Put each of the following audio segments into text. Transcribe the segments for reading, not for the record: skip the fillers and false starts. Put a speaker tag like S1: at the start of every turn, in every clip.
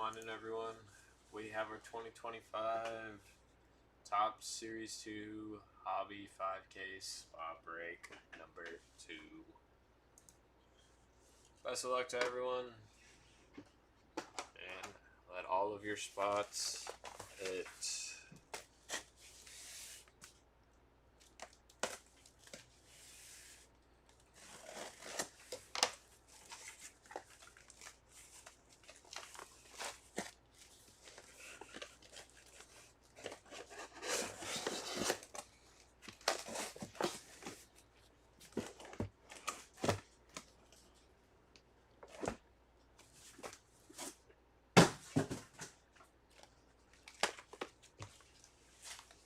S1: morning, everyone. We have our 2025 Top Series 2 Hobby 5K Spot Break number 2. Best of luck to everyone, and let all of your spots hit.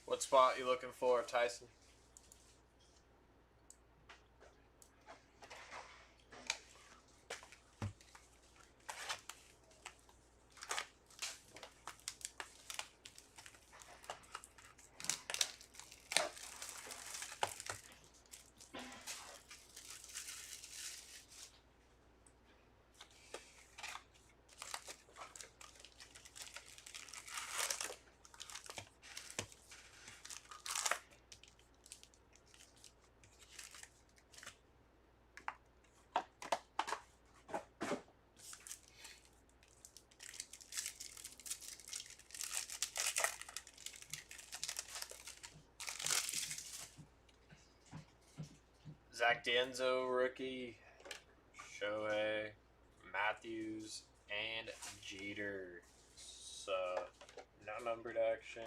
S1: What spot you looking for, Tyson? Zach D'Enzo, rookie. Shohei, Matthews, and Jeter. So, not numbered action.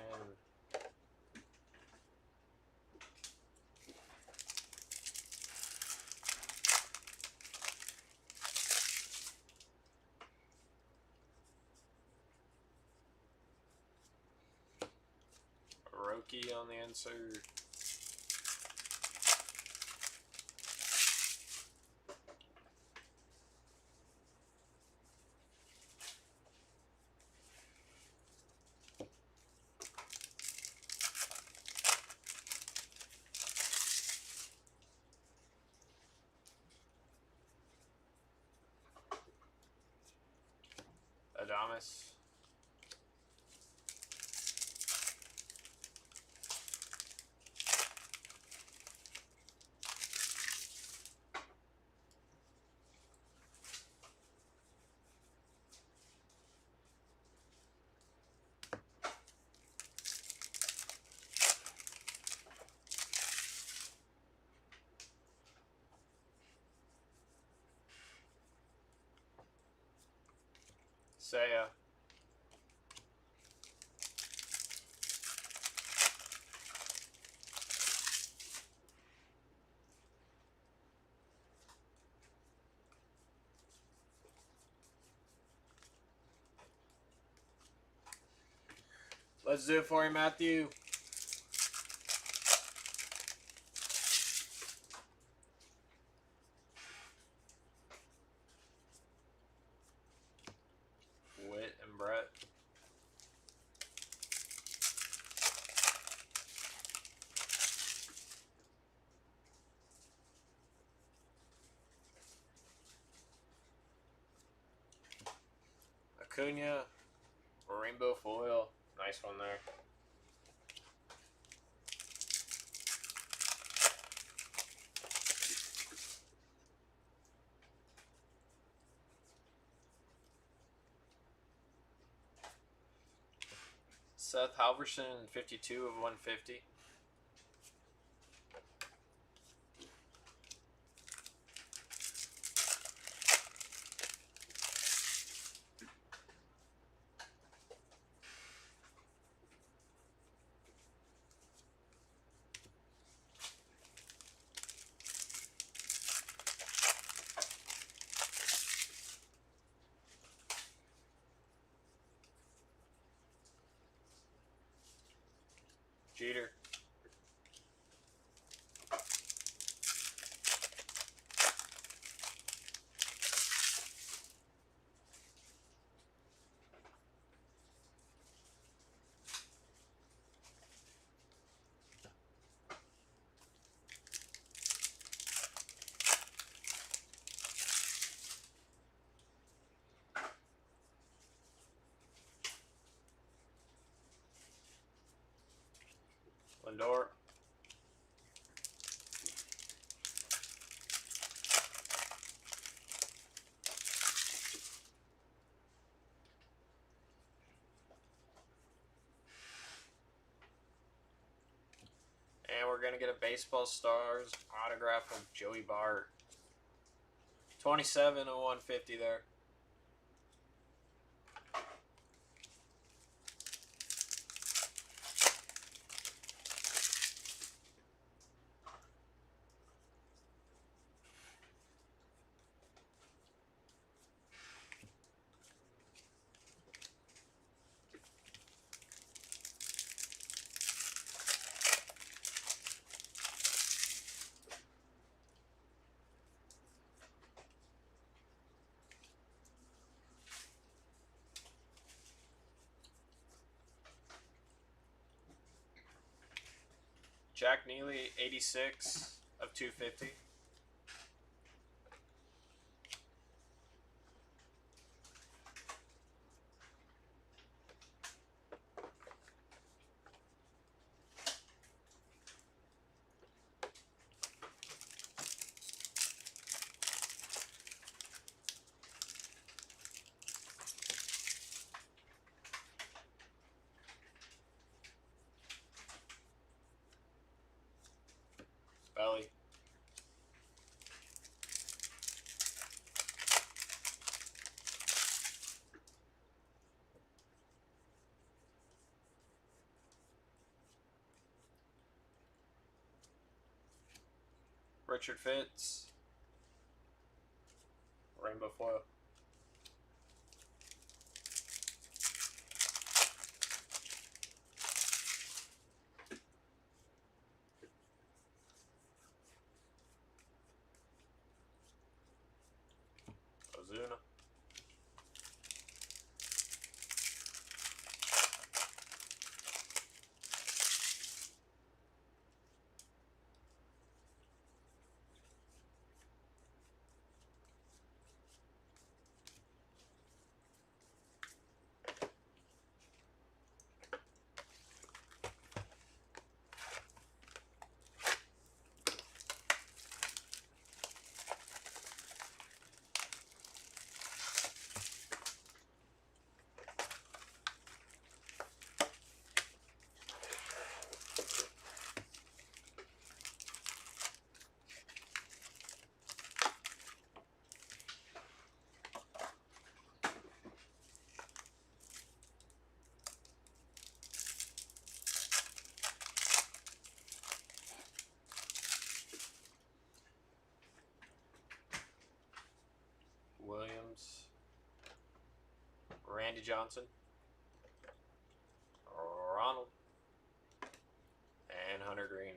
S1: Rookie on the insert. Adamas. Saya. Let's do it for you, Matthew. Witt and Brett. Acuna, rainbow foil. Nice one there. Seth Halverson, 52 of 150. Jeter. Lindor. And we're going to get a Baseball Stars autograph from Joey Bart. 27 of 150 there. Jack Neely, 86 of 250. Belly. Richard Fitz. Rainbow foil. Ozuna. Williams. Randy Johnson. Ronald. And Hunter Green.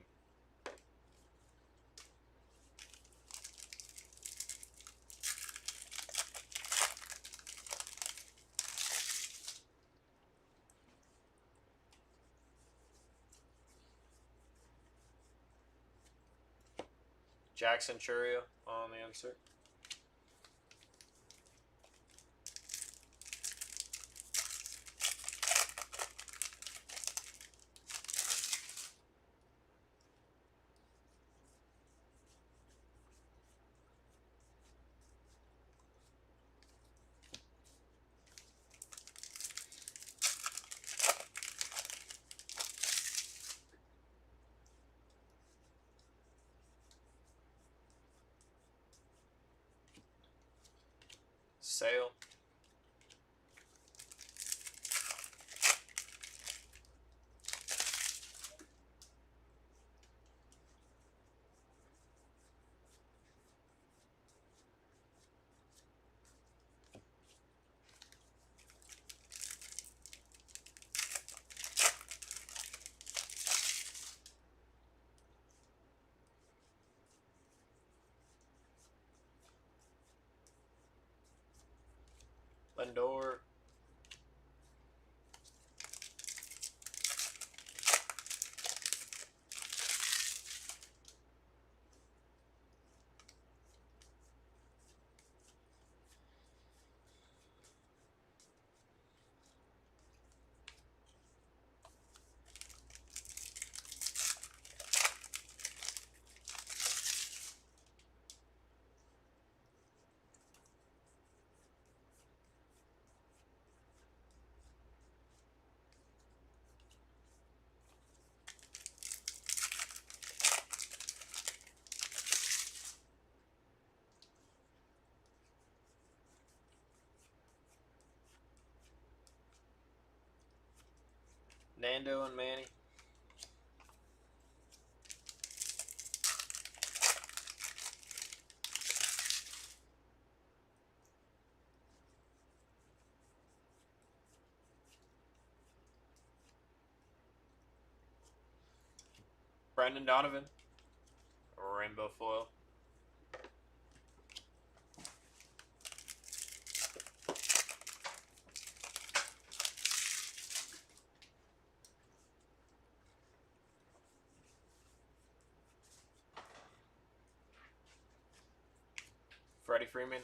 S1: Jackson Churio on the insert. Sale. Lindor. Nando and Manny. Brendan Donovan. Rainbow foil. Freddie Freeman.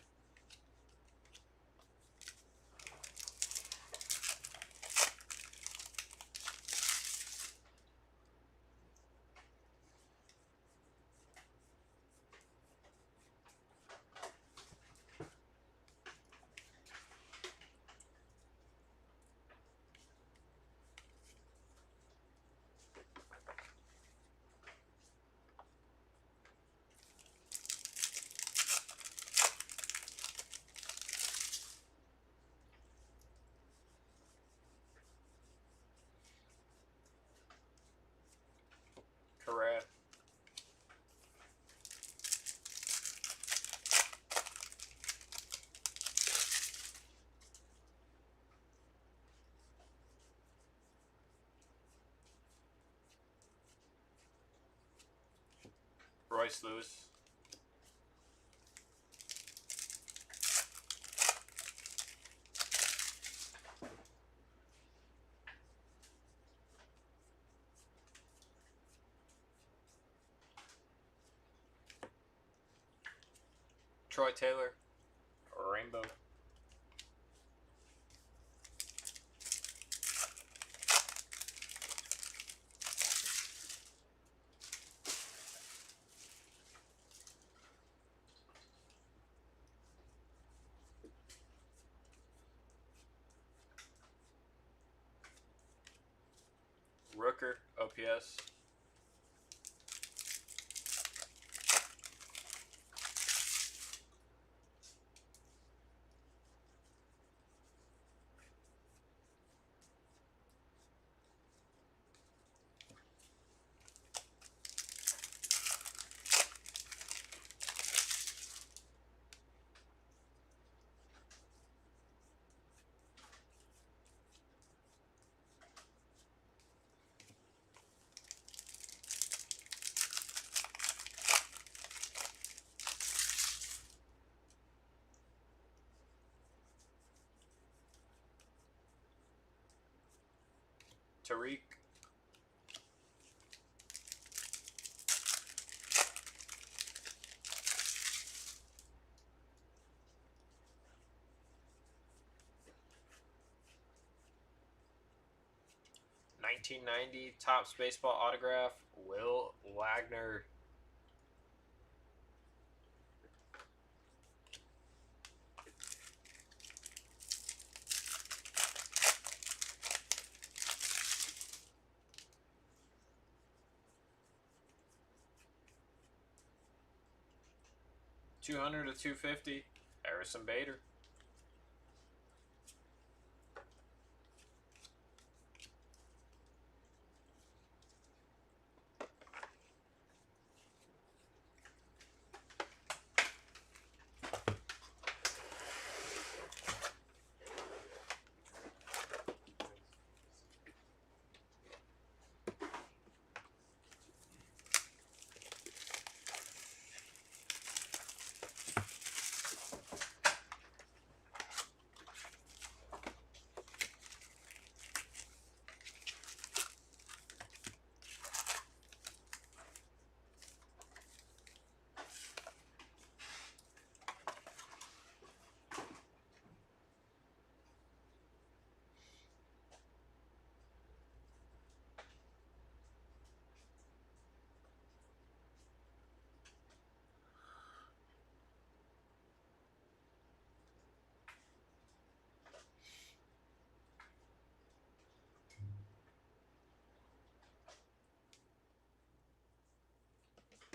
S1: Correct. Royce Lewis. Troy Taylor. Rainbow. Rooker. OPS. Tariq. $19.90 Topps baseball autograph. Will Wagner. $200 to $250. Harrison Bader.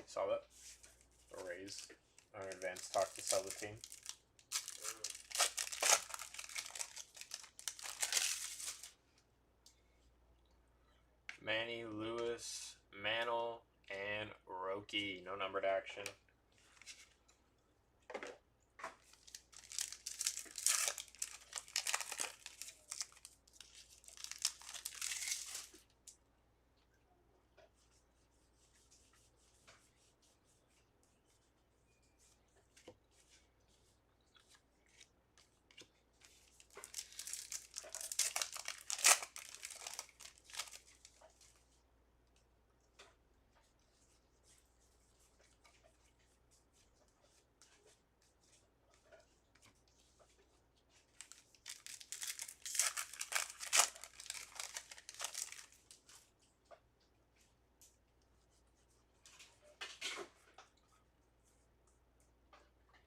S1: Saw that? The Rays are advanced talk to sell the team. Manny, Lewis, Mantle, and Roki. No numbered action.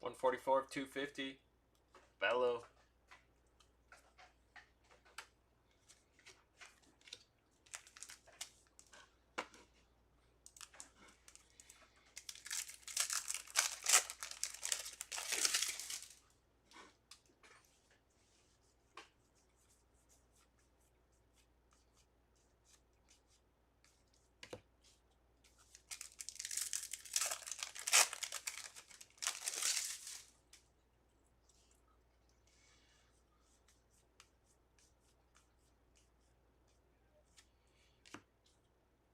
S1: $144 of $250. Bello.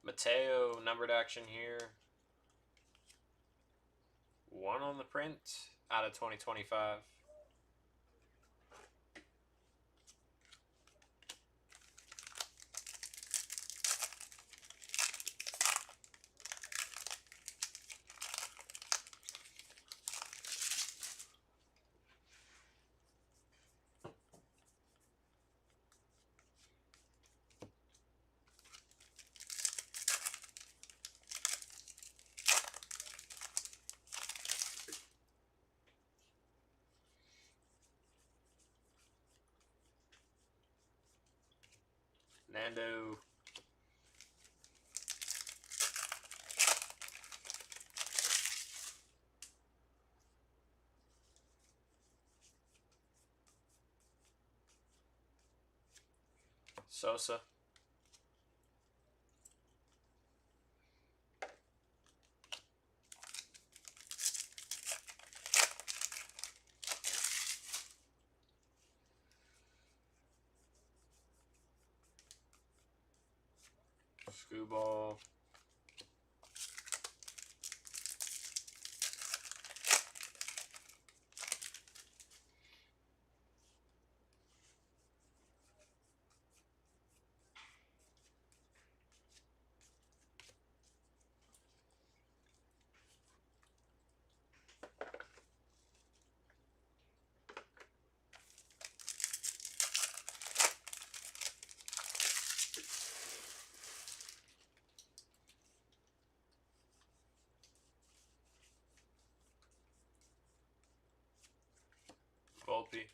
S1: Mateo, numbered action here. 1 on the print out of 2025. Nando. Sosa. Screwball. Volpe.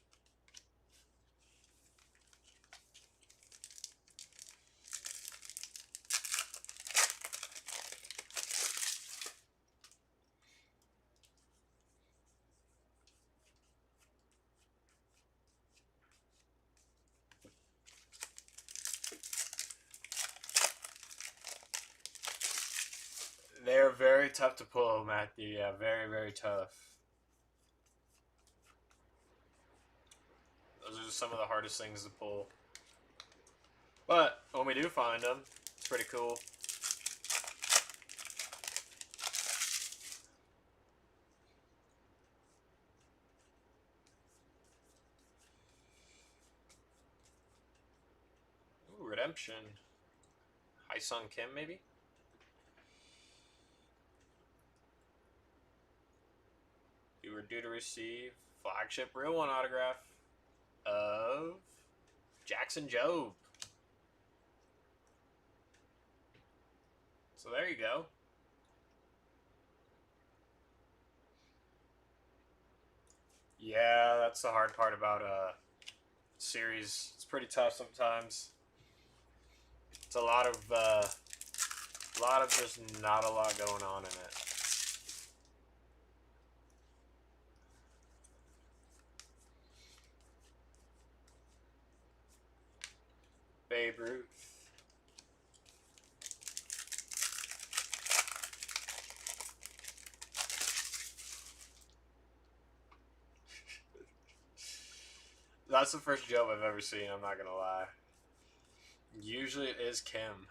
S1: They're very tough to pull, Matthew. Yeah, very, very tough. Those are just some of the hardest things to pull. But when we do find them, it's pretty cool. Ooh, redemption. Sung Kim, maybe? You were due to receive flagship real one autograph of Jackson Jobe. So there you go. Yeah, that's the hard part about series. It's pretty tough sometimes. It's a lot of just not a lot going on in it. Babe Ruth. That's the first Job I've ever seen, I'm not gonna lie. Usually it is Kim.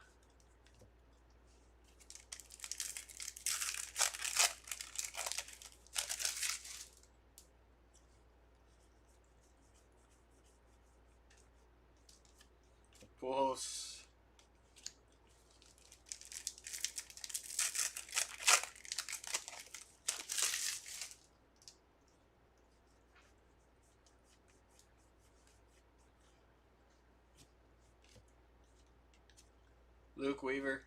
S1: Pujols. Luke Weaver.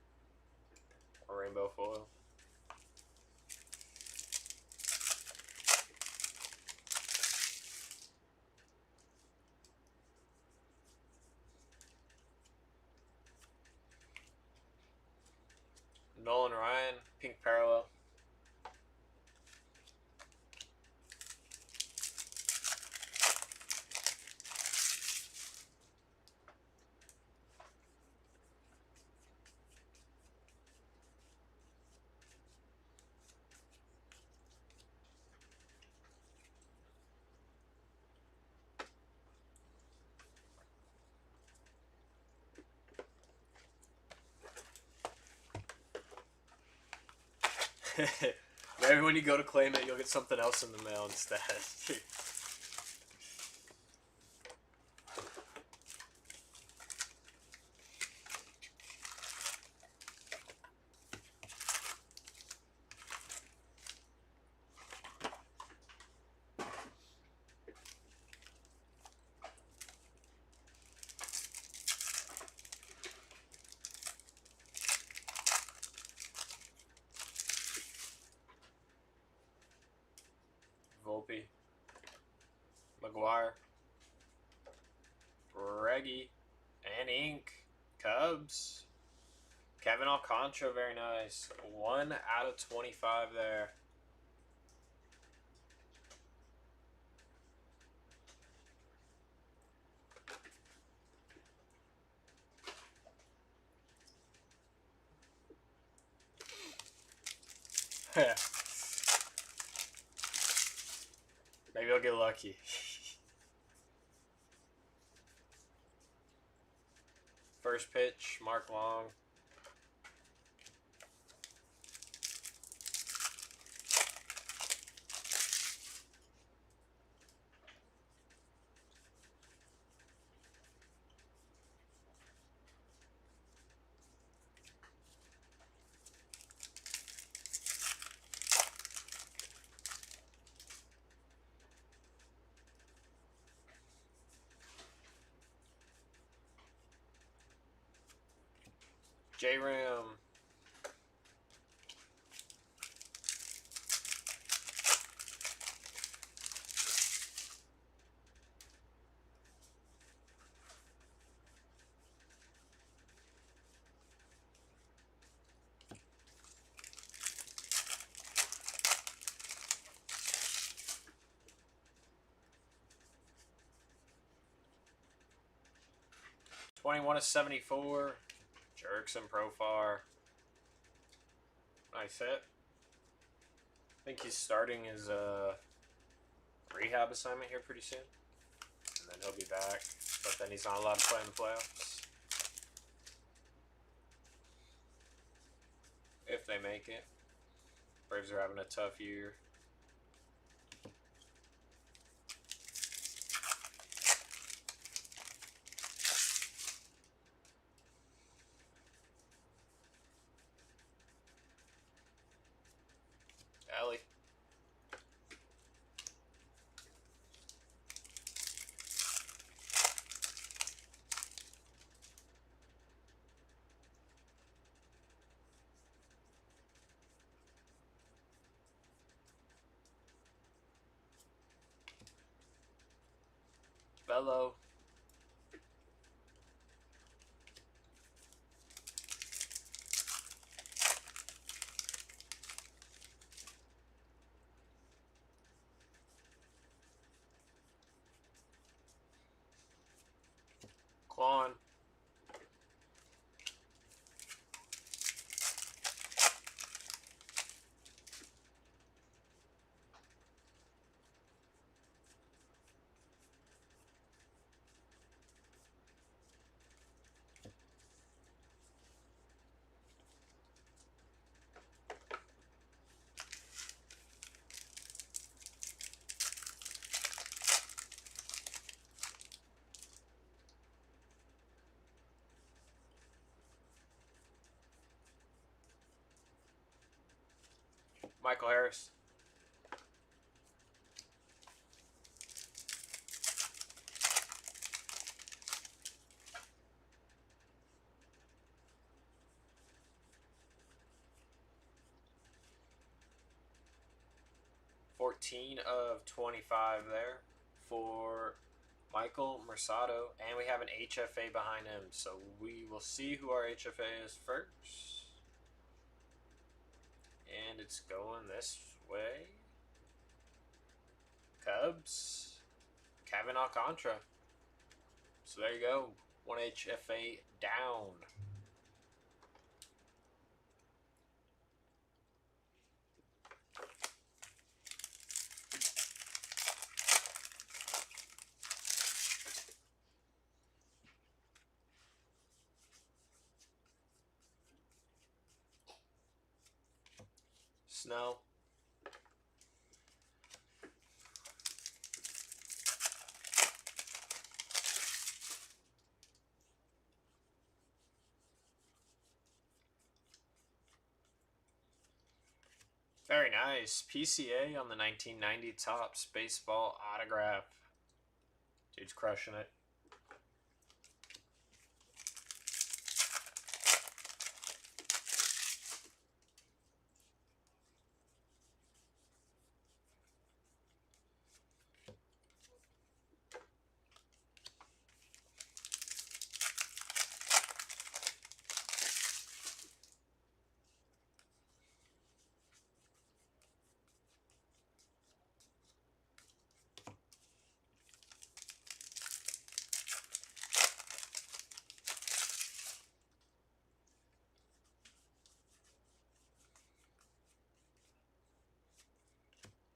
S1: A rainbow foil. Nolan Ryan, pink parallel. Maybe when you go to claim it, you'll get something else in the mail instead. Volpe. McGuire. Reggie. And ink. Cubs. Kevin Alcantara, very nice. 1 out of 25 there. Maybe I'll get lucky. First pitch, Mark Long. J-Ram. '21 of 74. Jerks and Profar. Nice hit. I think he's starting his rehab assignment here pretty soon. And then he'll be back. But then he's not allowed to play in the playoffs. If they make it. Braves are having a tough year. Ellie. Bello. Klon. Michael Harris. /25 there for Michael Mercado, and we have an HFA behind him, so we will see who our HFA is first. And it's going this way. Cubs, Kevin Alcantara. So there you go, one HFA down. Snell. Very nice. PCA on the 1990 Topps baseball autograph. Dude's crushing it.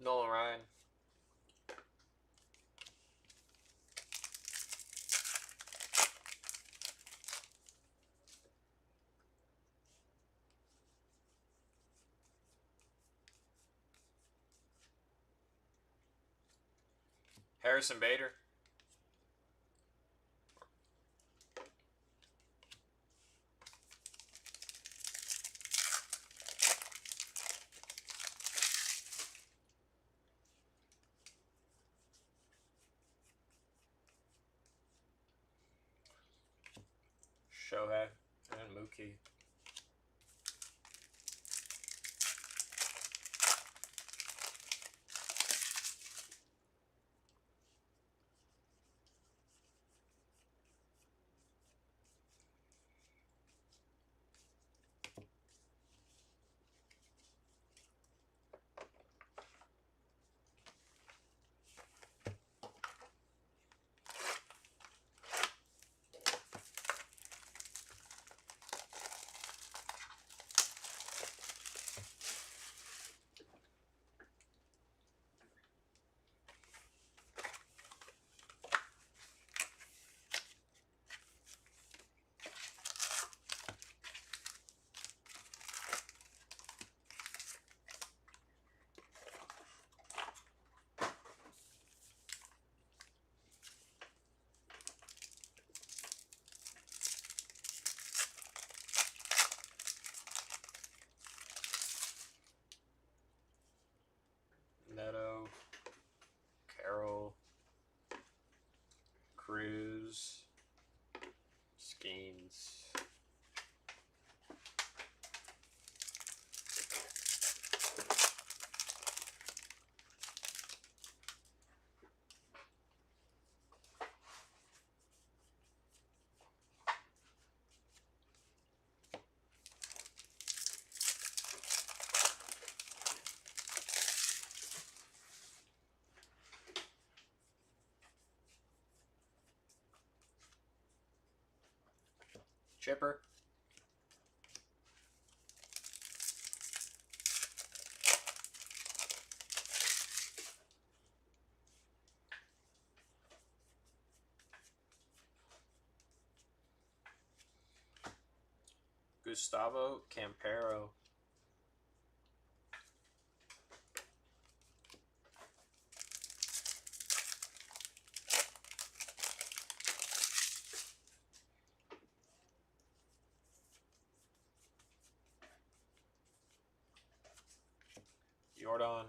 S1: Nolan Ryan. Harrison Bader. Shohei and Mookie. Neto, Carroll, Cruz, Skeens. Chipper. Gustavo Campero. Jordan.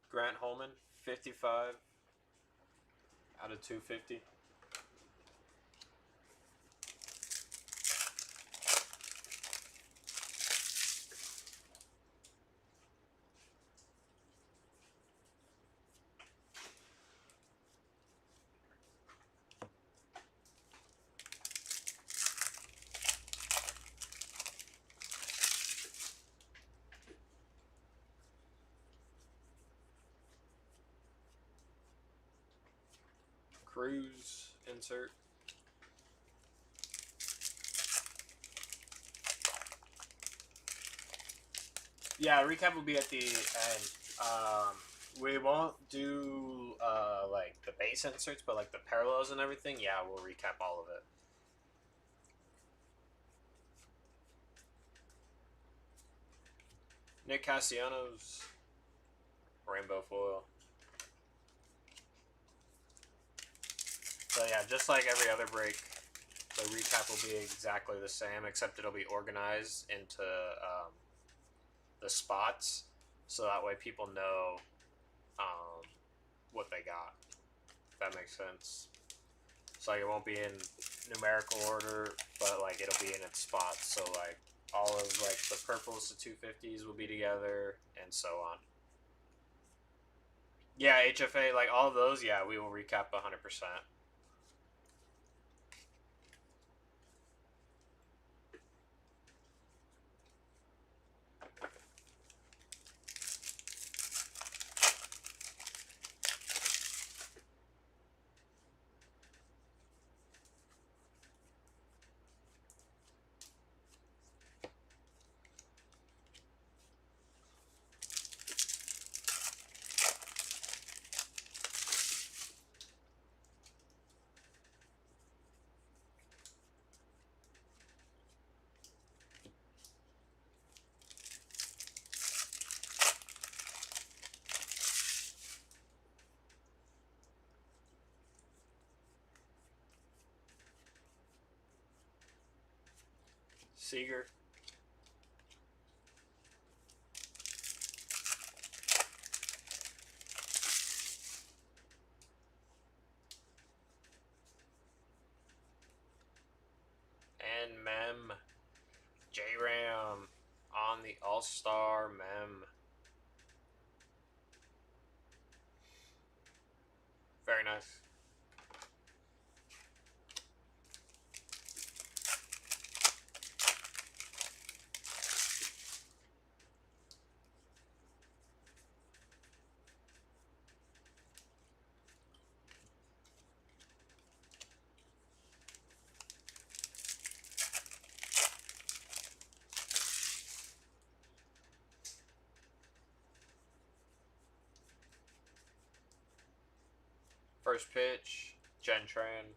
S1: Grant Holman, 55 out of 250. Cruz insert. Yeah, recap will be at the end. We won't do like the base inserts, but like the parallels and everything. Yeah, we'll recap all of it. Nick Castellanos, rainbow foil. So yeah, just like every other break, the recap will be exactly the same, except it'll be organized into the spots, so that way people know what they got. If that makes sense. So like, it won't be in numerical order, but like it'll be in its spots. So like all of like the purples to 250s will be together, and so on. Yeah, HFA, like all of those. Yeah, we will recap 100%. Seager. And Mem. J-Ram on the All-Star Mem. Very nice. First pitch, Gentran.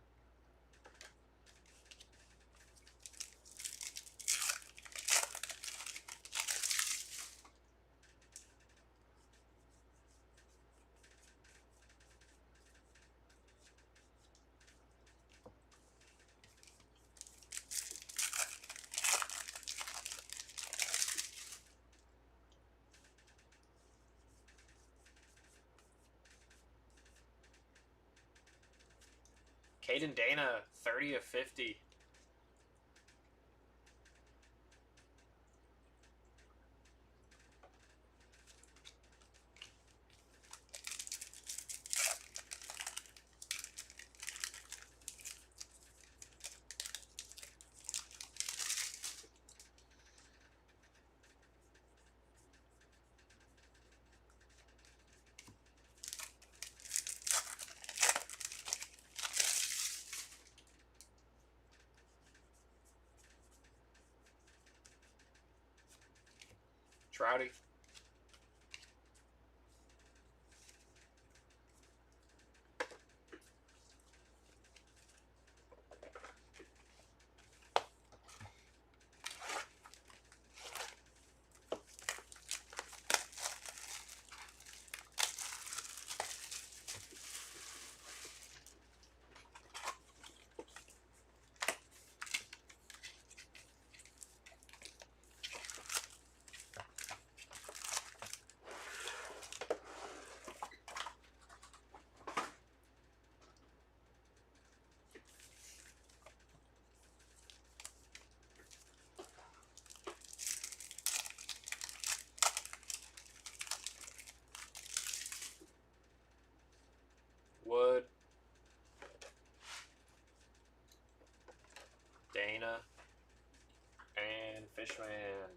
S1: Caden Dana, 30 of 50. Trouty. Rutschman.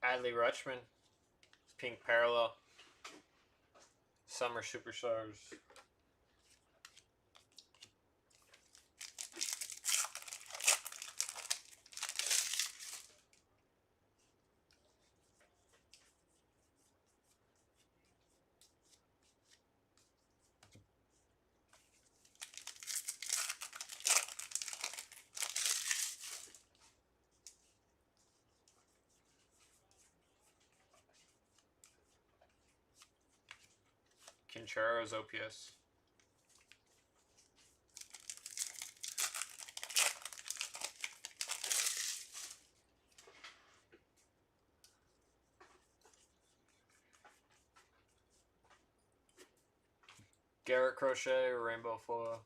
S1: Adley Rutschman. Pink Parallel. Summer Superstars. Quinchero's OPS. Garrett Crochet, Rainbow Foil.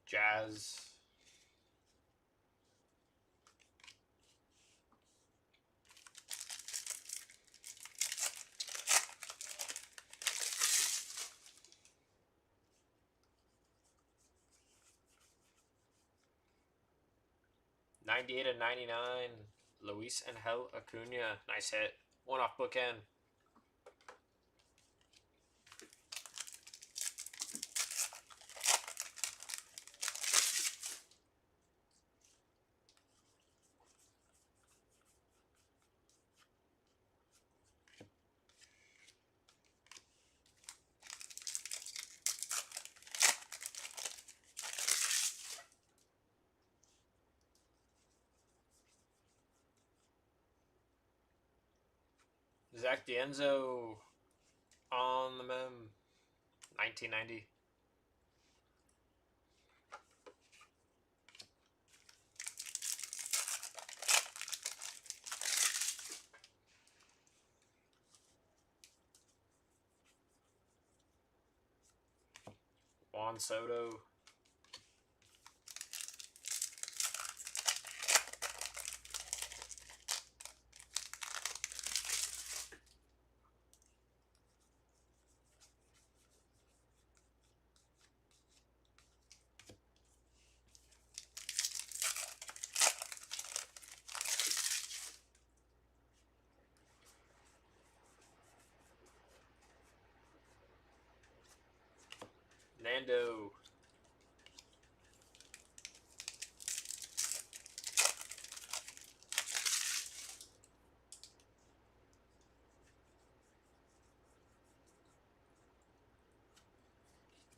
S1: Jazz. '98 of '99. Luis Angel Acuna. Nice hit. One off bookend. Zach D'Enzo on the mem. 1990. Juan Soto. Nando.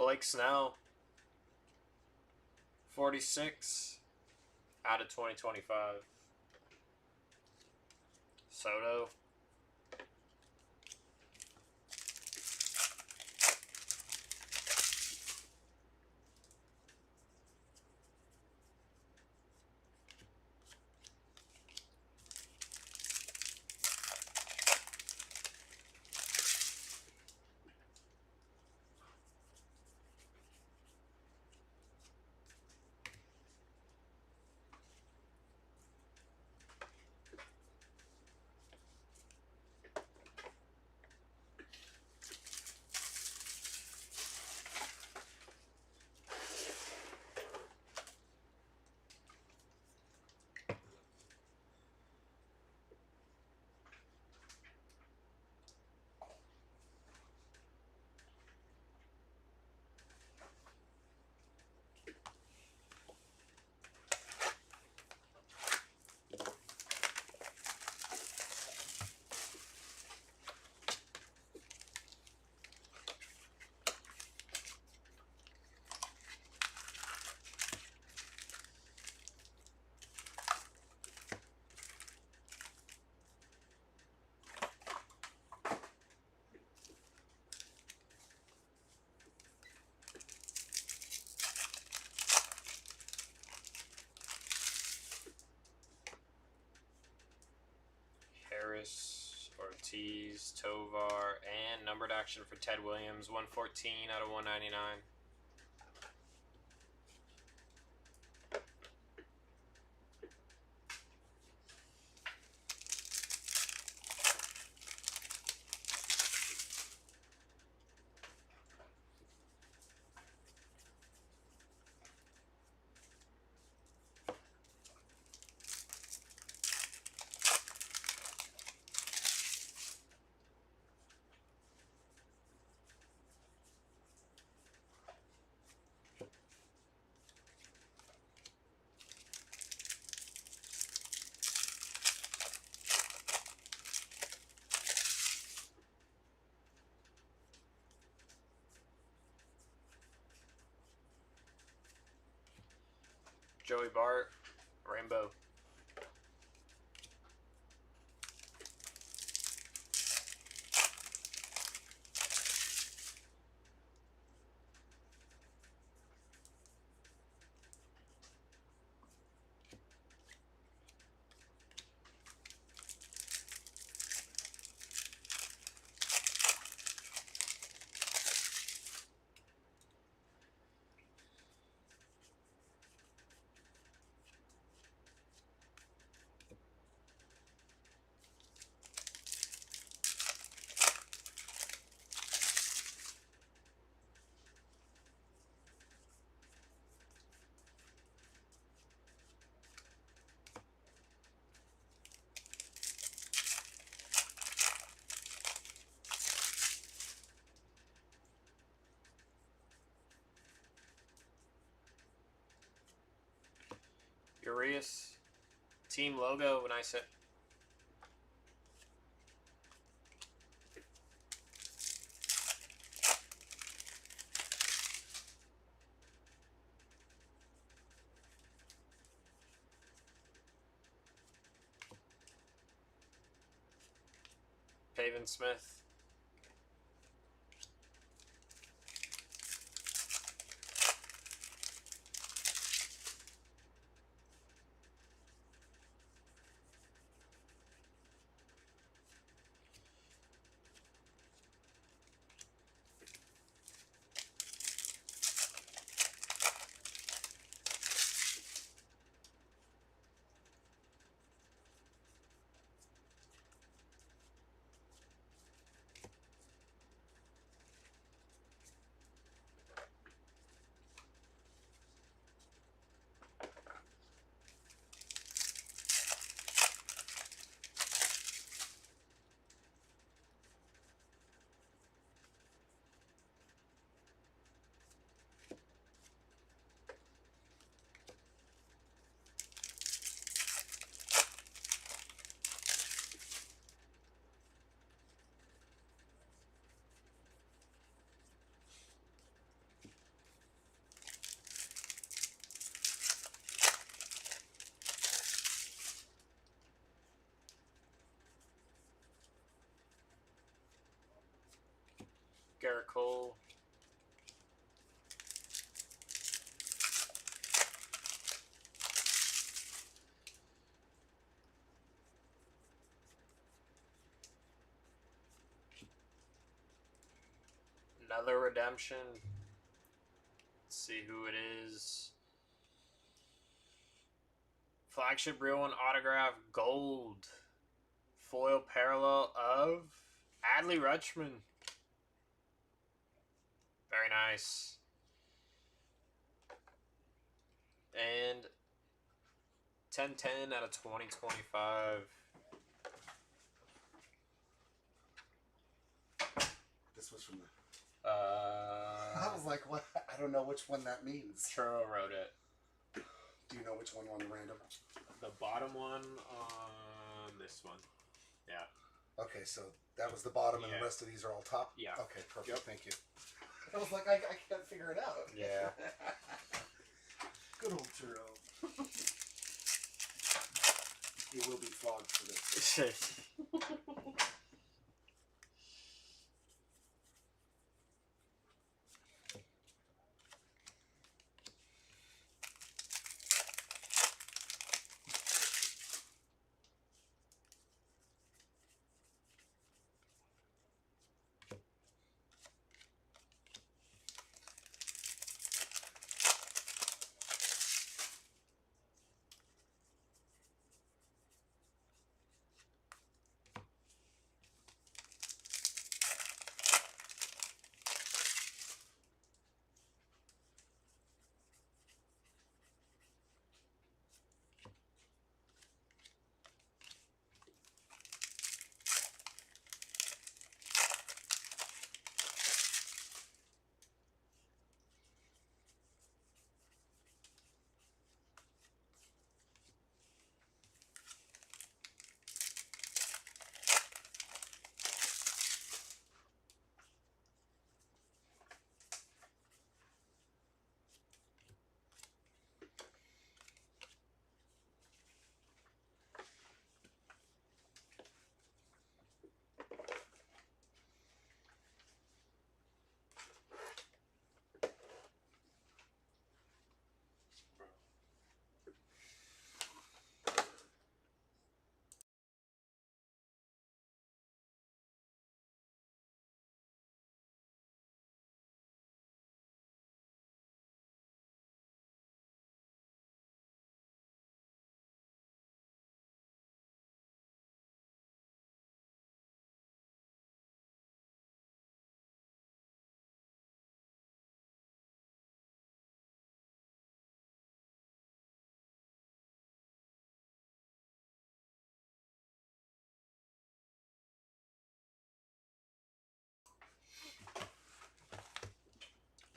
S1: Blake Snell, 46 out of 2025. Soto. Harris, Ortiz, Tovar, and numbered action for Ted Williams, 114 out of 199. Joey Bart, Rainbow. Urias, team logo, nice hit. Pavin Smith. Another redemption. Let's see who it is. Flagship Real One autograph gold. Foil parallel of Adley Rutschman. Very nice. And 10/10 out of 2025.
S2: This was from the... I was like, what? I don't know which one that means.
S1: Churro wrote it.
S2: Do you know which one on the random?
S1: The bottom one on this one. Yeah.
S2: Okay, so that was the bottom and the rest of these are all top?
S1: Yeah.
S2: Okay, perfect. Yep. Thank you. I was like, I can't figure it out.
S1: Yeah.
S2: Good old Churro. He will be flogged for this.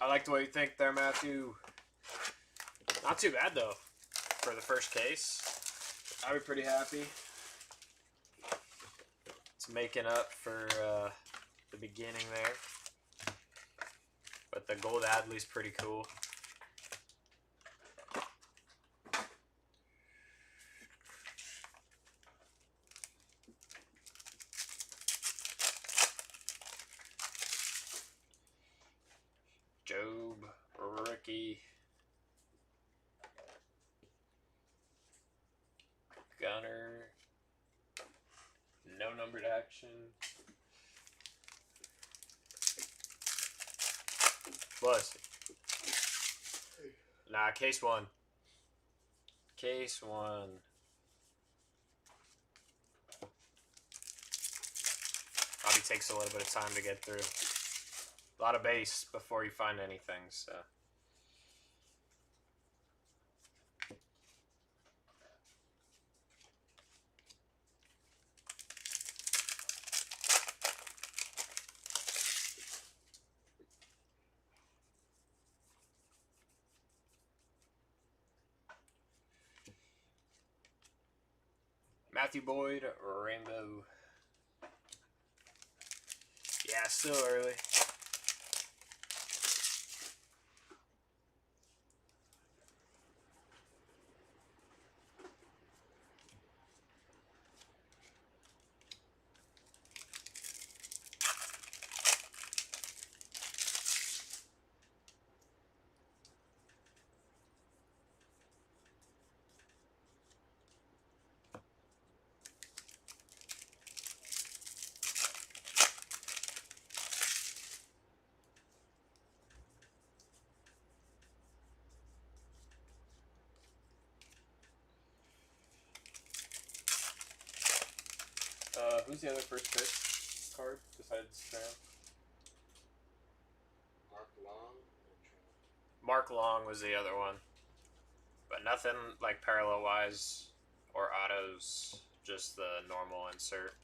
S2: I like the way you think there, Matthew. Not too bad, though, for the first case. I'd be pretty happy. It's making up for the beginning there. But the gold Adley's pretty cool. Job, Ricky, Gunner, no numbered action. Plus, nah, case one. Case one. Probably takes a little bit of time to get through. A lot of base before you find anything, so. Matthew Boyd, Rainbow. Yeah, still early. Who's the other first pitch card besides Tram?
S3: Mark Long.
S1: Mark Long was the other one, but nothing like parallel wise or autos. Just the normal insert.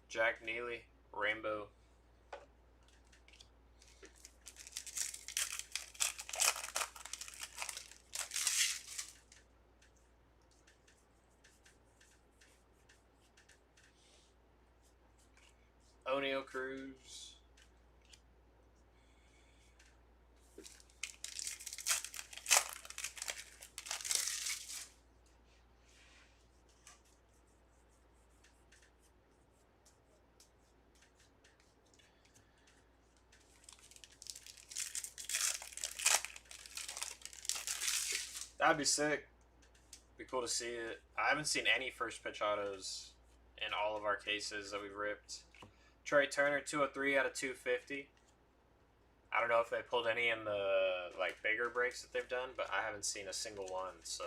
S1: Jack Neely, Rainbow. O'Neal Cruz. That'd be sick. Be cool to see it. I haven't seen any first pitch autos in all of our cases that we've ripped. Trey Turner, 203 out of 250. I don't know if they pulled any in the like bigger breaks that they've done, but I haven't seen a single one. So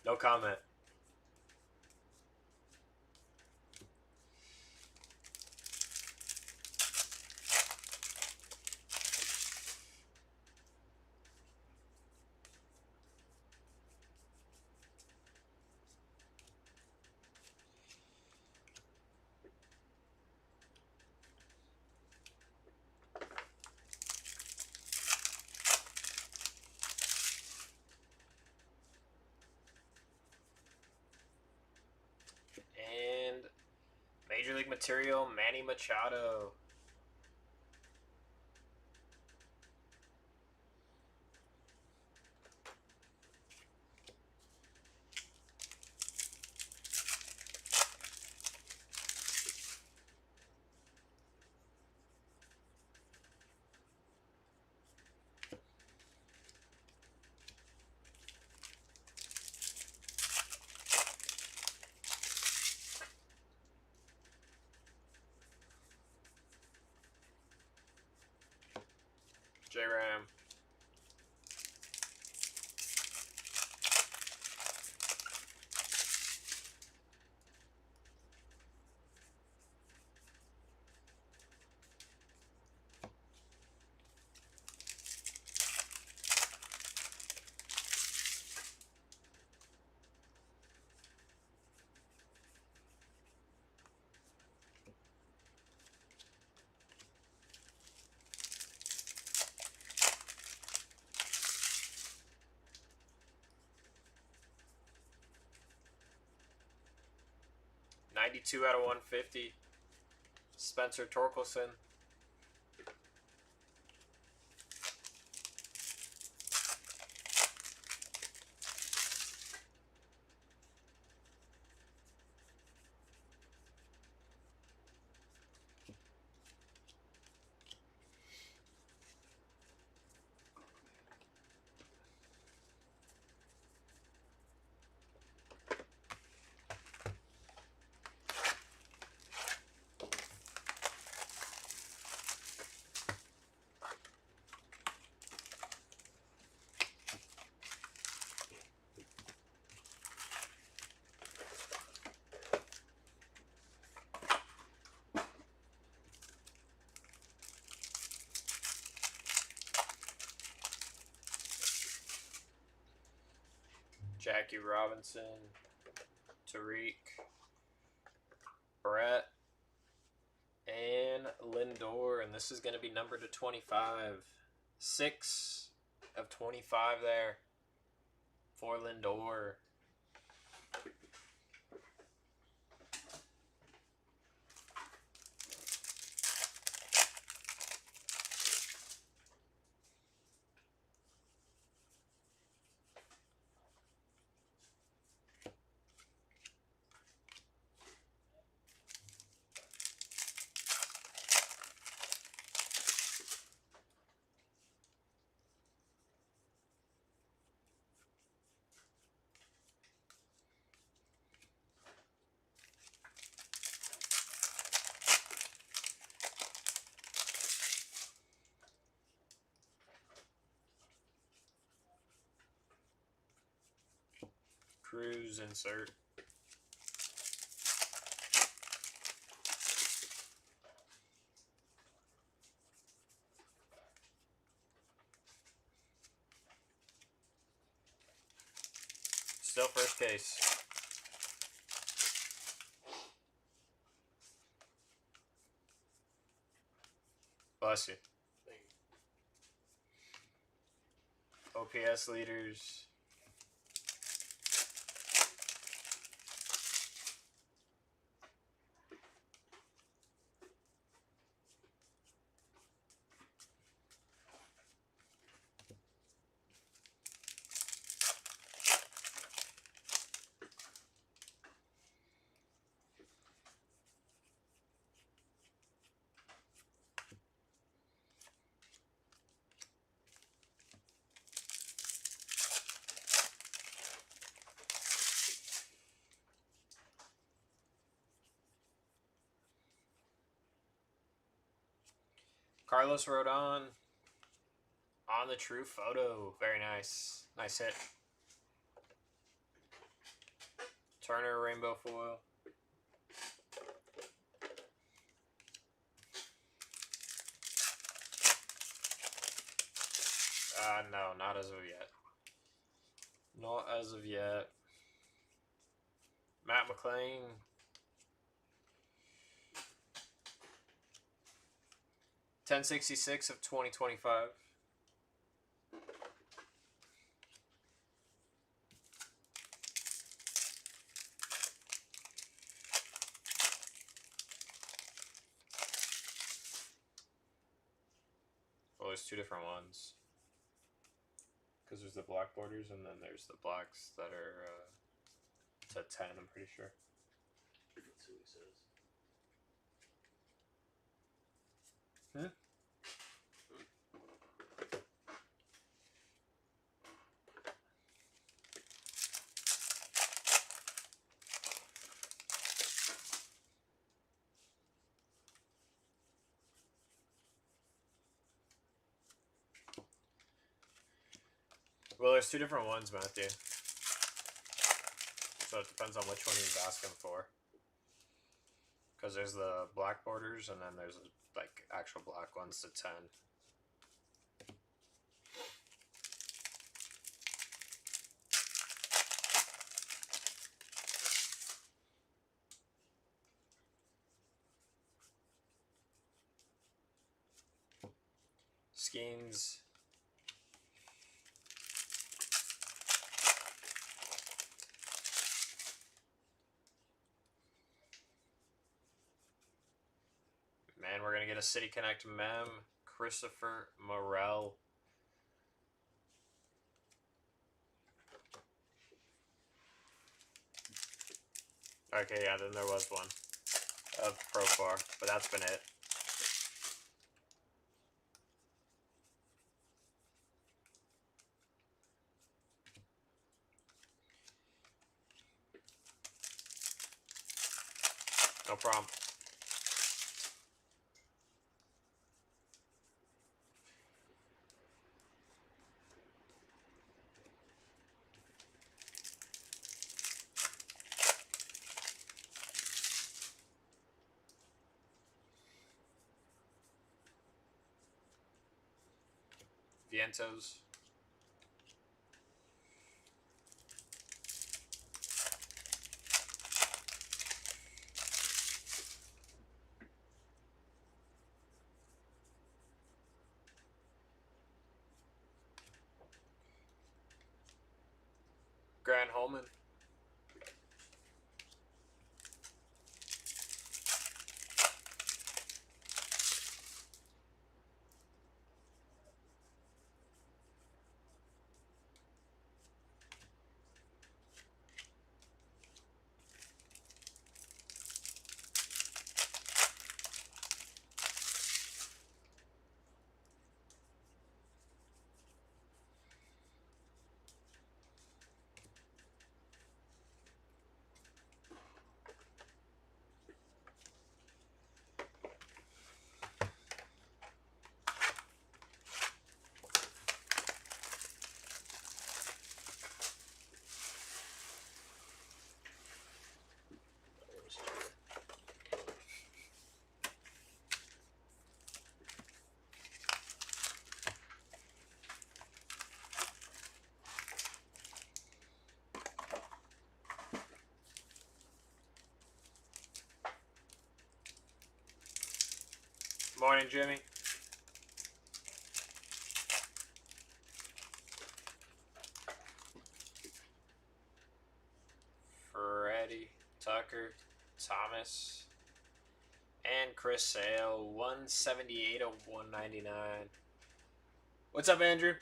S1: no comment. And Major League Material, Manny Machado. J-Ram. '92 out of 150. Spencer Torkelson. Jackie Robinson, Tariq, Brett, and Lindor. And this is going to be numbered to 25. 6 of 25 there for Lindor. Cruise insert. Still first case. Bless you. OPS leaders. Carlos Rodon on the true photo. Very nice. Nice hit. Turner rainbow foil. No, not as of yet. Not as of yet. Matt McLean. $10.66 of 2025. Well, there's two different ones. Because there's the black borders and then there's the blacks that are to 10, I'm pretty sure.
S3: Let's see what he says.
S1: Hmm? Well, there's two different ones, Matthew. So it depends on which one he's asking for. Because there's the black borders and then there's like actual black ones to 10. Skeens. Man, we're going to get a City Connect mem. Christopher Morel. Okay, yeah, then there was one of Profar, but that's been it. No problem. Vientos. Grant Holman. Morning, Jimmy. Freddie, Tucker, Thomas, and Chris Sale. 178 of 199. What's up, Andrew?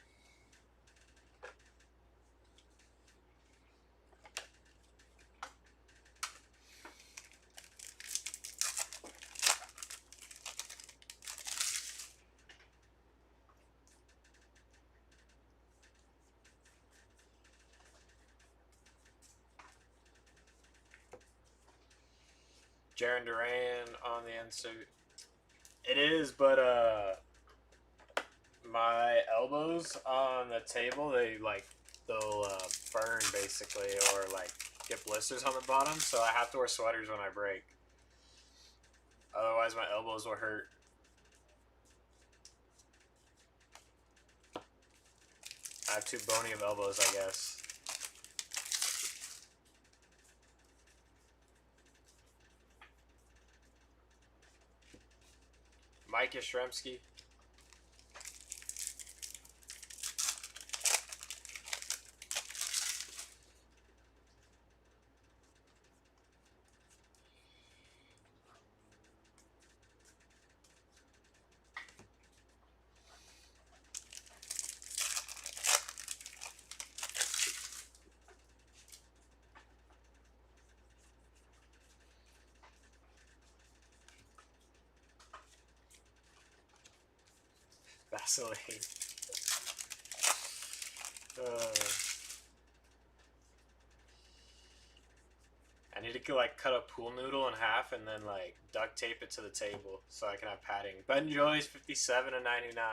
S1: Jaron Duran on the insert. It is, but my elbows on the table, they'll burn basically, or like get blisters on the bottom, so I have to wear sweaters when I break. Otherwise, my elbows will hurt. I have too bony of elbows, I guess. Mike Yastrzemski. Vaseline. I need to like cut a pool noodle in half and then like duct tape it to the table so I can have padding. Ben Joyce 57 and 99.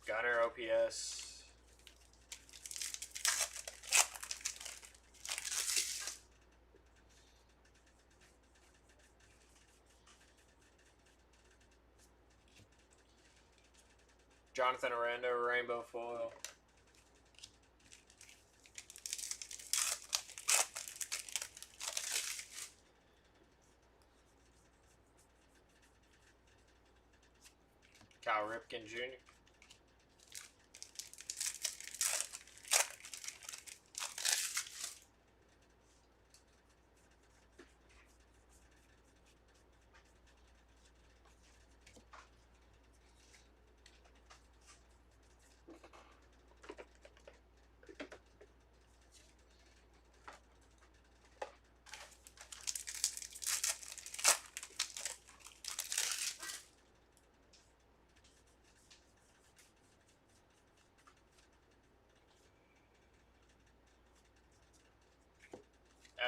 S1: Gunner OPS. Jonathan Aranda, Rainbow Foil. Cal Ripken Jr.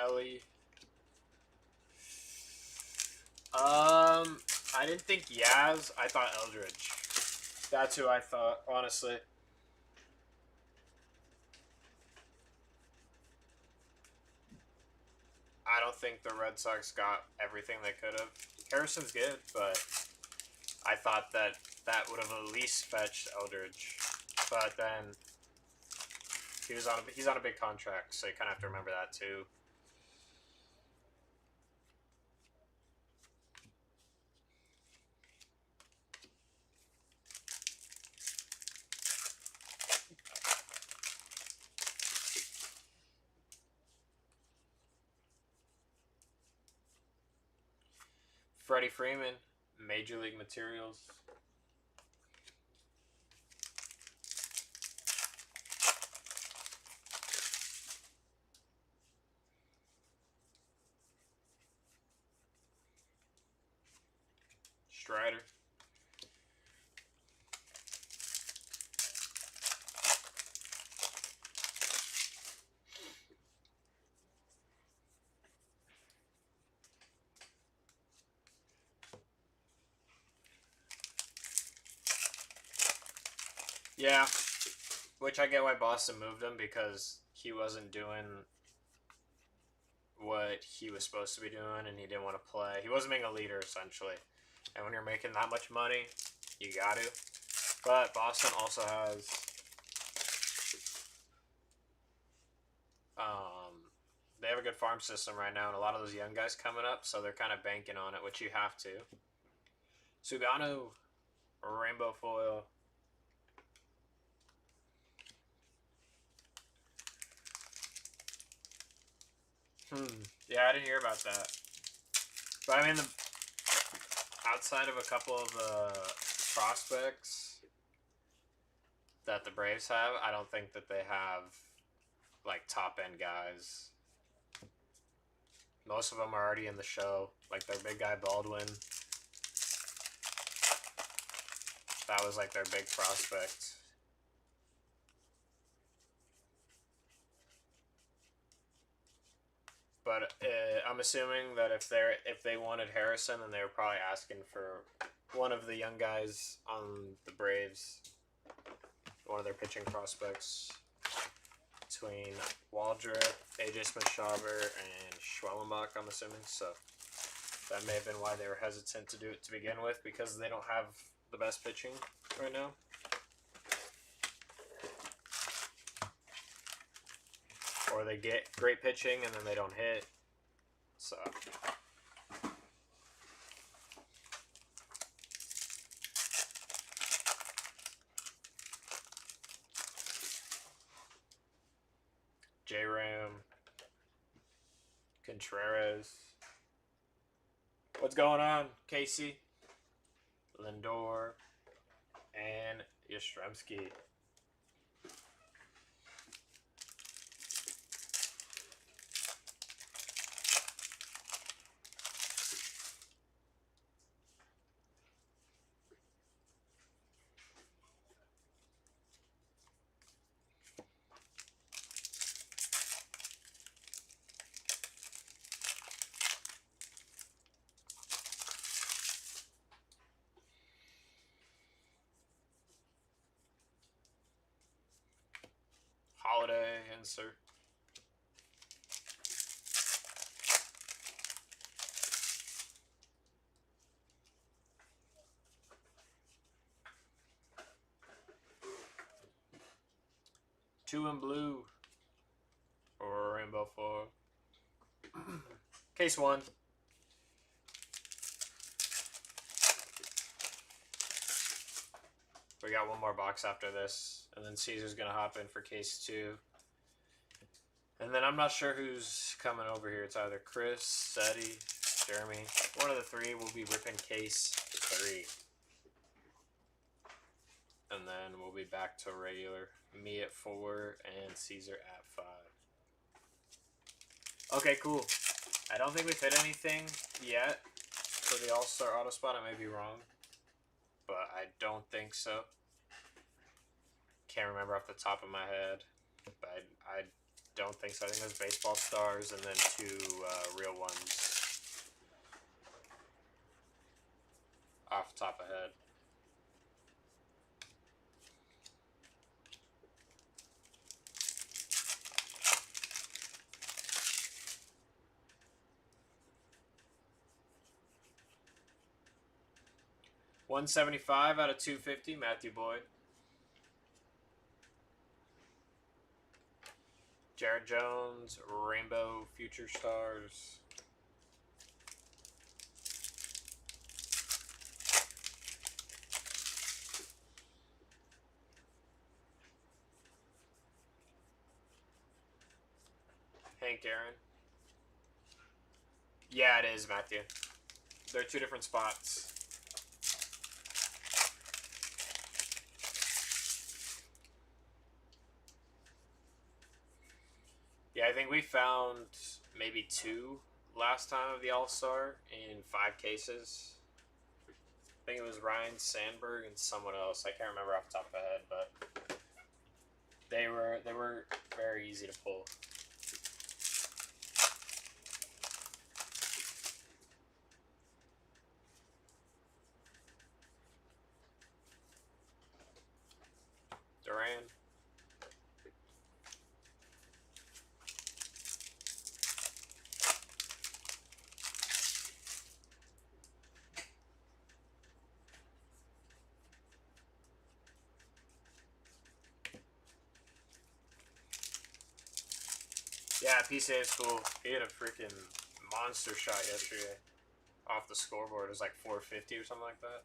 S1: Ellie. I didn't think Yaz. I thought Eldridge. That's who I thought, honestly. I don't think the Red Sox got everything they could have. Harrison's good, but I thought that would have at least fetched Eldridge. But then he's on a big contract, so you kind of have to remember that too. Freddie Freeman, Major League Materials. Strider. Yeah, which I get why Boston moved him, because he wasn't doing what he was supposed to be doing and he didn't want to play. He wasn't being a leader, essentially. And when you're making that much money, you got to. But Boston also has they have a good farm system right now, and a lot of those young guys coming up, so they're kind of banking on it, which you have to. Sugano, rainbow foil. Yeah, I didn't hear about that. But I mean, outside of a couple of the prospects that the Braves have, I don't think that they have like top end guys. Most of them are already in the show. Like their big guy Baldwin. That was like their big prospect. But I'm assuming that if they wanted Harrison, then they were probably asking for one of the young guys on the Braves, one of their pitching prospects, between Waldrop, AJ Smith-Shawver, and Schwellenbach, I'm assuming. So that may have been why they were hesitant to do it to begin with, because they don't have the best pitching right now. Or they get great pitching and then they don't hit. So J-Ram, Contreras. What's going on, Casey? Lindor, and Yastrzemski. Holiday insert. Two in blue. Or rainbow foil. Case one. We got one more box after this, and then Caesar's gonna hop in for case two. And then I'm not sure who's coming over here. It's either Chris, Seti, Jeremy. One of the three will be ripping case 3. And then we'll be back to regular. Me at 4 and Caesar at 5. Okay, cool. I don't think we've hit anything yet for the All-Star Auto Spot. I may be wrong, but I don't think so. Can't remember off the top of my head, but I don't think so. I think there's baseball stars and then 2 real ones off the top of head. $175 out of $250, Matthew Boyd. Jared Jones, Rainbow Future Stars. Hank Aaron. Yeah, it is, Matthew. They're 2 different spots. Yeah, I think we found maybe 2 last time of the All-Star in 5 cases. I think it was Ryan Sandberg and someone else. I can't remember off the top of my head, but they were very easy to pull. Duran. Yeah, PCA is cool. He had a freaking monster shot yesterday off the scoreboard. It was like 450 or something like that.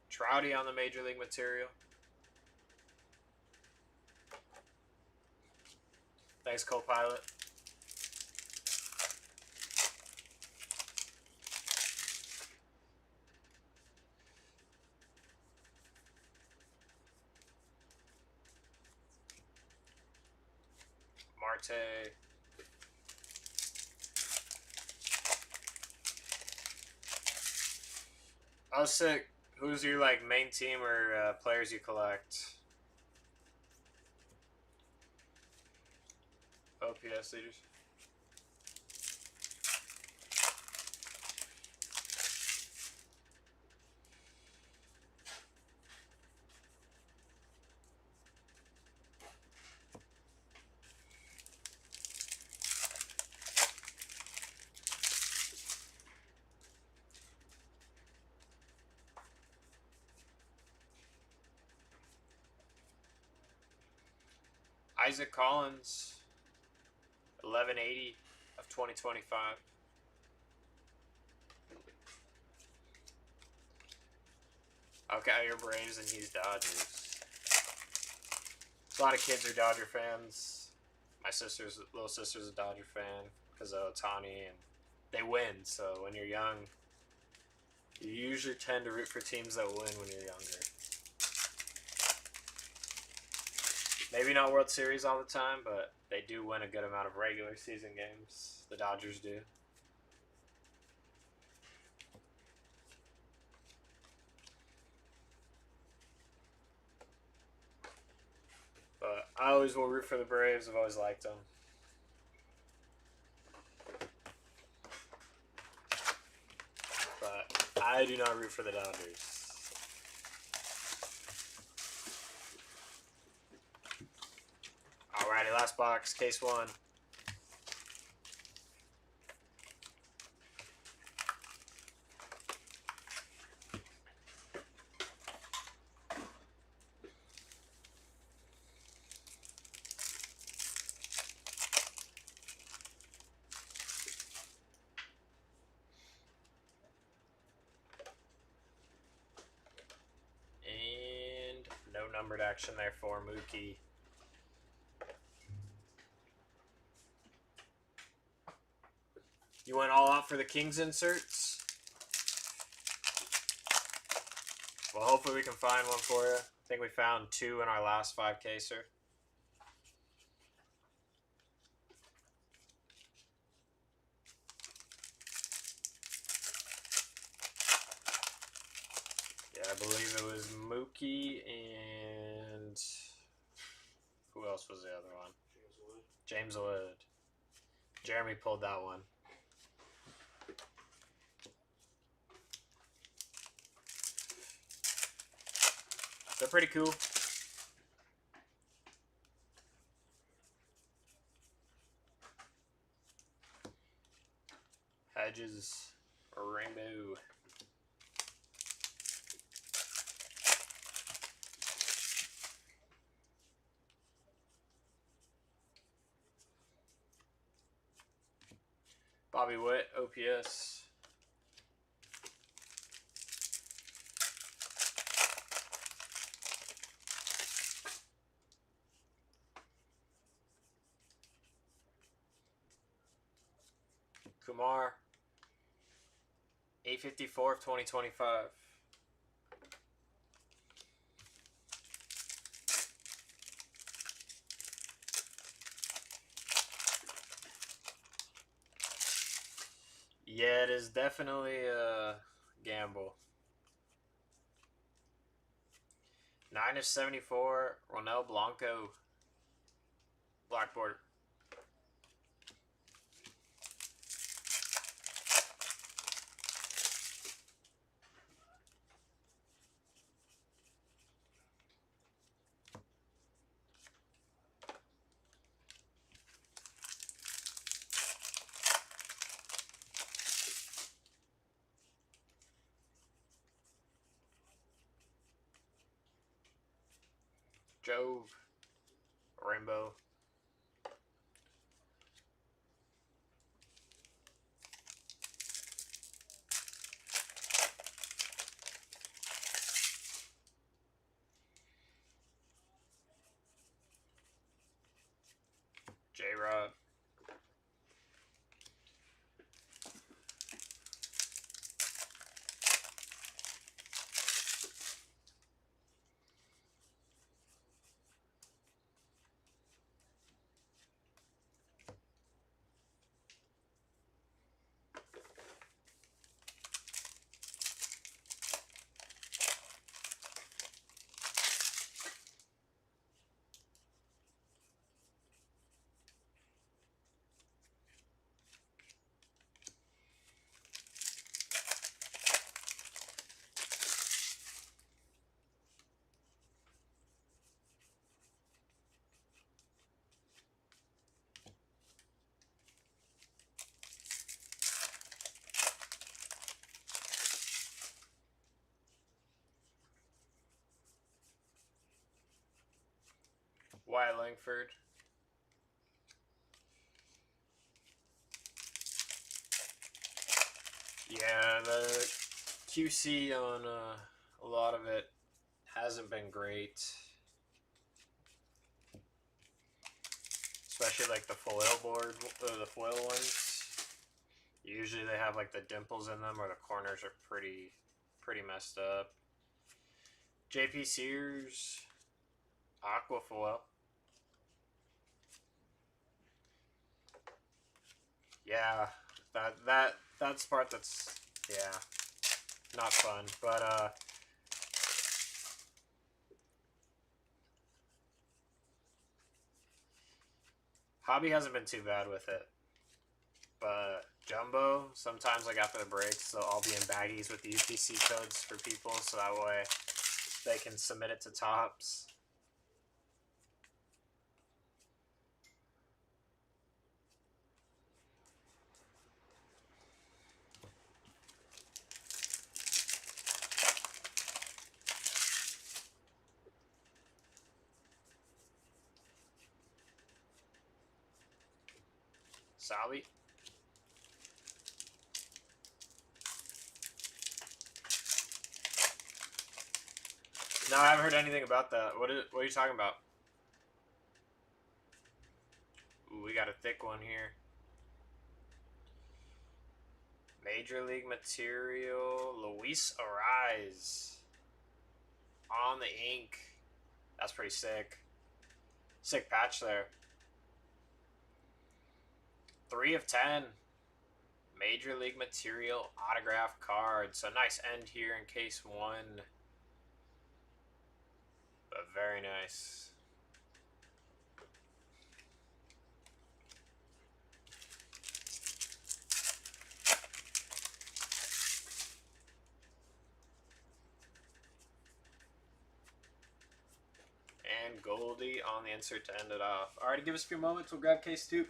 S1: Trouty on the Major League material. Thanks, co-pilot. Marte. Oh, sick. Who's your like main team or players you collect? OPS leaders. Isaac Collins, 1180 of 2025. Okay, you're Braves and he's Dodgers. A lot of kids are Dodger fans. My little sister's a Dodger fan because of Ohtani, and they win. So when you're young, you usually tend to root for teams that win when you're younger. Maybe not World Series all the time, but they do win a good amount of regular season games. The Dodgers do. But I always will root for the Braves. I've always liked them. But I do not root for the Dodgers. Alrighty, last box, case 1. And no numbered action there for Mookie. You went all out for the Kings inserts? Well, hopefully we can find one for you. I think we found 2 in our last 5-caser. Yeah, I believe it was Mookie and... who else was the other one? James Wood. Jeremy pulled that one. They're pretty cool. Hedges, rainbow. Bobby Witt, OPS. Kumar, 854 of 2025. Yeah, it is definitely a gamble. 9 of 74, Ronel Blanco, Blackboard. Jove. Rainbow. J-Rod. Wyatt Langford. Yeah, the QC on a lot of it hasn't been great. Especially like the foil board, the foil ones. Usually they have like the dimples in them or the corners are pretty messed up. JP Sears. Aquafoil. Yeah, that's the part that's, yeah, not fun. But Hobby hasn't been too bad with it. But Jumbo, sometimes like after the breaks, they'll all be in baggies with the UPC codes for people, so that way they can submit it to Tops. Salvi. No, I haven't heard anything about that. What are you talking about? Ooh, we got a thick one here. Major League Material, Luis Arise. On the ink. That's pretty sick. Sick patch there. 3 of 10. Major League Material autograph card. So nice end here in case 1. But very nice. And Goldie on the insert to end it off. Alright, give us a few moments. We'll grab case 2.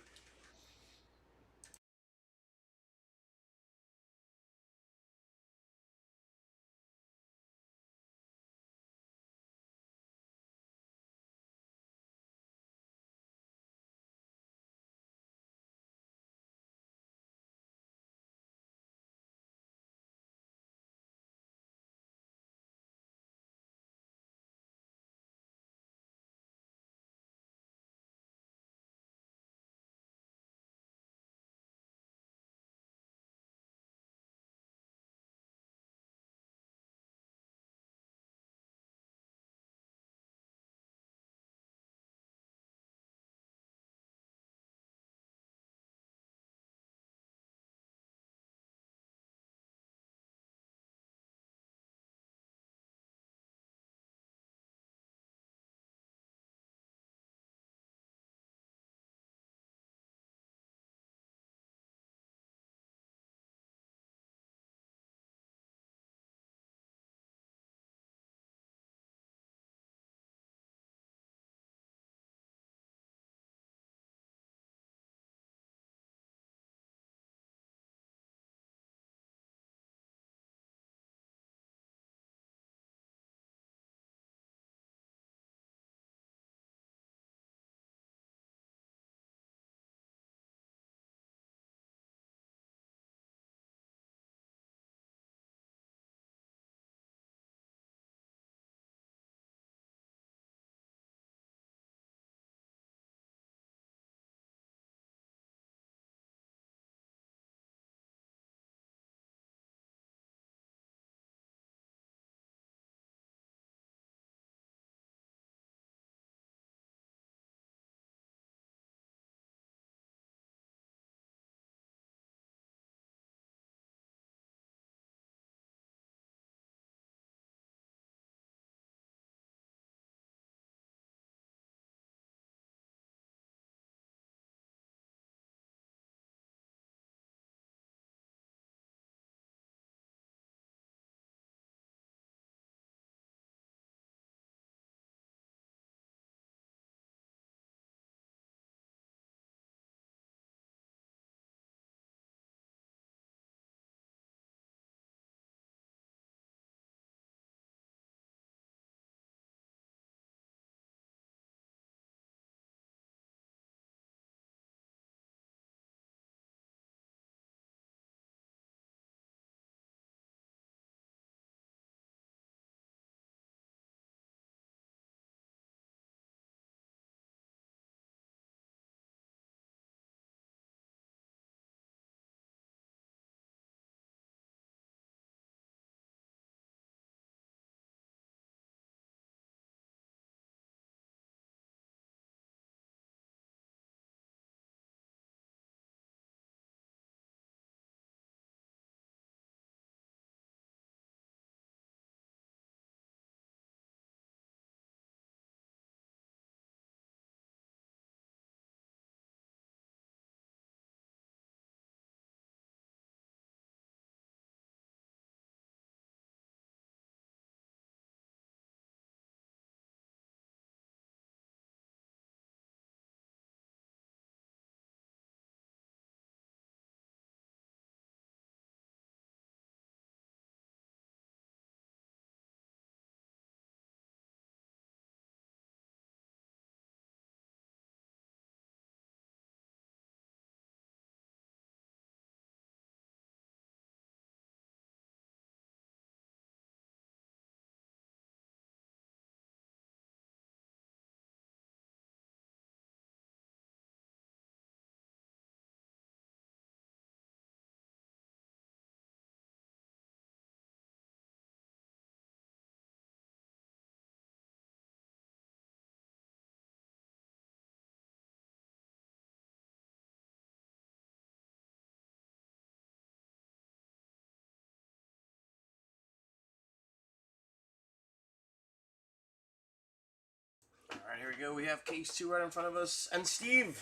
S2: we go. We have case 2 right in front of us. And Steve,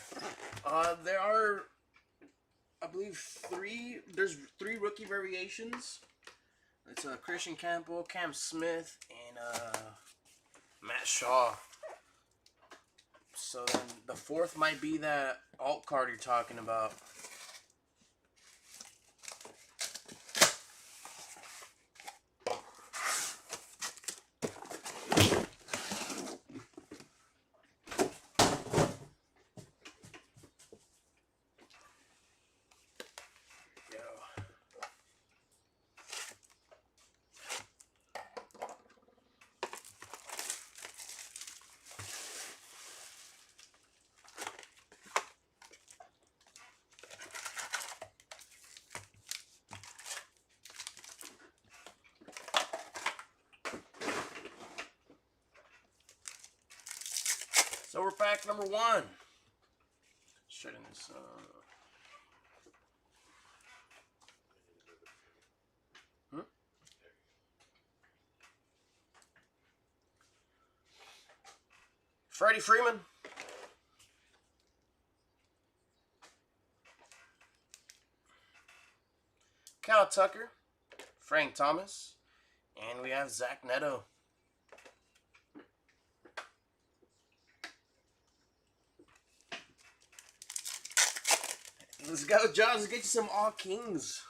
S2: there are, I believe, there's 3 rookie variations. It's Christian Campbell, Cam Smith, and Matt Shaw. So then the 4th might be that alt card you're talking about. So we're pack number 1. Shutting this Freddie Freeman. Cal Tucker. Frank Thomas. And we have Zach Neto. Let's go, John. Let's get you some All Kings.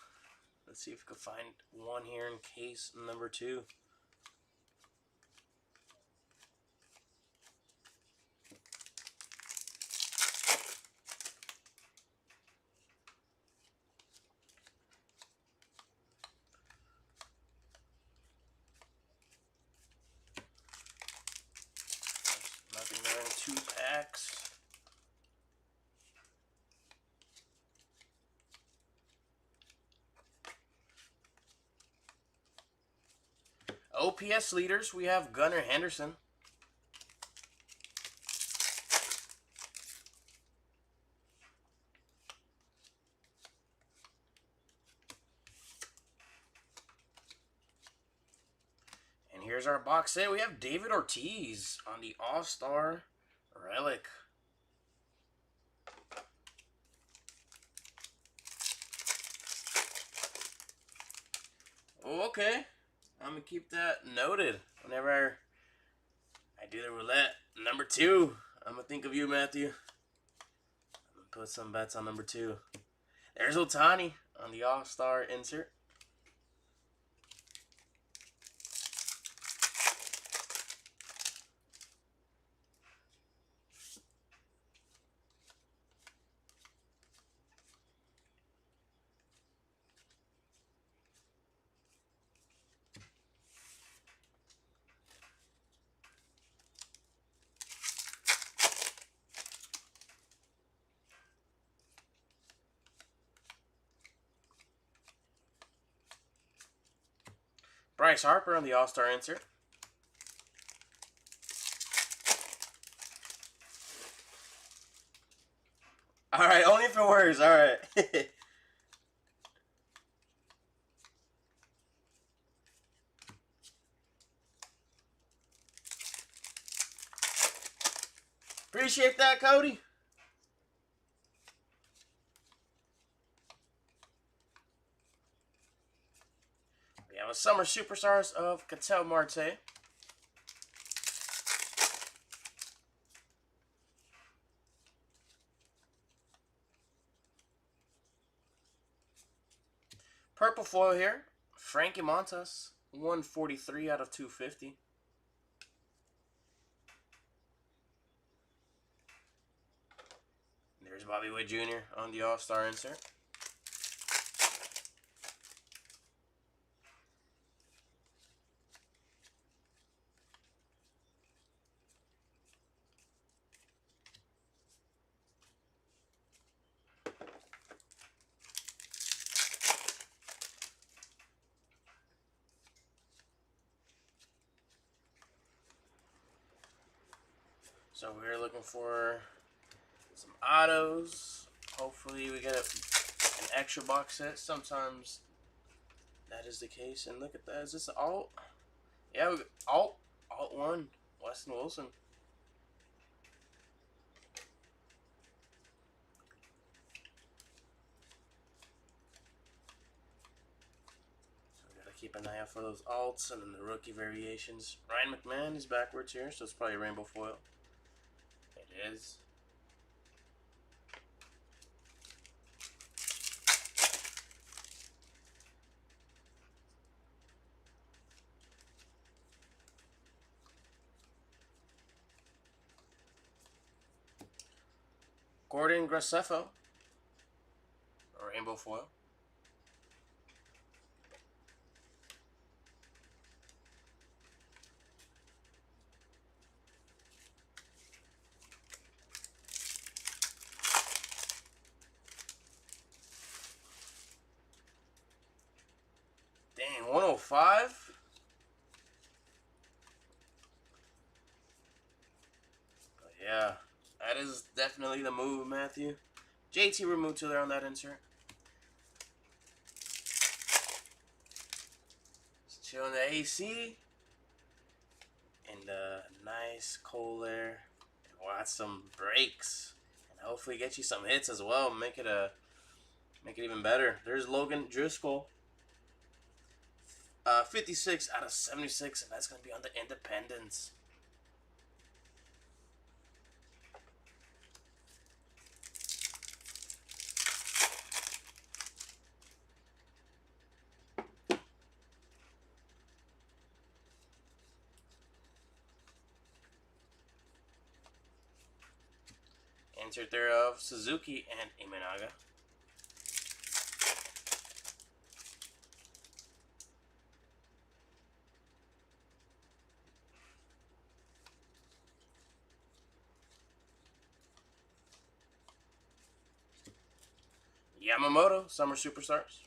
S2: Let's see if we can find one here in case number 2. Nothing there in 2 packs. OPS leaders, we have Gunnar Henderson. And here's our box set. We have David Ortiz on the All-Star Relic. Oh, okay. I'm going to keep that noted whenever I do the roulette. Number 2. I'm going to think of you, Matthew. I'm going to put some bets on number 2. There's Ohtani on the All-Star insert. Bryce Harper on the All-Star insert. Alright, only if it works. Alright. Appreciate that, Cody. We have a Summer Superstars of Ketel Marte. Purple foil here. Frankie Montas. 143 out of 250. There's Bobby Witt Jr. on the All-Star insert. So we're looking for some autos. Hopefully we get an extra box set. Sometimes that is the case. And look at that. Is this alt? Yeah, we got alt 1. Weston Wilson. keep an eye out for those alts and then the rookie variations. Ryan McMahon is backwards here, so it's probably a rainbow foil. It is. Gordon Graceffo, a rainbow foil. Dang, 105? But yeah, that is definitely the move, Matthew. JT removed there on that insert. Just chilling the AC. And nice cold air. And watch some breaks. And hopefully get you some hits as well. Make it even better. There's Logan Driscoll. 56 out of 76, and that's going to be on the Independence. Insert there of Suzuki and Imanaga. Yamamoto, Summer Superstars.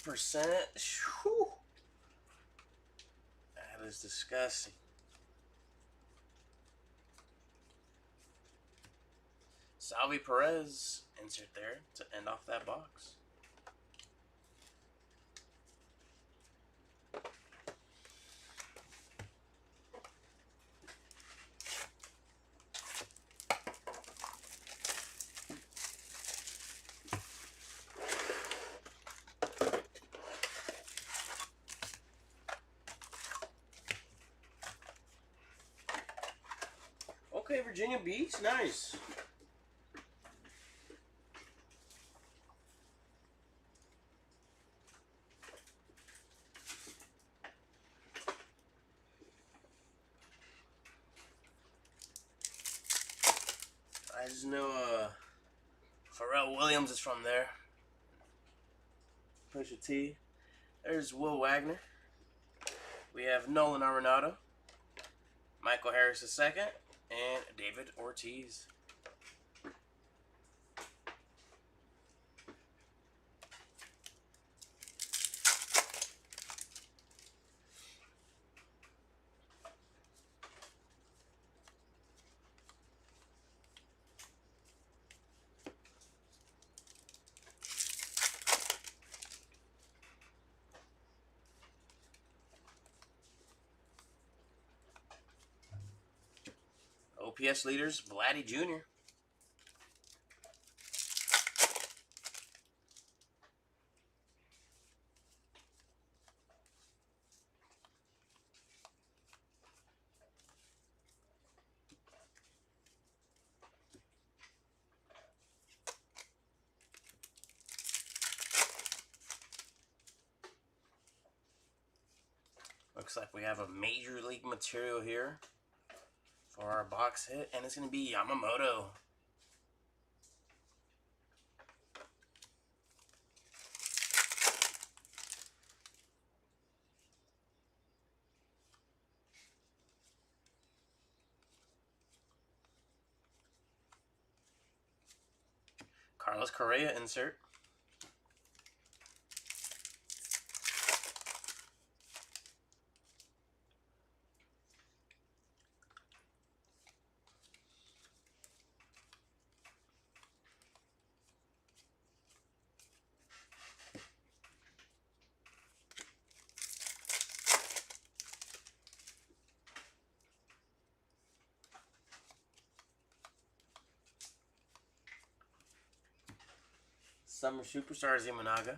S2: %. Whew. That is disgusting. Salvi Perez, insert there to end off that box. Okay, Virginia Beach, nice. I just know Pharrell Williams is from there. Pusha T. There's Will Wagner. We have Nolan Arenado, Michael Harris II, and David Ortiz. OPS leaders, Vladdy Jr. Looks like we have a Major League material here for our box hit, and it's going to be Yamamoto. Carlos Correa insert. Summer Superstars Imanaga.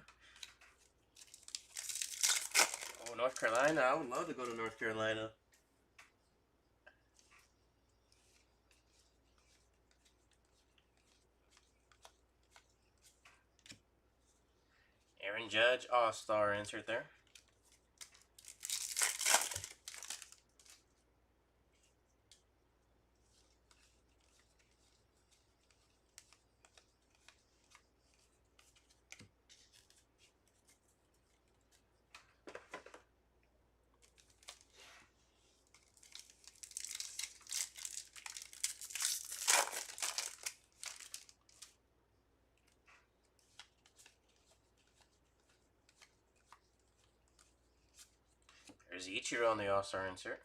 S2: Oh, North Carolina. I would love to go to North Carolina. Aaron Judge, All-Star insert there. There's Ichiro on the All-Star insert.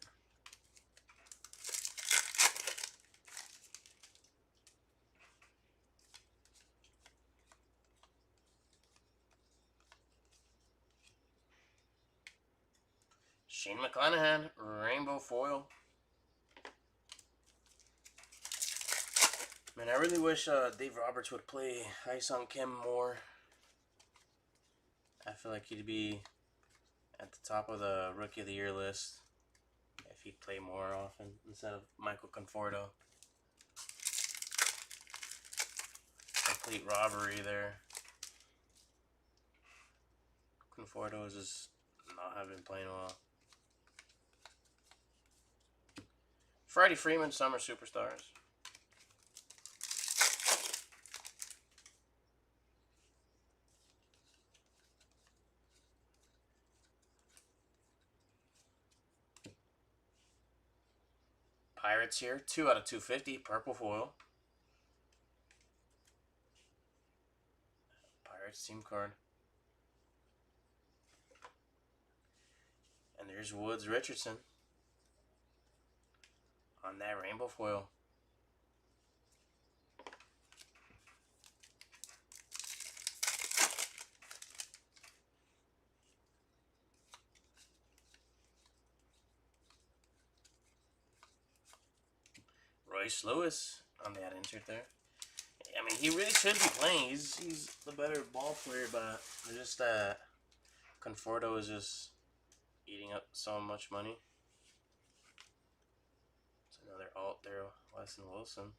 S2: Shane McClanahan, Rainbow Foil. Man, I really wish Dave Roberts would play Hyesung Kim more. I feel like he'd be at the top of the Rookie of the Year list if he'd play more often instead of Michael Conforto. Complete robbery there. Conforto is just not have been playing well. Freddie Freeman, Summer Superstars. Pirates here, 2 out of 250, purple foil. Pirates team card. And there's Woods Richardson on that rainbow foil. Royce Lewis on that insert there. I mean, he really should be playing. He's the better ball player, but just that Conforto is just eating up so much money. It's another alt there, Weston Wilson.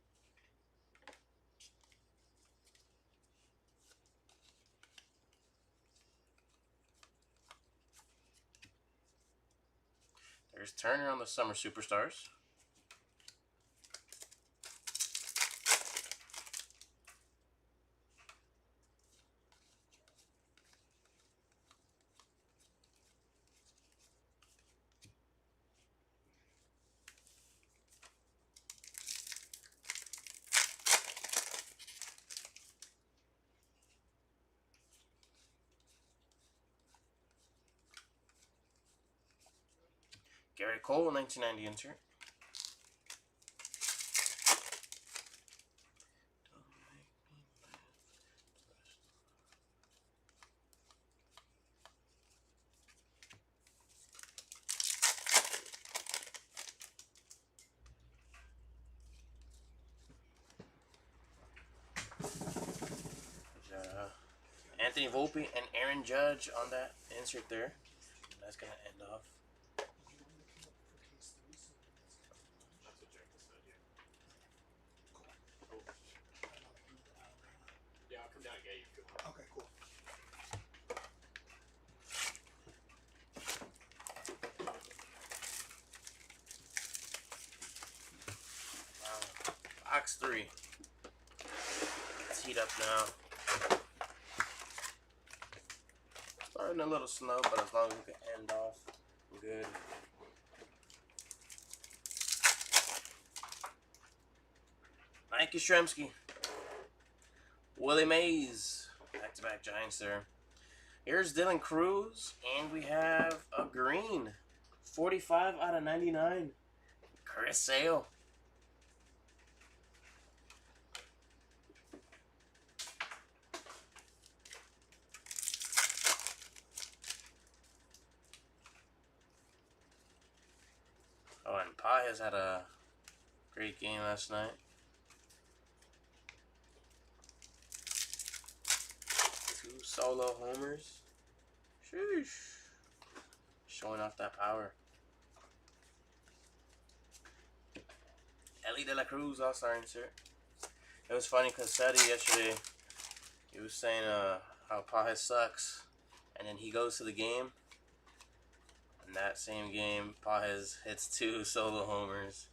S2: There's Turner on the Summer Superstars. Gary Cole, 1990 insert. Anthony Volpe and Aaron Judge on that insert there. That's going to end off.
S3: That's what Jack said, yeah. Cool. Yeah, I'll come down and get you if you want.
S4: Okay, cool.
S2: Box 3. Let's heat up now. Starting a little slow, but as long as we can end off, we're good. Mike Yastrzemski. Willie Mays. Back-to-back Giants there. Here's Dylan Cruz, and we have a green. 45 out of 99. Chris Sale. Oh, and Pai has had a great game last night. solo homers. Sheesh. Showing off that power. Ellie De La Cruz All-Star insert. It was funny because Seti yesterday, he was saying how Pajes sucks. And then he goes to the game. In that same game, Pajes hits 2 solo homers.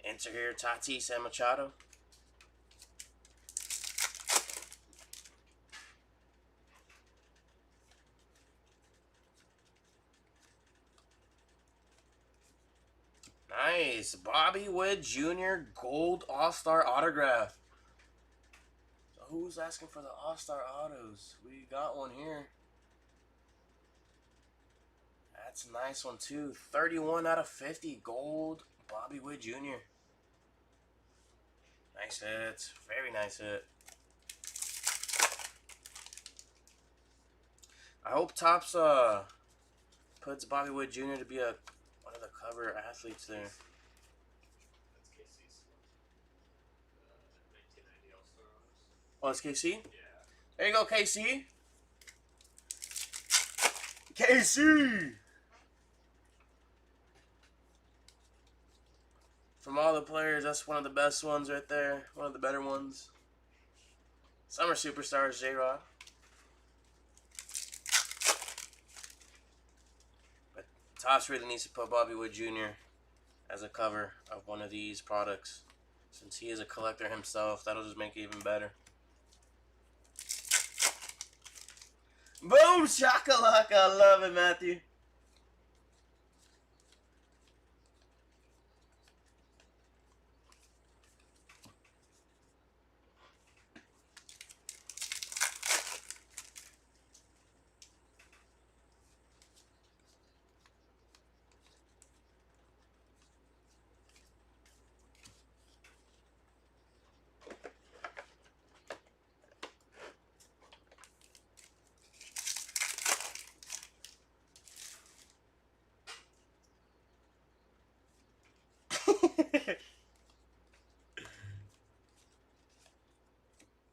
S2: Enter here, Tatis and Machado. Nice. Bobby Witt Jr. Gold All-Star autograph. So who's asking for the All-Star autos? We got one here. That's a nice one too. 31 out of 50 gold Bobby Witt Jr. Nice hit. Very nice hit. I hope Topps puts Bobby Witt Jr. to be one of the cover athletes there.
S3: That's Casey's. 1990 All-Star Honors.
S2: Oh, it's KC?
S3: Yeah.
S2: There you go, KC. KC! From all the players, that's one of the best ones right there. One of the better ones. Summer Superstars, J-Rod. But Topps really needs to put Bobby Witt Jr. as a cover of one of these products. Since he is a collector himself, that'll just make it even better. Boom! Shakalaka! I love it, Matthew.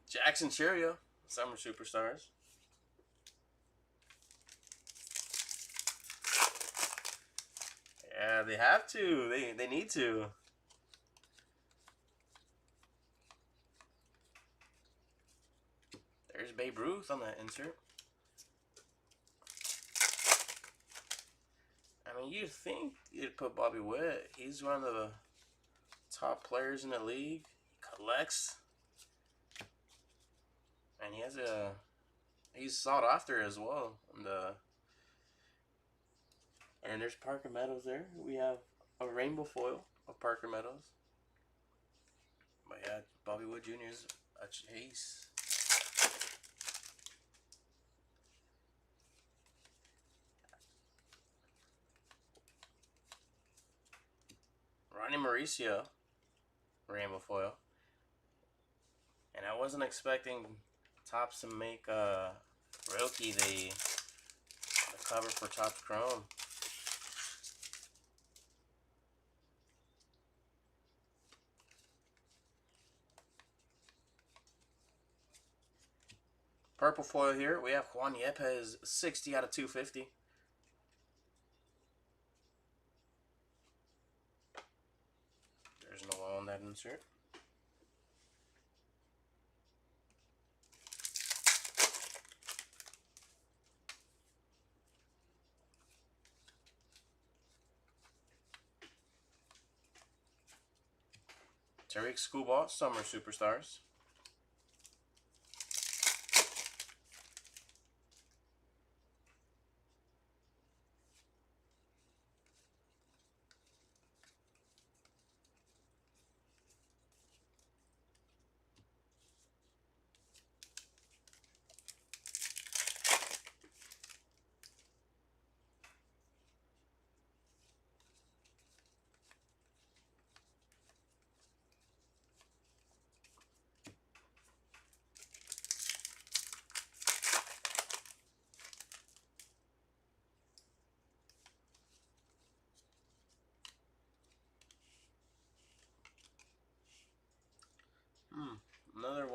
S2: Jackson Cheerio, Summer Superstars. Yeah, they have to. They need to. There's Babe Ruth on that insert. I mean, you'd think you'd put Bobby Witt. He's one of the top players in the league. He collects. And he's sought after as well. And there's Parker Meadows there. We have a rainbow foil of Parker Meadows. But yeah, Bobby Witt Jr. is a chase. Ronnie Mauricio, rainbow foil. And I wasn't expecting Topps to make Rilke the cover for Topps Chrome. Purple foil here. We have Juan Yepes, 60 out of 250. There's no one on that insert. Tariq Skubal, Summer Superstars.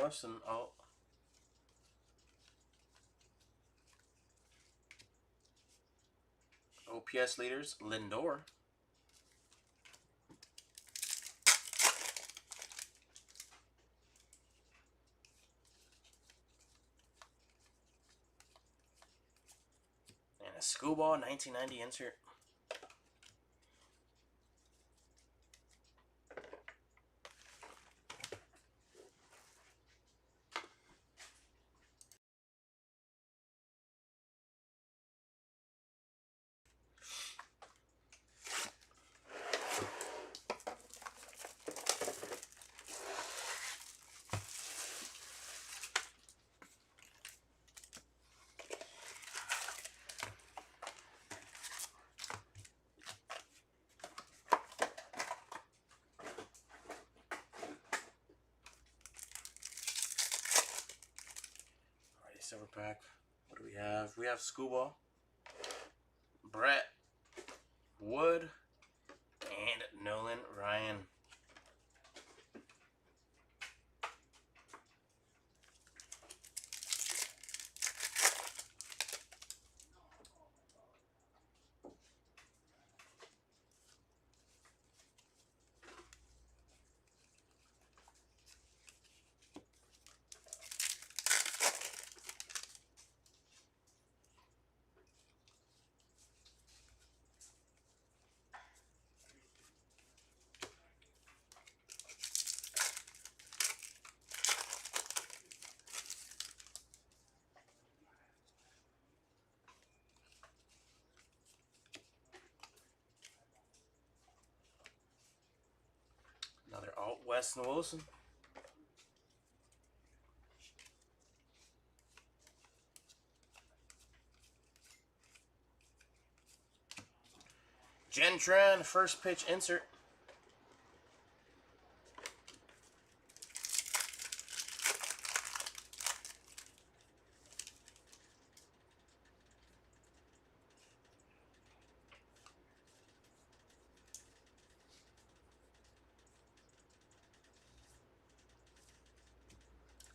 S2: us and all. OPS leaders, Lindor. And a Schoolball 1990 insert. Silver pack. What do we have? We have Schoolball, Brett, Wood, and Nolan Ryan. Another Alt Weston Wilson. Gentran first pitch insert.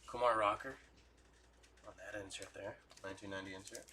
S2: Kumar Rocker on that insert there. 1990 insert.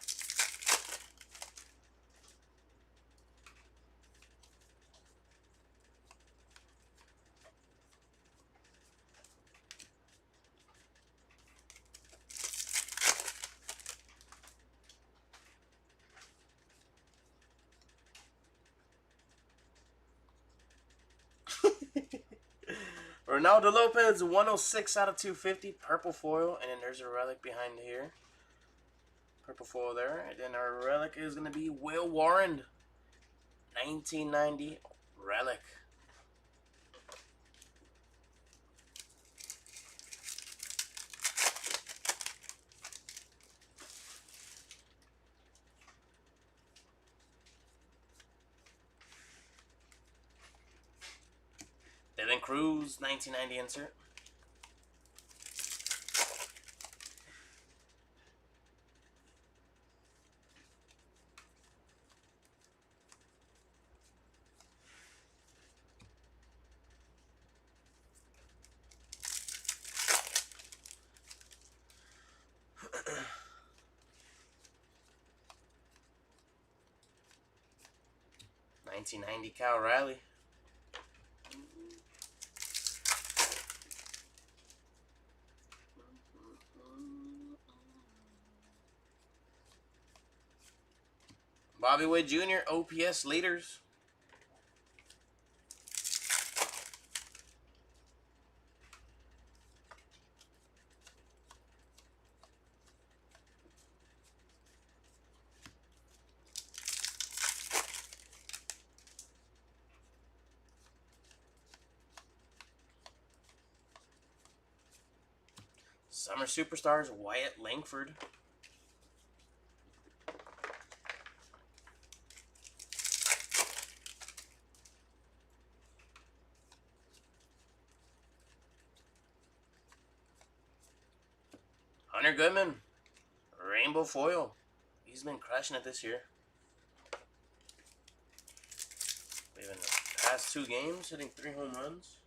S2: Ronaldo Lopez, 106 out of 250. Purple foil. And then there's a relic behind here. Purple foil there. And then our relic is going to be Will Warren. 1990 relic. Dylan Cruz, 1990 insert. $19.90 Cal Riley. Bobby Witt Jr. OPS leaders. Summer Superstars Wyatt Langford. Hunter Goodman, Rainbow Foil. He's been crushing it this year. Even the past 2 games, hitting 3 home runs.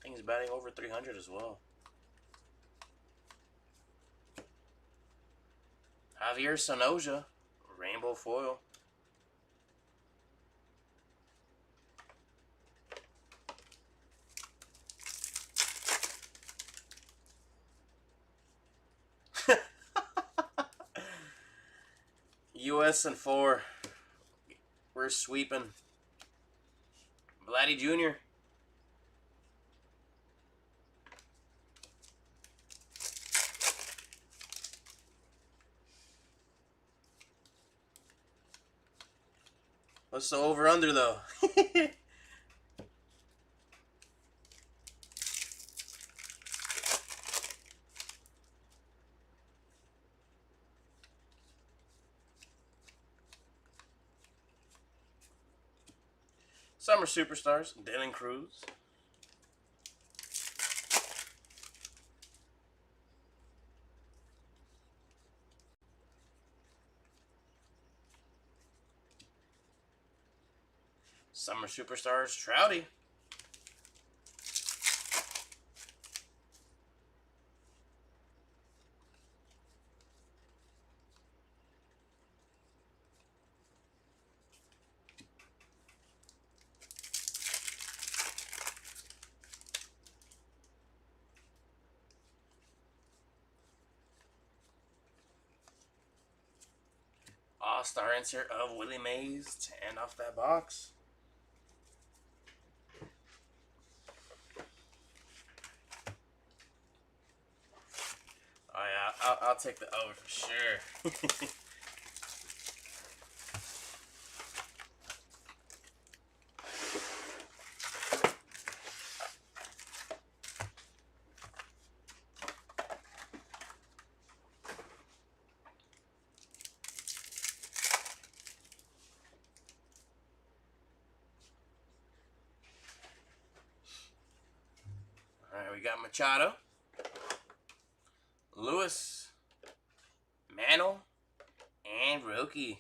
S2: I think he's batting over 300 as well. Javier Sonoja, rainbow foil. US and 4. We're sweeping. Vladdy Jr. What's the over-under, though? Summer Superstars, Dylan Cruz. Summer Superstars, Trouty. All-star insert of Willie Mays to end off that box. Oh yeah, I'll take the over for sure. All right, we got Machado, Lewis, Mantle, and Roki.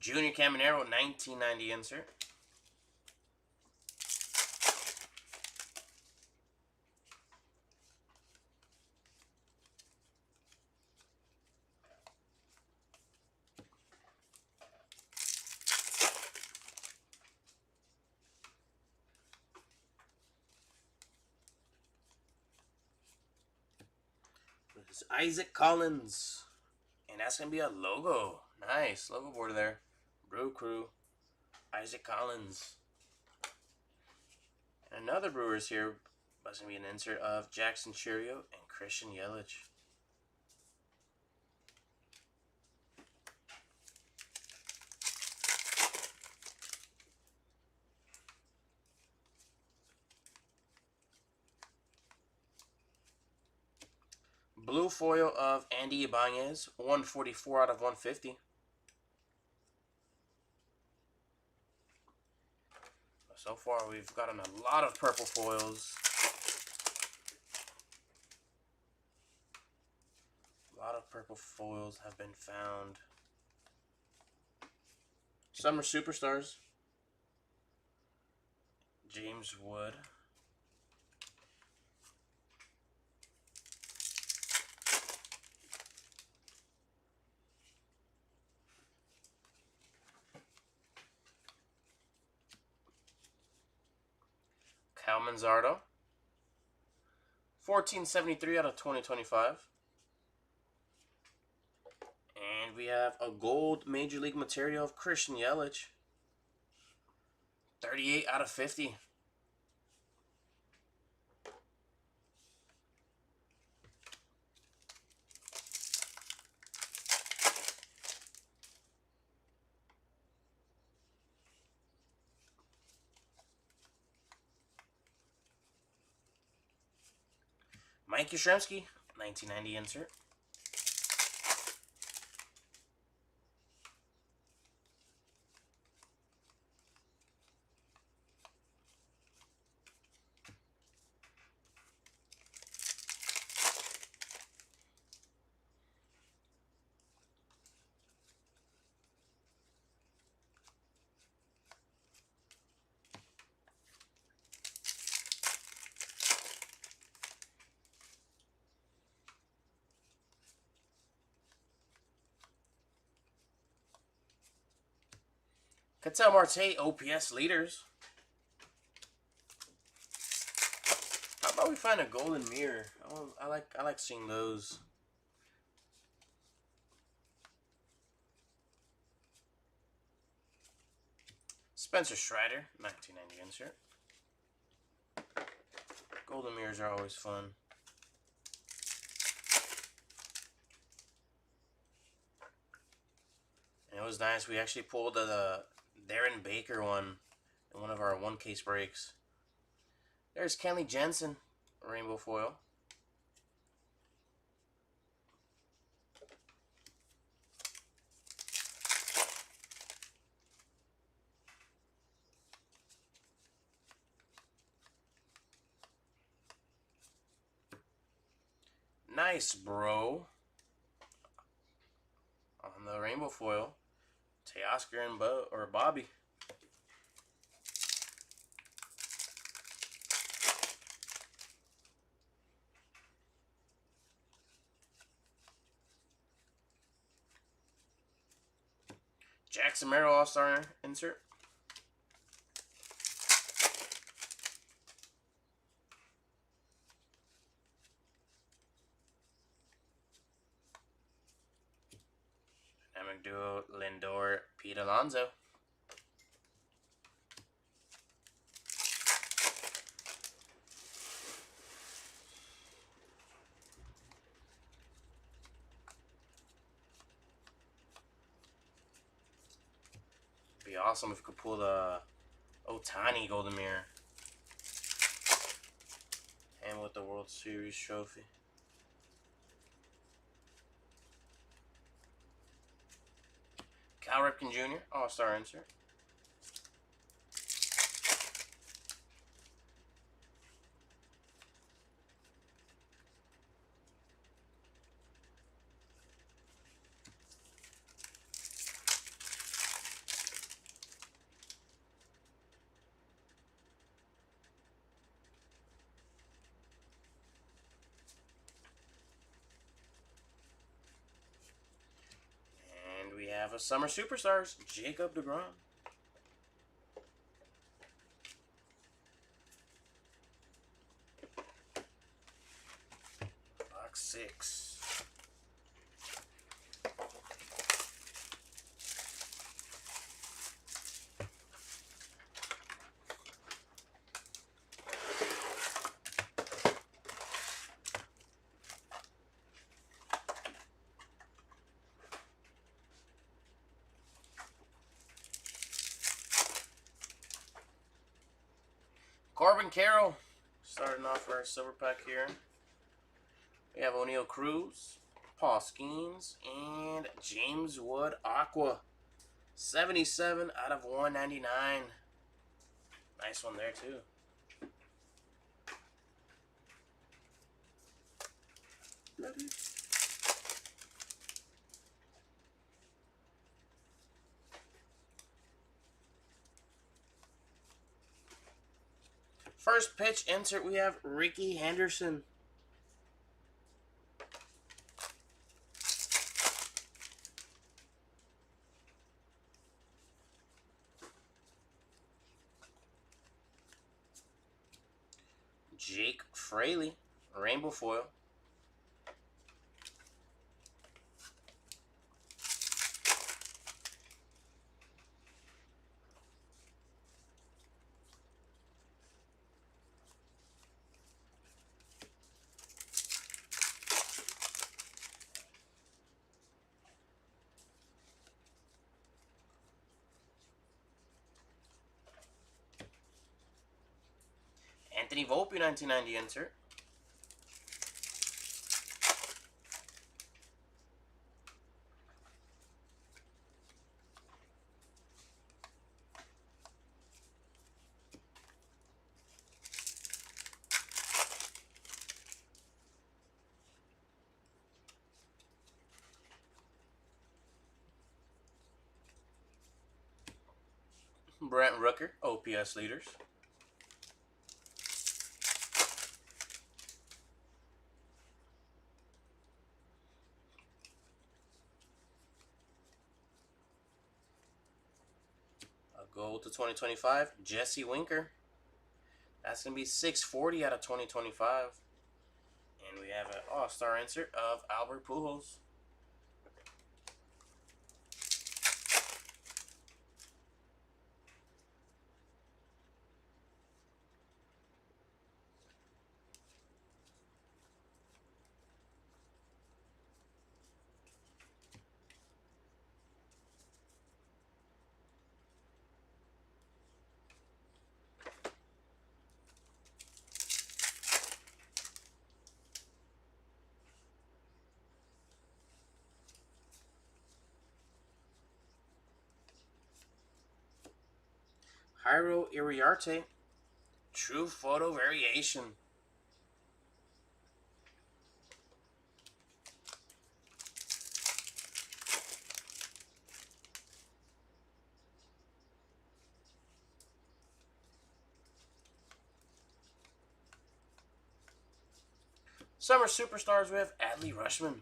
S2: Junior Caminero, 1990 insert. This is Isaac Collins. And that's going to be a logo. Nice. Logo border there. Brew Crew. Isaac Collins. And another Brewers here. That's going to be an insert of Jackson Churio and Christian Yelich. Blue foil of Andy Ibanez, 144 out of 150. So far, we've gotten a lot of purple foils. A lot of purple foils have been found. Summer Superstars. James Wood. Cal Manzardo. 1473 out of 2025. And we have a gold Major League material of Christian Yelich. 38 out of 50. Mike Yastrzemski, 1990 insert. Ketel Marte OPS leaders. How about we find a golden mirror? I like seeing those. Spencer Strider, 1990 insert. Golden mirrors are always fun. And it was nice. We actually pulled the Darren Baker one in one of our one case breaks. There's Kenley Jensen, rainbow foil. Nice, bro. On the rainbow foil, Teoscar and Bobby. Jackson Merrill All-Star insert. Dynamic duo Lindor, Pete Alonso. Be awesome if we could pull the Ohtani golden mirror. And with the World Series trophy. Cal Ripken Jr., All-Star insert. And we have a Summer Superstars, Jacob deGrom. Box 6. Corbin Carroll, starting off our silver pack here. We have O'Neal Cruz, Paul Skeens, and James Wood Aqua. 77 out of 199. Nice one there, too. First pitch insert, we have Ricky Henderson. Jake Fraley, rainbow foil. Anthony Volpe, 1990 insert. Brent Rooker, OPS leaders. A gold to 2025, Jesse Winker. That's going to be 640 out of 2025. And we have an all-star insert of Albert Pujols. Jairo Iriarte, True Photo Variation. Summer Superstars with Adley Rushman.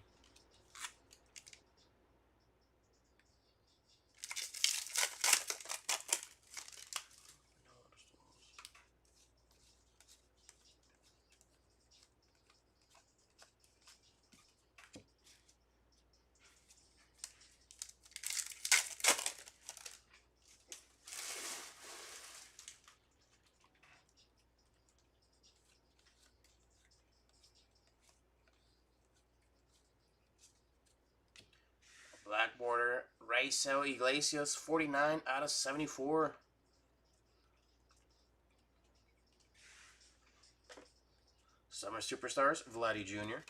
S2: Black border, Raisel Iglesias, 49 out of 74. Summer Superstars, Vladdy Jr.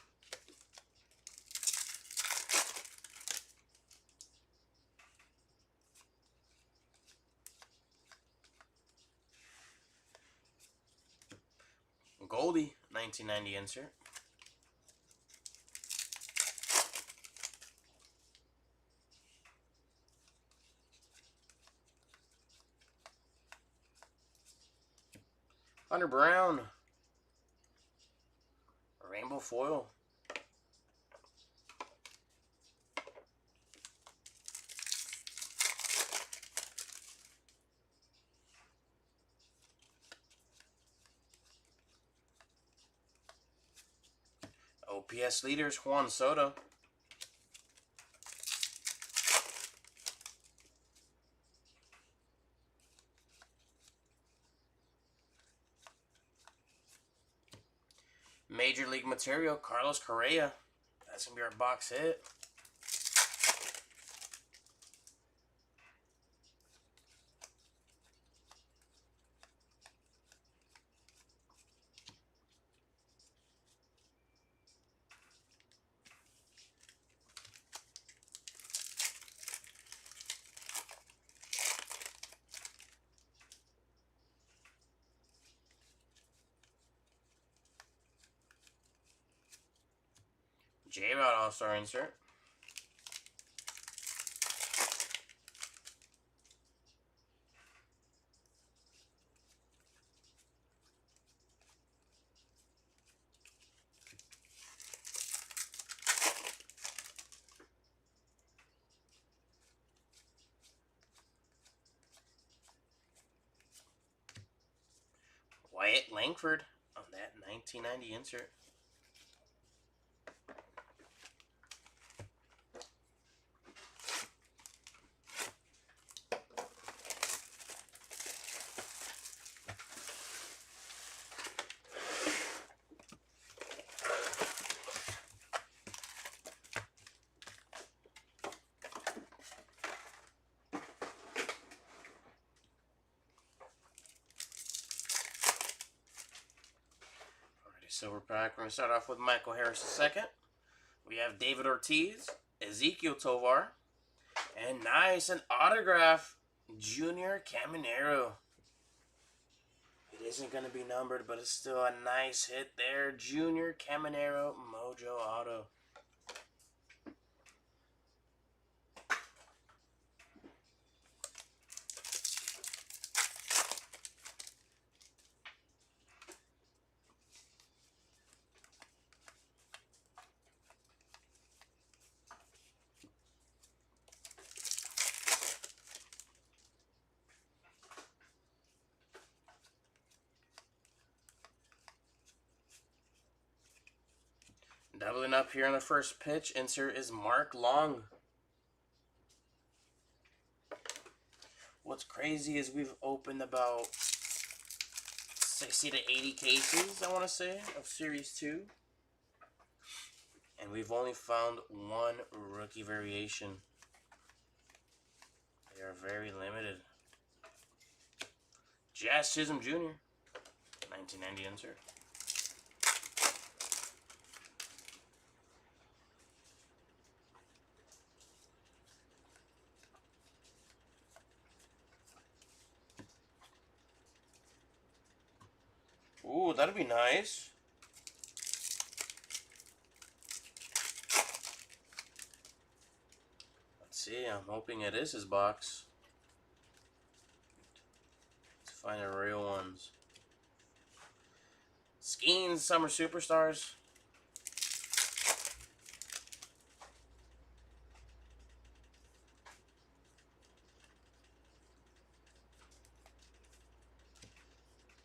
S2: Goldie, 1990 insert. Hunter Brown, Rainbow Foil. OPS leaders, Juan Soto. Major League Material, Carlos Correa. That's going to be our box hit. J-Rod All-Star insert. Wyatt Langford on that 1990 insert. Silver pack. We're going to start off with Michael Harris II. We have David Ortiz, Ezekiel Tovar, and nice, an autograph, Junior Caminero. It isn't going to be numbered, but it's still a nice hit there. Junior Caminero, Mojo Auto. Doubling up here on the first pitch. Insert is Mark Long. What's crazy is we've opened about 60 to 80 cases, I want to say, of Series 2. And we've only found one rookie variation. They are very limited. Jazz Chisholm Jr., 1990 insert. Ooh, that'd be nice. Let's see, I'm hoping it is his box. Let's find the real ones. Skeens Summer Superstars.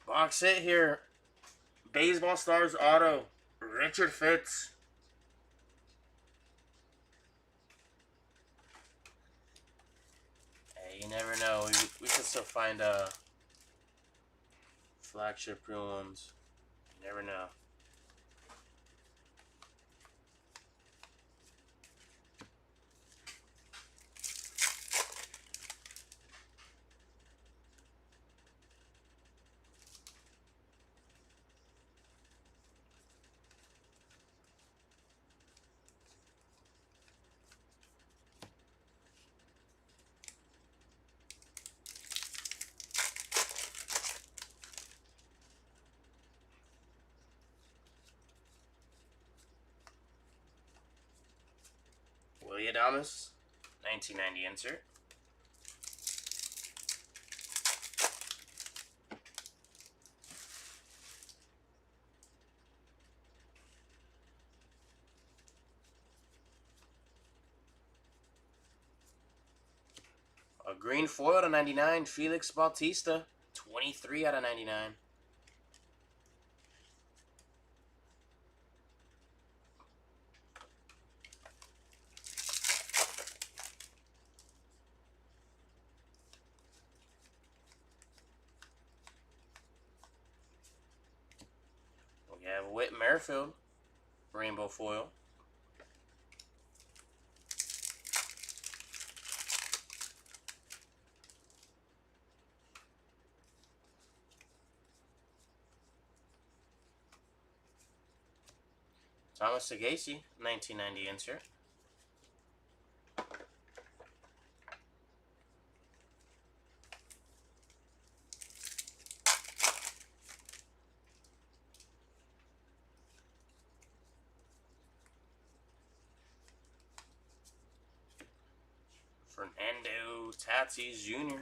S2: Box hit here. Baseball Stars Auto. Richard Fitz. Hey, you never know. We could still find flagship real ones. You never know. Willie Adames, 1990 insert. A green foil out of 99, Felix Bautista, 23 out of 99. We have Whit Merrifield, rainbow foil. Thomas Sagasi, 1990 insert. Fernando Tatis Jr.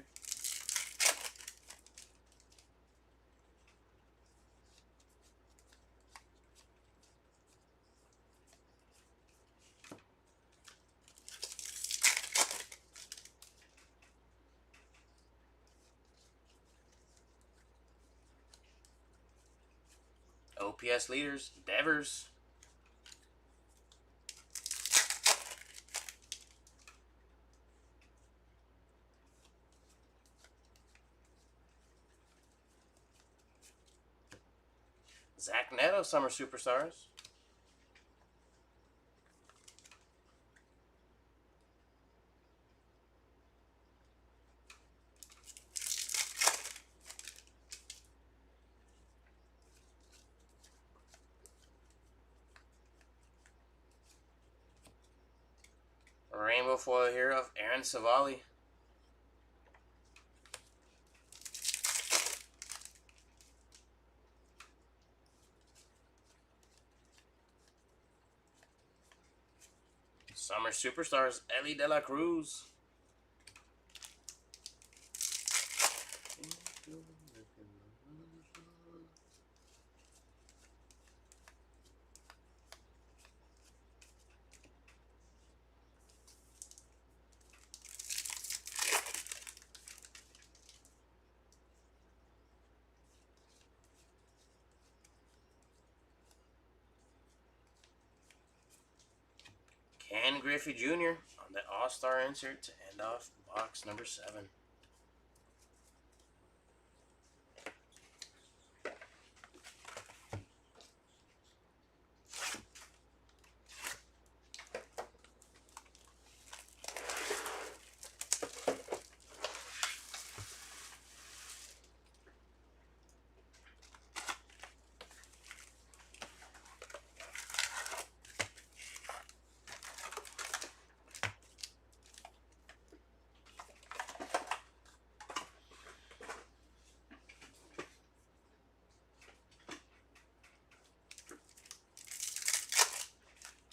S2: OPS leaders, Devers. Zach Neto, Summer Superstars. A rainbow foil here of Aaron Savali. Summer Superstars, Ellie De La Cruz. Ken Griffey Jr. on the All-Star insert to end off box number 7.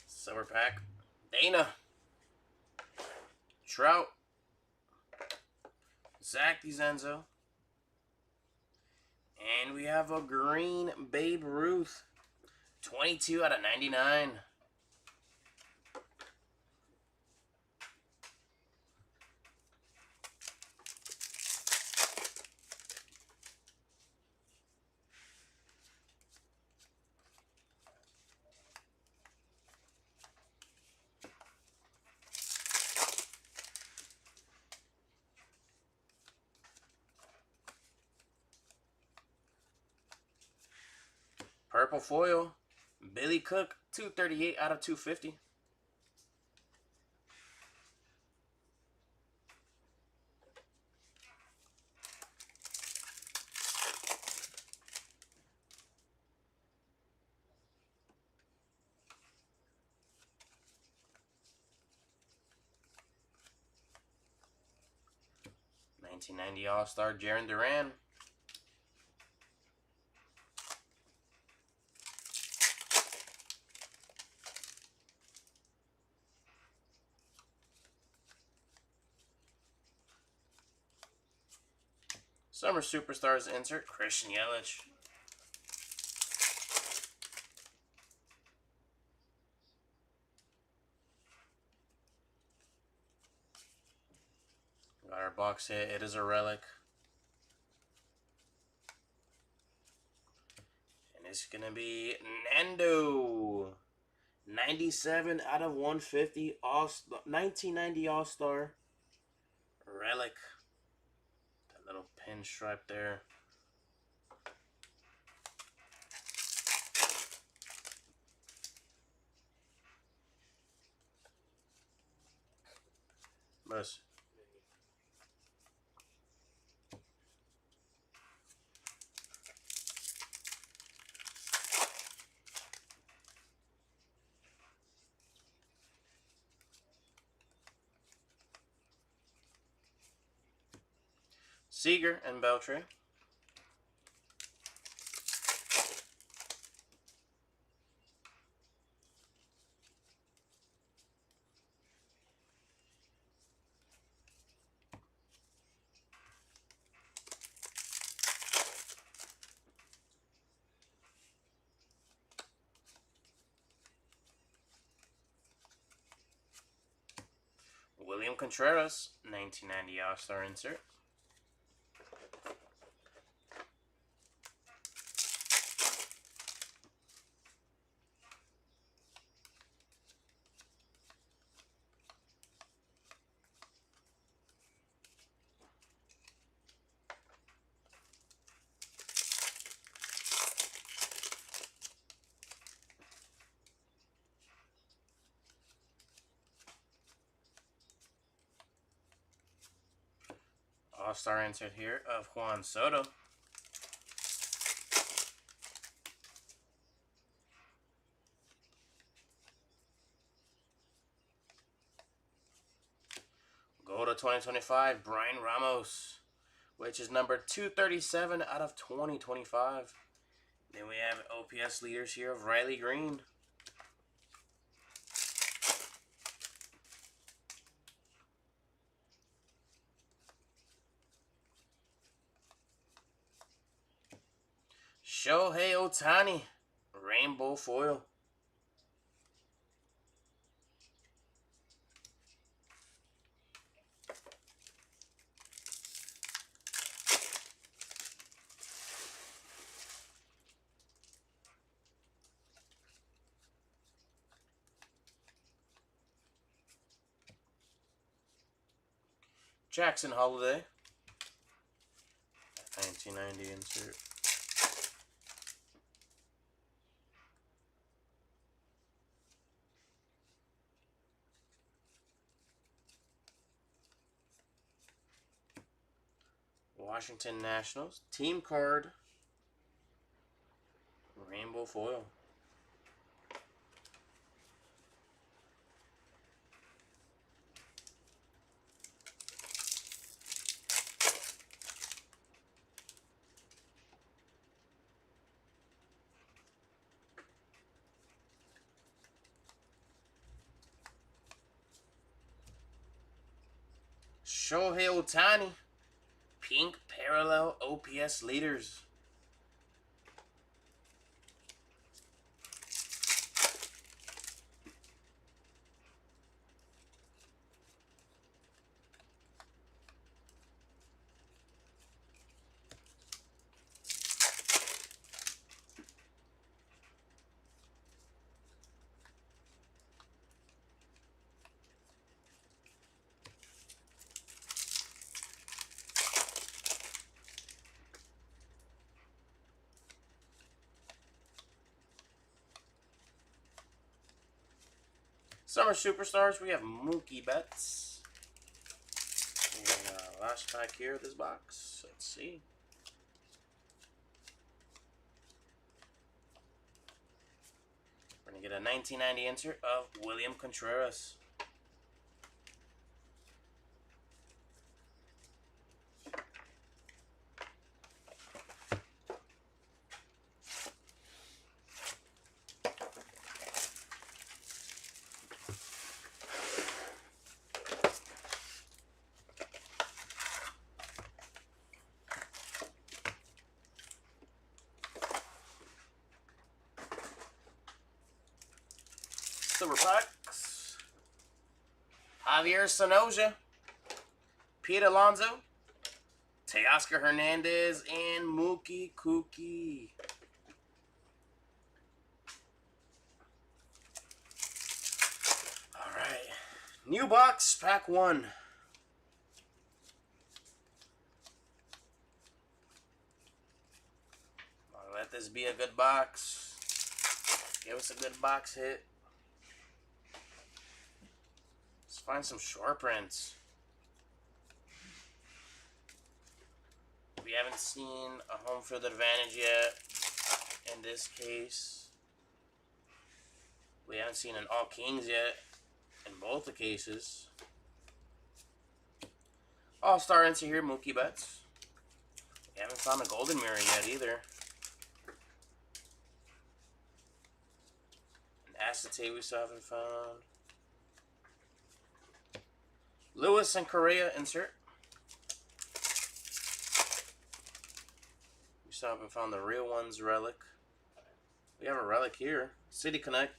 S2: Silver pack. Dana. Trout. Zach DiZenzo. And we have a green Babe Ruth. 22 out of 99. Purple foil. Billy Cook. 238 out of 250. $19.90 All-Star Jaren Duran. Summer Superstars insert, Christian Yelich. Got our box hit. It is a relic. And it's going to be Nando. 97 out of 150. 1990 All-Star. Relic. That little pinstripe there. Bus. Seager and Beltre. William Contreras, 1990 All-Star insert. All-Star insert here of Juan Soto. Go to 2025, Brian Ramos, which is number 237 out of 2025. Then we have OPS leaders here of Riley Green. Shohei Ohtani, rainbow foil. Jackson Holiday. 1990 insert. Washington Nationals. Team card. Rainbow foil. Shohei Ohtani. Pink parallel OPS leaders. Summer Superstars, we have Mookie Betts. And last pack here of this box. Let's see. We're going to get a 1990 insert of William Contreras. Silver packs. Javier Sonoja. Pete Alonso. Teoscar Hernandez. And Mookie Kookie. Alright. New box, pack 1. Let this be a good box. Give us a good box hit. Let's find some short prints. We haven't seen a home field advantage yet. In this case, we haven't seen an All Kings yet. In both the cases. All-Star insert here, Mookie Betts. We haven't found a Golden Mirror yet either. An acetate we still haven't found. Lewis and Correa insert. We still haven't found the real ones relic. We have a relic here. City Connect.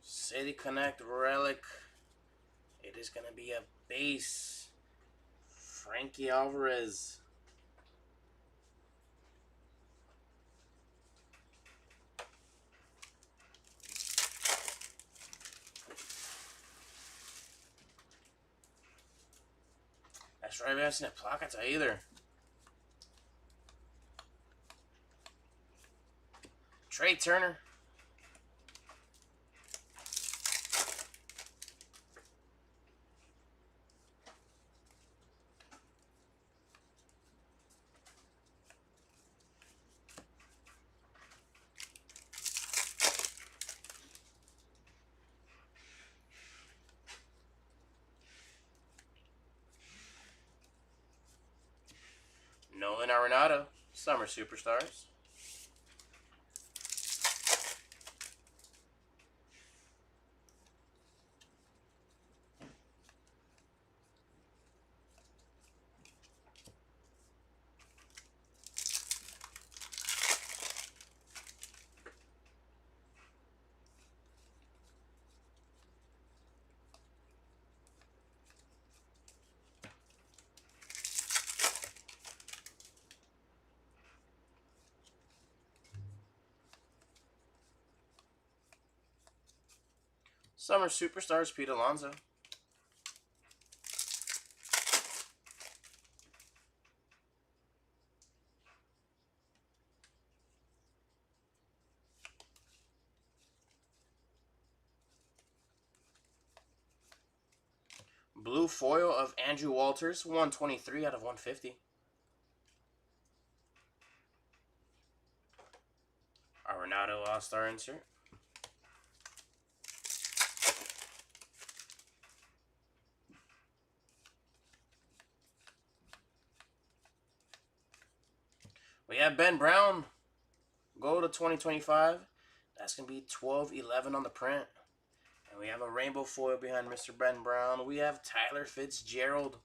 S2: City Connect relic. It is going to be a base. Frankie Alvarez. That's right, we haven't seen a Placata either. Trey Turner. Nolan Arenado, Summer Superstars. Summer Superstars, Pete Alonso. Blue foil of Andrew Walters, 123 out of 150. Arenado All-Star insert. We have Ben Brown. Go to 2025. That's going to be 12/11 on the print. And we have a rainbow foil behind Mr. Ben Brown. We have Tyler Fitzgerald,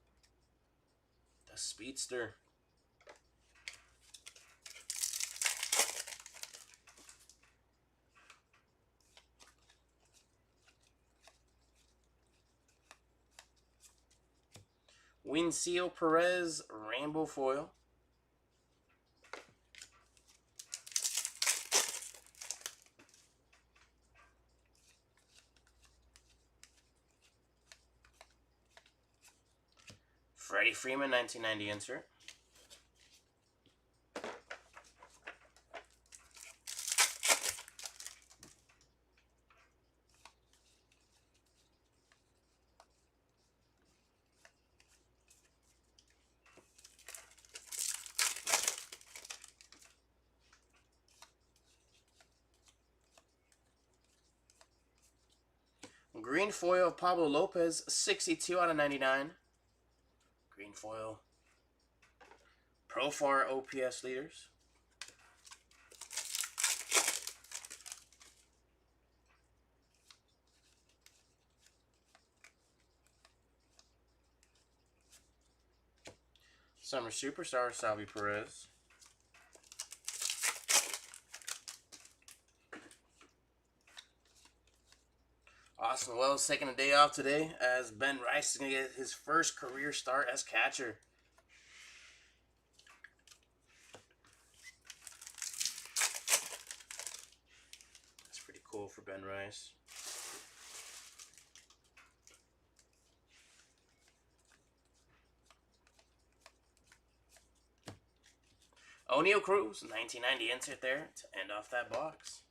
S2: the speedster. Wincio Perez, rainbow foil. Freddie Freeman, 1990 insert. Green foil, Pablo Lopez, 62 out of 99. Green foil. Profar OPS leaders. Summer Superstar, Salvi Perez. Austin Wells taking a day off today as Ben Rice is going to get his first career start as catcher. That's pretty cool for Ben Rice. O'Neal Cruz, 1990 insert there to end off that box.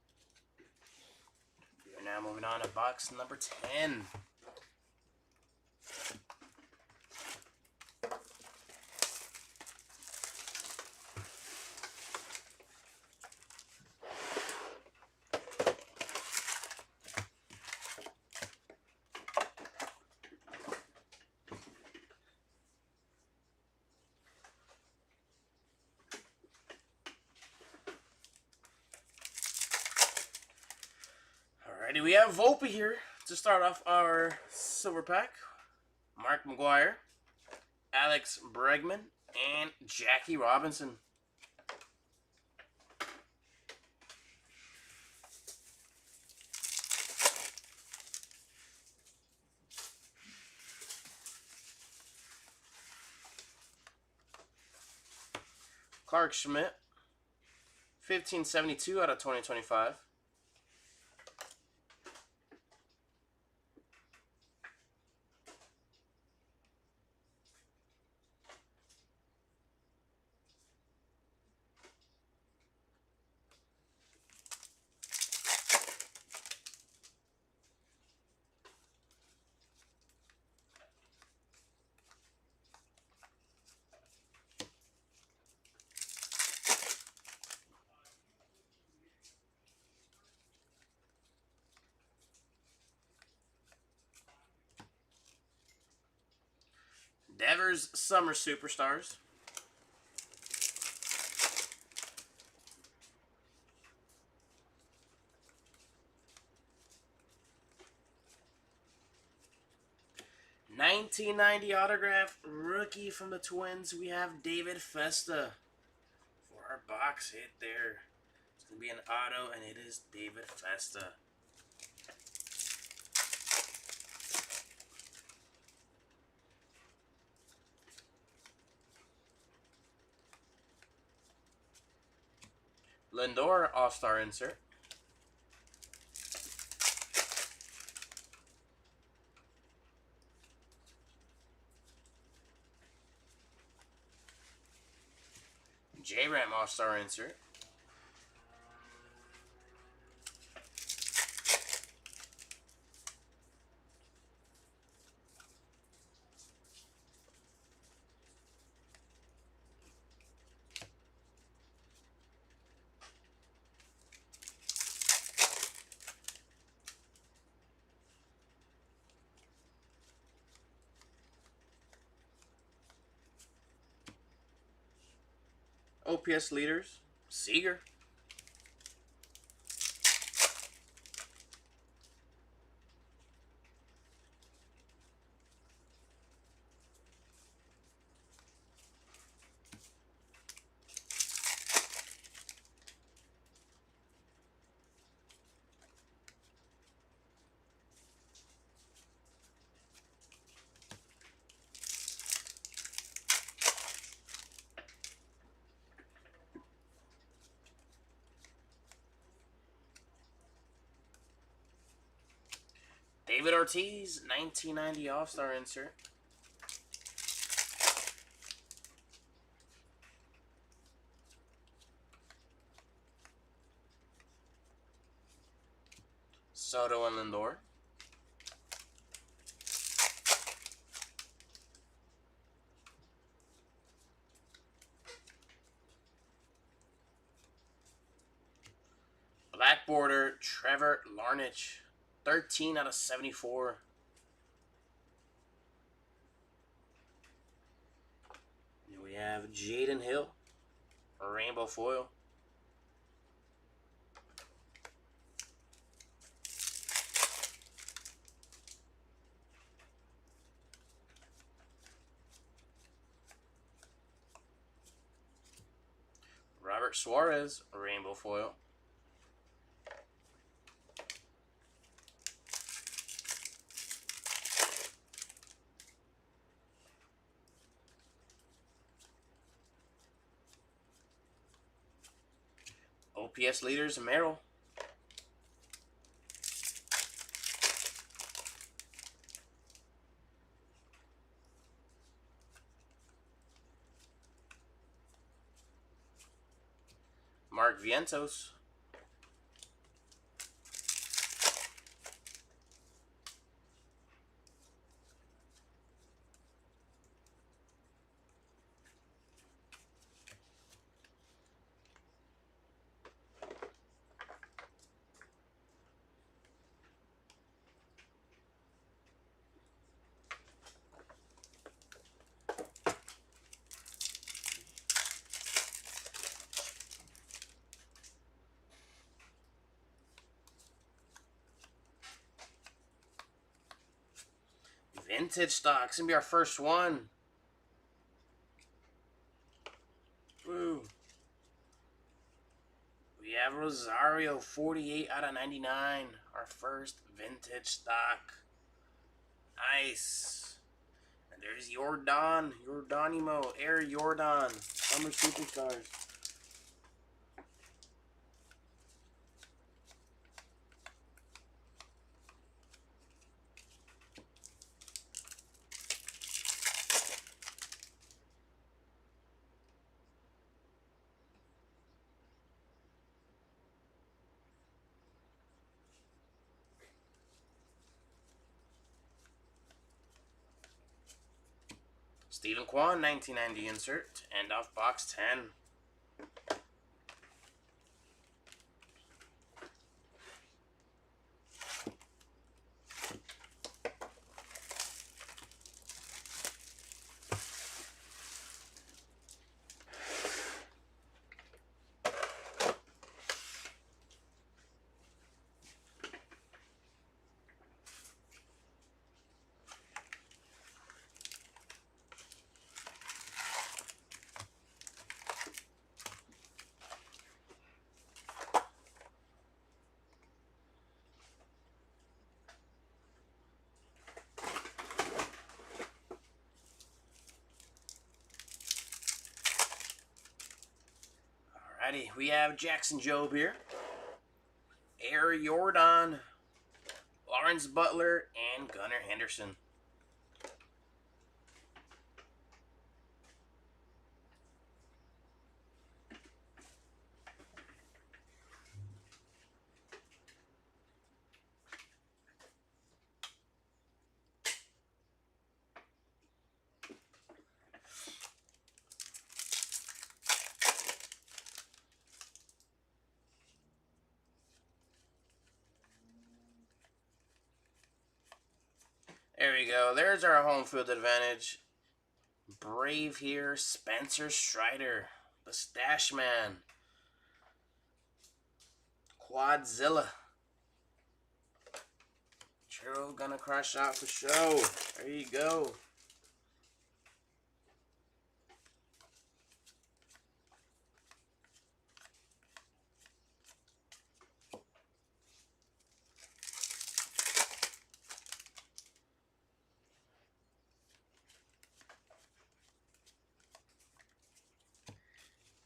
S2: We're now moving on to box number 10. Alrighty, we have Volpe here to start off our silver pack. Mark McGuire, Alex Bregman, and Jackie Robinson. Clark Schmidt, 1572 out of 2025. Devers Summer Superstars. $19.90 autograph rookie from the Twins. We have David Festa for our box hit there. It's going to be an auto, and it is David Festa. Lindor All-Star insert. J-Ram All-Star insert. OPS leaders, Seager. David Ortiz, 1990 All-Star insert. Soto and Lindor. Black border, Trevor Larnach, 13 out of 74. And we have Jaden Hill, rainbow foil. Robert Suarez, rainbow foil. OPS leaders, Merrill. Mark Vientos. Vintage stock. It's going to be our first one. Woo. We have Rosario, 48 out of 99. Our first vintage stock. Nice. And there's Yordanimo, Air Jordan. Summer Superstars. Stephen Kwan, 1990 insert. End off box 10. Alrighty, we have Jackson Jobe here. Air Jordan, Lawrence Butler, and Gunnar Henderson. There we go. There's our home field advantage. Brave here. Spencer Strider. The Stash Man. Quadzilla. Churro gonna crush out for show. There you go.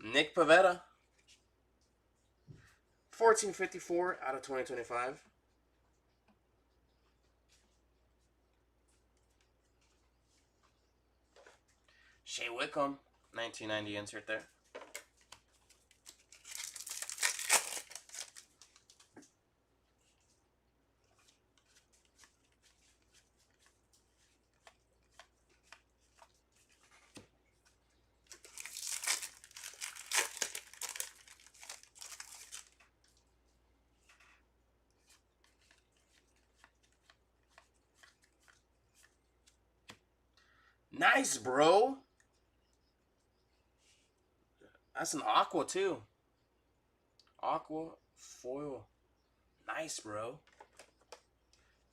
S2: Nick Pavetta. 1454 out of 2025. Shea Wickham. 1990 insert there. Nice, bro. That's an aqua, too. Aqua foil. Nice, bro.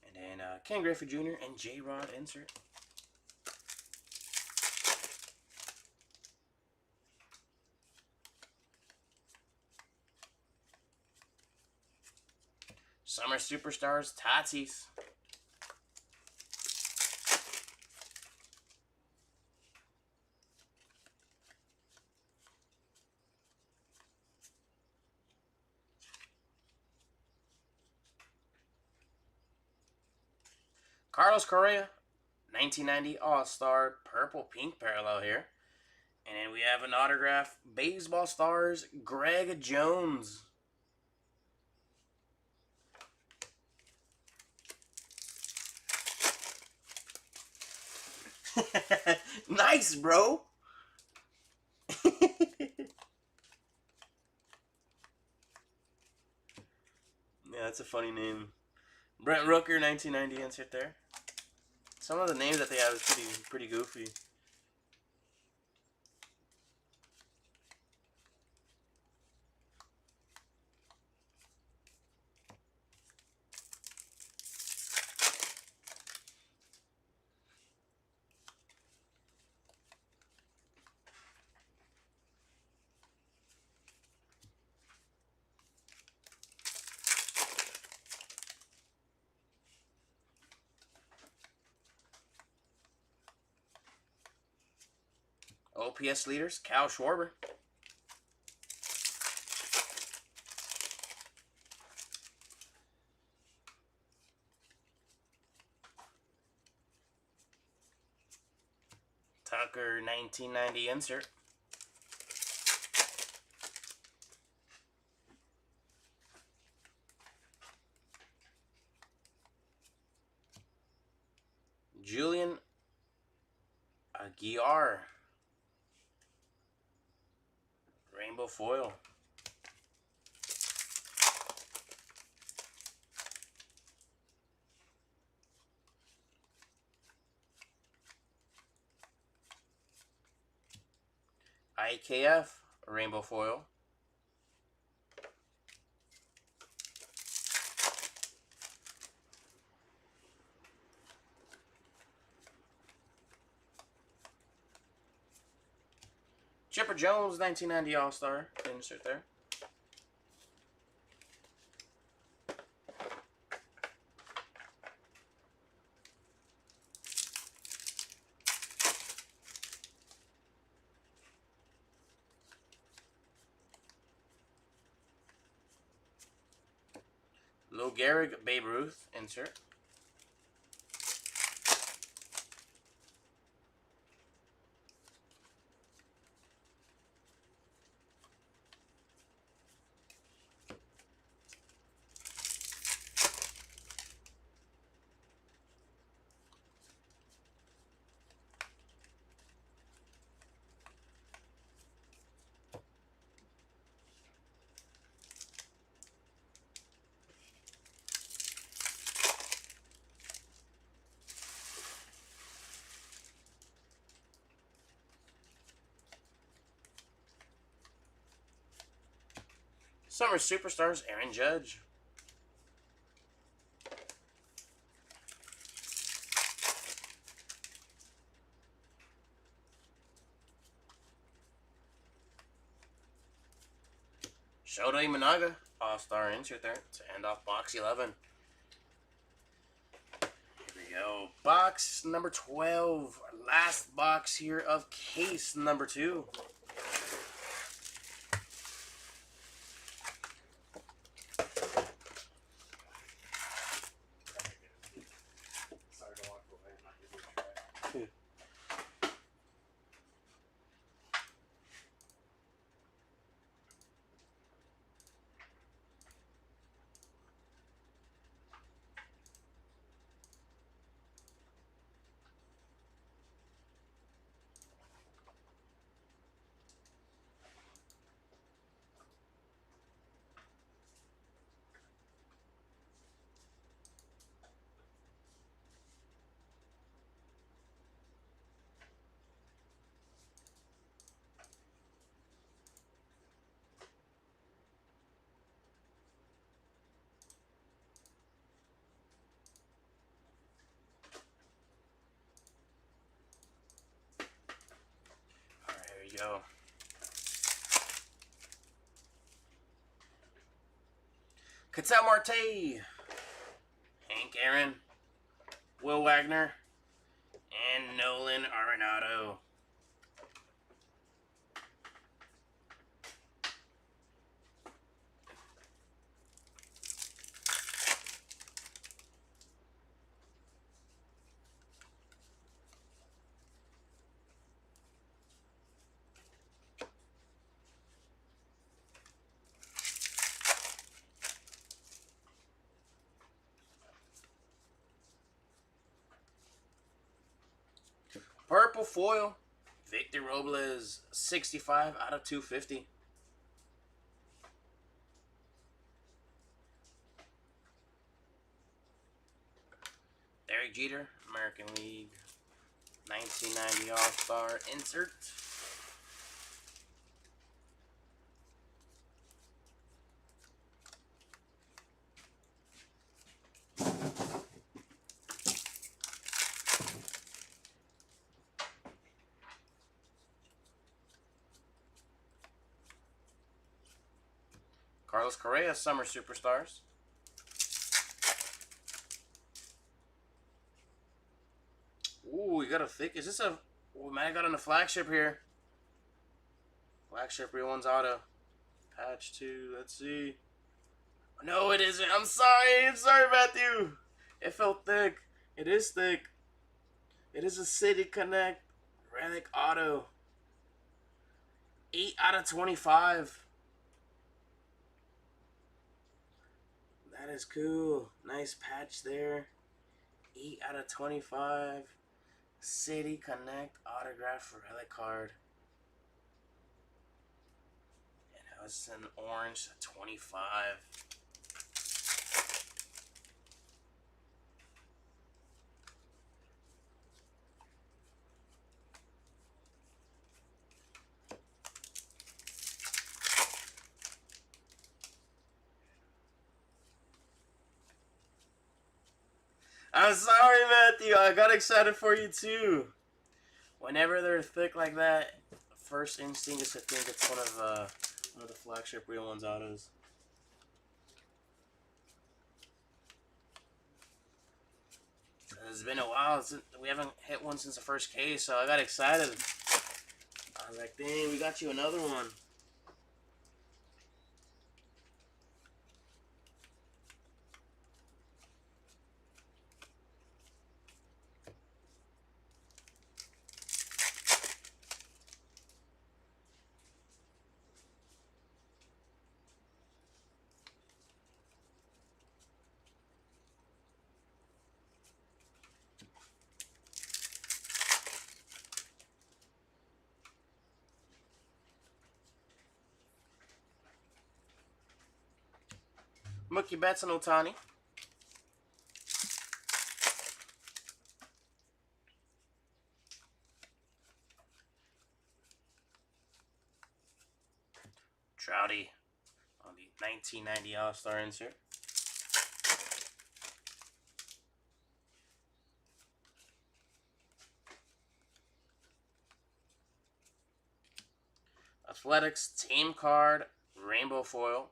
S2: And then Ken Griffey Jr. and J-Rod insert. Summer Superstars, Tatis. Carlos Correa, 1990 All-Star, purple pink parallel here. And then we have an autograph, Baseball Stars, Greg Jones. Nice, bro. Yeah, that's a funny name. Brent Rooker, 1990 insert there. Some of the names that they have is pretty goofy. OPS leaders, Cal Schwarber. Tucker, 1990 insert. Julian Aguiar. Rainbow foil. IKF, rainbow foil. Chipper Jones, 1990 All-Star. Insert there. Lou Gehrig, Babe Ruth. Insert. Summer Superstars, Aaron Judge. Shota Imanaga, All-Star insert there to end off box 11. Here we go. Box number 12. Our last box here of case number 2.
S3: Sorry to walk away and not give you a try.
S2: Alright, here we go. Ketel Marte, Hank Aaron, Will Wagner, and Nolan Arenado. Purple foil, Victor Robles, 65 out of 250. Derek Jeter, American League, 1990 All-Star insert. Carlos Correa, Summer Superstars. Ooh, we got a thick. Is this a? We might have got on the flagship here. Flagship Real Ones Auto. Patch 2. Let's see. No, it isn't. I'm sorry. I'm sorry, Matthew. It felt thick. It is thick. It is a City Connect Relic Auto. 8 out of 25. That is cool. Nice patch there. 8 out of 25. City Connect autograph relic card. And it was an orange 25. I'm sorry, Matthew. I got excited for you too. Whenever they're thick like that, first instinct is to think it's one of the flagship Real Ones autos. It's been a while since we haven't hit one since the first case, so I got excited. I was like, dang, we got you another one. Mookie Betts and Ohtani. Trouty on the 1990 All-Star insert. Athletics team card, rainbow foil.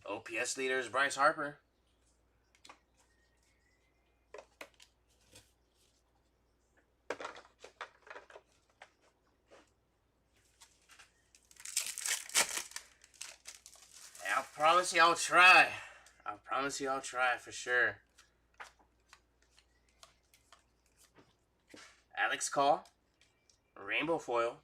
S2: OPS leaders, Bryce Harper. I'll promise you I'll try. I promise you I'll try for sure. Alex Call, rainbow foil.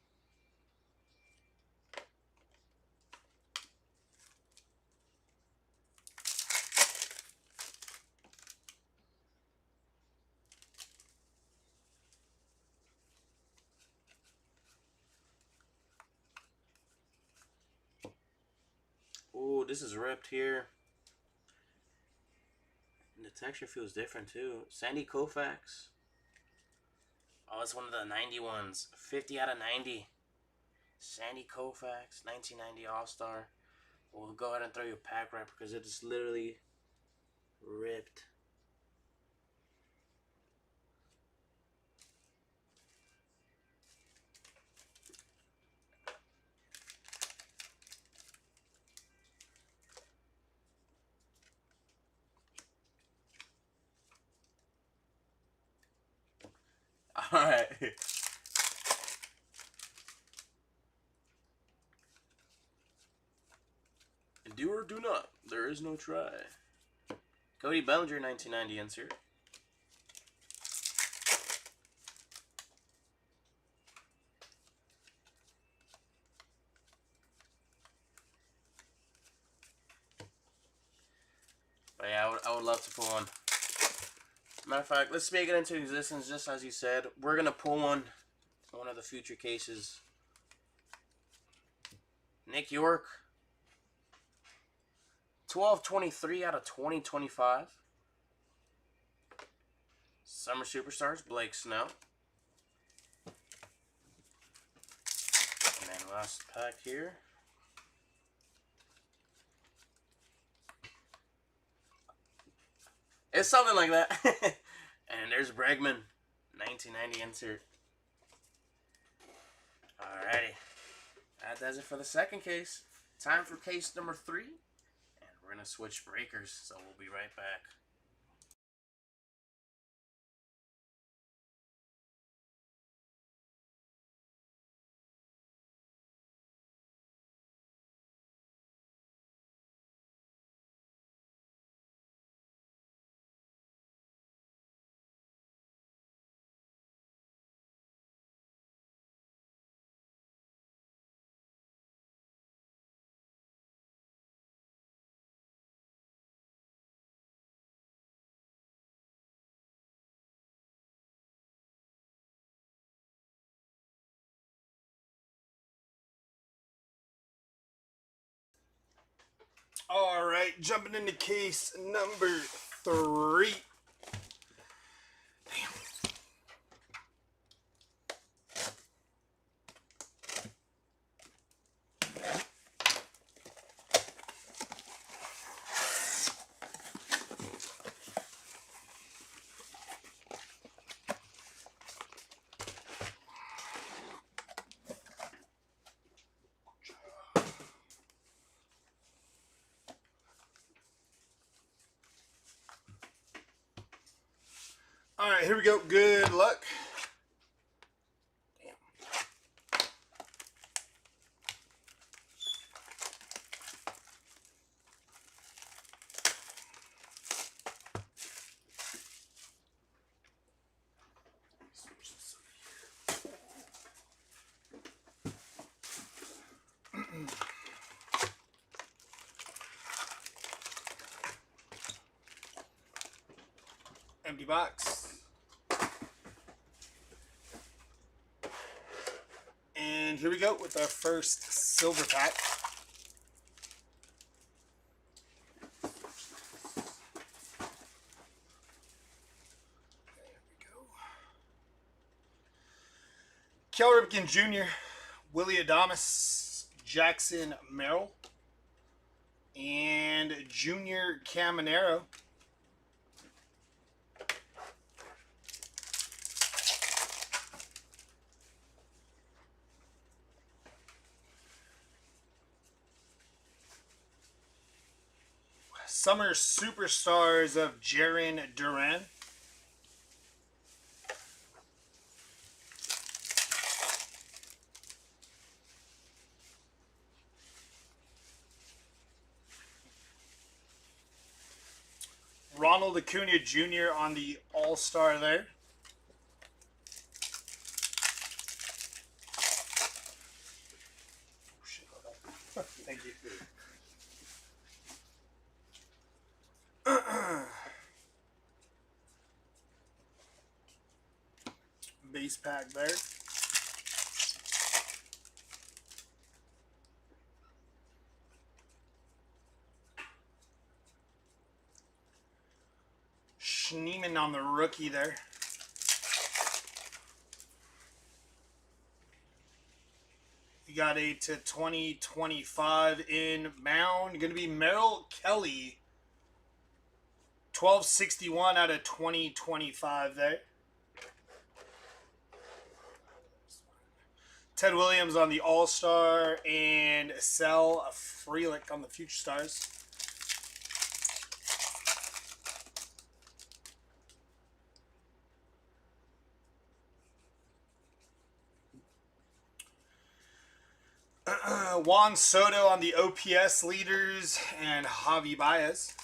S2: Ooh, this is ripped here. And the texture feels different too. Sandy Koufax. Oh, it's one of the 90 ones. 50 out of 90. Sandy Koufax, 1990 All-Star. We'll go ahead and throw you a pack wrap because it is literally ripped. Alright. Do or do not. There is no try. Cody Bellinger, 1990 insert. But yeah, I would love to pull one. Matter of fact, let's speak it into existence just as you said. We're going to pull one of the future cases. Nick York. 12/23 out of 2025. Summer Superstars, Blake Snell. And then last pack here. It's something like that. And there's Bregman, 1990 insert. Alrighty. That does it for the second case. Time for case number 3. And we're going to switch breakers, so we'll be right back.
S3: All right, jumping into case number 3. All right, here we go. Good luck. Empty box. And here we go with our first silver pack. Cal Ripken Jr., Willie Adames, Jackson Merrill, and Junior Caminero. Summer Superstars of Jaren Duran. Ronald Acuna Jr. on the All-Star there. Thank you. Base pack there. Schneeman on the rookie there. We got a to 2025 in mound. Going to be Merrill Kelly. 1261 out of 2025 there. Ted Williams on the All-Star and Sal Frelick on the Future Stars. Juan Soto on the OPS leaders and Javi Baez.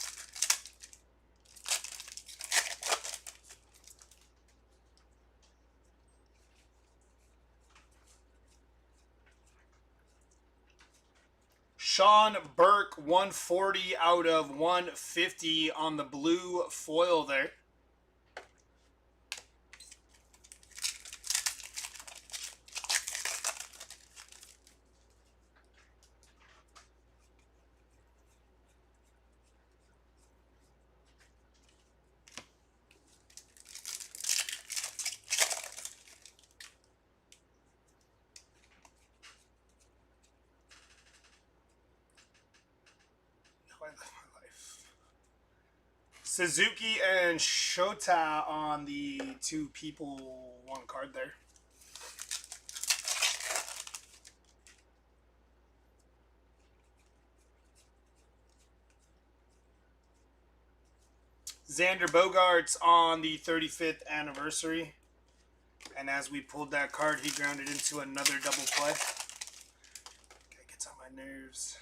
S3: Sean Burke, 140 out of 150 on the blue foil there. Suzuki and Shota on the two people, one card there. Xander Bogaerts on the 35th anniversary. And as we pulled that card, he grounded into another double play. That gets on my nerves.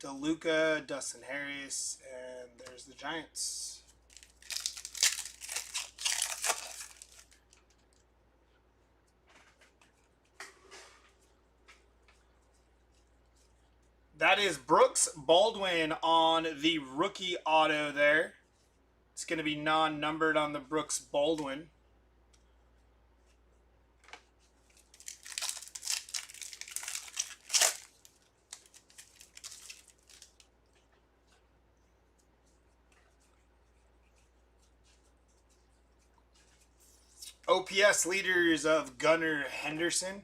S3: DeLuca, Dustin Harris, and there's the Giants. That is Brooks Baldwin on the rookie auto there. It's going to be non-numbered on the Brooks Baldwin. OPS leaders of Gunnar Henderson.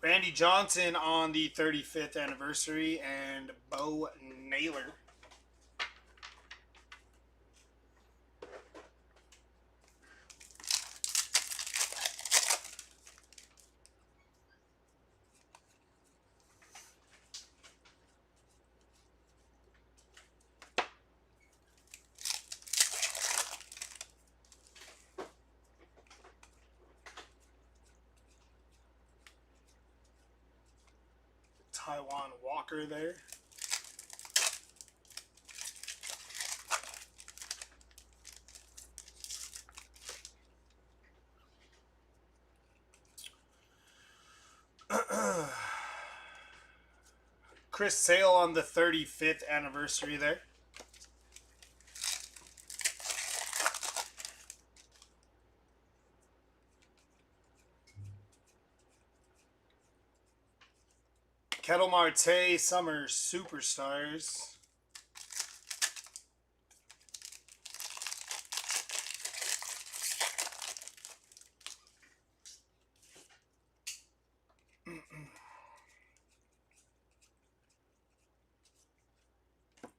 S3: Randy Johnson on the 35th anniversary and Bo Naylor. Taiwan Walker there. Chris Sale on the 35th anniversary there. Kettle Marte Summer Superstars.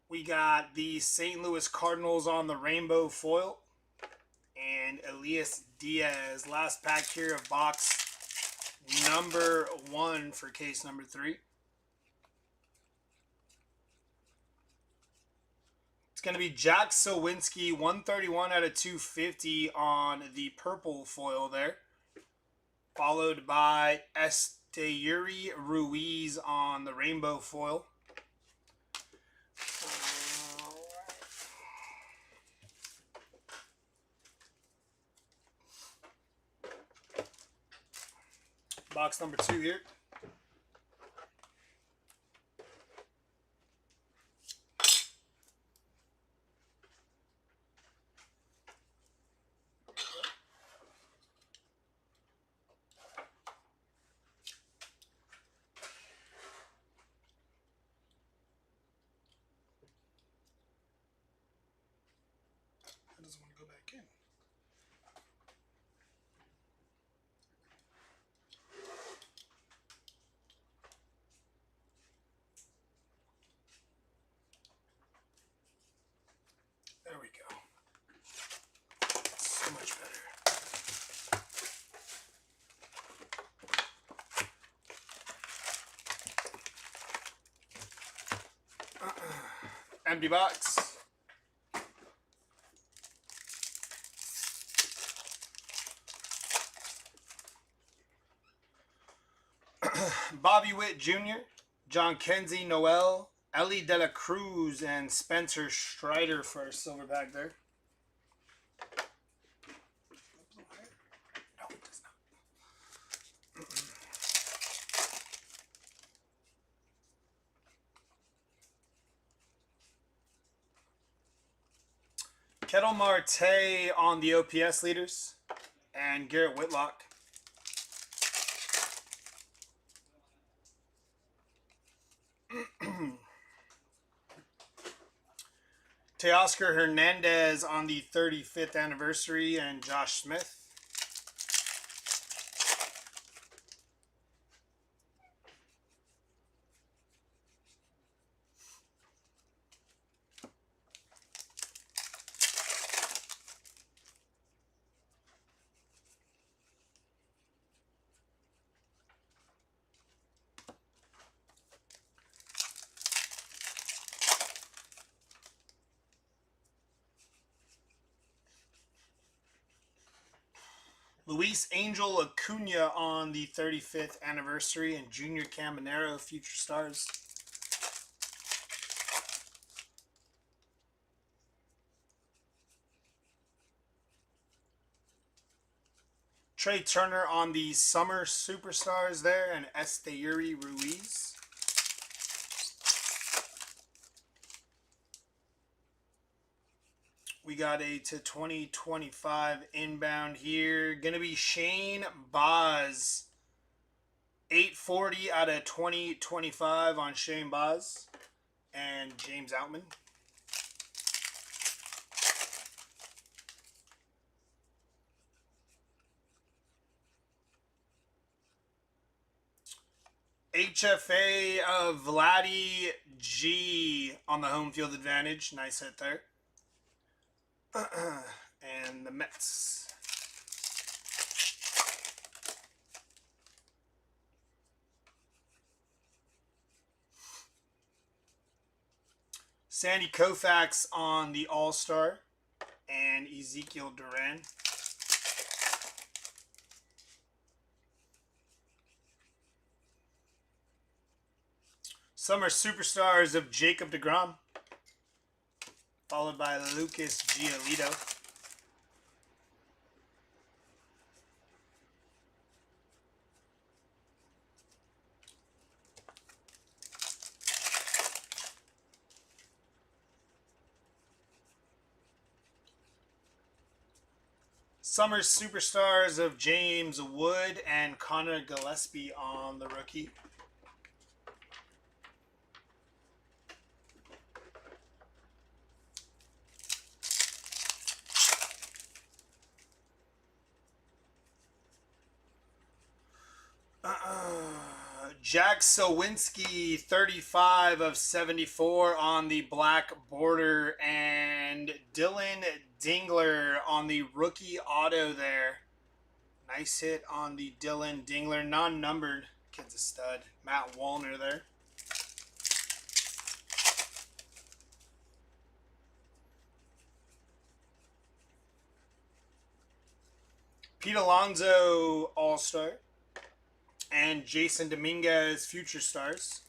S3: We got the St. Louis Cardinals on the rainbow foil. And Elias Diaz. Last pack here of box number 1 for case number 3. It's going to be Jack Sowinski, 131 out of 250 on the purple foil there. Followed by Esteury Ruiz on the rainbow foil. Box number 2 here. That doesn't want to go back in. There we go. So much better. Empty box. Bobby Witt Jr., John Kenzie Noel, Ellie De La Cruz, and Spencer Strider for our silverback there. No, it does not. Kettle Marte on the OPS leaders, and Garrett Whitlock. Teoscar Hernandez on the 35th anniversary, and Josh Smith. Luis Angel Acuna on the 35th anniversary, and Junior Caminero, Future Stars. Trey Turner on the Summer Superstars there, and Esteury Ruiz. We got a to 2025 inbound here. Going to be Shane Baz. 840 out of 2025 on Shane Baz. And James Outman. HFA of Vladdy G on the home field advantage. Nice hit there. And the Mets. Sandy Koufax on the All-Star, and Ezekiel Duran. Summer Superstars of Jacob deGrom, followed by Lucas Giolito. Summer Superstars of James Wood and Connor Gillespie on the rookie. Jack Sowinski, 35 of 74 on the black border. And Dylan Dingler on the rookie auto there. Nice hit on the Dylan Dingler. Non-numbered. Kid's a stud. Matt Wallner there. Pete Alonso, All-Star. And Jason Dominguez, Future Stars.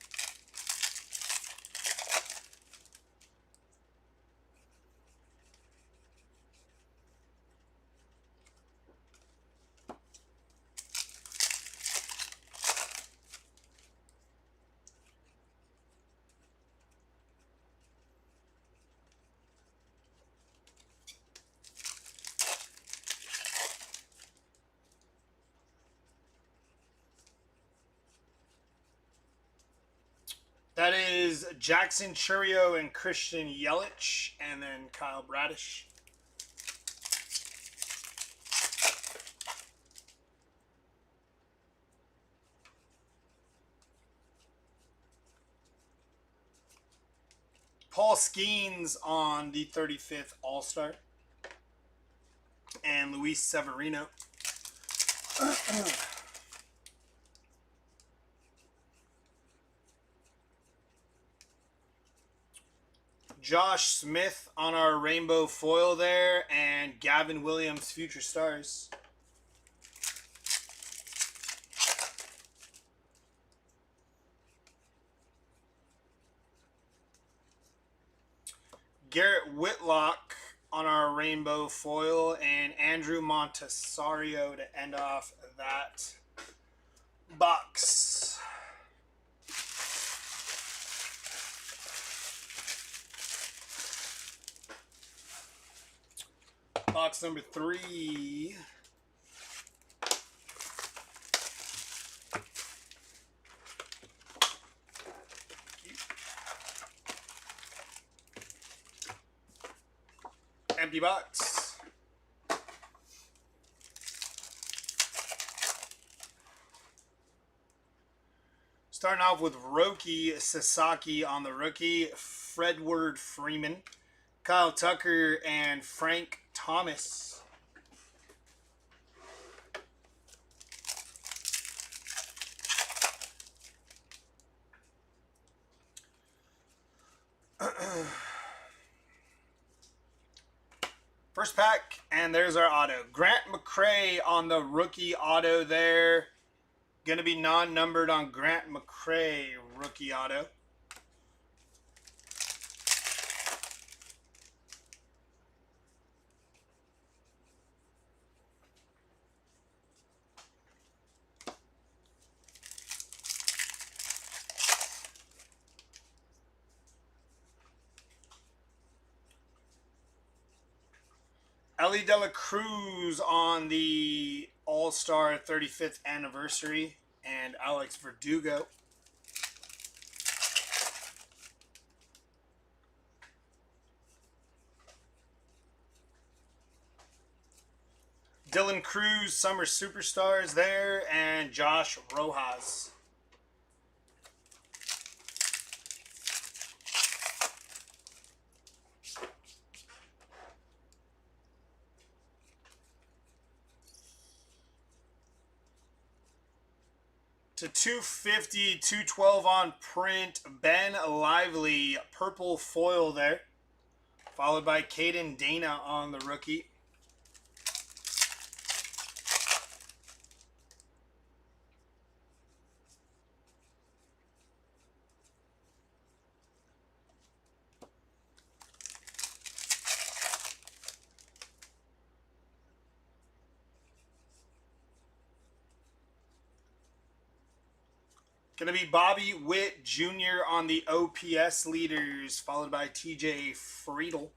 S3: That is Jackson Churio and Christian Yelich, and then Kyle Bradish. Paul Skeens on the 35th All-Star. And Luis Severino. Josh Smith on our rainbow foil there, and Gavin Williams, Future Stars. Garrett Whitlock on our rainbow foil, and Andrew Montessario to end off that box. Box number 3. Empty box. Starting off with Roki Sasaki on the rookie, Fredward Freeman, Kyle Tucker, and Frank Thomas. First pack, and there's our auto. Grant McCray on the rookie auto there. Going to be non-numbered on Grant McCray rookie auto. Ellie De La Cruz on the All-Star 35th anniversary, and Alex Verdugo. Dylan Cruz, Summer Superstars there, and Josh Rojas. To 250, 212 on print, Ben Lively, purple foil there. Followed by Caden Dana on the rookie. Going to be Bobby Witt Jr. on the OPS leaders, followed by TJ Friedel.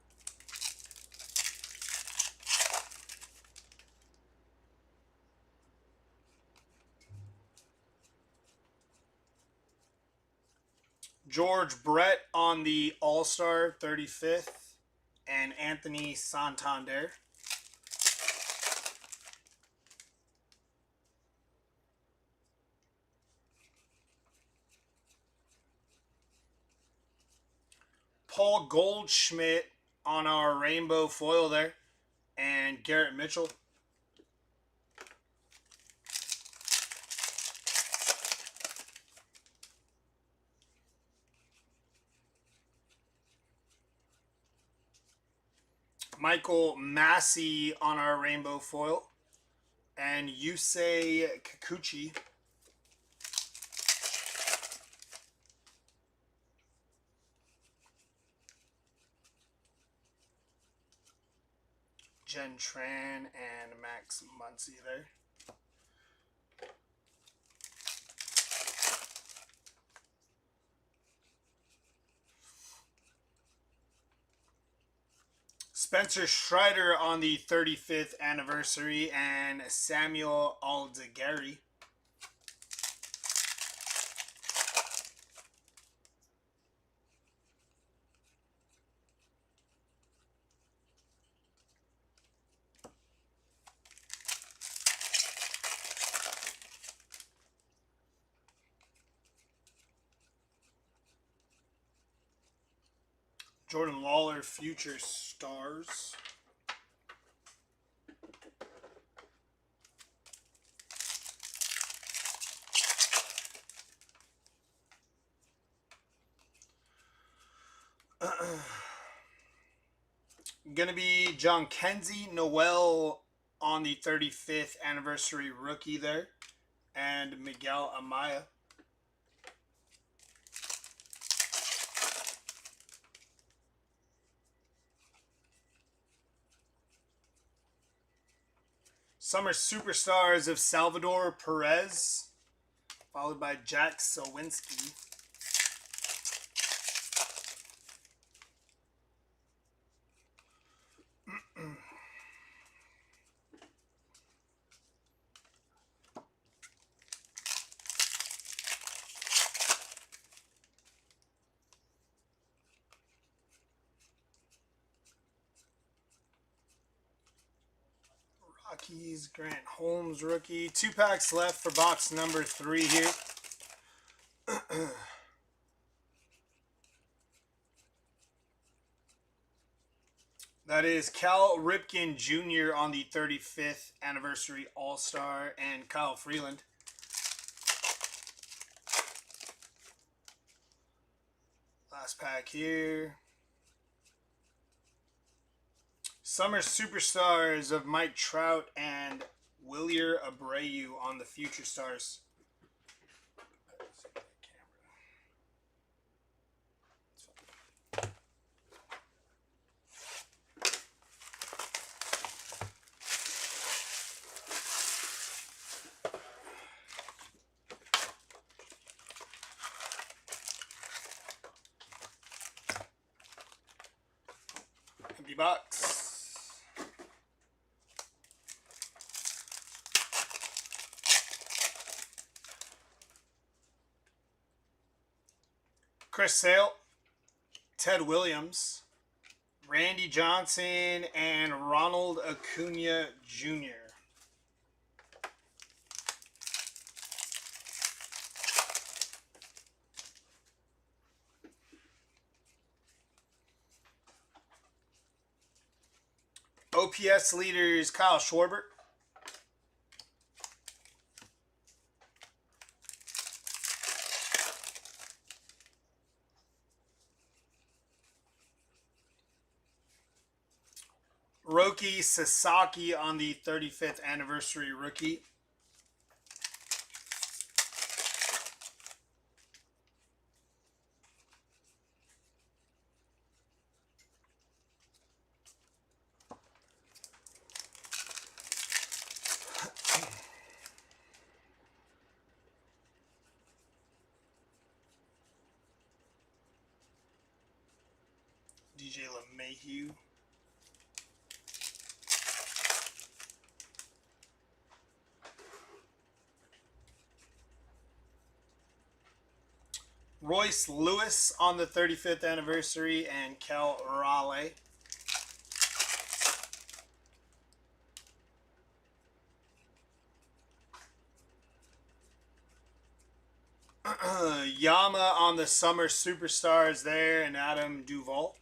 S3: George Brett on the All-Star 35th, and Anthony Santander. Paul Goldschmidt on our rainbow foil there. And Garrett Mitchell. Michael Massey on our rainbow foil. And Yusei Kikuchi. Jen Tran and Max Muncy there. Spencer Strider on the 35th anniversary and Samuel Aldegari. Jordan Lawler, Future Stars. Gonna be John Kenzie Noel on the 35th anniversary rookie there. And Miguel Amaya. Summer Superstars of Salvador Perez, followed by Jack Sowinski. Rockies, Grant Holmes rookie. 2 packs left for box number 3 here. That is Cal Ripken Jr. on the 35th anniversary All-Star and Kyle Freeland. Last pack here. Summer Superstars of Mike Trout and Wilyer Abreu on the Future Stars. Empty box. Chris Sale, Ted Williams, Randy Johnson, and Ronald Acuna Jr. OPS leaders Kyle Schwarber. Roki Sasaki on the 35th anniversary rookie. DJ LeMahieu. Royce Lewis on the 35th anniversary and Cal Raleigh. Yama on the Summer Superstars there, and Adam Duvall.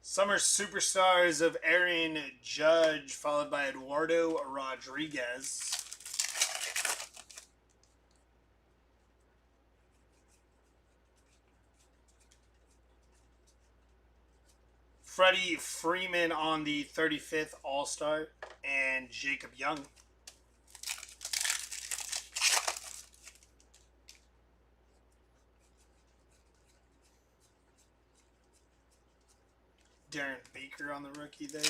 S3: Summer Superstars of Aaron Judge, followed by Eduardo Rodriguez. Freddie Freeman on the 35th All-Star, and Jacob Young. Darren Baker on the rookie there.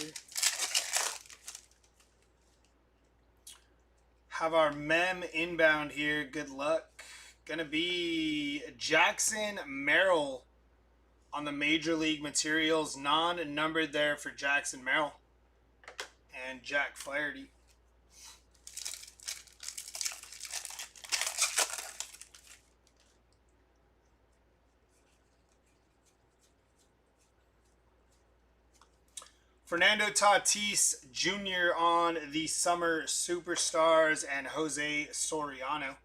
S3: Have our mem inbound here. Good luck. Gonna be Jackson Merrill on the Major League Materials. Non-numbered there for Jackson Merrill. And Jack Flaherty. Fernando Tatis Jr. on the Summer Superstars, and Jose Soriano.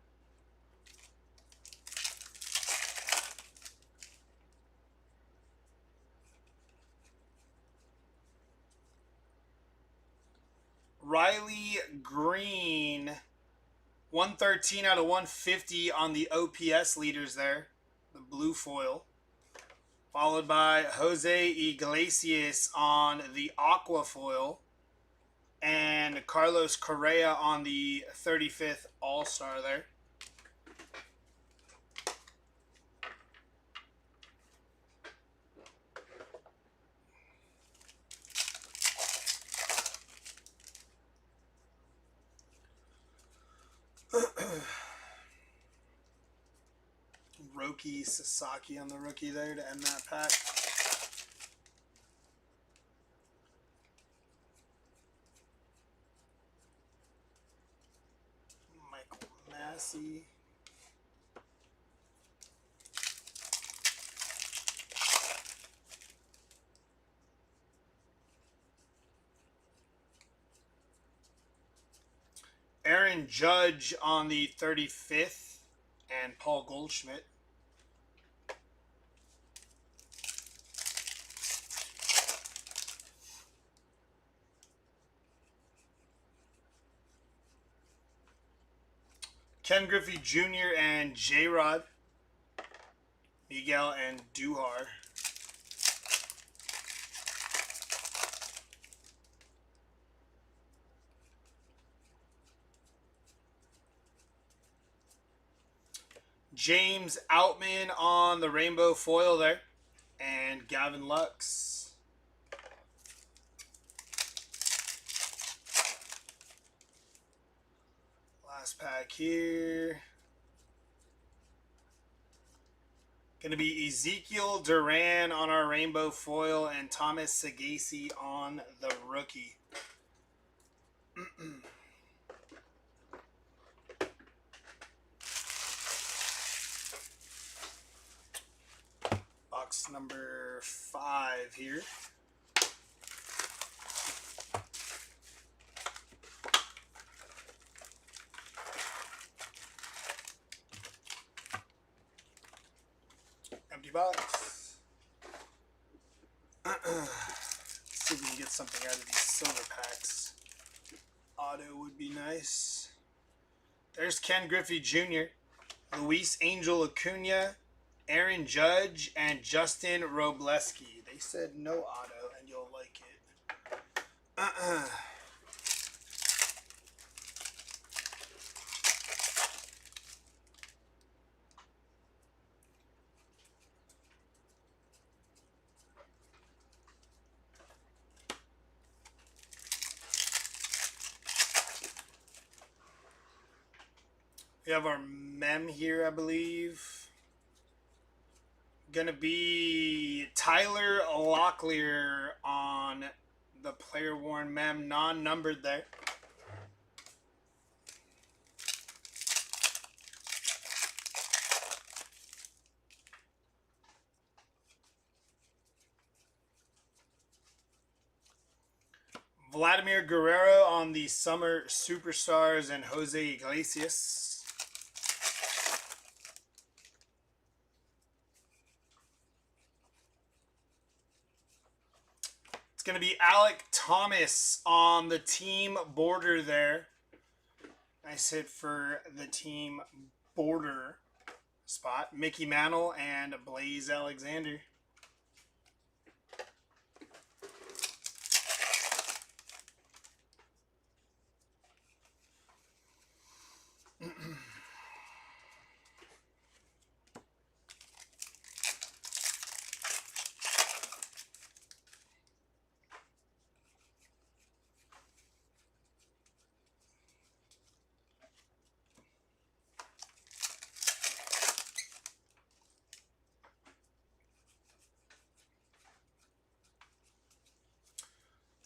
S3: Riley Green, 113 out of 150 on the OPS leaders there, the blue foil. Followed by Jose Iglesias on the aqua foil. And Carlos Correa on the 35th All-Star there. Roki Sasaki on the rookie there to end that pack. Michael Massey. Aaron Judge on the 35th, and Paul Goldschmidt. Ken Griffey Jr. and J-Rod. Miguel and Duhar. James Outman on the rainbow foil there. And Gavin Lux. Last pack here. Going to be Ezekiel Duran on our rainbow foil and Thomas Sagasi on the rookie. Box number 5 here. Empty box. See if we can get something out of these silver packs. Auto would be nice. There's Ken Griffey Jr., Luis Angel Acuna, Aaron Judge, and Justin Robleski. They said no auto, and you'll like it. We have our mem here, I believe. Gonna be Tyler Locklear on the player worn mem, non-numbered there. Vladimir Guerrero on the Summer Superstars and Jose Iglesias. It's going to be Alec Thomas on the team border there. Nice hit for the team border spot. Mickey Mantle and Blaze Alexander.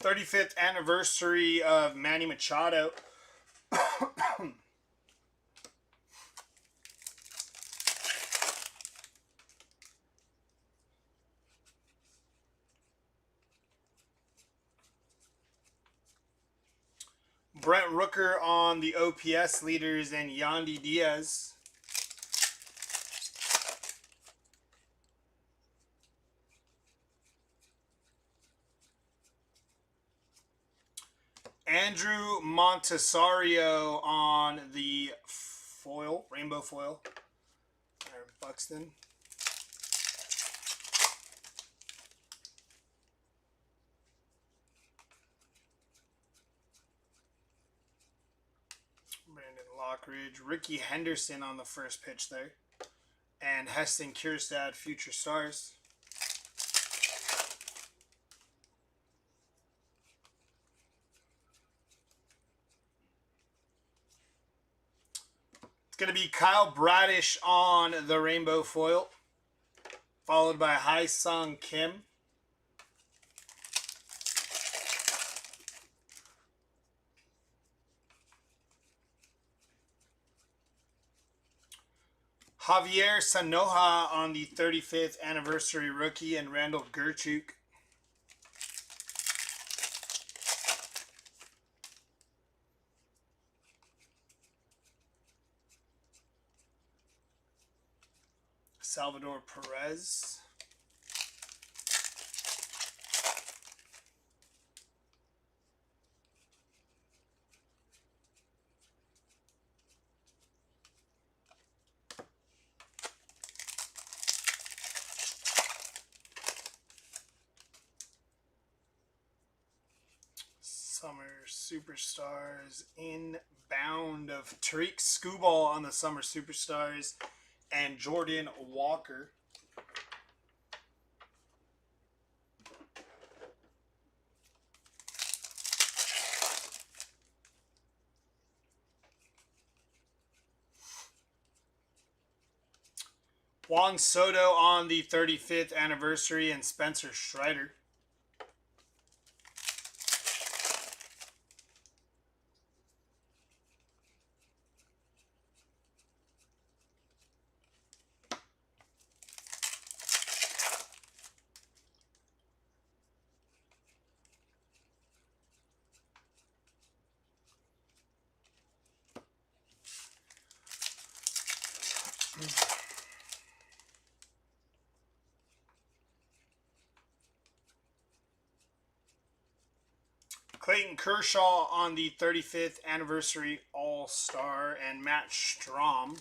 S3: '35th anniversary of Manny Machado. Brent Rooker on the OPS leaders and Yandy Diaz. Andrew Montesario on the foil, rainbow foil. Aaron Buxton. Brandon Lockridge. Ricky Henderson on the first pitch there. And Heston Kierstad, future stars. It's going to be Kyle Bradish on the rainbow foil, followed by Hai Sung Kim. Javier Sanoja on the 35th anniversary rookie and Randall Gerchuk. Salvador Perez. Summer Superstars inbound of Tariq Skubal on the Summer Superstars and Jordan Walker. Juan Soto on the 35th anniversary and Spencer Strider. Clayton Kershaw on the 35th anniversary All-Star and Matt Strom.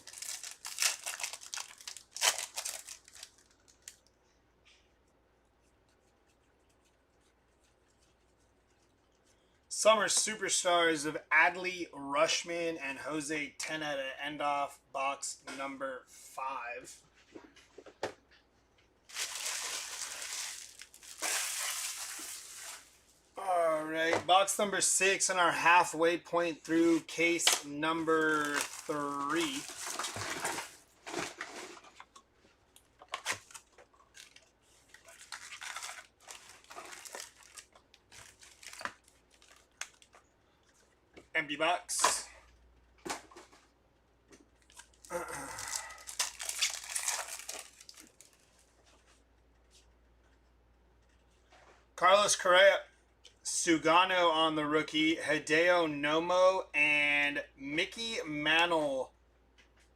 S3: Summer Superstars of Adley Rushman and Jose Tenna to end off box number 5. All All right, box number 6 and our halfway point through case number 3. Empty box. Carlos Correa, Sugano on the rookie, Hideo Nomo, and Mickey Mantle.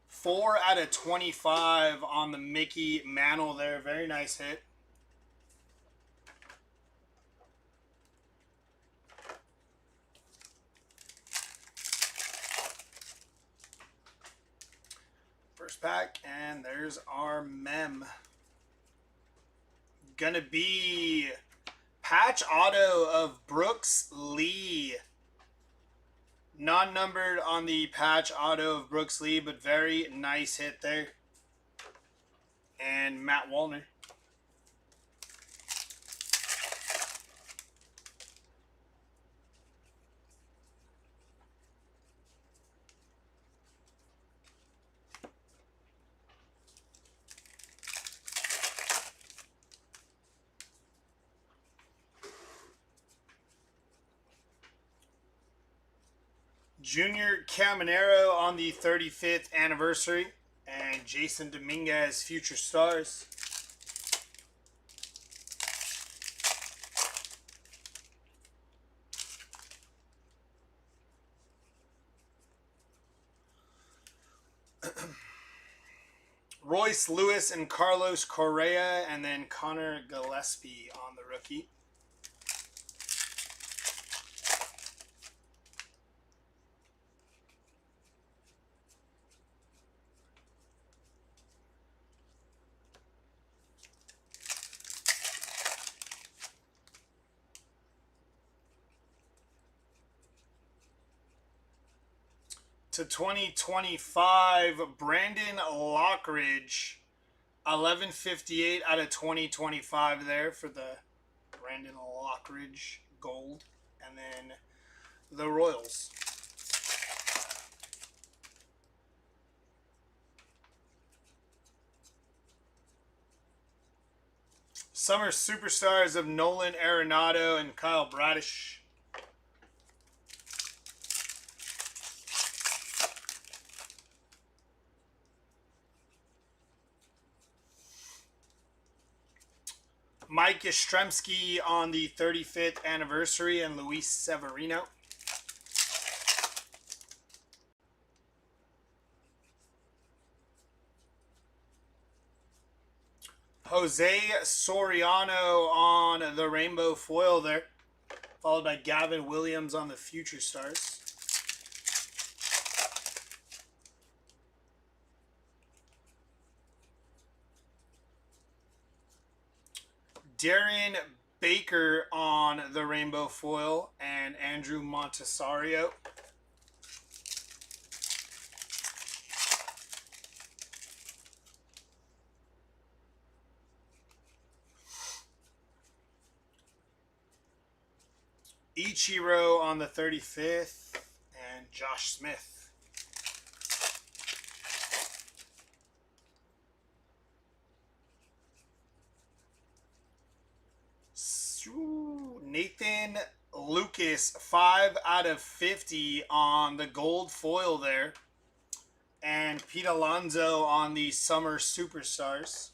S3: 4 out of 25 on the Mickey Mantle there. Very nice hit. First pack, and there's our mem. Gonna be patch auto of Brooks Lee. Non-numbered on the patch auto of Brooks Lee, but very nice hit there. And Matt Wallner. Junior Caminero on the 35th anniversary, and Jason Dominguez, Future Stars. Royce Lewis and Carlos Correa, and then Connor Gillespie on the rookie. To 2025, Brandon Lockridge, 1158 out of 2025 there for the Brandon Lockridge gold, and then the Royals. Summer Superstars of Nolan Arenado and Kyle Bradish. Mike Yastrzemski on the 35th anniversary, and Luis Severino. Jose Soriano on the rainbow foil there, followed by Gavin Williams on the Future Stars. Darren Baker on the rainbow foil, and Andrew Montesario. Ichiro on the 35th, and Josh Smith. Nathan Lucas, 5 out of 50 on the gold foil there. And Pete Alonso on the Summer Superstars.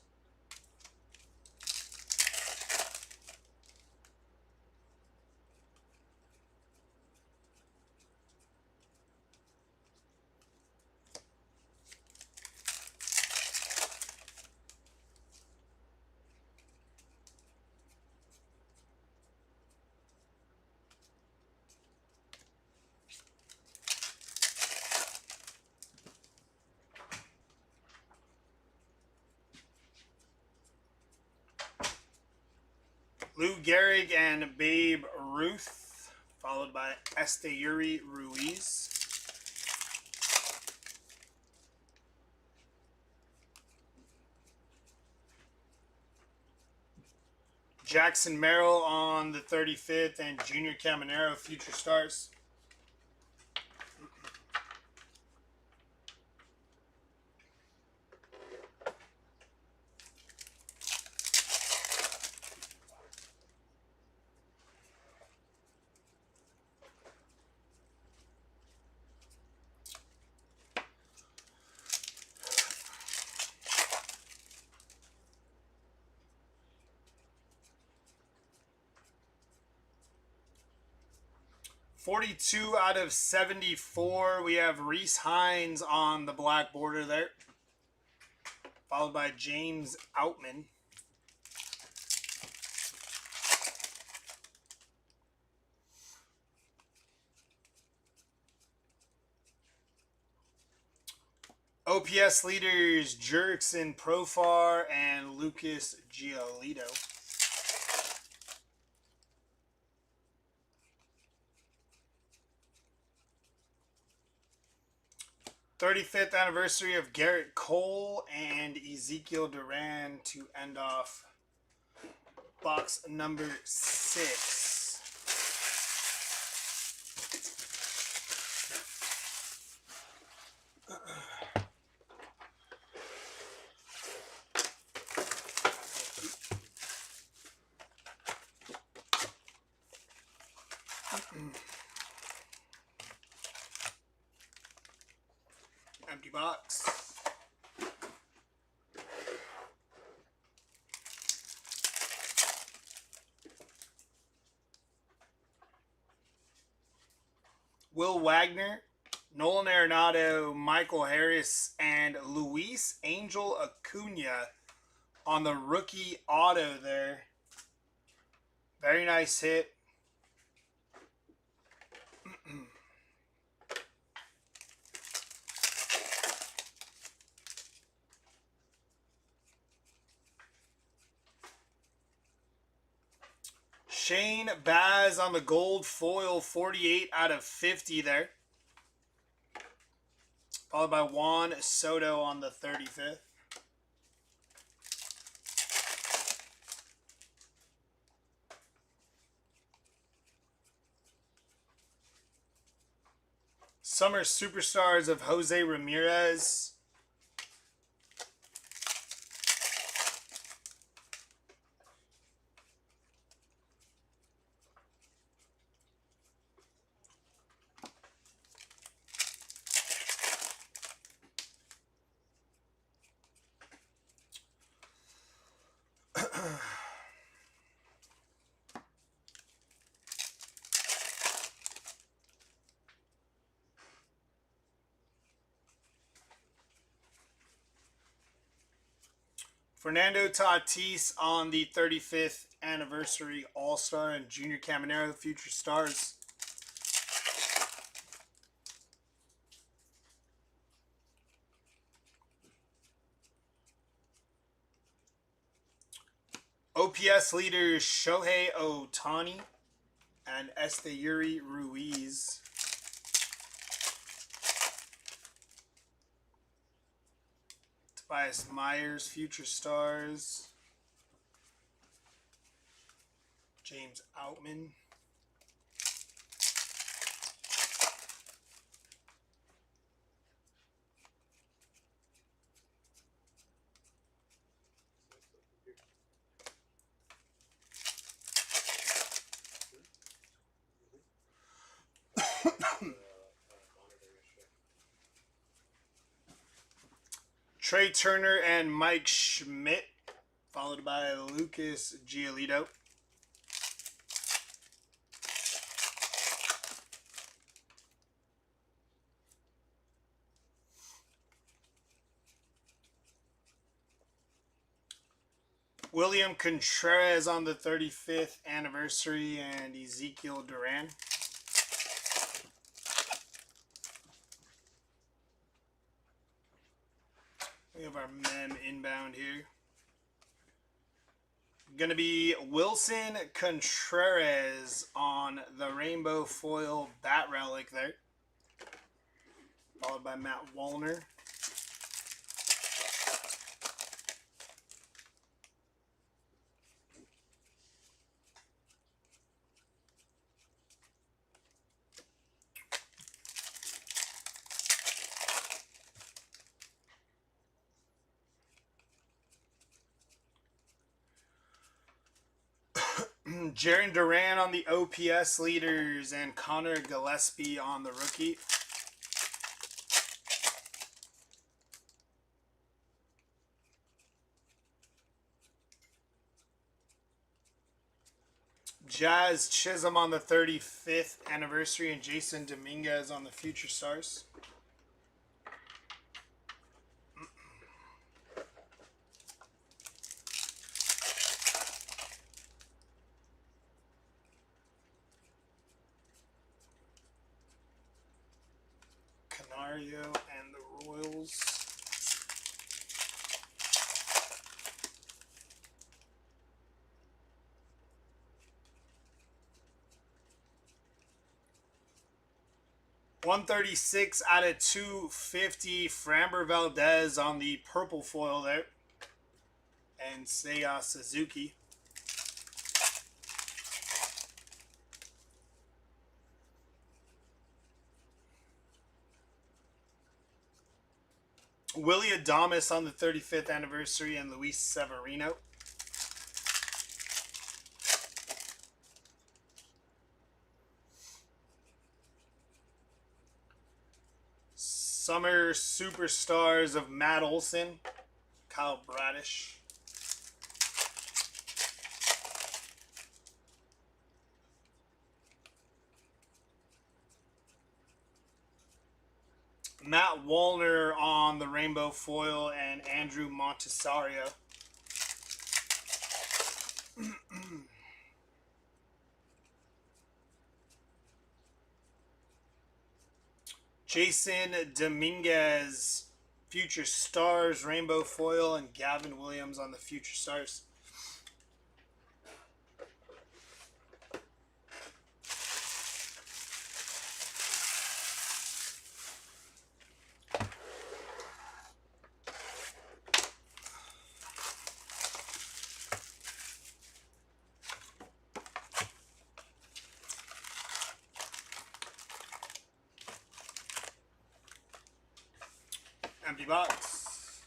S3: Lou Gehrig and Babe Ruth, followed by Esteury Ruiz. Jackson Merrill on the 35th and Junior Caminero Future Stars. .42 out of 74. We have Reese Hines on the black border there, followed by James Outman. OPS leaders Jurickson Profar and Lucas Giolito. 35th anniversary of Garrett Cole and Ezekiel Duran to end off box number 6. Empty box. Will Wagner, Nolan Arenado, Michael Harris, and Luis Angel Acuna on the rookie auto there. Very nice hit. Shane Baz on the gold foil, 48 out of 50 there. Followed by Juan Soto on the 35th. Summer Superstars of Jose Ramirez. Fernando Tatis on the 35th anniversary All-Star and Junior Caminero Future Stars. OPS leaders Shohei Ohtani and Esteury Ruiz. Tobias Myers, Future Stars. James Outman. Trey Turner and Mike Schmidt, followed by Lucas Giolito. William Contreras on the 35th anniversary and Ezekiel Duran. We have our mem inbound here. Going to be Wilson Contreras on the rainbow foil bat relic there. Followed by Matt Wallner. Jaren Duran on the OPS leaders and Connor Gillespie on the rookie. Jazz Chisholm on the 35th anniversary and Jason Dominguez on the Future Stars. Canario and the Royals. $136 out of $250. Framber Valdez on the purple foil there. And Seiya Suzuki. Willie Adames on the 35th anniversary and Luis Severino. Summer Superstars of Matt Olson, Kyle Bradish. Matt Wallner on the rainbow foil and Andrew Montesario. Jason Dominguez, Future Stars, rainbow foil, and Gavin Williams on the Future Stars. Empty box.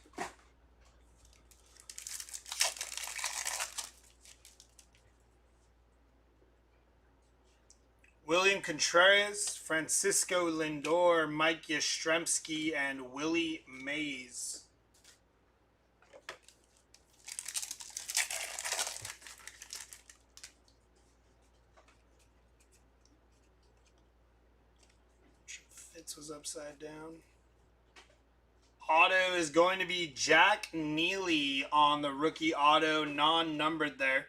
S3: William Contreras, Francisco Lindor, Mike Yastrzemski, and Willie Mays. Fitz was upside down. Auto is going to be Jack Neely on the rookie auto, non-numbered there.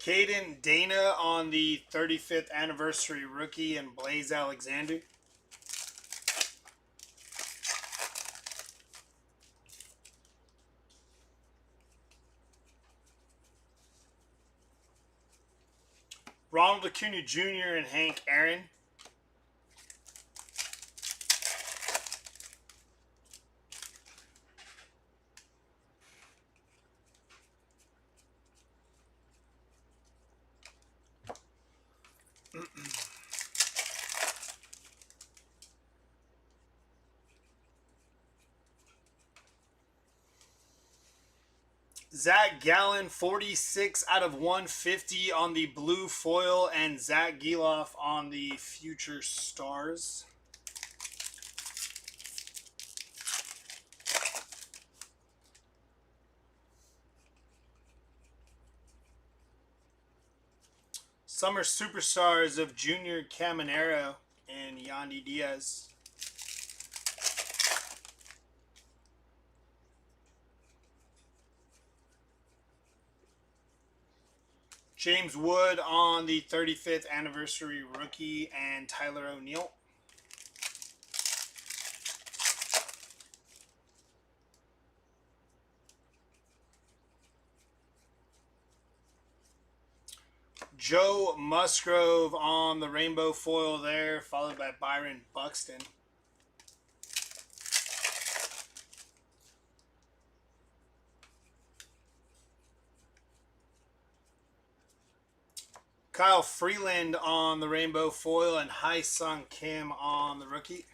S3: Caden Dana on the 35th anniversary rookie and Blaze Alexander. Ronald Acuna Jr. and Hank Aaron. Zach Gallen, 46 out of 150 on the blue foil, and Zach Geloff on the Future Stars. Summer Superstars of Junior Caminero and Yandy Diaz. James Wood on the 35th anniversary rookie and Tyler O'Neill. Joe Musgrove on the rainbow foil there, followed by Byron Buxton. Kyle Freeland on the rainbow foil and Hai Sung Kim on the rookie.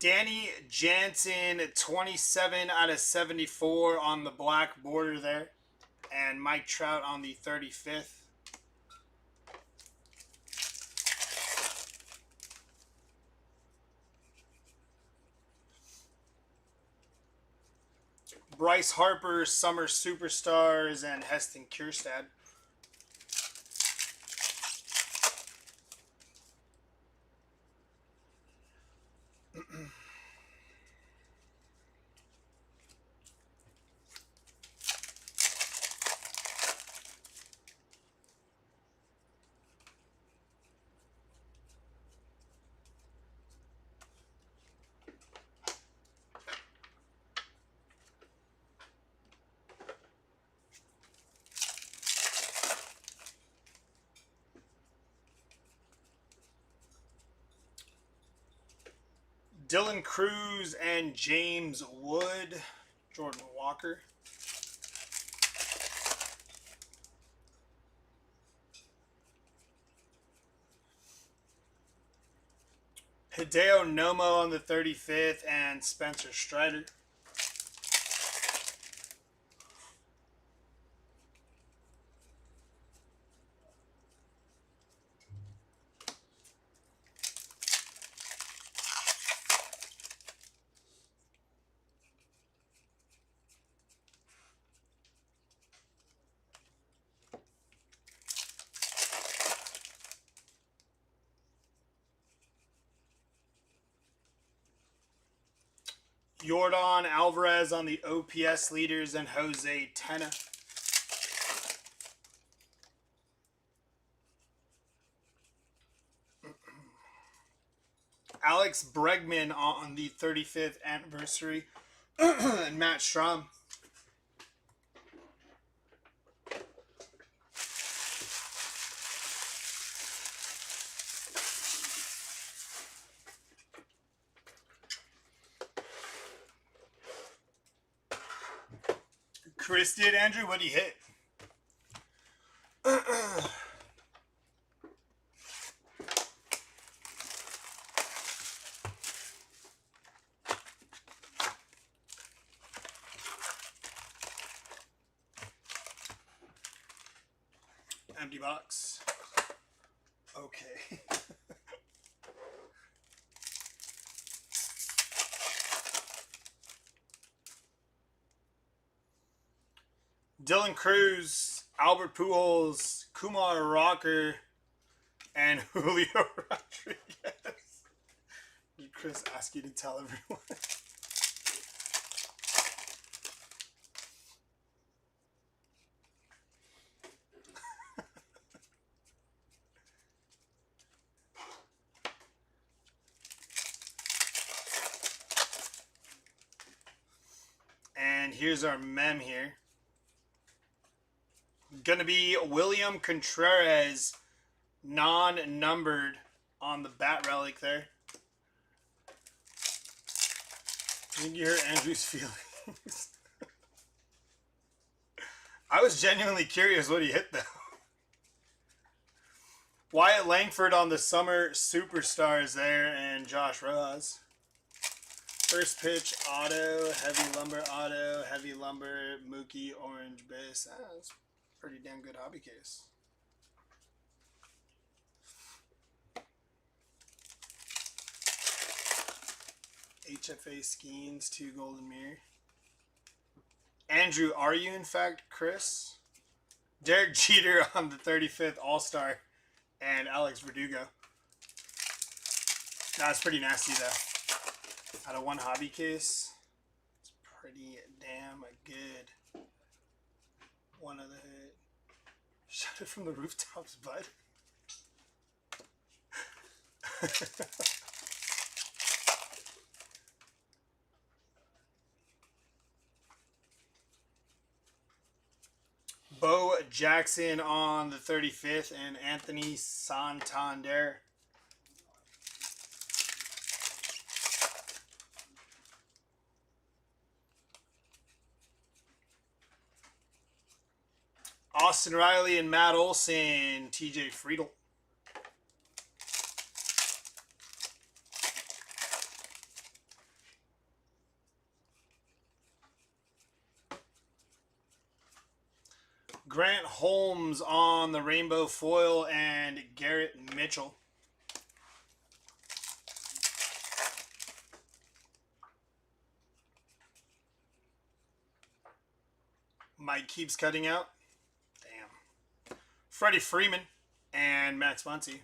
S3: Danny Jansen, 27 out of 74 on the black border there. And Mike Trout on the 35th. Bryce Harper, Summer Superstars, and Heston Kjerstad. Dylan Cruz and James Wood. Jordan Walker. Hideo Nomo on the 35th and Spencer Strider. Yordan Alvarez on the OPS leaders and Jose Tena. Alex Bregman on the 35th anniversary and Matt Strom. Chris did, Andrew. What'd he hit? Empty box. Okay. Dylan Cruz, Albert Pujols, Kumar Rocker, and Julio Rodriguez. Did Chris ask you to tell everyone? And here's our mem here. Gonna be William Contreras, non-numbered on the bat relic there. I think you heard Andrew's feelings. I was genuinely curious what he hit though. Wyatt Langford on the Summer Superstars there and Josh Rojas. First pitch, auto, heavy lumber, Mookie, orange base. That's pretty damn good hobby case. HFA Skeens, 2 Golden Mirror. Andrew, are you in fact Chris? Derek Jeter on the 35th All-Star and Alex Verdugo. That's pretty nasty though. Out of 1 hobby case, it's pretty damn good. One other hit. Shout it from the rooftops, bud. Bo Jackson on the 35th, and Anthony Santander. Austin Riley and Matt Olson, TJ Friedel. Grant Holmes on the rainbow foil and Garrett Mitchell. Mike keeps cutting out. Damn. Freddie Freeman and Max Muncy.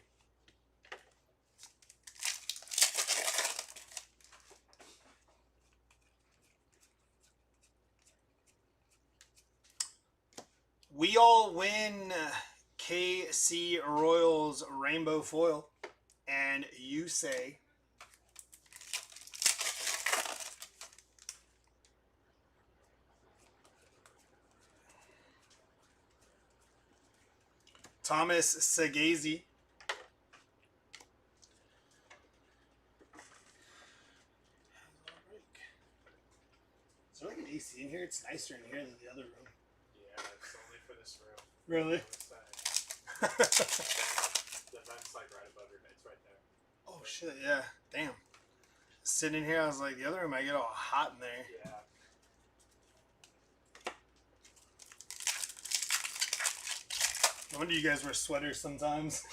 S3: We all win KC Royals rainbow foil. And you say Thomas Sagazy. Is there like an AC in here? It's nicer in here than the other room.
S1: Yeah, it's only for this room.
S3: Really?
S1: The vent's like right above your head. It's right there.
S3: Oh shit, yeah. Damn. Sitting in here, I was like, the other room might get all hot in there.
S1: Yeah.
S3: No wonder you guys wear sweaters sometimes.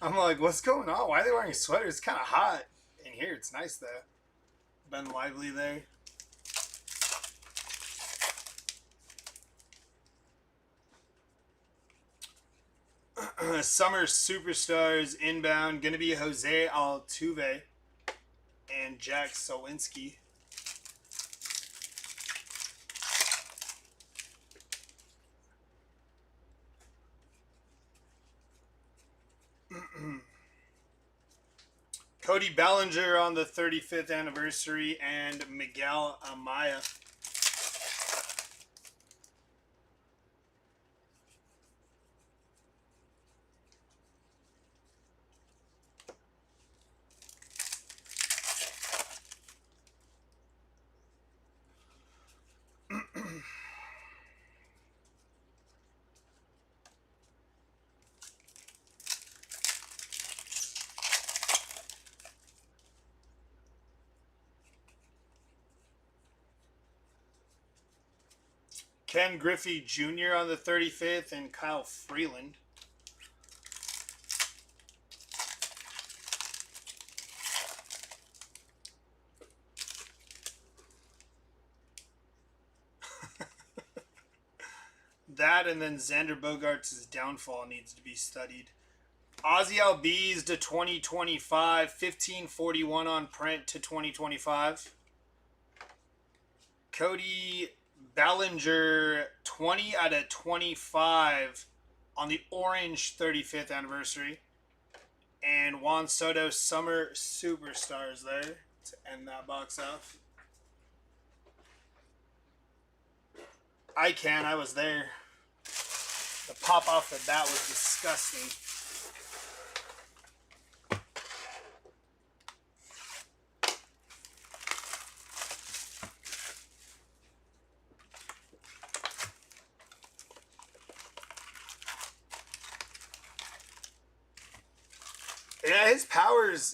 S3: I'm like, what's going on? Why are they wearing sweaters? It's kind of hot in here. It's nice though. Ben Lively there. Summer Superstars inbound. Going to be Jose Altuve and Jack Sawinski. Cody Bellinger on the 35th anniversary and Miguel Amaya. Ken Griffey Jr. on the 35th and Kyle Freeland. That and then Xander Bogaerts' downfall needs to be studied. Ozzy Albies to 2025. 1541 on print to 2025. Cody Bellinger 20 out of 25 on the orange 35th anniversary. And Juan Soto Summer Superstars there to end that box off. I was there. The pop off the bat was disgusting. Yeah, his power's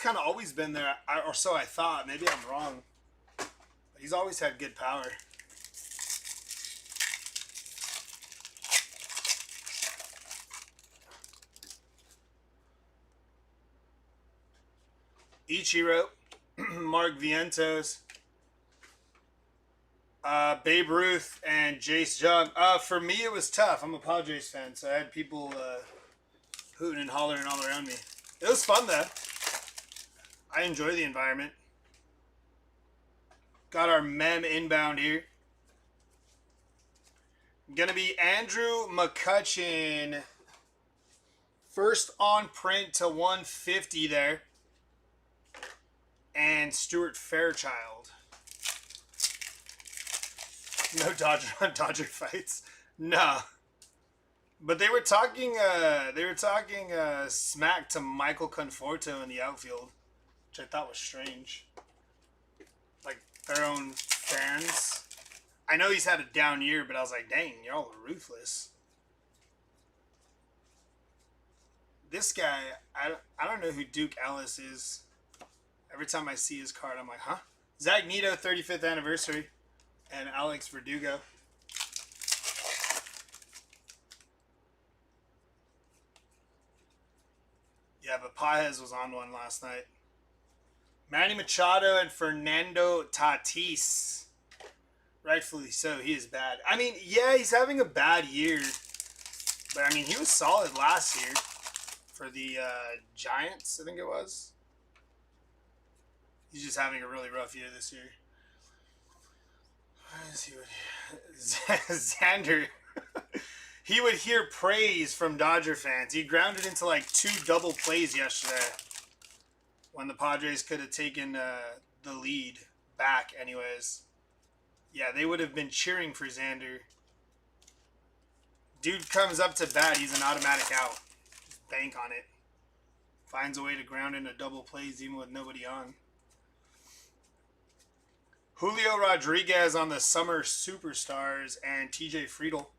S3: kind of always been there, or so I thought. Maybe I'm wrong. He's always had good power. Ichiro, Mark Vientos, Babe Ruth, and Jace Jung. For me, it was tough. I'm a Padres fan, so I had people hooting and hollering all around me. It was fun, though. I enjoy the environment. Got our mem inbound here. Gonna be Andrew McCutchen. First on print to 150 there. And Stuart Fairchild. No Dodger fights. No. But they were talking smack to Michael Conforto in the outfield, which I thought was strange. Like their own fans. I know he's had a down year, but I was like, dang, y'all are ruthless. This guy, I don't know who Duke Ellis is. Every time I see his card, I'm like, huh? Zach Neto, 35th anniversary, and Alex Verdugo. Yeah, but Paez was on one last night. Manny Machado and Fernando Tatis. Rightfully so, he is bad. I mean, yeah, he's having a bad year. But, I mean, he was solid last year for the Giants, I think it was. He's just having a really rough year this year. What is he with? Xander. He would hear praise from Dodger fans. He grounded into like 2 double plays yesterday when the Padres could have taken the lead back anyways. Yeah, they would have been cheering for Xander. Dude comes up to bat, he's an automatic out. Just bank on it. Finds a way to ground into double plays even with nobody on. Julio Rodriguez on the Summer Superstars and TJ Friedel.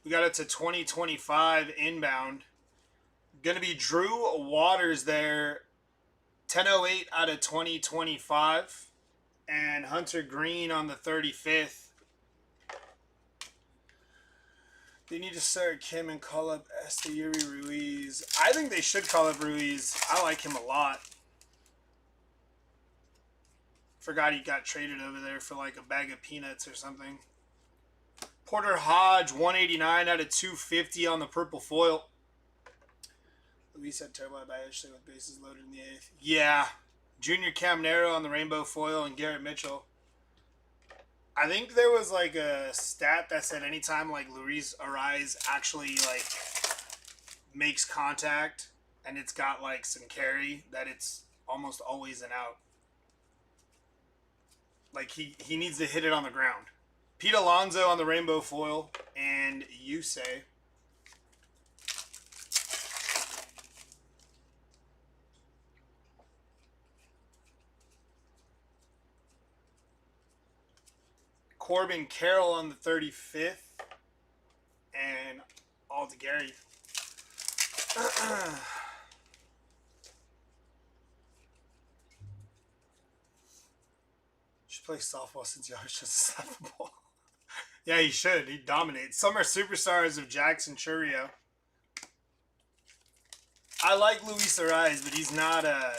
S3: We got it to 2025 inbound. Going to be Drew Waters there. 1008 out of 2025. And Hunter Green on the 35th. They need to start Kim and call up Esteury Ruiz. I think they should call up Ruiz. I like him a lot. Forgot he got traded over there for like a bag of peanuts or something. Porter Hodge, 189 out of 250 on the purple foil. Luis had turbo by Ashley with bases loaded in the 8th. Yeah. Junior Caminero on the rainbow foil and Garrett Mitchell. I think there was like a stat that said anytime like Luis Ariz actually like makes contact and it's got like some carry, that it's almost always an out. Like he needs to hit it on the ground. Pete Alonso on the rainbow foil and Yusei. Corbin Carroll on the 35th. And Aldegary. Should play softball since y'all just slap the ball. Yeah, he should. He dominates. Summer Superstars of Jackson Chourio. I like Luis Ariz, but he's not a...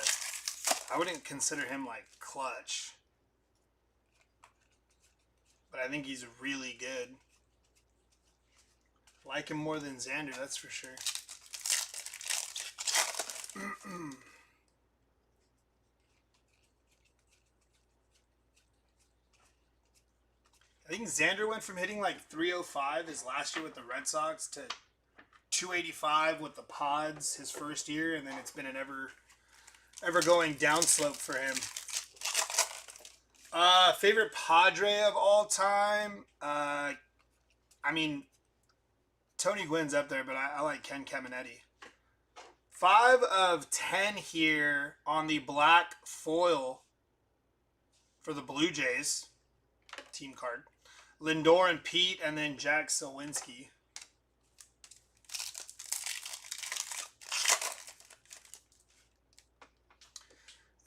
S3: I wouldn't consider him like clutch. But I think he's really good. Like him more than Xander, that's for sure. I think Xander went from hitting like 305 his last year with the Red Sox to 285 with the Pods his first year, and then it's been an ever going downslope for him. Favorite Padre of all time? I mean, Tony Gwynn's up there, but I like Ken Caminetti. 5 of 10 here on the black foil for the Blue Jays. Team card. Lindor and Pete, and then Jack Sawinski.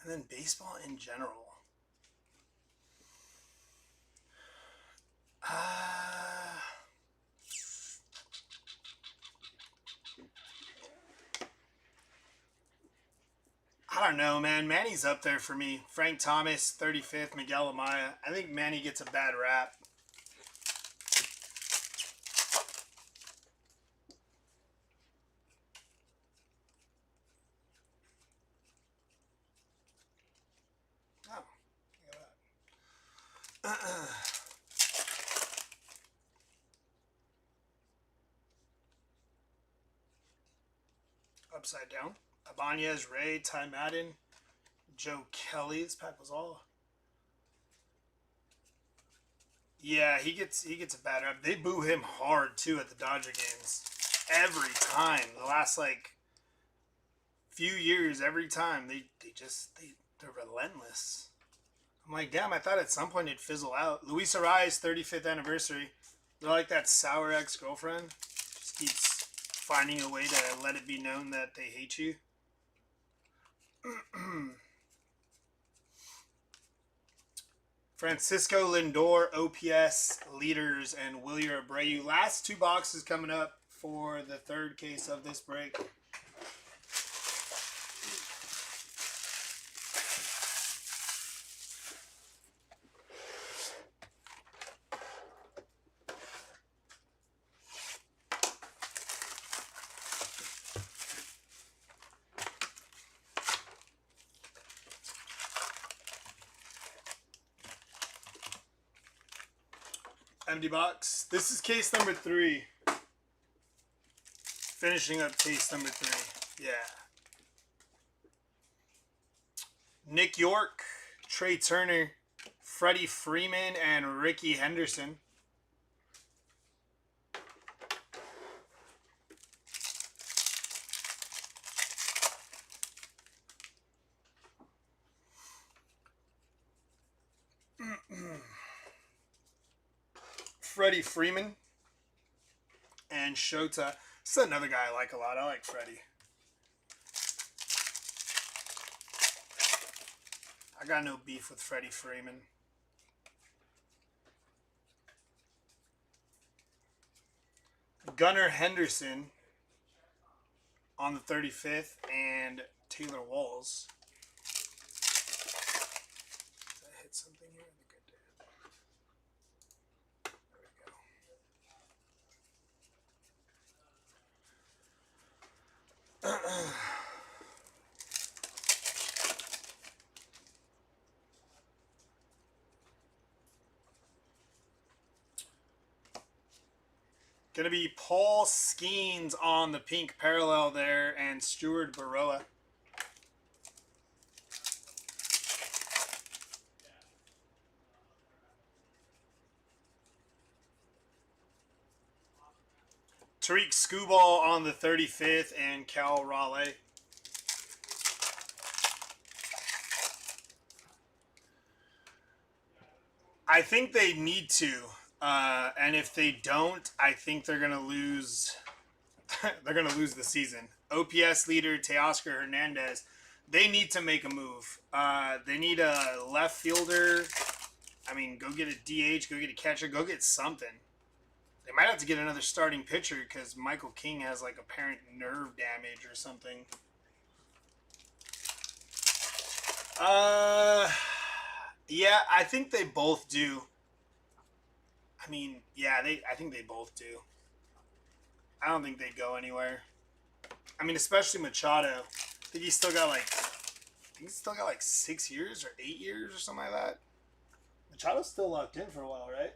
S3: And then baseball in general. I don't know, man. Manny's up there for me. Frank Thomas, 35th. Miguel Amaya. I think Manny gets a bad rap. Oh, look at that. Upside down. Ibanez, Ray, Ty Madden, Joe Kelly. This pack was all. Yeah, he gets a bad rep. They boo him hard too at the Dodger games. Every time. The last like few years, every time they're relentless. I'm like, damn, I thought at some point it'd fizzle out. Luis Ariz, 35th anniversary. They're like that sour ex-girlfriend. Just keeps finding a way to let it be known that they hate you. Francisco Lindor, OPS, leaders, and Wilyer Abreu. Last 2 boxes coming up for the 3rd case of this break. Empty box. This is case number 3. Finishing up case number 3. Yeah. Nick York, Trey Turner, Freddie Freeman, and Ricky Henderson. Freddie Freeman and Shota. This is another guy I like a lot. I like Freddie. I got no beef with Freddie Freeman. Gunnar Henderson on the 35th and Taylor Walls. Did I hit something here? I think I did. There we go. Going to be Paul Skeens on the pink parallel there and Stuart Baroa. Tariq Skubal on the 35th and Cal Raleigh. I think they need to. And if they don't, I think they're gonna lose. They're gonna lose the season. OPS leader Teoscar Hernandez. They need to make a move. They need a left fielder. I mean, go get a DH. Go get a catcher. Go get something. They might have to get another starting pitcher because Michael King has like apparent nerve damage or something. Yeah, I think they both do. I mean, yeah, I think they both do. I don't think they'd go anywhere. I mean, especially Machado. I think he's still got like 6 years or 8 years or something like that. Machado's still locked in for a while, right?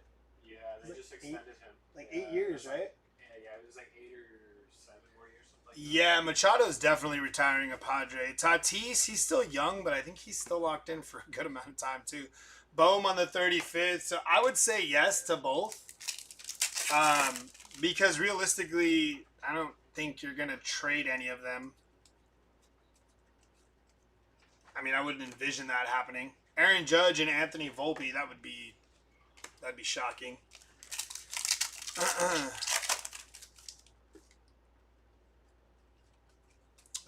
S1: Yeah, they just extended him.
S3: Like 8 years, right?
S1: Yeah, it was like 8 or 7 more years, something like that.
S3: Yeah, Machado's definitely retiring a Padre. Tatis, he's still young, but I think he's still locked in for a good amount of time too. Bohm on the 35th. So I would say yes to both. Because realistically, I don't think you're going to trade any of them. I mean, I wouldn't envision that happening. Aaron Judge and Anthony Volpe, that'd be shocking.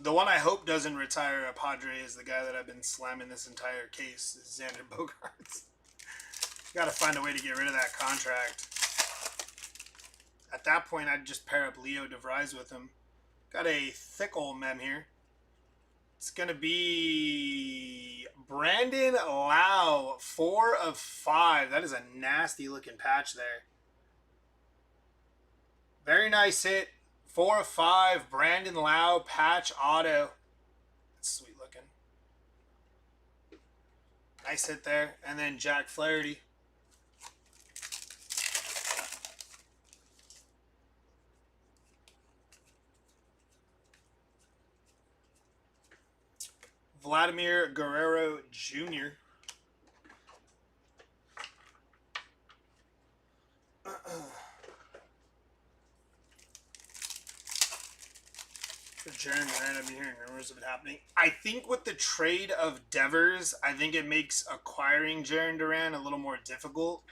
S3: The one I hope doesn't retire a Padre is the guy that I've been slamming this entire case, is Xander Bogaerts. Got to find a way to get rid of that contract. At that point, I'd just pair up Leo DeVries with him. Got a thick old mem here. It's going to be Brandon Lau, 4 of 5. That is a nasty looking patch there. Very nice hit. 4 of 5. Brandon Lau, patch auto. That's sweet looking. Nice hit there. And then Jack Flaherty. Vladimir Guerrero Jr. For Jaron Duran, I've been hearing rumors of it happening. I think with the trade of Devers, I think it makes acquiring Jaron Duran a little more difficult.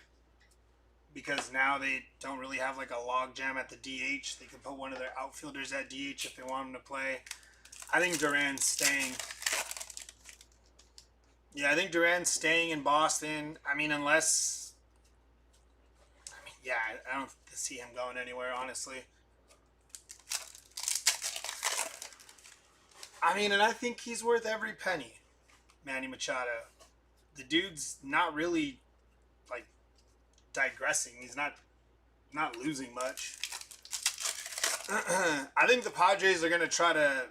S3: Because now they don't really have like a logjam at the DH. They can put one of their outfielders at DH if they want him to play. I think Duran's staying. Yeah, I think Duran's staying in Boston. I mean, unless... yeah, I don't see him going anywhere, honestly. I mean, and I think he's worth every penny, Manny Machado. The dude's not really, like, digressing. He's not losing much. I think the Padres are going to try to...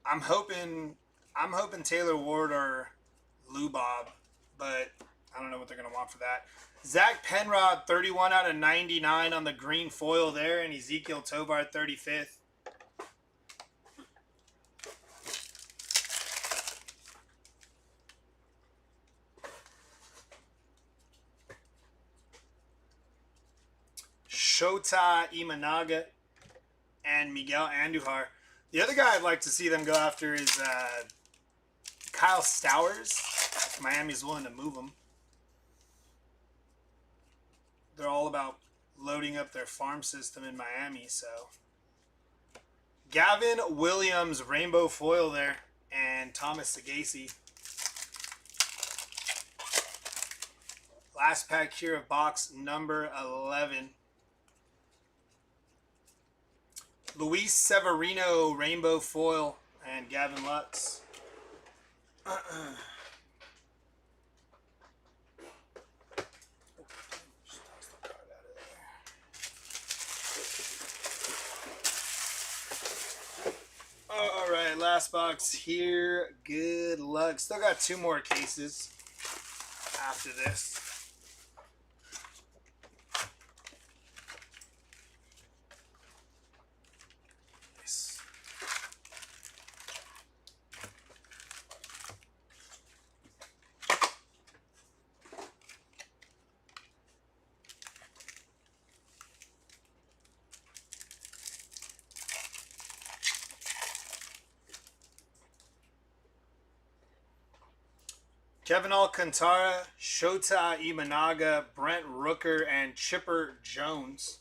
S3: I'm hoping Taylor Ward or Lou Bob, but I don't know what they're going to want for that. Zach Penrod, 31 out of 99 on the green foil there, and Ezekiel Tovar, 35th. Shota Imanaga and Miguel Andujar. The other guy I'd like to see them go after is Kyle Stowers. If Miami's willing to move him. They're all about loading up their farm system in Miami, so. Gavin Williams, rainbow foil there, and Thomas Sagasi. Last pack here of box number 11. Luis Severino, rainbow foil, and Gavin Lutz. All right, last box here. Good luck. Still got 2 more cases after this. Kevin Alcantara, Shota Imanaga, Brent Rooker, and Chipper Jones.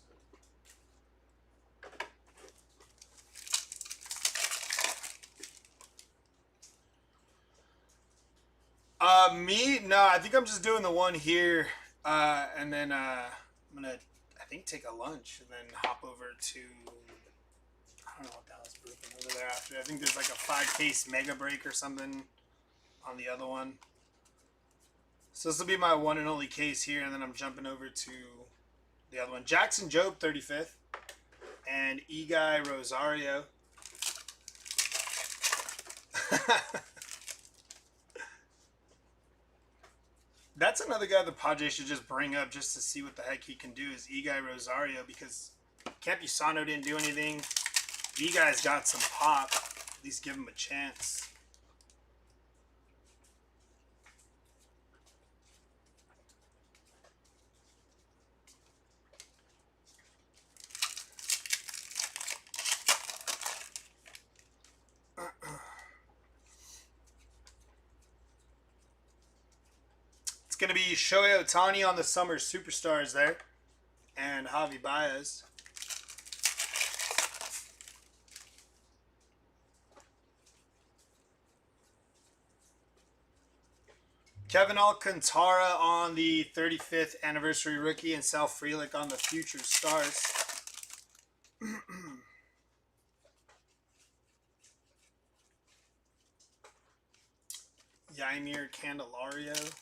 S3: Me? No, I think I'm just doing the one here. And then I'm going to, I think, take a lunch and then hop over to, I don't know what the hell's brewing over there after. I think there's like a 5-case mega break or something on the other one. So this will be my one and only case here, and then I'm jumping over to the other one. Jackson Jobe, 35th, and Eguy Rosario. That's another guy the Padres should just bring up just to see what the heck he can do is Eguy Rosario, because Campusano didn't do anything. Eguy's got some pop. At least give him a chance. It's going to be Shohei Ohtani on the Summer Superstars there. And Javi Baez. Kevin Alcantara on the 35th anniversary rookie, and Sal Frelick on the Future Stars. Yaimir Candelario.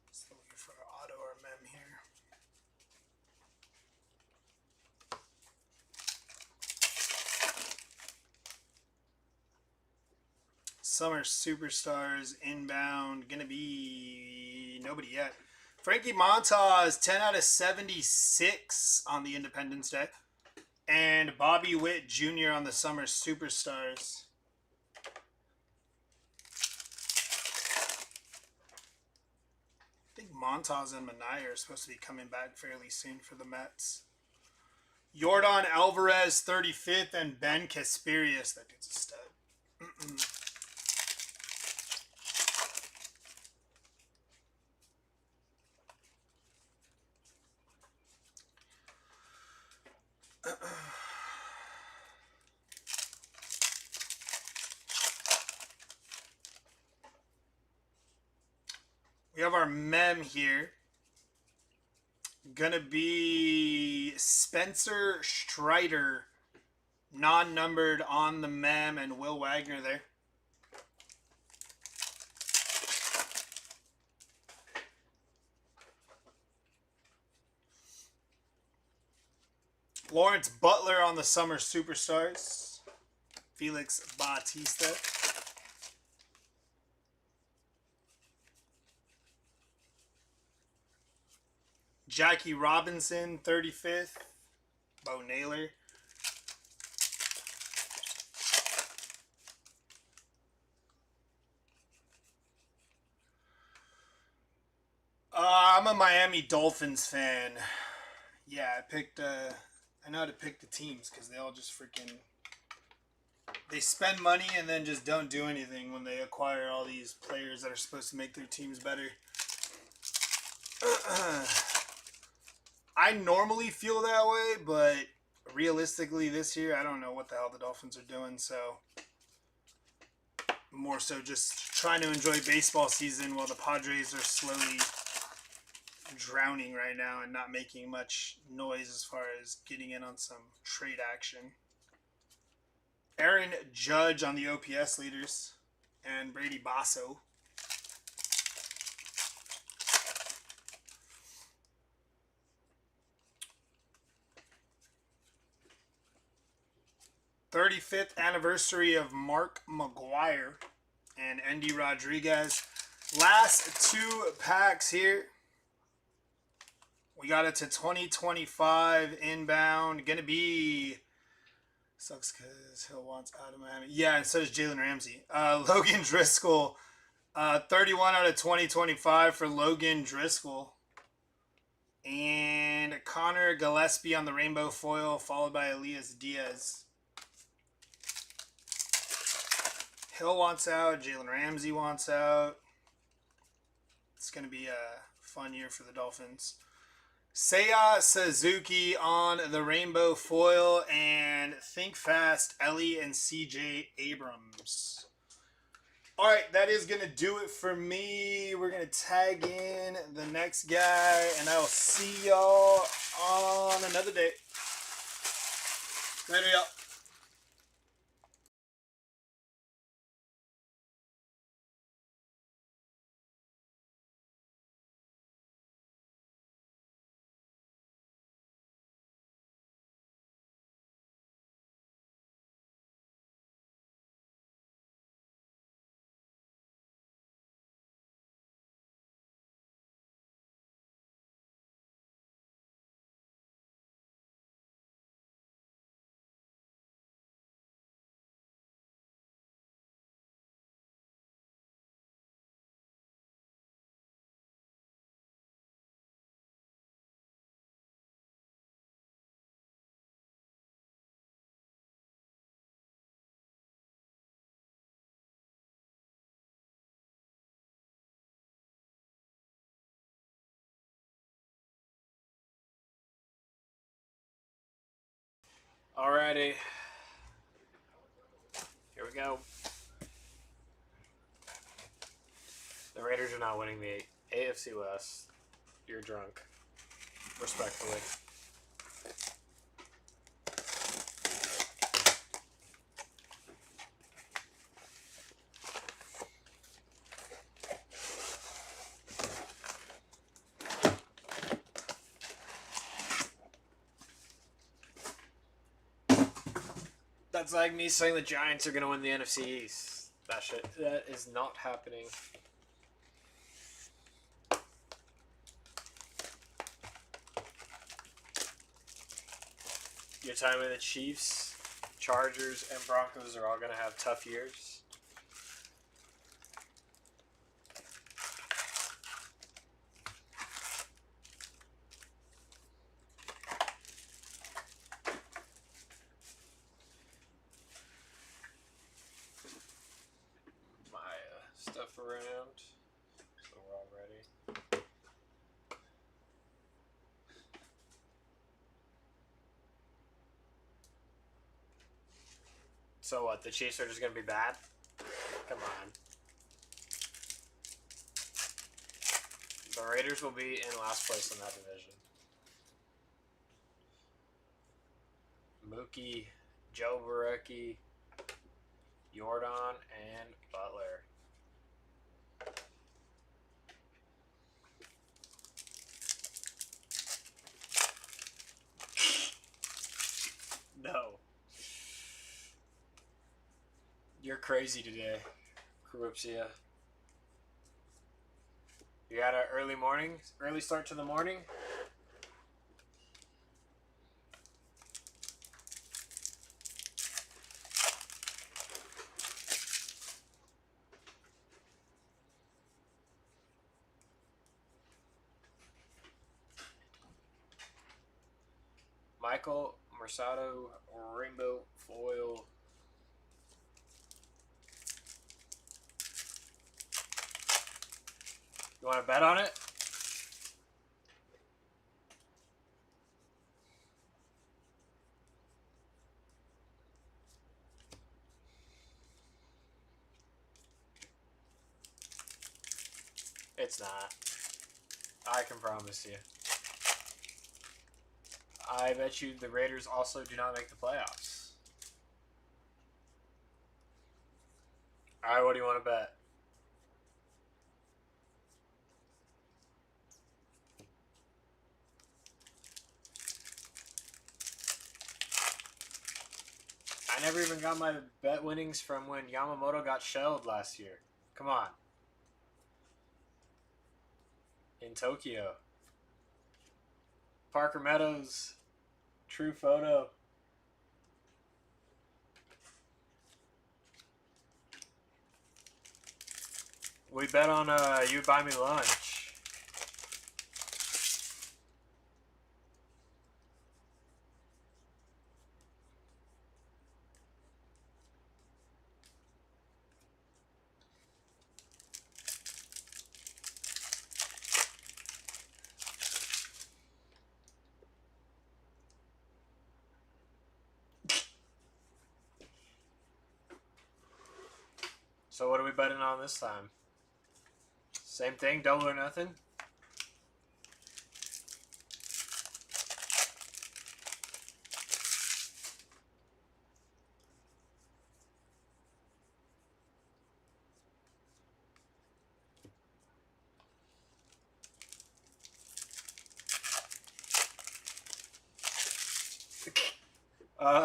S3: Just looking for an auto or mem here. Summer Superstars inbound. Gonna be nobody yet. Frankie Montas, 10 out of 76 on the Independence Day. And Bobby Witt Jr. on the Summer Superstars. I think Montas and Manaea are supposed to be coming back fairly soon for the Mets. Yordan Alvarez, 35th, and Ben Kasperius. That dude's a stud. We have our mem here. Gonna be Spencer Strider, non-numbered on the mem, and Will Wagner there. Lawrence Butler on the Summer Superstars. Felix Bautista. Jackie Robinson, 35th. Bo Naylor. I'm a Miami Dolphins fan. Yeah, I know how to pick the teams because they all just freaking... They spend money and then just don't do anything when they acquire all these players that are supposed to make their teams better. I normally feel that way, but realistically this year, I don't know what the hell the Dolphins are doing, so more so just trying to enjoy baseball season while the Padres are slowly drowning right now and not making much noise as far as getting in on some trade action. Aaron Judge on the OPS leaders, and Brady Basso. '35th anniversary of Mark McGuire and Andy Rodriguez. Last two packs here. We got it to 2025 inbound. Gonna be... Sucks because Hill wants out of Miami. Yeah, and so does Jalen Ramsey. Logan Driscoll. 31 out of 2025 for Logan Driscoll. And Connor Gillespie on the rainbow foil, followed by Elias Diaz. Hill wants out. Jalen Ramsey wants out. It's going to be a fun year for the Dolphins. Seiya Suzuki on the rainbow foil, and Think Fast, Ellie and CJ Abrams. All right, that is going to do it for me. We're going to tag in the next guy, and I will see y'all on another day. Later, y'all.
S1: Alrighty. Here we go. The Raiders are not winning the AFC West. You're drunk. Respectfully. That's like me saying the Giants are going to win the NFC East. That is not happening. Your time in the Chiefs, Chargers, and Broncos are all going to have tough years. My stuff around, so we're all ready. So what, the Chiefs are just going to be bad? Come on. The Raiders will be in last place in that division. Mookie, Joe Barecki, Jordan, and Butler. No. You're crazy today, Corruptia. You got an early start to the morning? Michael Mercado, Rainbow Foil. You want to bet on it? It's not. I can promise you. I bet you the Raiders also do not make the playoffs. Alright, what do you want to bet? I never even got my bet winnings from when Yamamoto got shelled last year. Come on. In Tokyo. Parker Meadows. True photo. We bet on you buy me lunch. So what are we betting on this time? Same thing, double or nothing?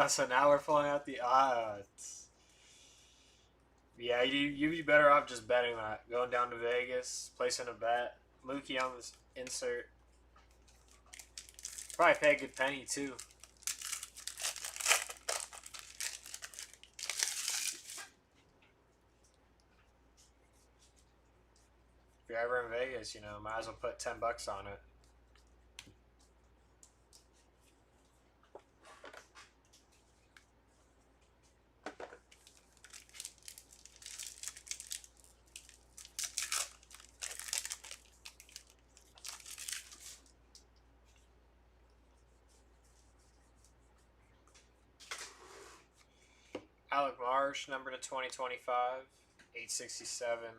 S1: So now we're pulling out the odds. Yeah, you'd be better off just betting that. Going down to Vegas, placing a bet. Mookie on this insert. Probably pay a good penny, too. If you're ever in Vegas, you know, might as well put $10 on it. Alec Marsh, number to 2025, 867.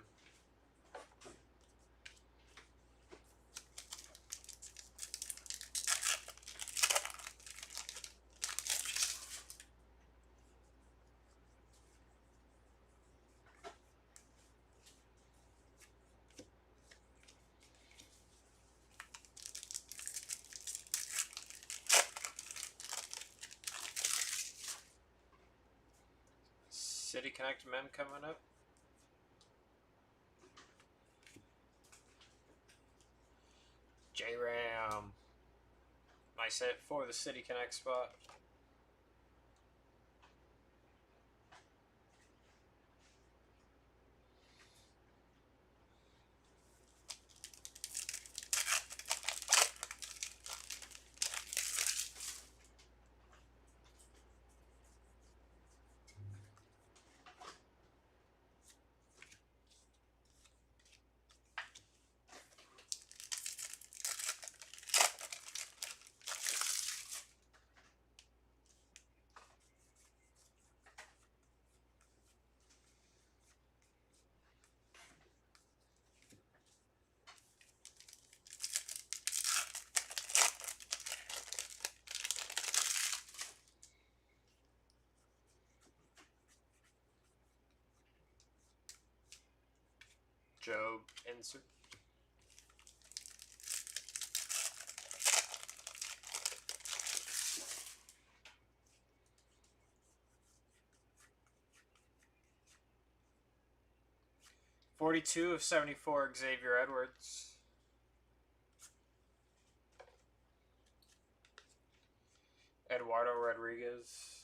S1: City Connect men coming up. J-Ram. Nice hit for the City Connect spot. Job insert. .42 of 74, Xavier Edwards. Eduardo Rodriguez.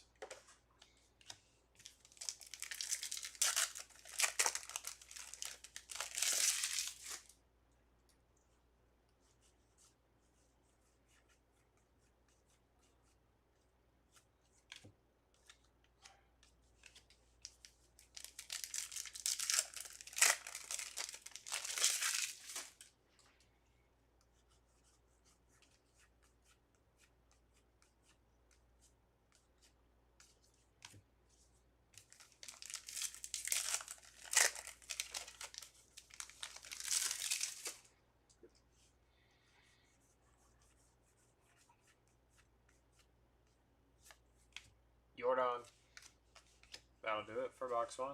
S1: Jordan. That'll do it for box 1.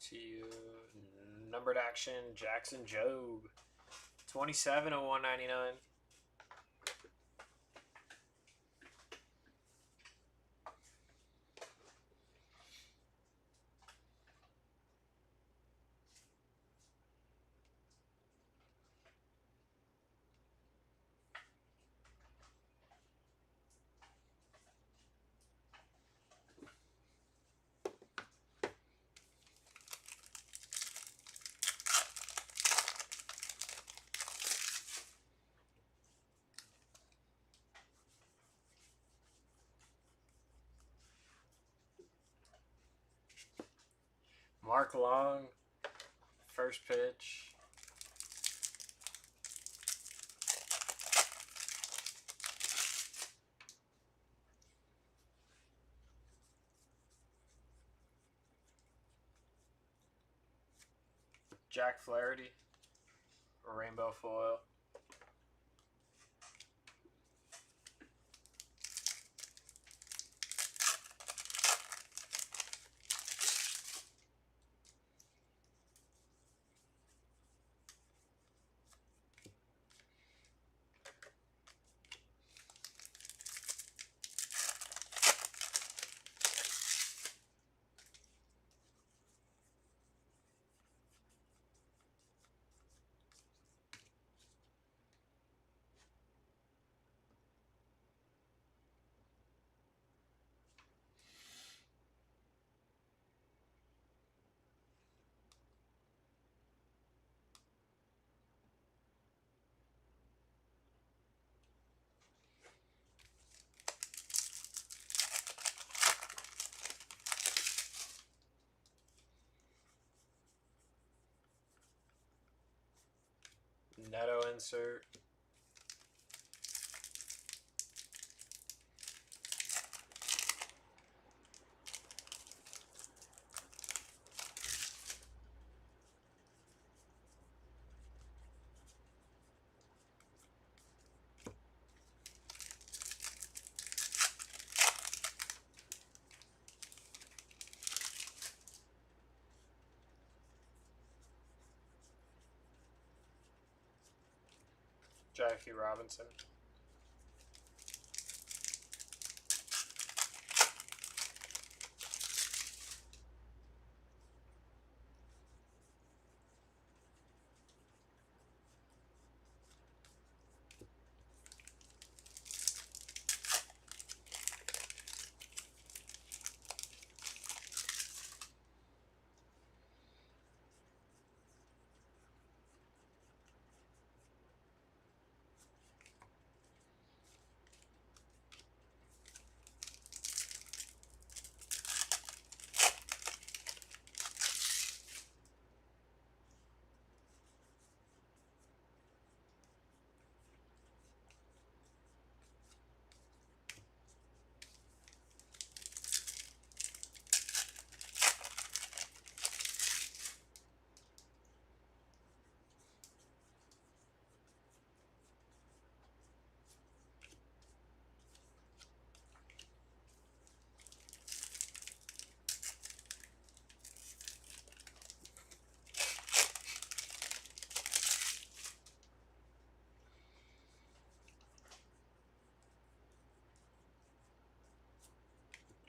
S1: To numbered action, Jackson Job. 27 of 199. Mark Long, first pitch. Jack Flaherty, rainbow foil. Neto insert. Jackie Robinson.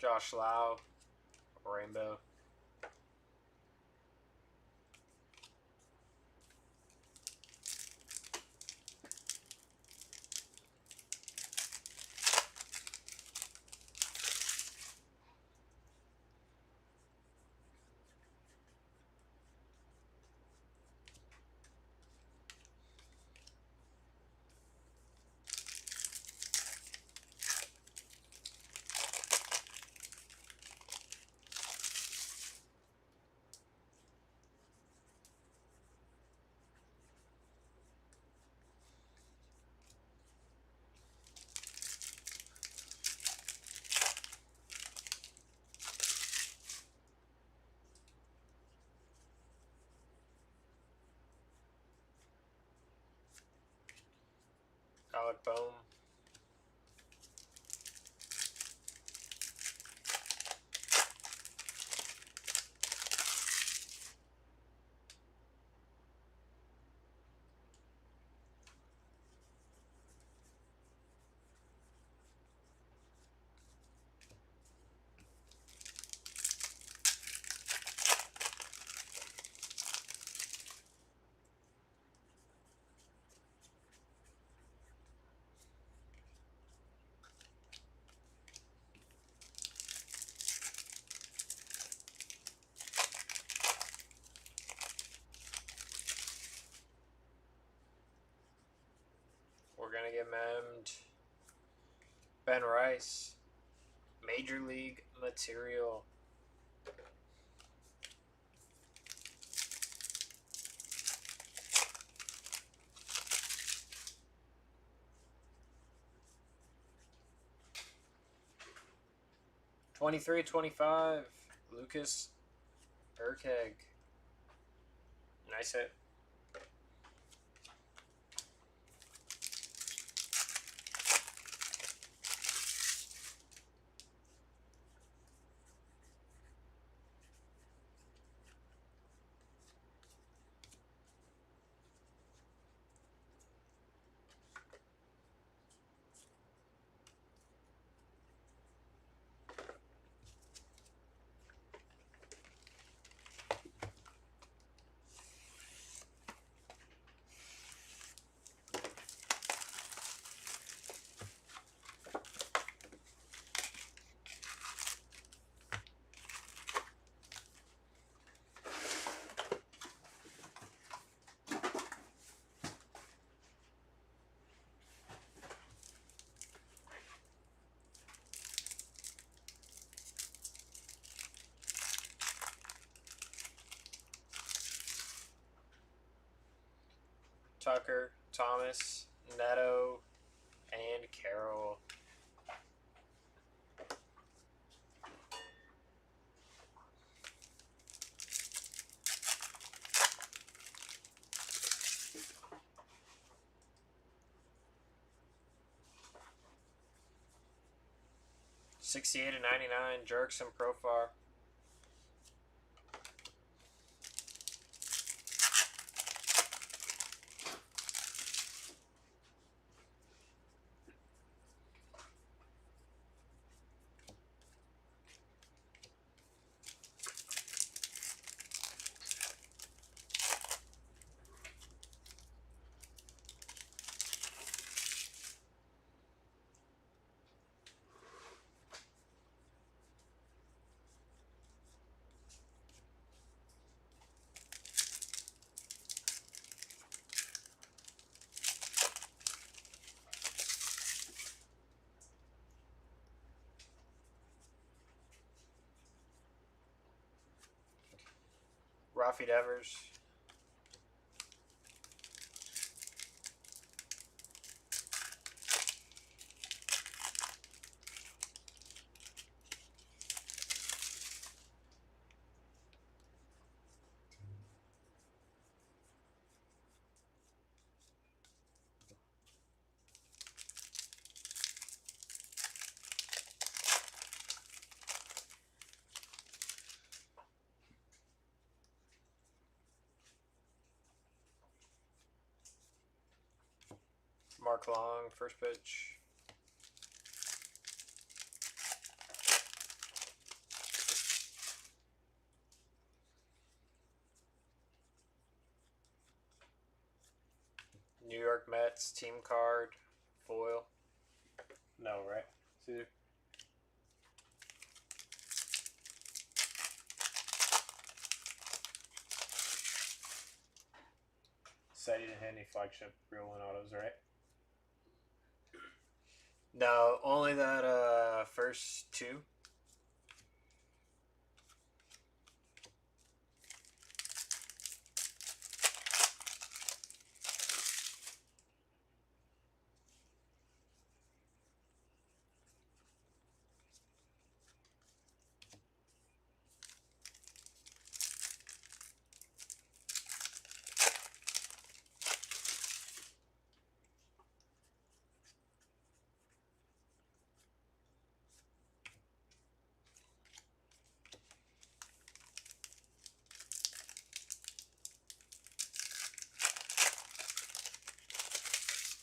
S1: Josh Lau, rainbow. Alec Bohm. We're gonna get memmed. Ben Rice, Major League material. $23.25. Lucas Urkeg. Nice hit. Tucker, Thomas, Neto, and Carroll. $68.99. Jerks and Profar. Rafi Devers. Mark Long, first pitch. Mets team card foil.
S2: No, right? Caesar? Said you didn't hit any flagship real one autos, right?
S1: No, only that first two.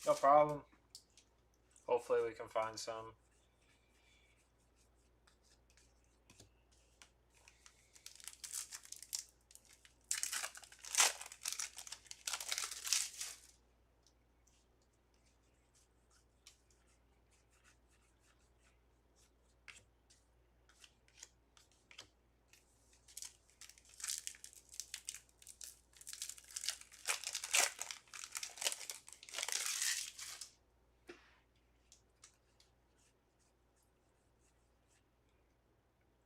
S1: No problem. Hopefully we can find some.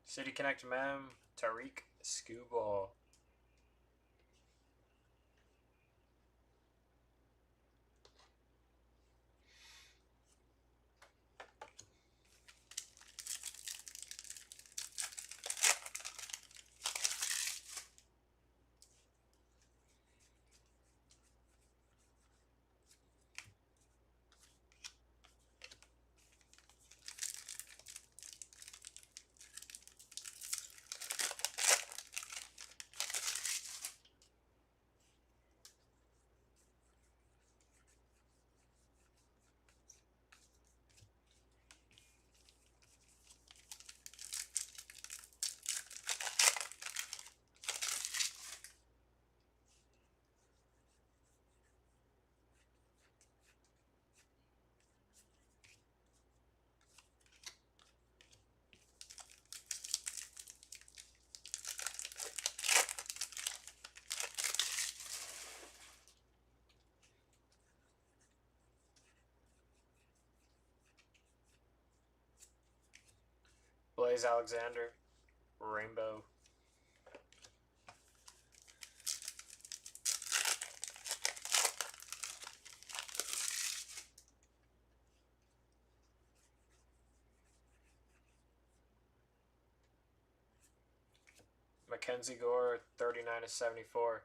S1: City Connect Mem, Tariq Skubal. Blaze Alexander, Rainbow. Mackenzie Gore, 39/74.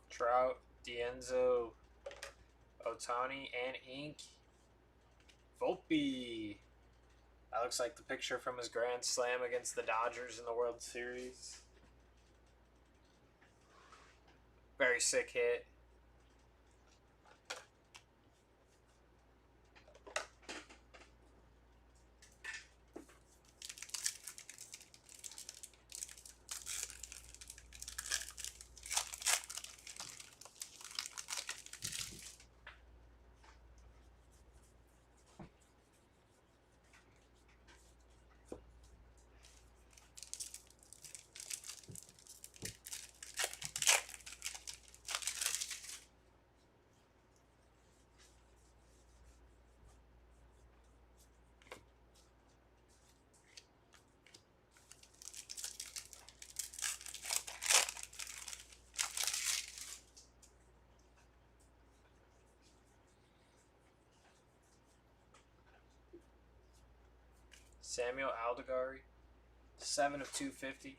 S1: Trout, Dienzo, Otani, and Ink. Volpe. That looks like the picture from his Grand Slam against the Dodgers in the World Series. Very sick hit. Samuel Aldeghari, 7 of 250.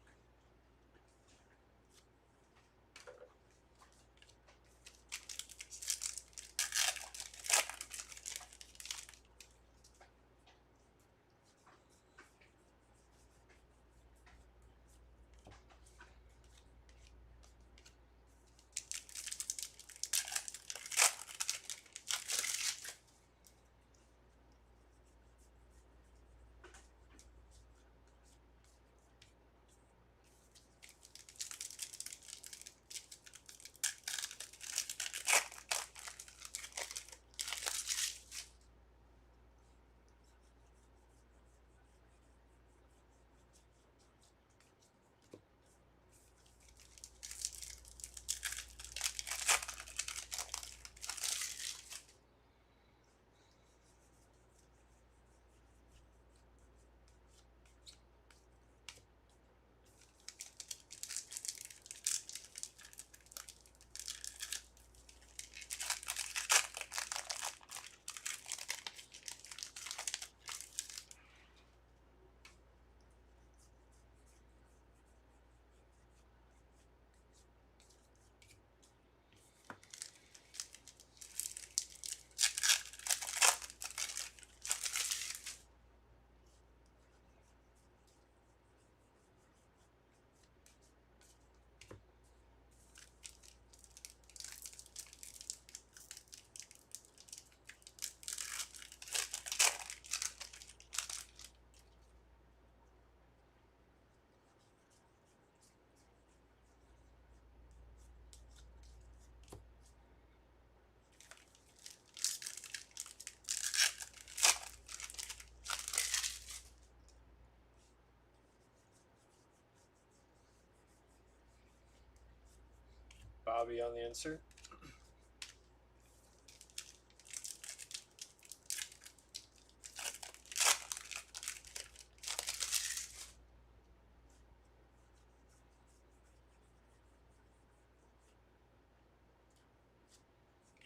S1: Bobby on the insert.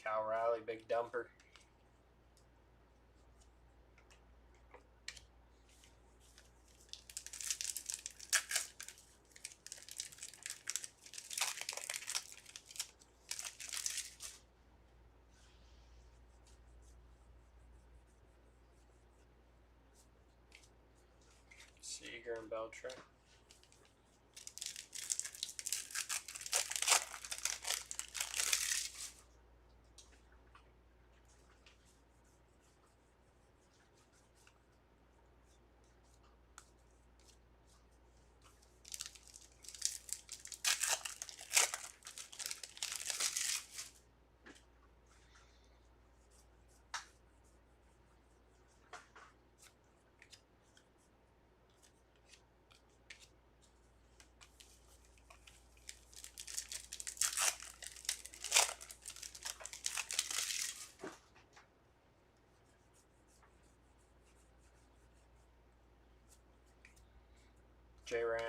S1: Cal Riley, big dumper. Seager and Beltran. J-Ram.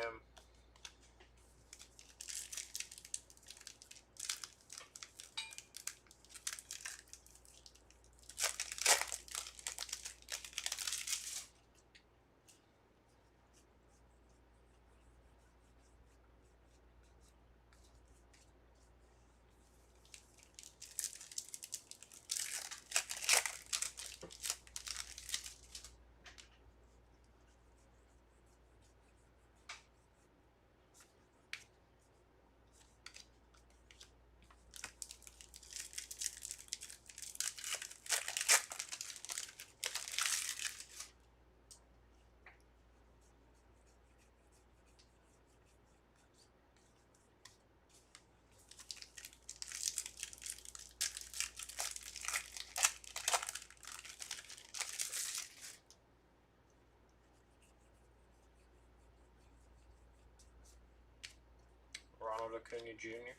S1: Ronald Acuna Jr.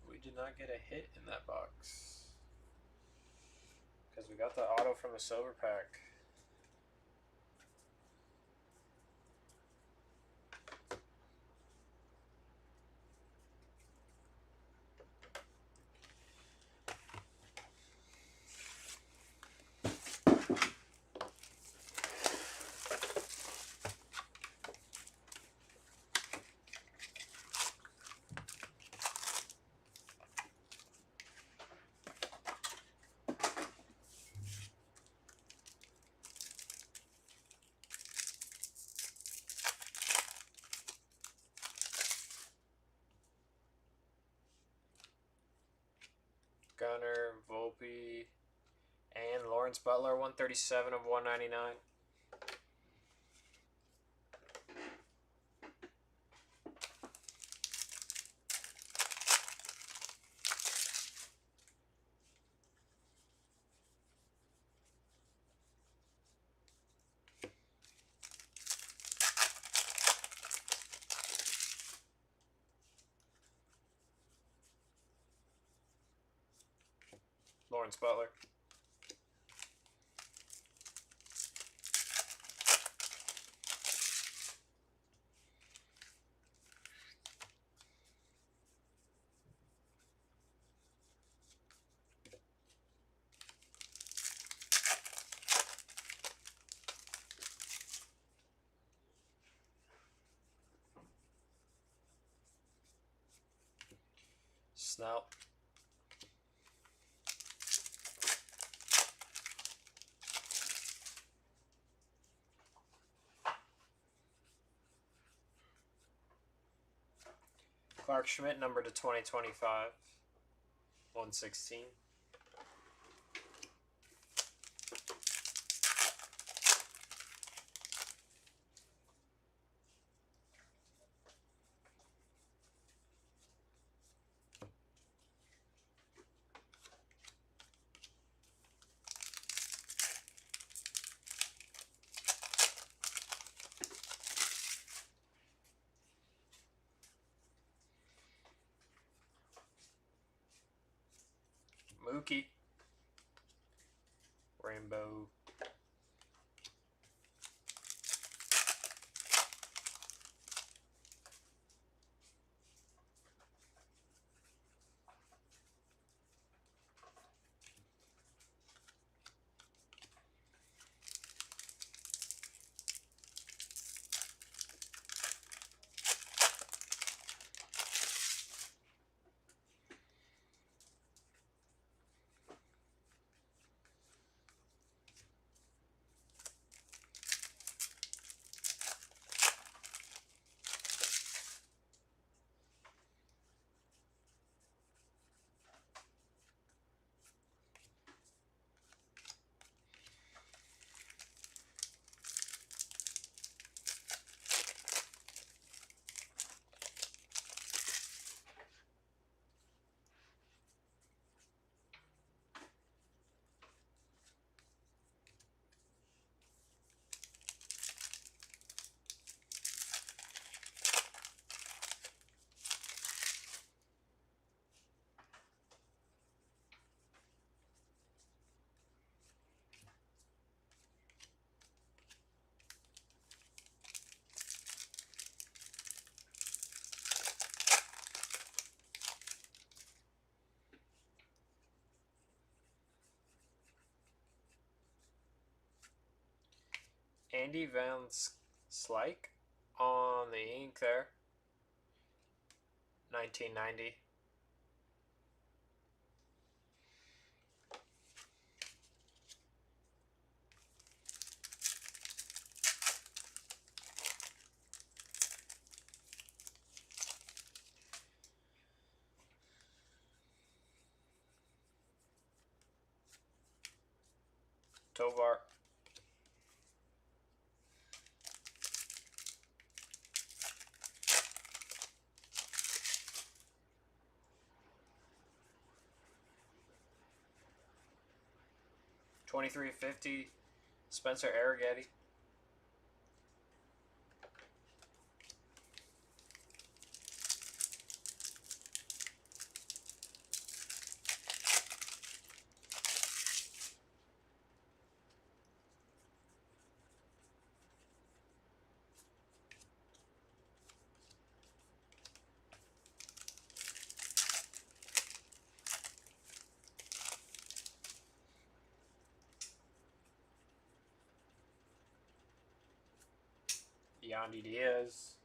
S1: We did not get a hit in that box. Because we got the auto from the silver pack. Lawrence Butler, 137 of 199. Lawrence Butler. Snell. Clark Schmidt, number to 2025. 116. Mookie. Rainbow. Andy Van Slyke on the ink there. 1990. Tovar. $23.50. Spencer Arrighetti. Yandy Diaz.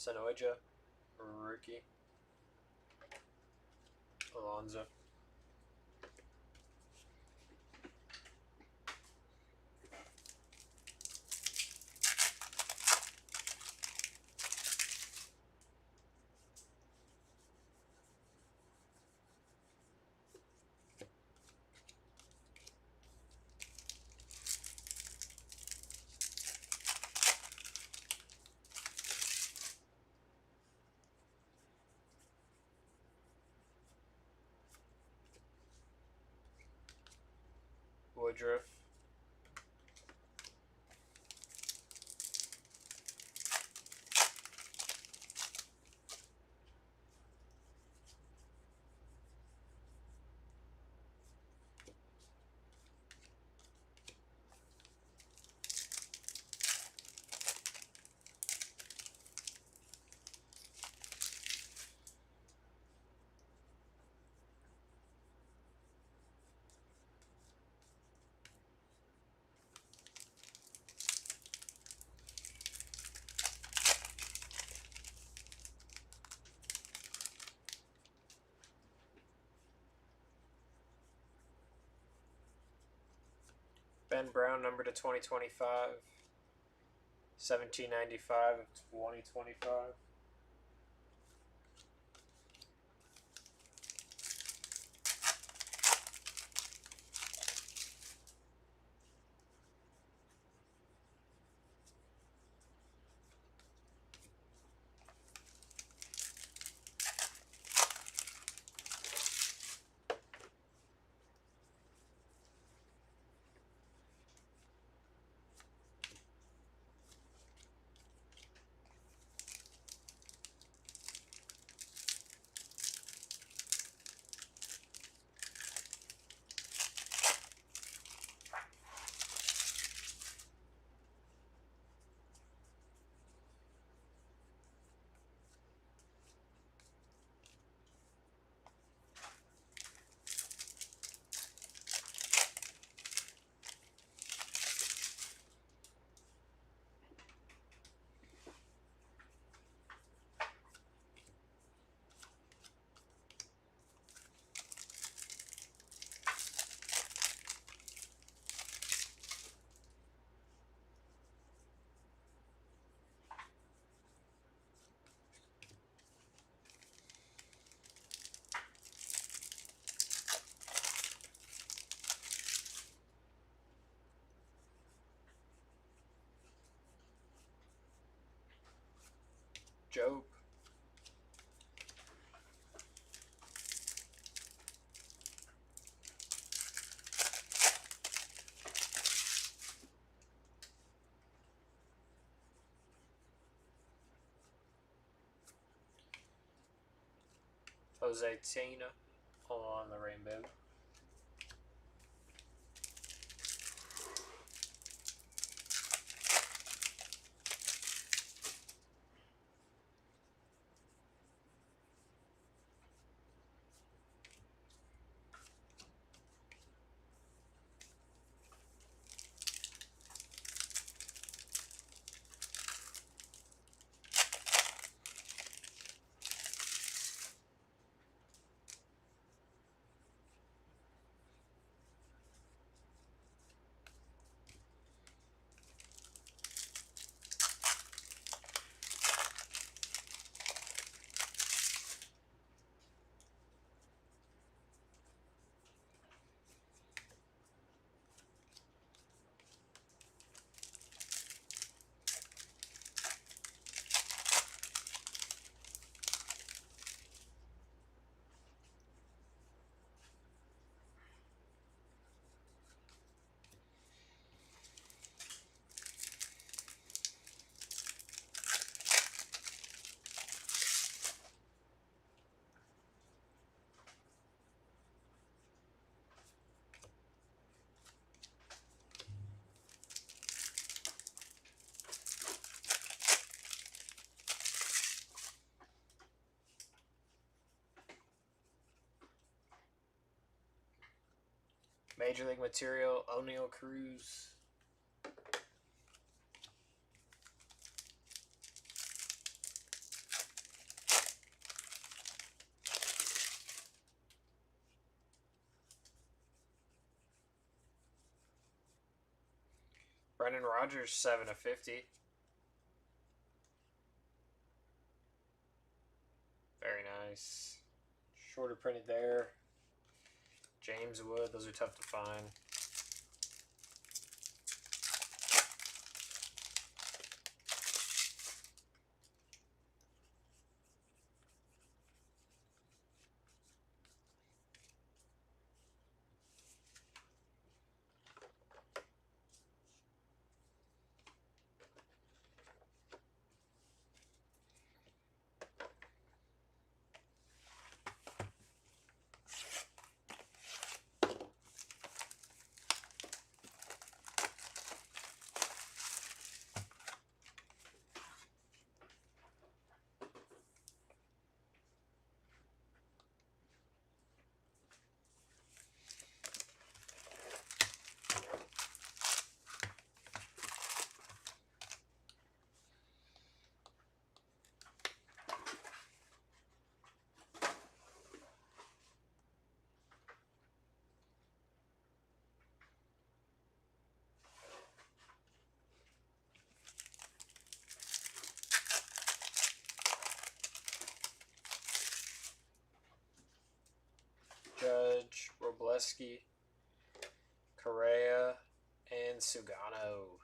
S1: Sanoja, rookie. Alonzo. Woodruff. Ben Brown, number to 2025. 1795 of 2025. Job. Jose Tina on the rainbow. Major League Material, O'Neal Cruz. Brendan Rodgers, 7/50. Very nice. Shorter printed there. James Wood, those are tough to find. Judge, Robleski, Correa, and Sugano.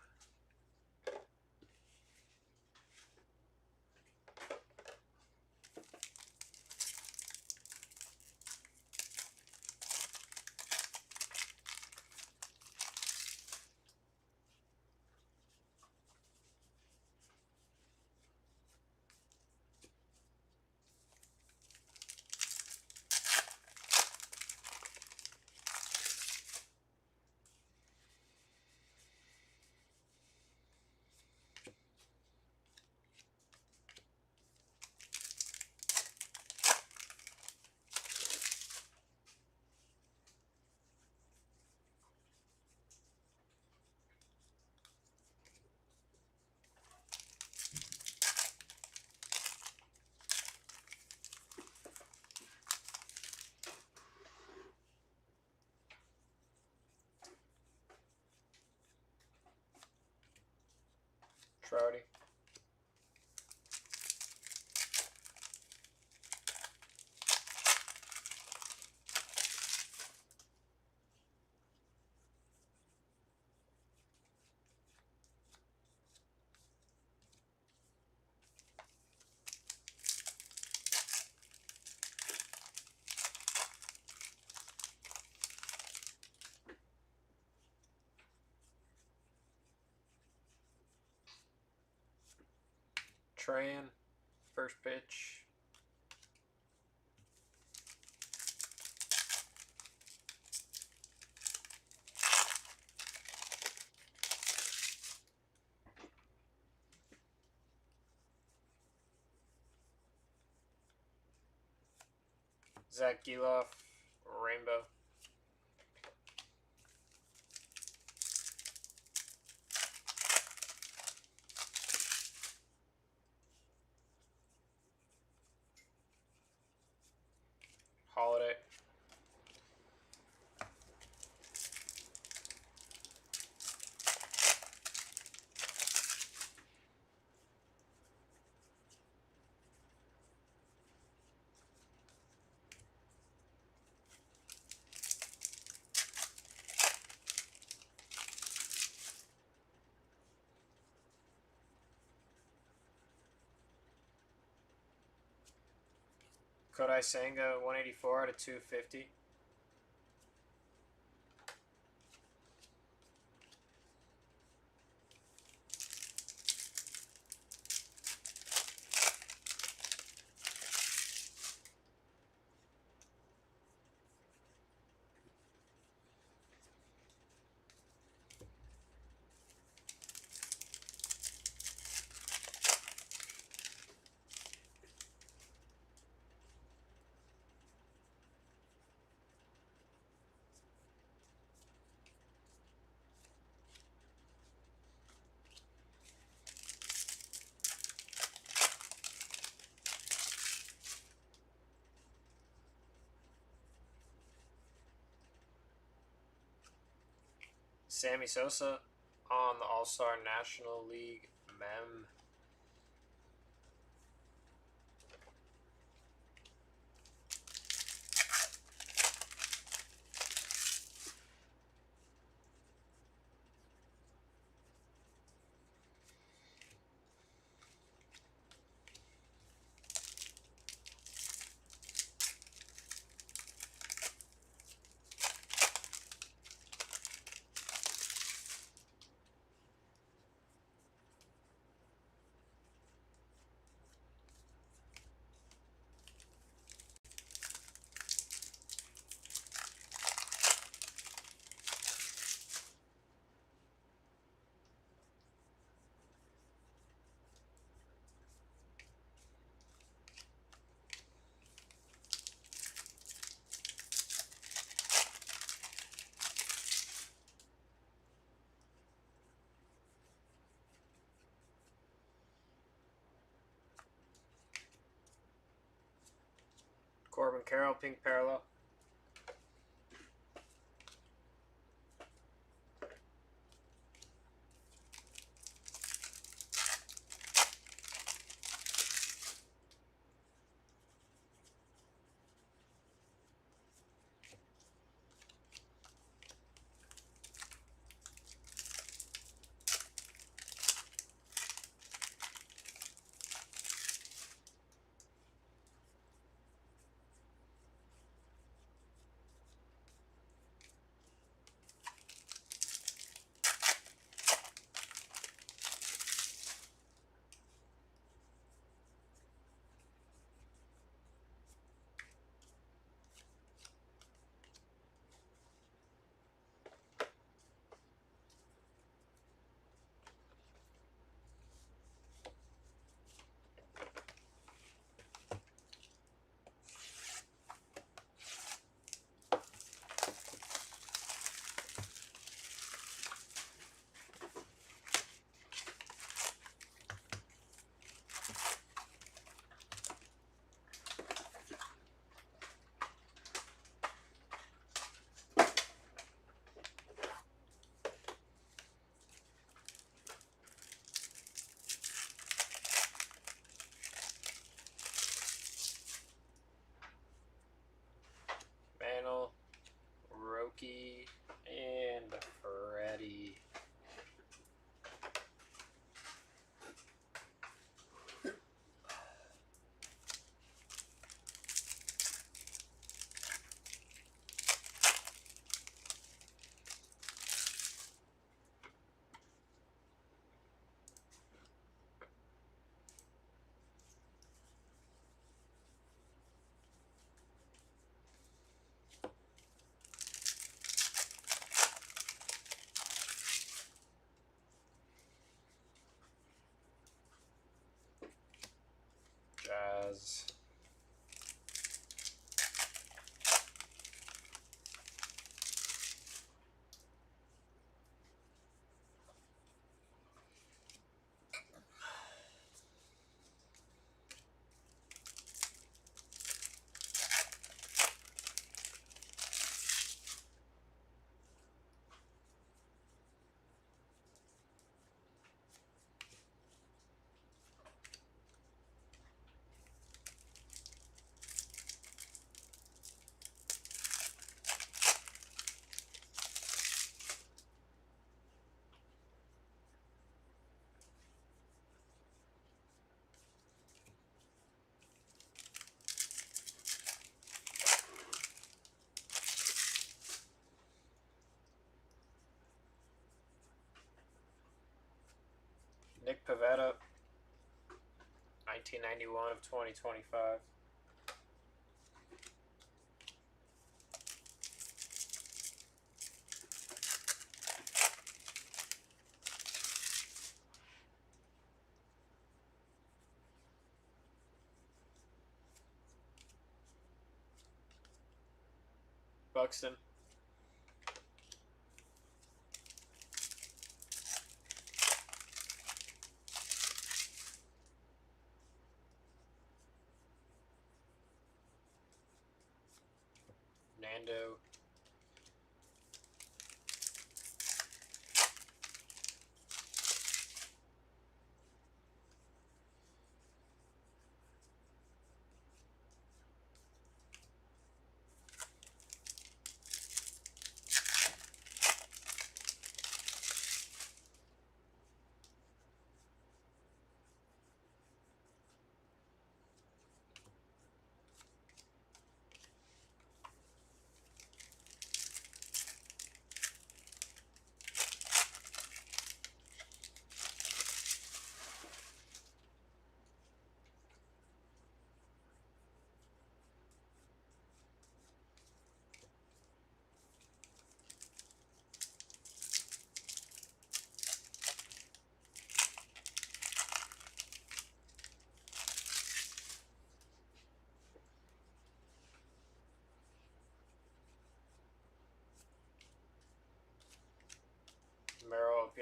S1: Trouty. Tran, first pitch. Zach Geloff, Rainbow. Holiday. Kodai Senga, 184 out of 250. Sammy Sosa, on the All-Star National League mem. Corbin Carroll, pink parallel. Mantle, Roki, and Freddie. Jazz. Nick Pivetta, 1991 of 2025. Buxton. Nando.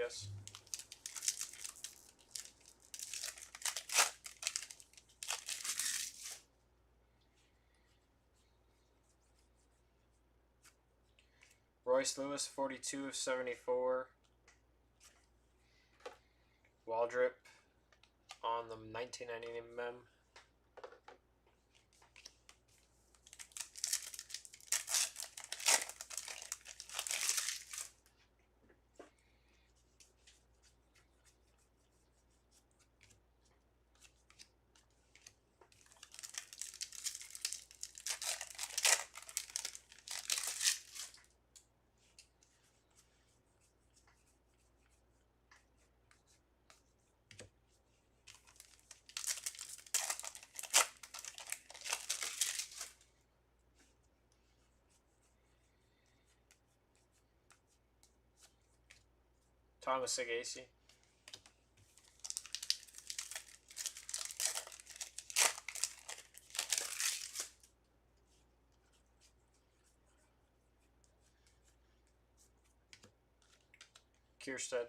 S1: guess. Royce Lewis, 42 of 74. Waldrip on the 1990 mem. Thomas Sagasi. Kierstead.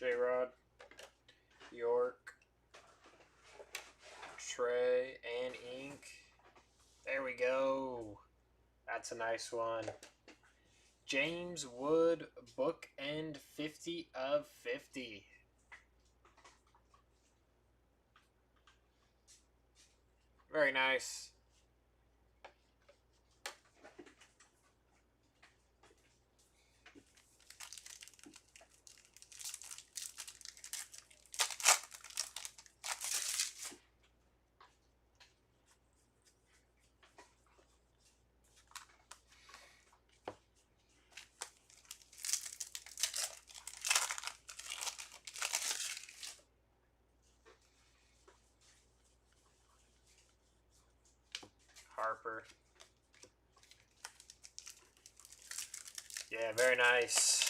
S1: J-Rod. York. Trey and ink. There we go. That's a nice one. James Wood, bookend 50 of 50. Very nice. Harper. Yeah, very nice.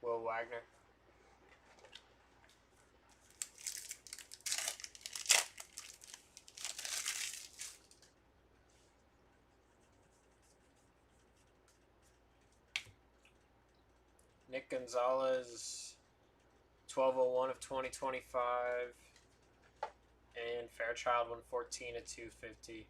S1: Will Wagner. Nick Gonzalez, 1201 of 2025. And Fairchild 114 at 250.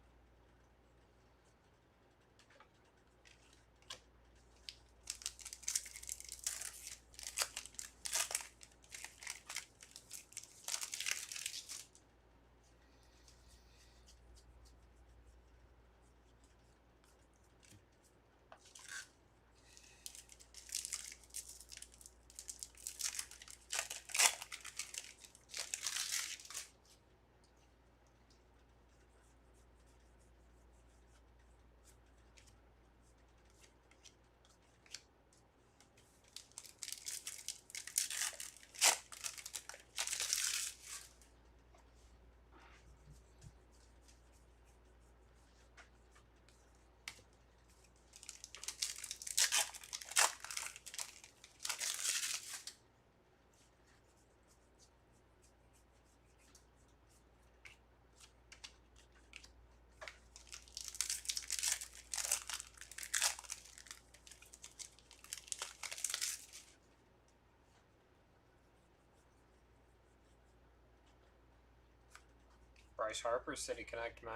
S1: Bryce Harper, City Connect, man.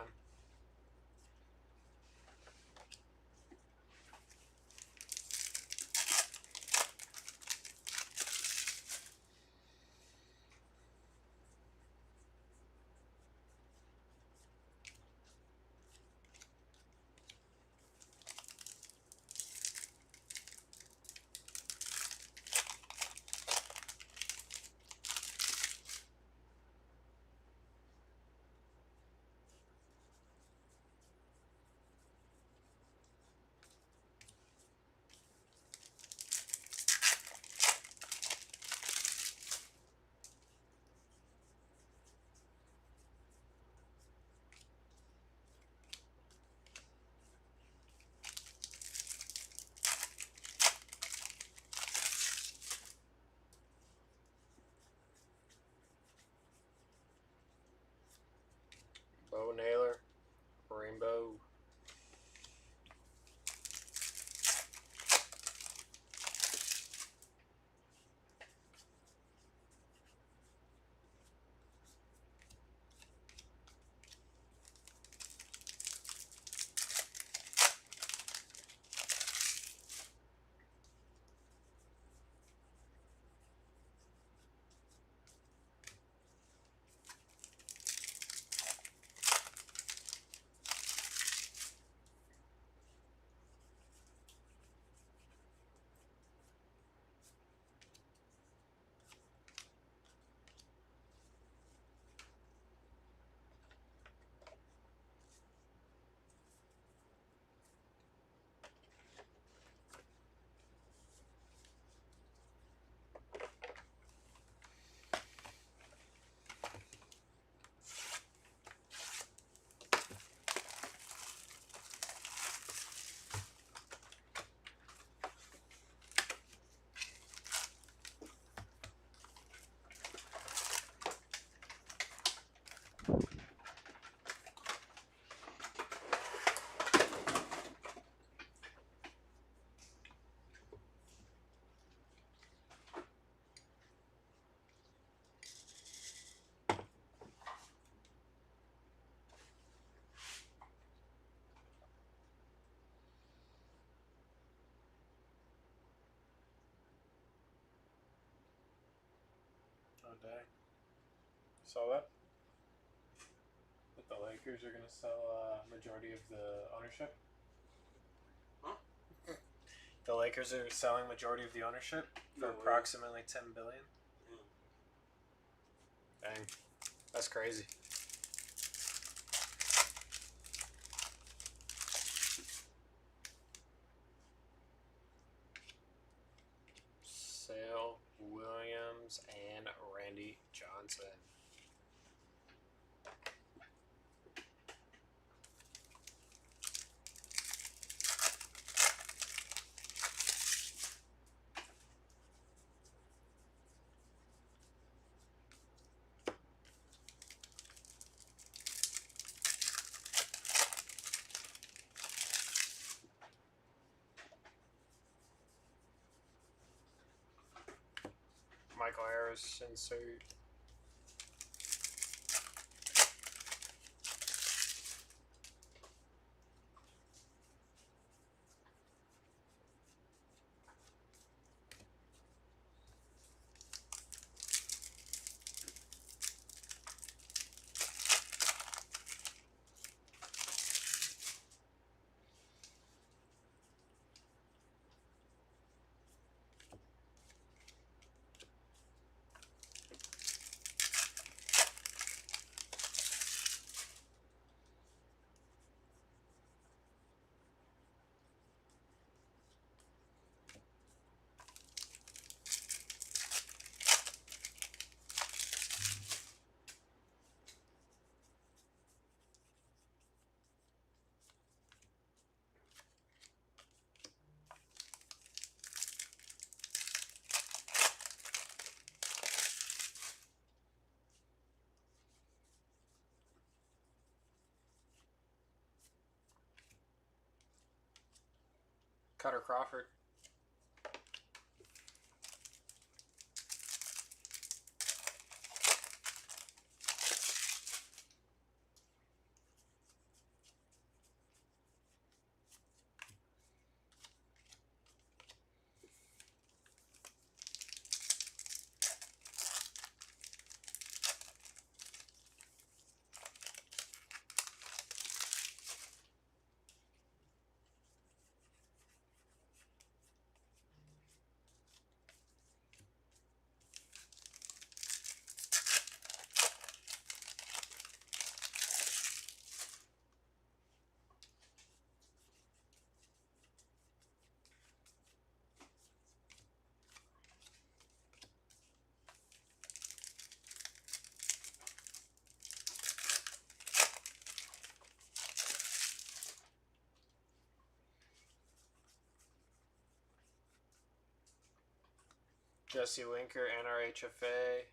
S1: Bo Naylor, Rainbow. Oh, dang. Saw that? That the Lakers are going to sell a majority of the ownership?
S2: Huh?
S1: The Lakers are selling majority of the ownership for
S2: No way.
S1: approximately $10 billion.
S2: Yeah.
S1: Dang. That's crazy. Sale Williams and Randy Johnson. Michael Harris insert. Cutter Crawford. Jesse Winker, NRHFA.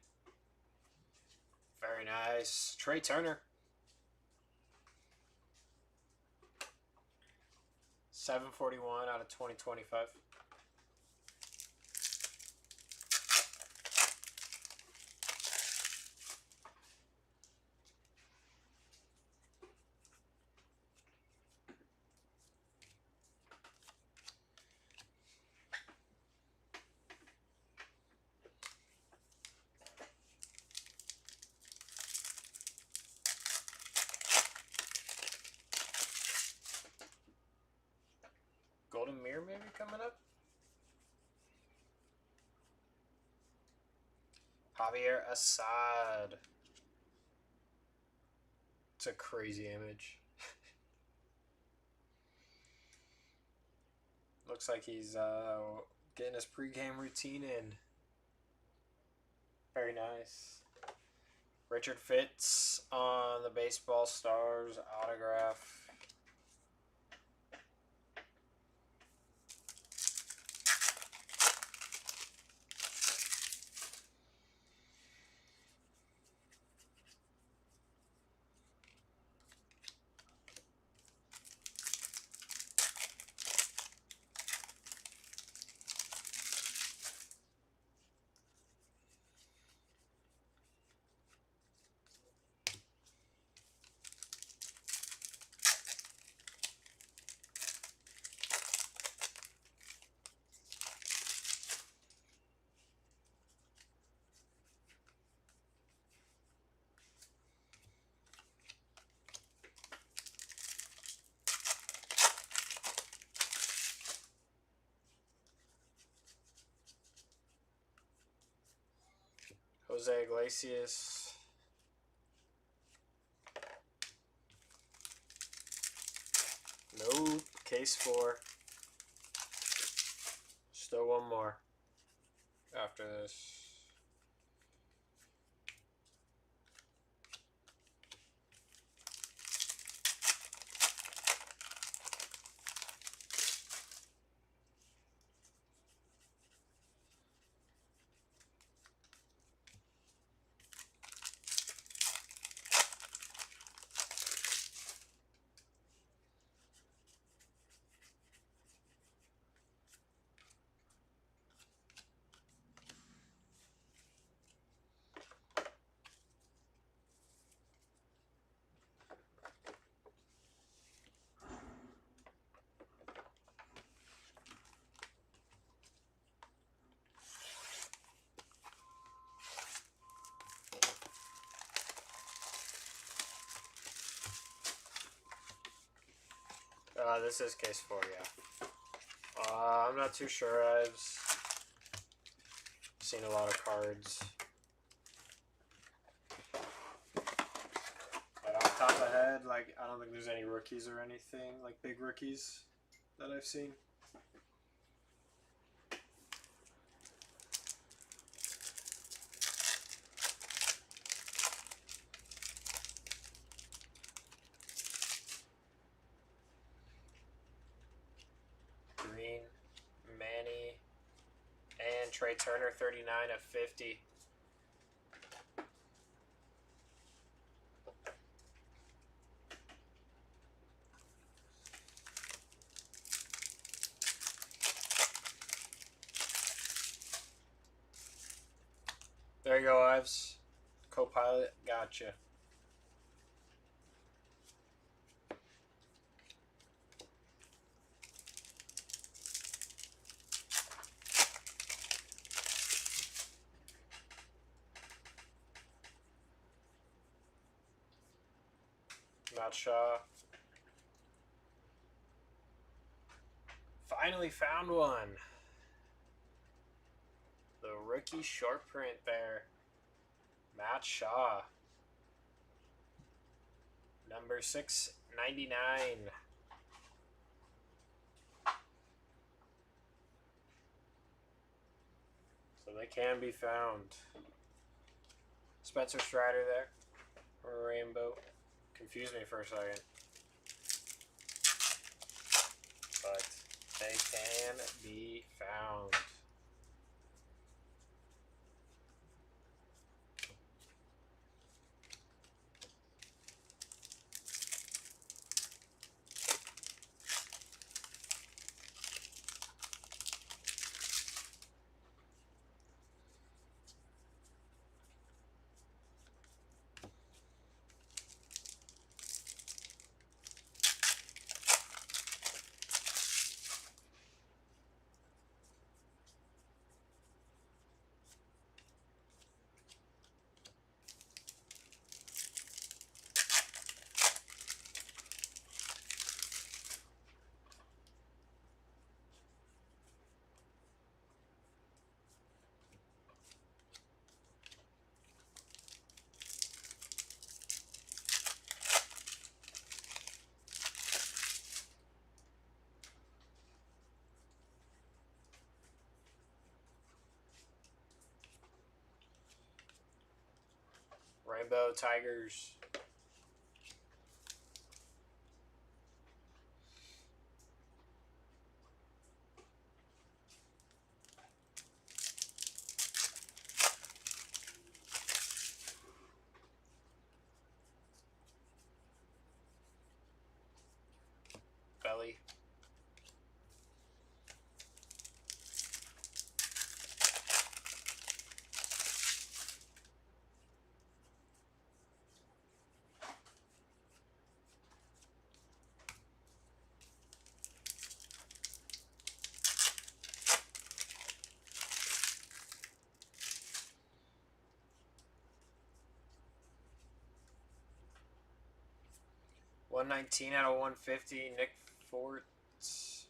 S1: Very nice. Trey Turner. 741 out of 2025. Golden Mirror maybe coming up. Javier Assad. It's a crazy image. Looks like he's getting his pregame routine in. Very nice. Richard Fitz on the Baseball Stars autograph. Jose Iglesias. Nope. Case 4. Still one more after this. This is case 4, yeah. I'm not too sure. I've seen a lot of cards. But off the top of my head, like, I don't think there's any rookies or anything, like big rookies that I've seen. Green, Manny, and Trey Turner, 39 of 50. There you go, Ives. Co-pilot, gotcha. Not Shaw. Finally found one. The rookie short print there. Matt Shaw. Number 699. So they can be found. Spencer Strider there. Rainbow. Confused me for a second. But they can be found. Rainbow Tigers. Belly. $119 out of 150. Nick Fortes.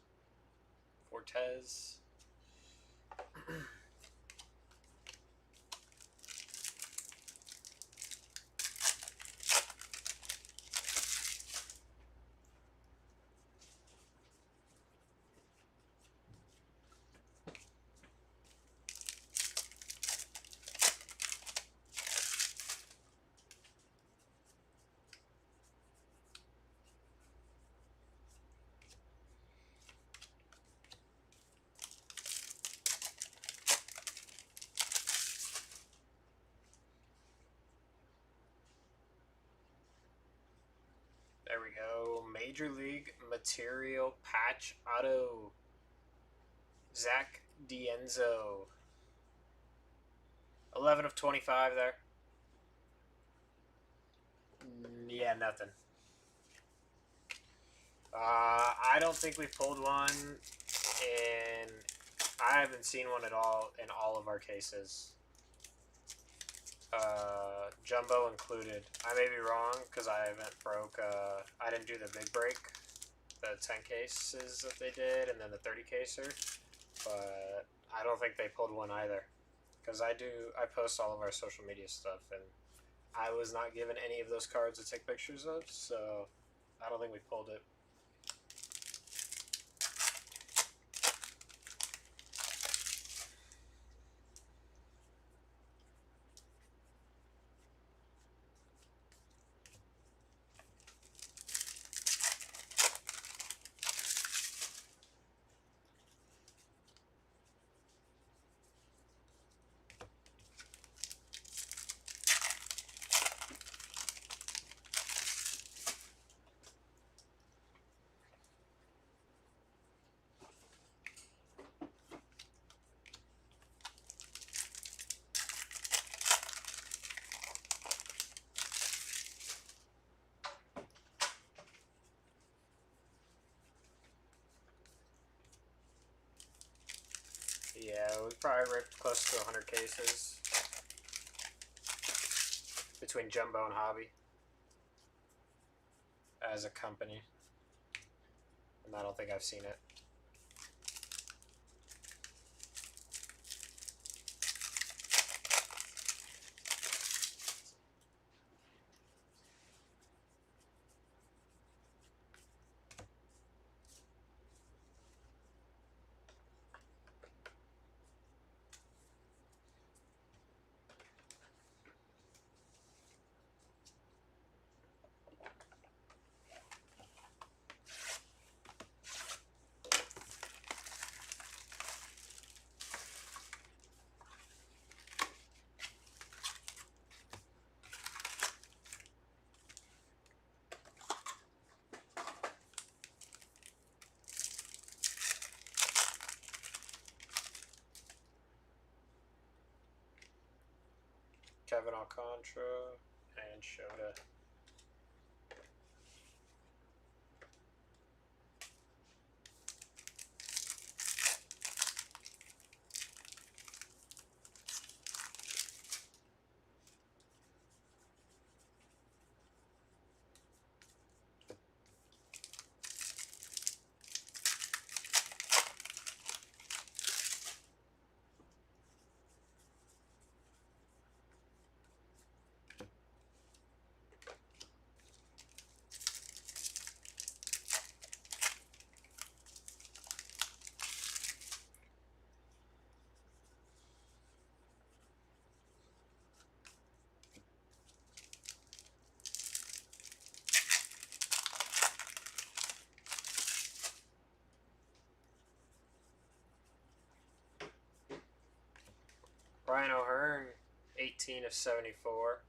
S1: There we go. Major League Material Patch Auto. Zach Dienzo. 11 of 25 there. Yeah, nothing. I don't think we pulled one, and I haven't seen one at all in all of our cases. Jumbo included. I may be wrong because I haven't broke. I didn't do the big break the 10 cases that they did, and then the 30 caser. But I don't think they pulled one either, because I post all of our social media stuff, and I was not given any of those cards to take pictures of, so I don't think we pulled it. Yeah, we probably ripped close to 100 cases between Jumbo and Hobby as a company, and I don't think I've seen it. Kevin Alcantara and Shota. Brian O'Hearn, 18 of 74.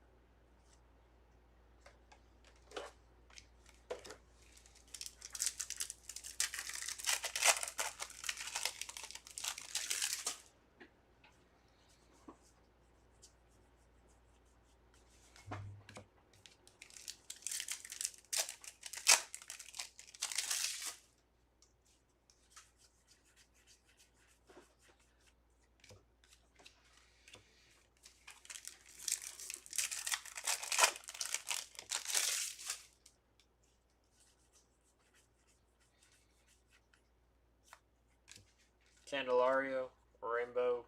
S1: Candelario, Rainbow.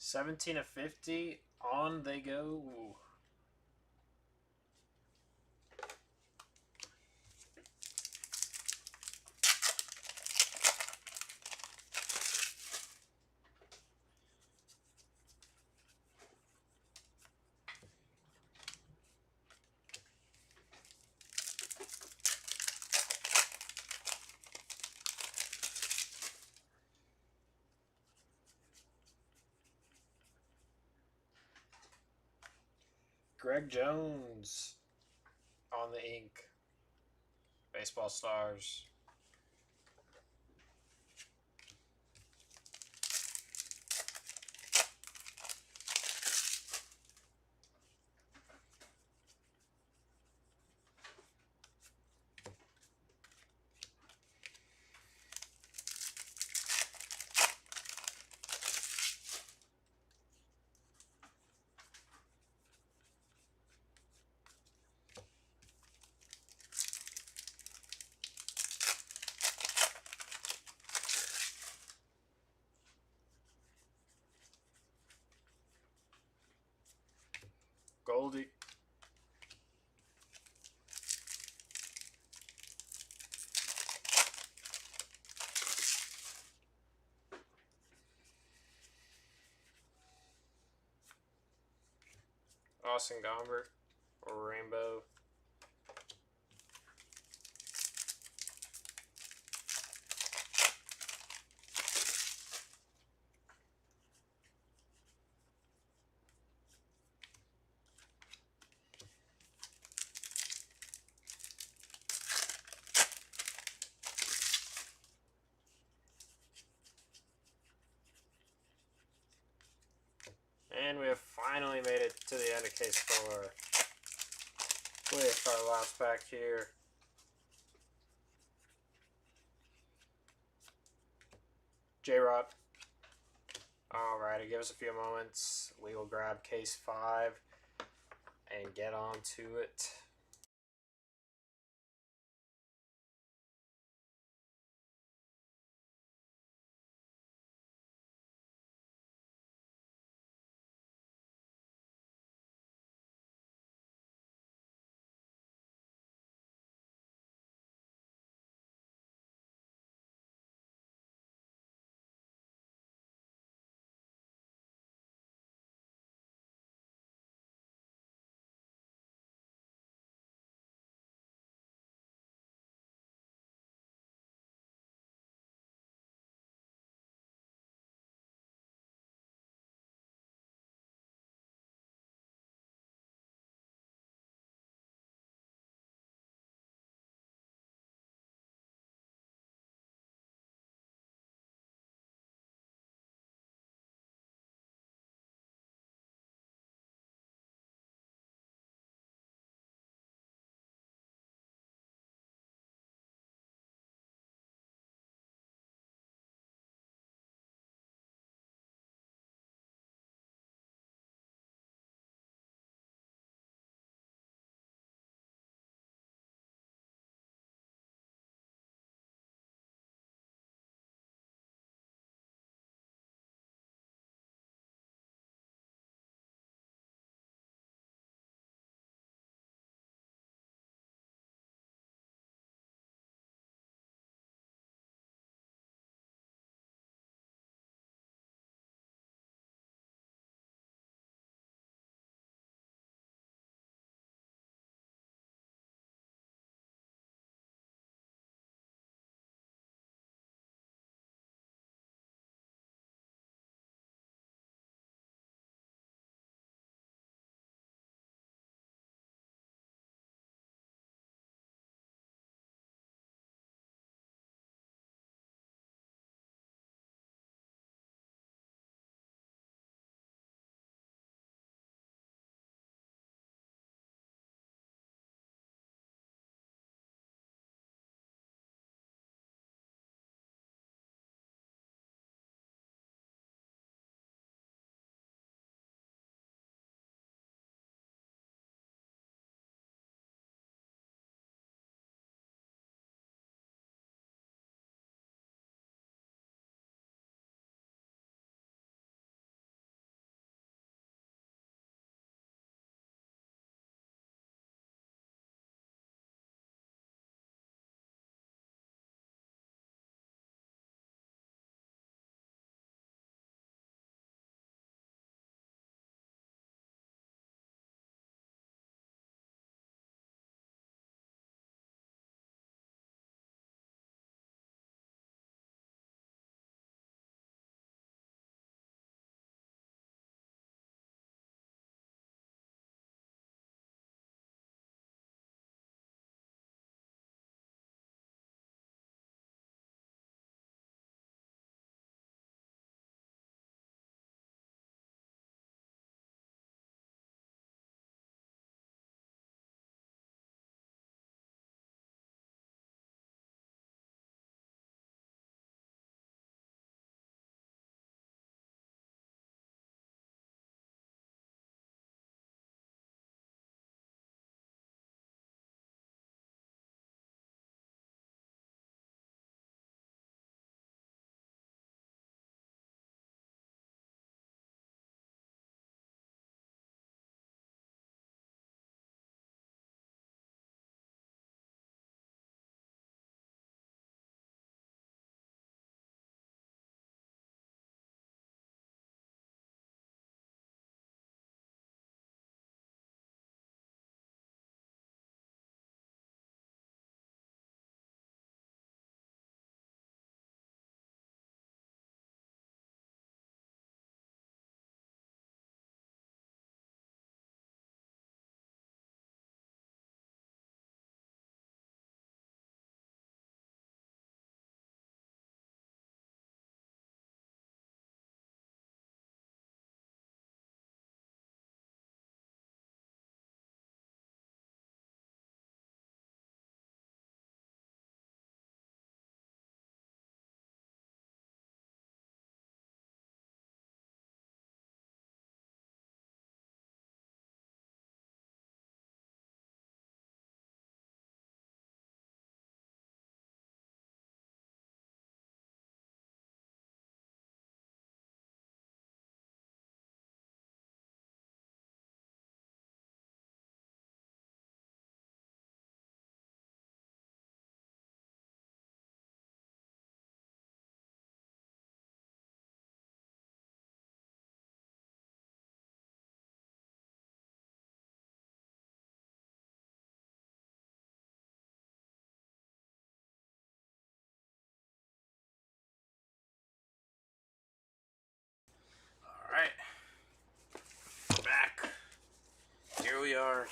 S1: $17 of 50. On they go. Ooh. Greg Jones on the ink. Baseball Stars. Goldie. Austin Gomber or Rainbow. And we have finally made it to the end of case 4 with our last pack here. J-Rod. Alrighty, give us a few moments. We will grab case 5 and get on to it.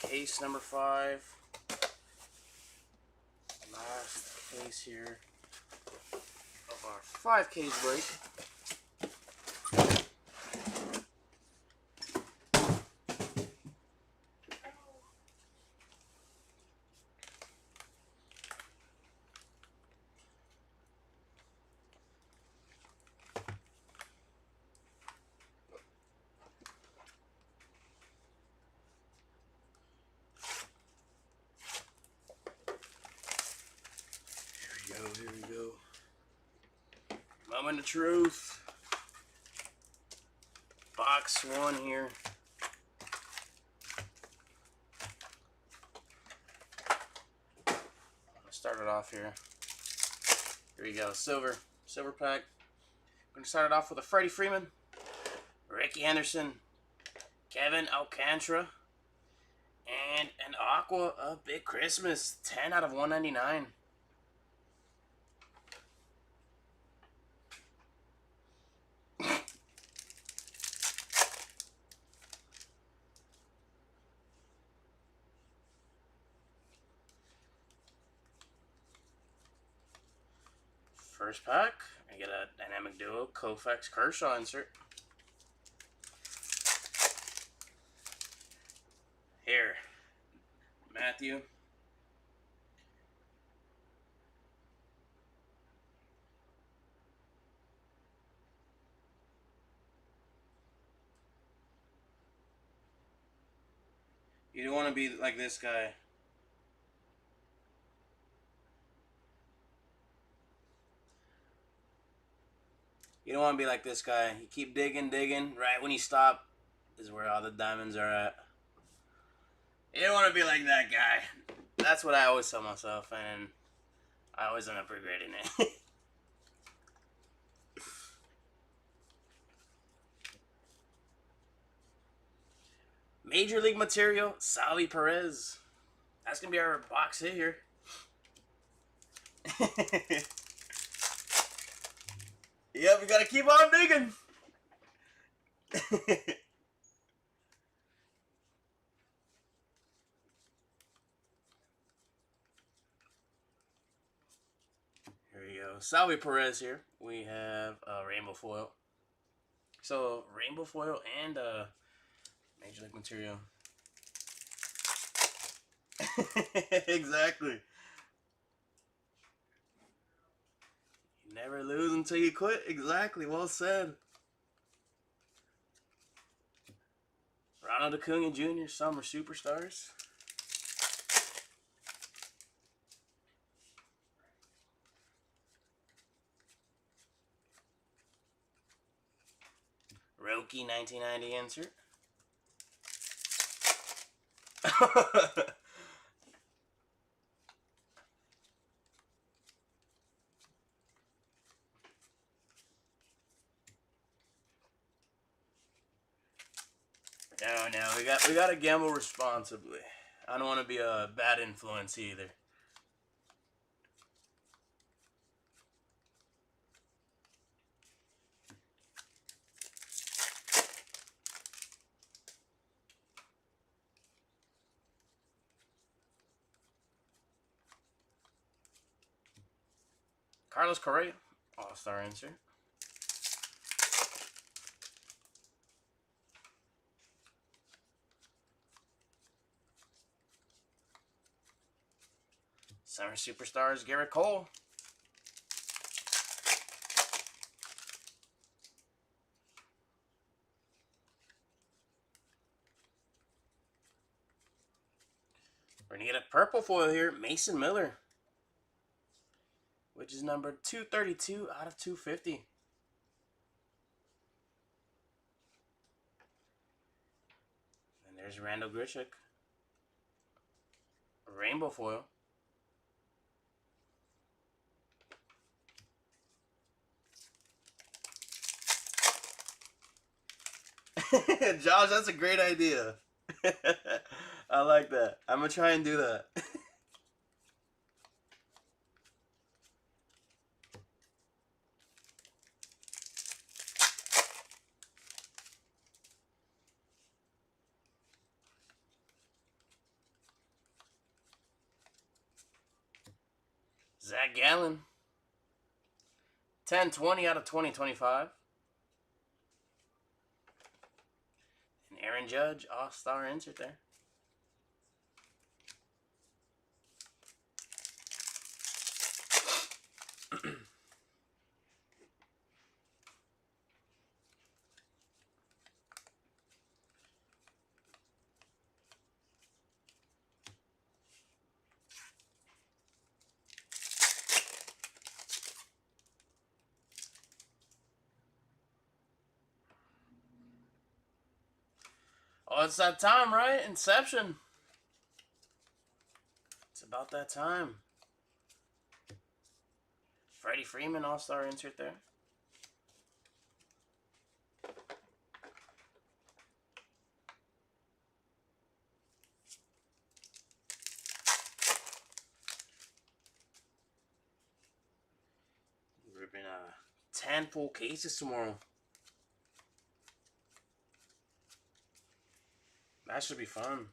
S2: case number 5. Last case here of our 5 case break. Here we go. Moment of truth. Box 1 here. I'll start it off here. Here we go. Silver pack. I'm going to start it off with a Freddie Freeman, Ricky Henderson, Kevin Alcantara, and an Aqua of Big Christmas. 10 out of 199. First pack, I get a Dynamic Duo Koufax Kershaw insert. Here, Matthew. You don't want to be like this guy. You don't want to be like this guy. You keep digging. Right when you stop is where all the diamonds are at. You don't want to be like that guy. That's what I always tell myself, and I always end up regretting it. Major League Material, Salvi Perez. That's going to be our box hit here. Yep, we got to keep on digging. Here we go. Salvi Perez here. We have rainbow foil. So, rainbow foil and Major League Material. Exactly. You never lose until you quit. Exactly. Well said. Ronald Acuna Jr. Summer Superstars. Roki 1990 insert. No, we got to gamble responsibly. I don't want to be a bad influence either. Carlos Correa, All-Star insert. Summer Superstars, Garrett Cole. We're going to get a purple foil here, Mason Miller, which is number 232 out of 250. And there's Randall Grichuk, rainbow foil. Josh, that's a great idea. I like that. I'm going to try and do that. Zach Gallen. 10/20 out of 2025. And Aaron Judge, all-star insert there. Oh, it's that time, right? Inception. It's about that time. Freddie Freeman, all-star insert there. We're ripping 10 full cases tomorrow. That should be fun.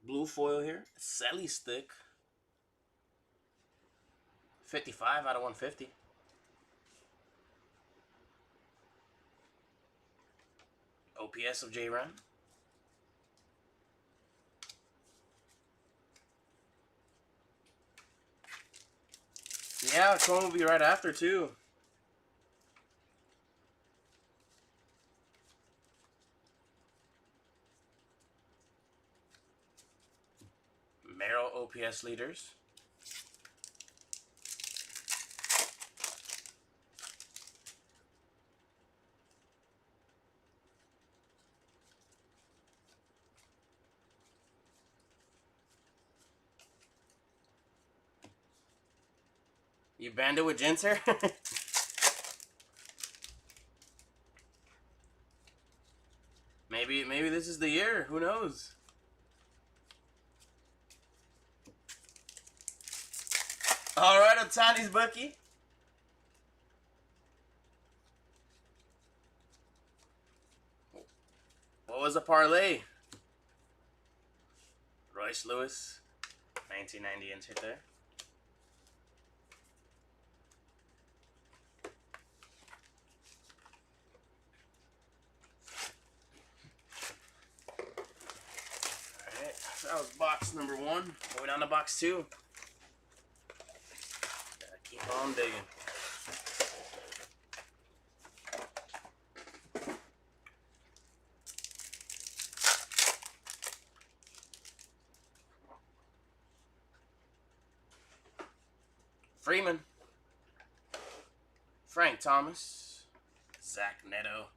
S2: Blue foil here. Selly stick. 55 out of 150. OPS of J. Ron. Yeah, Chrome will be right after, too. Merrill OPS leaders. You banned it with Jinter? Maybe this is the year. Who knows? All right, Otani's bookie. What was the parlay? Royce Lewis, 1990 insert there. Alright, that was box number 1. Going on to box 2. Gotta keep on digging. Freeman, Frank Thomas, Zach Neto,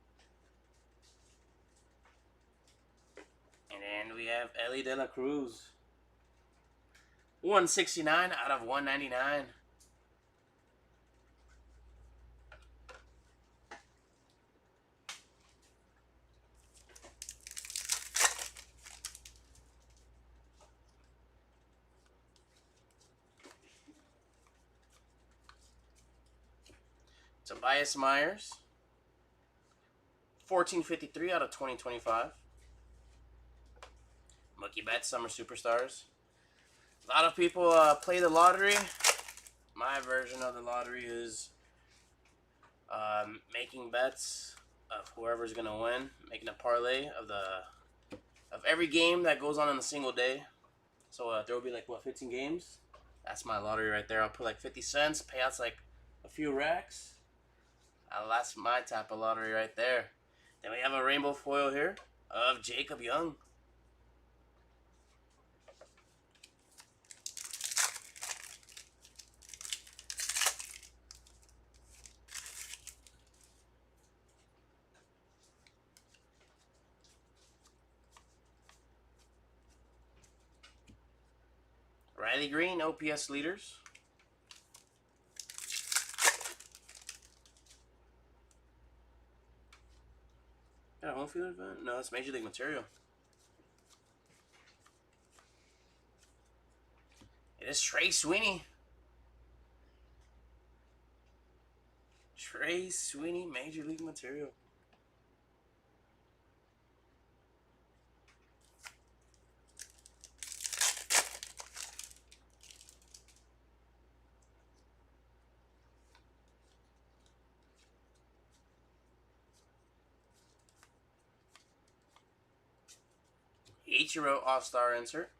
S2: and then we have Ellie De La Cruz. 169 out of 199. Tobias Myers, 1453 out of 2025. Mookie Betts, Summer Superstars. A lot of people play the lottery. My version of the lottery is making bets of whoever's gonna win, making a parlay of every game that goes on in a single day. So there will be like 15 games. That's my lottery right there. I'll put like 50 cents, payouts like a few racks. That's my type of lottery right there. Then we have a rainbow foil here of Jacob Young. Riley Green, OPS leaders. Got a home field event? No, it's Major League material. It is Trey Sweeney. Trey Sweeney, Major League material. Ichiro All-Star insert.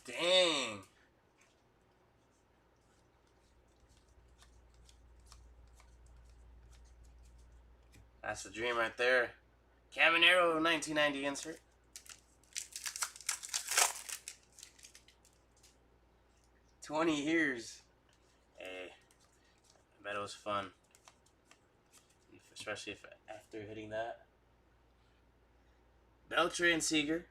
S2: Dang. That's the dream right there. Caminero 1990 insert. $20 years. Hey, I bet it was fun. Especially if after hitting that. Beltre and Seager.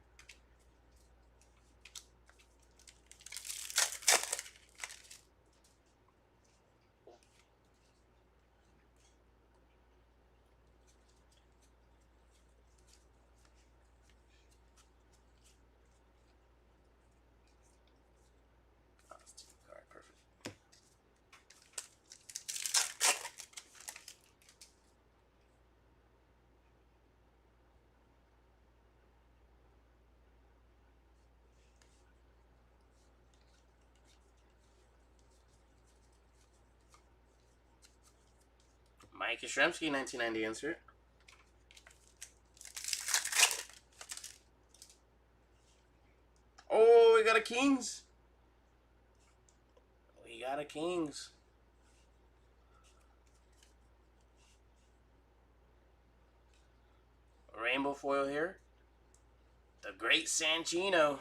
S2: Oh, that's a good card. Perfect. Mike Yastrzemski 1990 insert. Oh, we got a Kings. We got a Kings. Rainbow foil here. The Great Sanchino.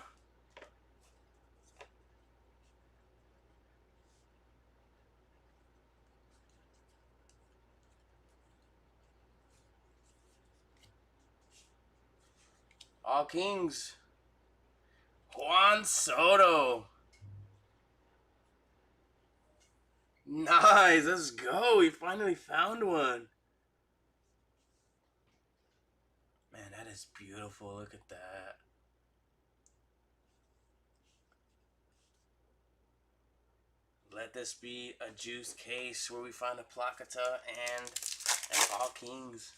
S2: All Kings. Juan Soto. Nice. Let's go. We finally found one. Man, that is beautiful. Look at that. Let this be a juice case where we find a Placata and an All Kings.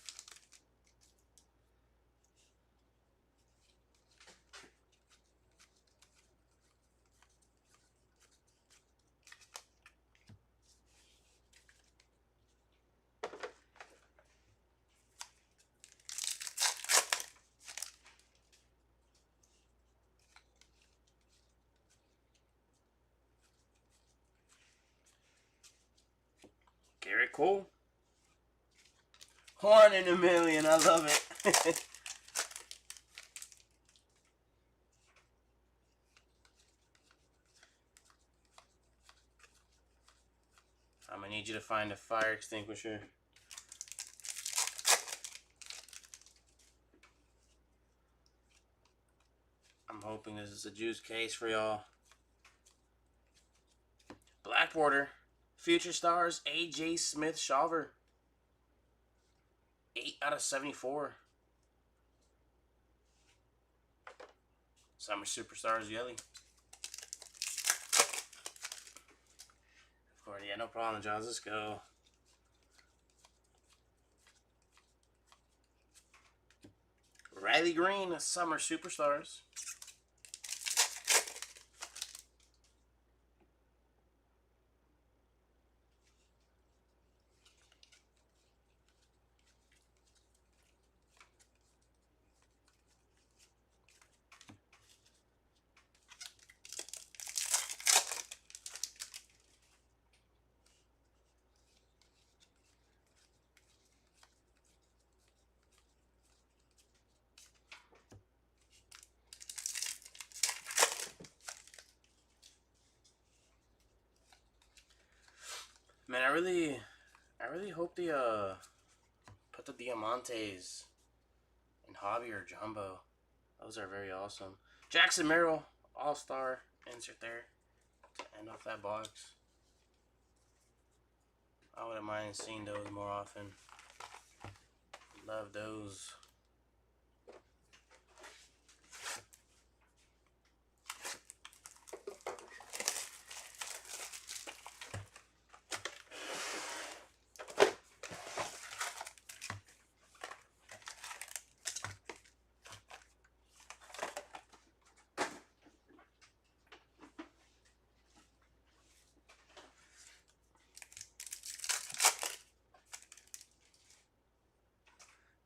S2: Garrett Cole. 1 in a million. I love it. I'm going to need you to find a fire extinguisher. I'm hoping this is a juice case for y'all. Black Border. Future Stars, A.J. Smith-Shawver. 8 out of 74. Summer Superstars, Yelly. Of course, yeah, no problem, Jaws. Let's go. Riley Green, Summer Superstars. man, I really hope they put the Diamantes in hobby or jumbo. Those are very awesome. Jackson Merrill, All-Star, insert there to end off that box. I wouldn't mind seeing those more often. Love those.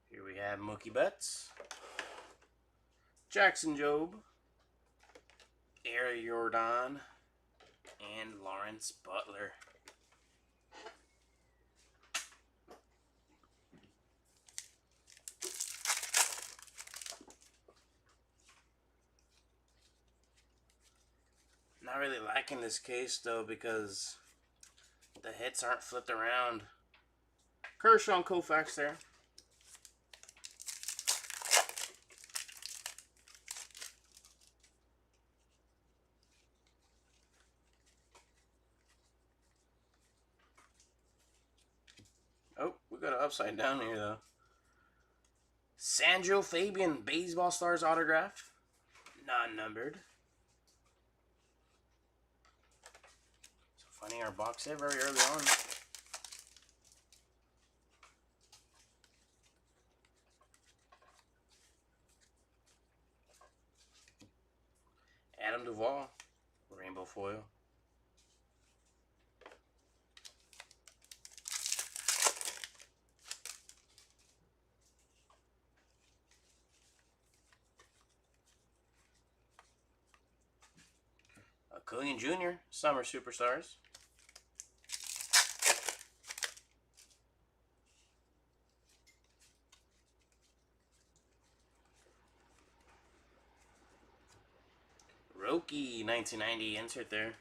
S2: Here we have Mookie Betts, Jackson Jobe, Ari Jordan, and Lawrence Butler. Not really liking this case though because the hits aren't flipped around. Kershaw and Koufax there. Oh, we got an upside down here though. Sandro Fabian, Baseball Stars autograph. Non-numbered. So finding our box here very early on. Adam Duvall, rainbow foil. Killian Jr., Summer Superstars. Roki, 1990, insert there.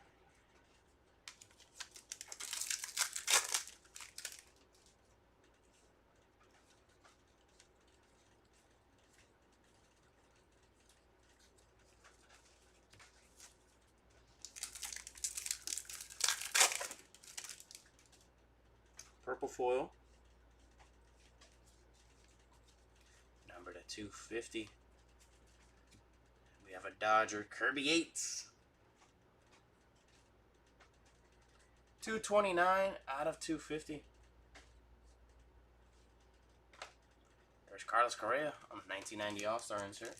S2: Purple foil. Numbered at 250. We have a Dodger, Kirby Yates. 229 out of 250. There's Carlos Correa on the 1990 All-Star insert.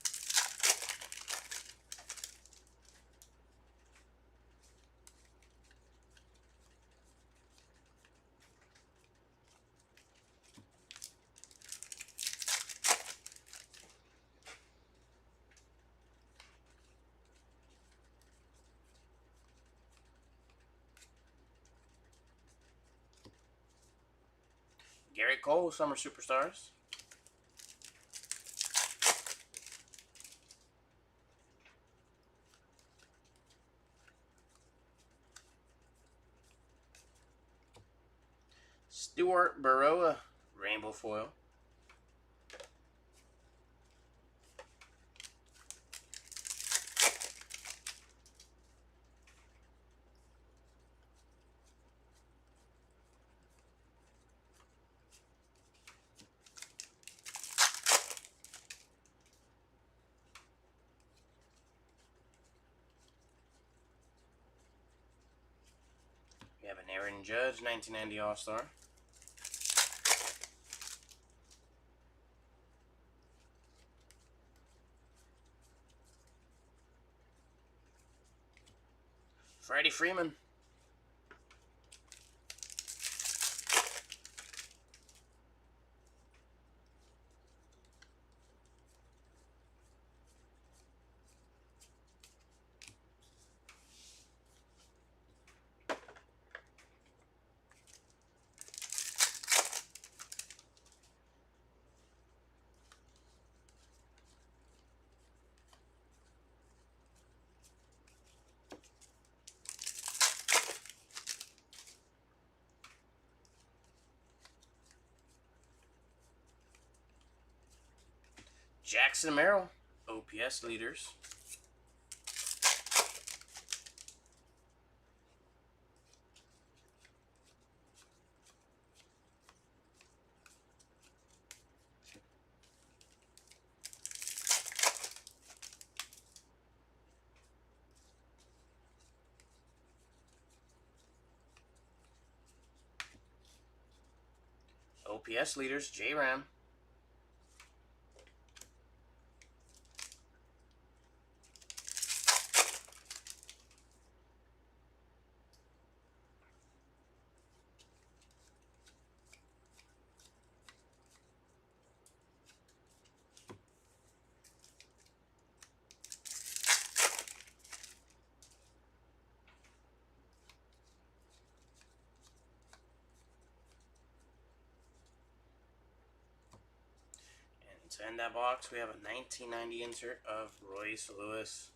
S2: Garrett Cole, Summer Superstars. Stuart Baroa, rainbow foil. We have an Aaron Judge, 1990 All-Star. Freddie Freeman. Jackson Merrill, OPS leaders. OPS leaders, J-Ram. And to end that box, we have a 1990 insert of Royce Lewis.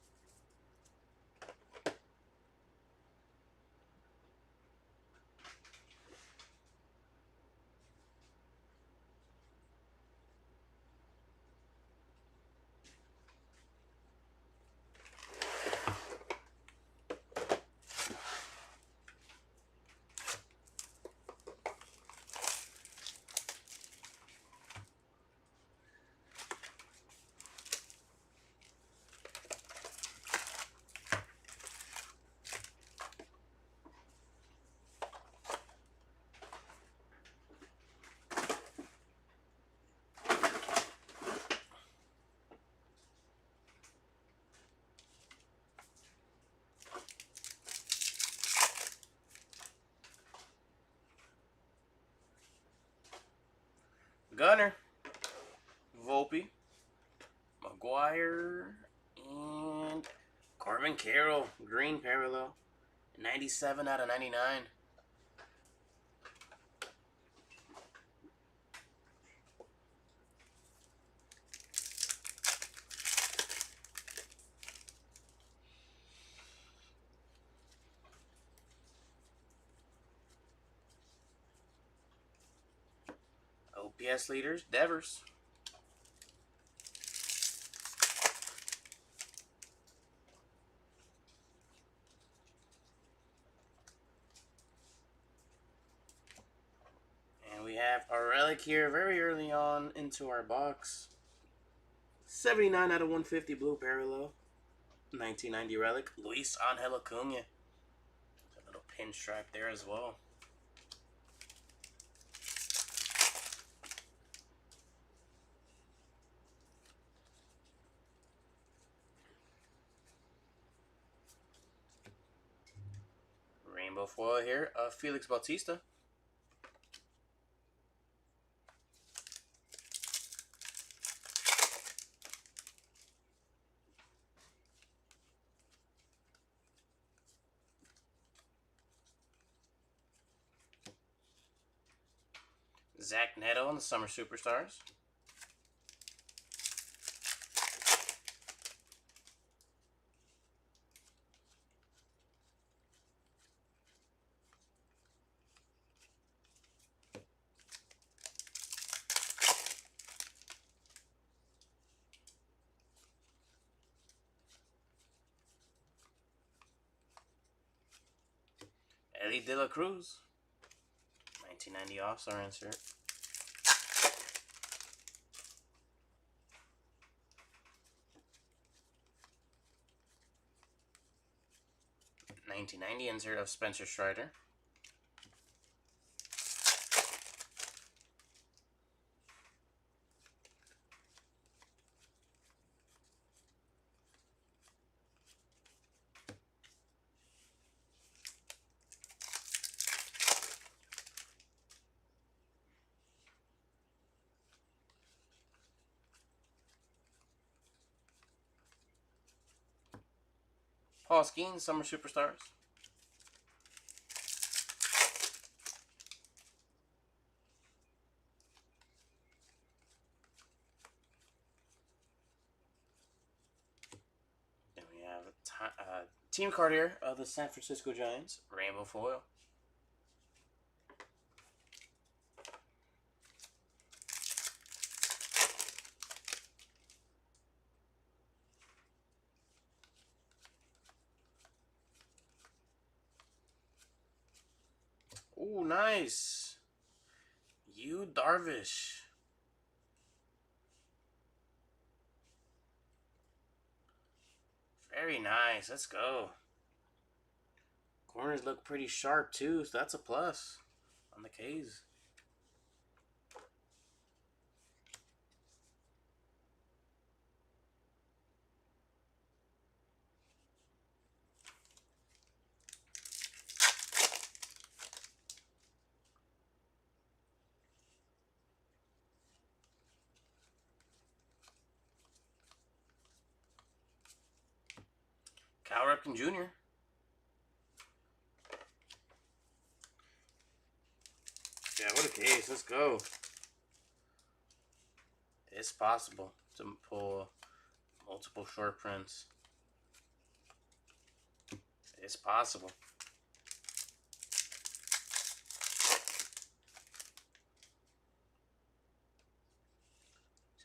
S2: Gunner, Volpe, McGuire, and Corbin Carroll, green parallel, 97 out of 99. OPS leaders, Devers. And we have a relic here very early on into our box. 79 out of 150 blue parallel. 1990 relic, Luis Angel Acuna. A little pinstripe there as well. Rainbow foil here of Felix Bautista. Zach Neto on the Summer Superstars. Ellie De La Cruz. 1990 All-Star insert. '90 insert of Spencer Strider. Paul Skeens, Summer Superstars. Then we have a team card here of the San Francisco Giants, Rainbow foil. Ooh, nice. You Darvish. Very nice. Let's go. Corners look pretty sharp too, so that's a plus on the K's. Cal Ripken Jr. Yeah, what a case. Let's go. It's possible to pull multiple short prints. It's possible.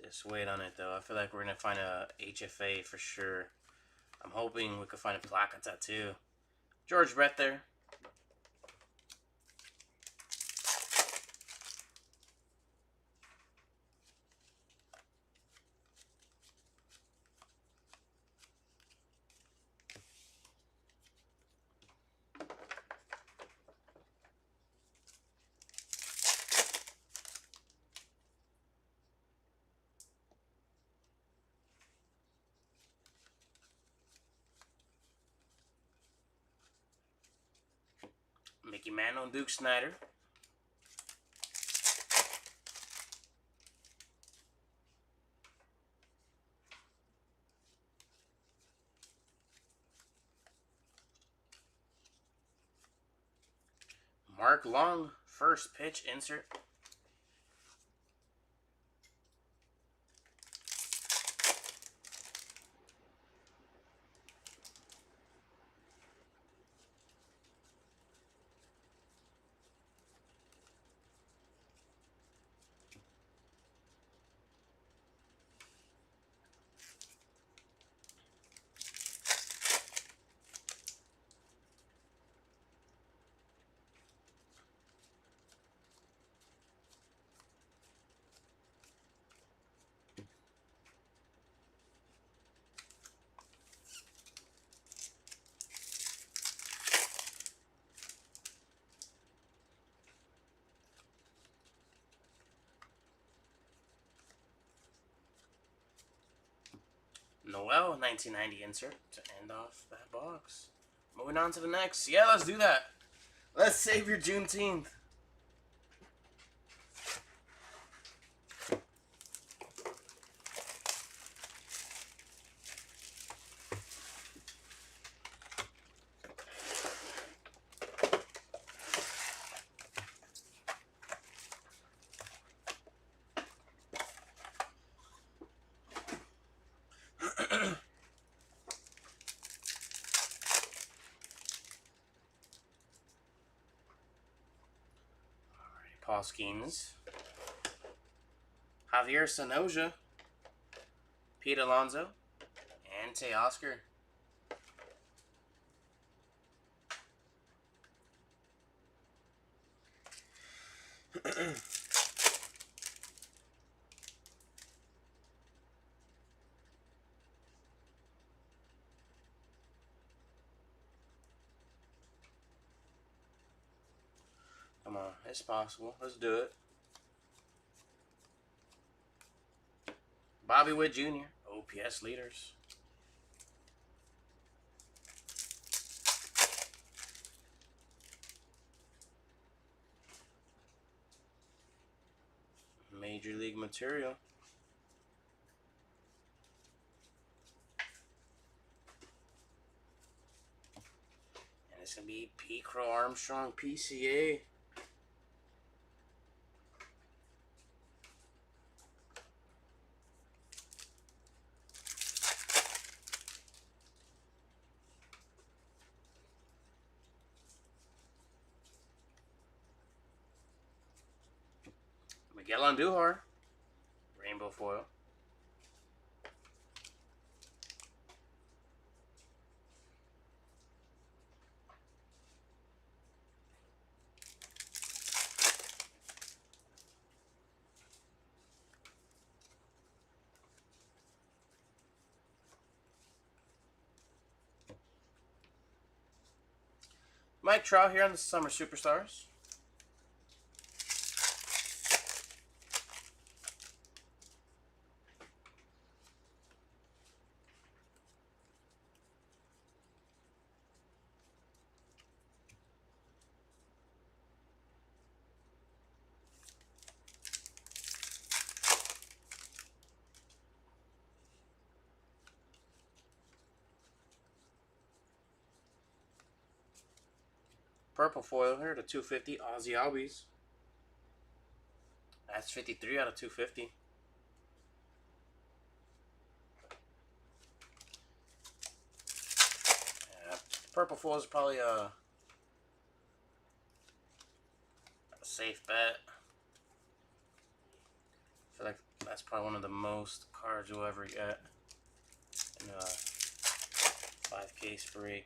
S2: Just wait on it though. I feel like we're gonna find a HFA for sure. I'm hoping we could find a placa tattoo. George Brett there. Mickey Mantle and Duke Snyder. Mark Long, first pitch insert. Noel, 1990 insert to end off that box. Moving on to the next. Yeah, let's do that. Let's save your Juneteenth. Paul Skeens. Javier Sonoja. Pete Alonso. And Teoscar. Come on, it's possible. Let's do it. Bobby Witt Jr., OPS leaders. Major League material. And it's going to be P. Crow Armstrong, PCA. Miguel Andujar, rainbow foil. Mike Trout here on the Summer Superstars. Purple foil here to 250, Ozzy Albies. That's 53 out of 250. Yeah, purple foil is probably a safe bet. I feel like that's probably one of the most cards you'll ever get in a 5-case break.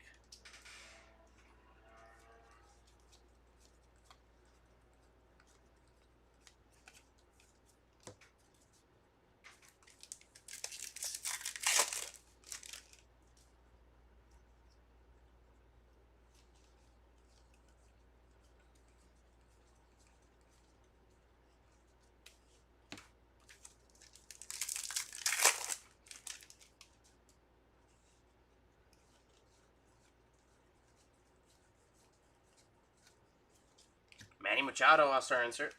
S2: Manny Machado, All-Star insert.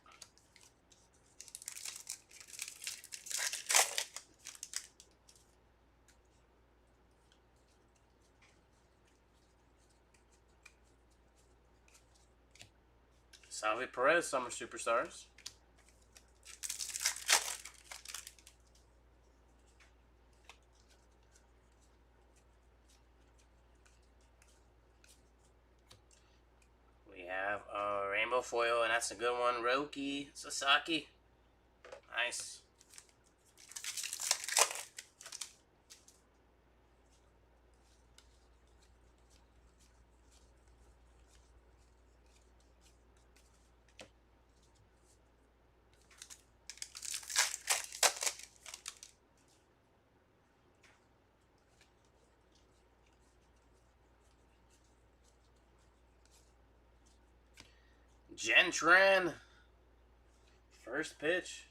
S2: Salvi Perez, Summer Superstars. We have a rainbow foil, and that's a good one. Roki Sasaki. Nice. Gentran. First pitch.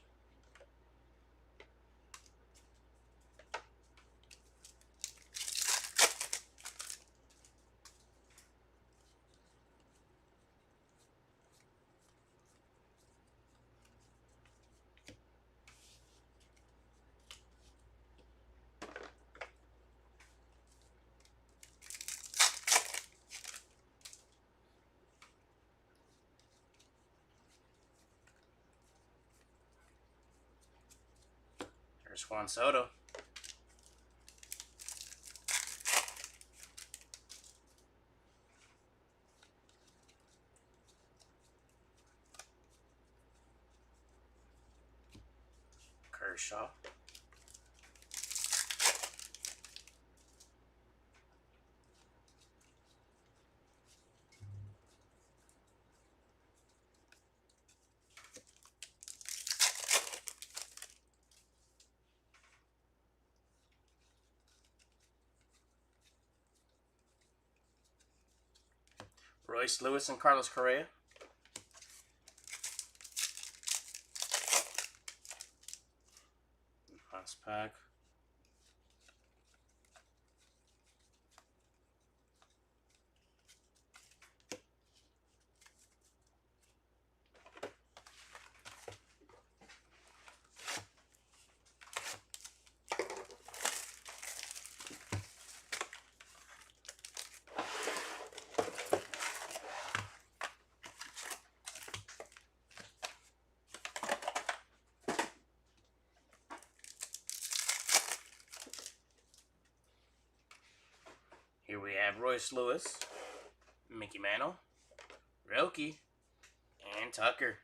S2: There's Juan Soto. Kershaw. Royce Lewis and Carlos Correa. Last pack. Here we have Royce Lewis, Mickey Mantle, Roki, and Tucker.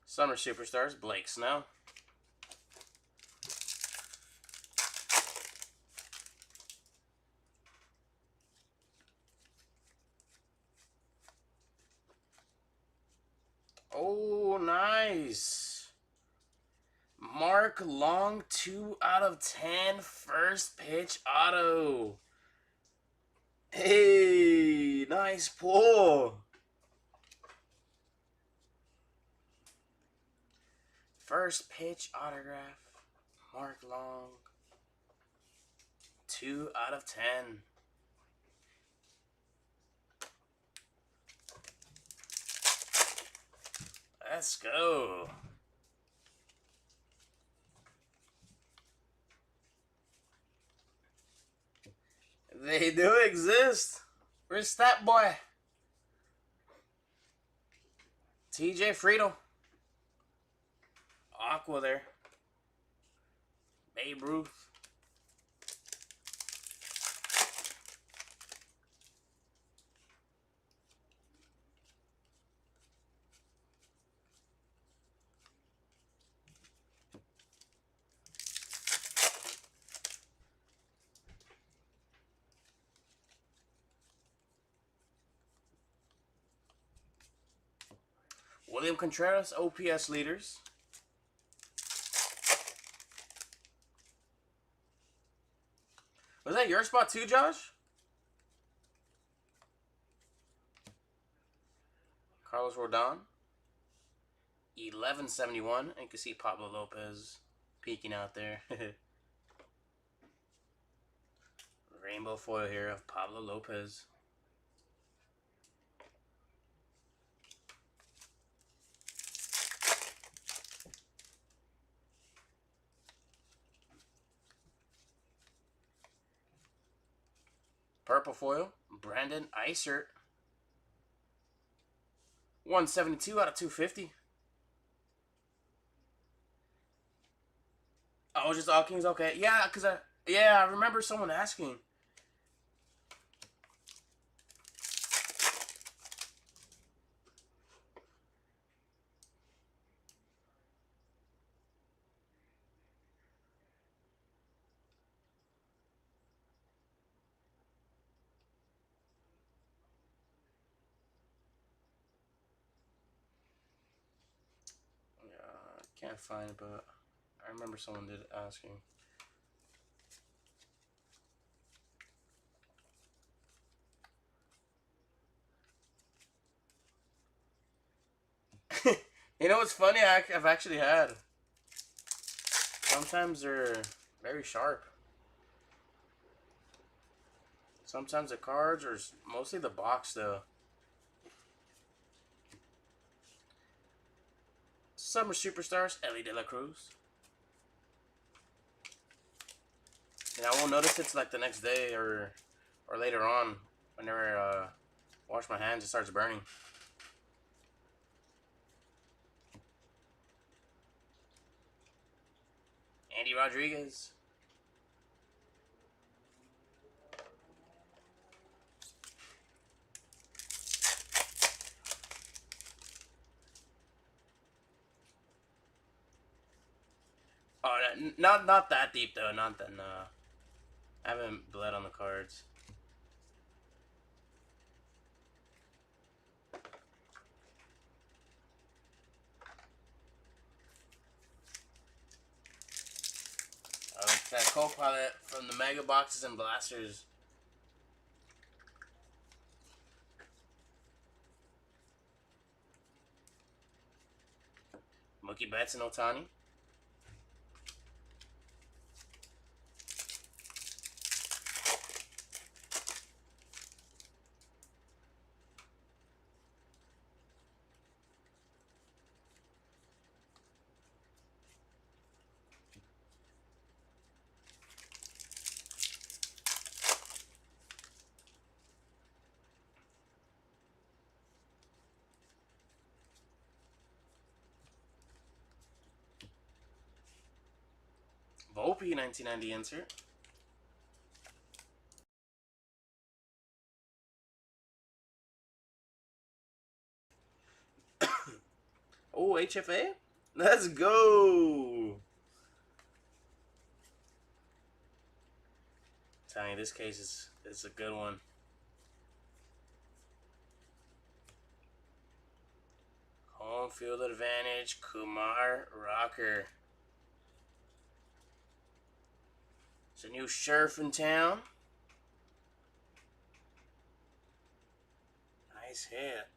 S2: Summer Superstars, Blake Snell. Mark Long, 2/10, first pitch auto. Hey, nice pull. First pitch autograph, Mark Long, 2/10. Let's go. They do exist. Where's Stat Boy? TJ Friedel. Aqua there. Babe Ruth. William Contreras, OPS leaders. Was that your spot too, Josh? Carlos Rodon. 1171. And you can see Pablo Lopez peeking out there. Rainbow foil here of Pablo Lopez. Purple foil, Brandon Eisert. 172/250. Oh, just all kings? Okay. Yeah, because I remember someone asking. Can't find it, but I remember someone did asking. You know what's funny? I've actually had. Sometimes they're very sharp. Sometimes the cards, or mostly the box, though. Summer Superstars, Ellie De La Cruz. And I won't notice it's like the next day or later on. Whenever wash my hands, it starts burning. Andy Rodriguez. Oh, not that deep though. Not that. I haven't bled on the cards. It's that co-pilot from the Mega Boxes and Blasters. Mookie Betts and Ohtani. Volpe 1990 insert. Oh, HFA? Let's go! I'm telling you, this case is a good one. Home field advantage, Kumar Rocker. There's a new sheriff in town. Nice hit.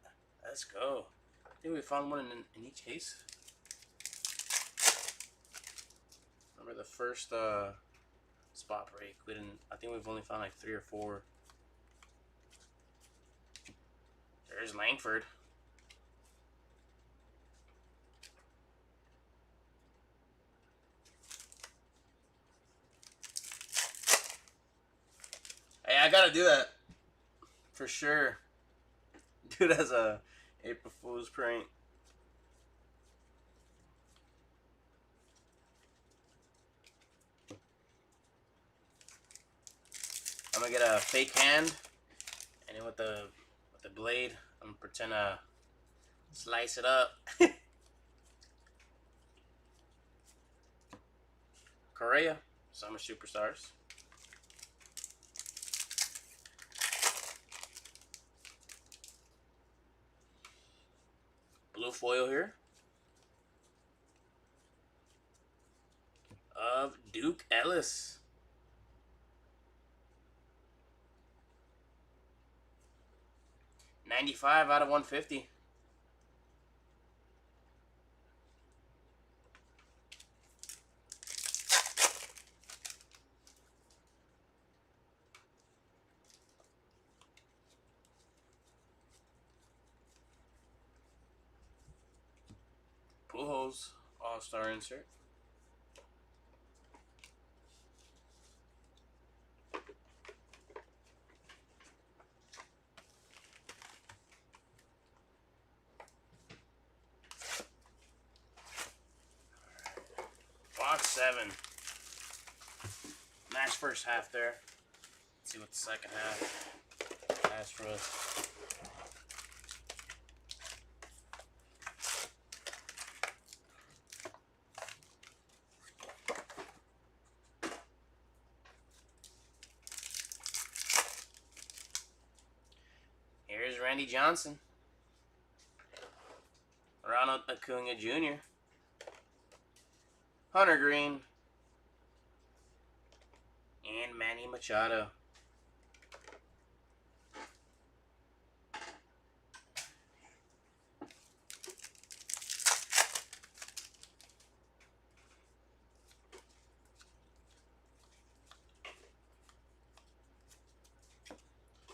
S2: Let's go. I think we found one in each case. Remember the first spot break? We didn't. I think we've only found like 3 or 4. There's Langford. Hey, I gotta do that for sure. Do it as a April Fool's prank. I'm gonna get a fake hand, and then with the blade, I'm gonna pretend to slice it up. Correa, Summer Superstars. Blue foil here of Duke Ellis. $95 out of 150. Pujols All-Star insert. Box 7. Nice first half there. Let's see what the second half has for us. Here's Randy Johnson. Ronald Acuna Jr. Hunter Green. And Manny Machado.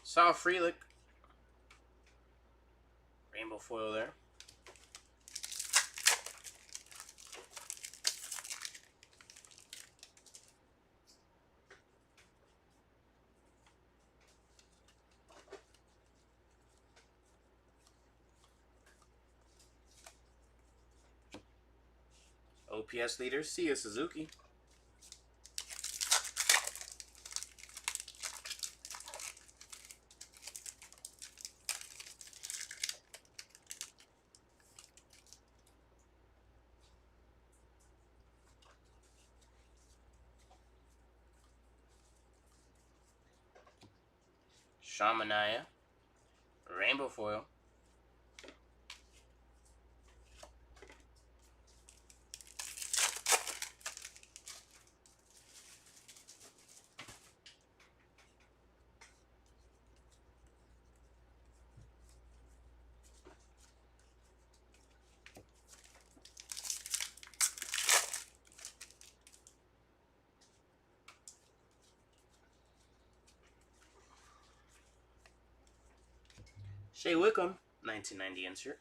S2: Sal Frelick. Rainbow foil there. OPS leader, Seiya Suzuki. Shamanaya. Rainbow foil. Shea Wickham, 1990 insert.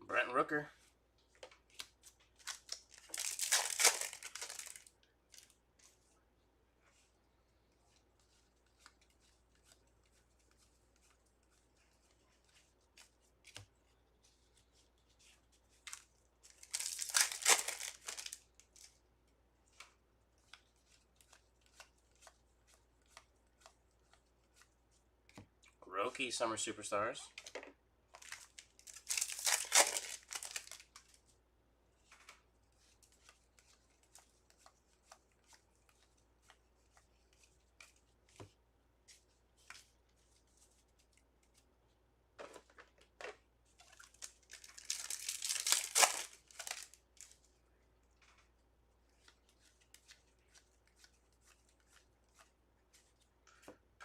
S2: Brent Rooker. Roki Summer Superstars.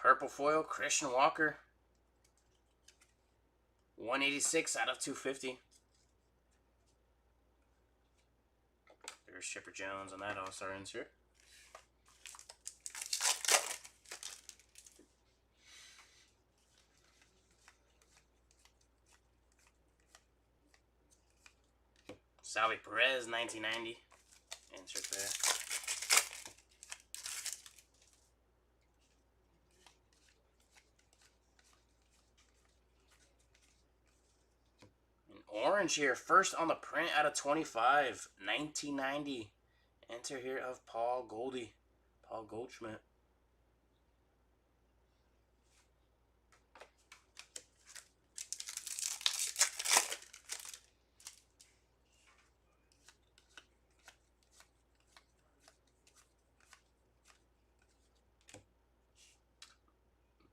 S2: Purple foil, Christian Walker. 186 out of 250. There's Chipper Jones on that All-Star insert. Salvi Perez, 1990. Insert there. Orange here, first on the print out of 25, 1990. Enter here of Paul Goldschmidt.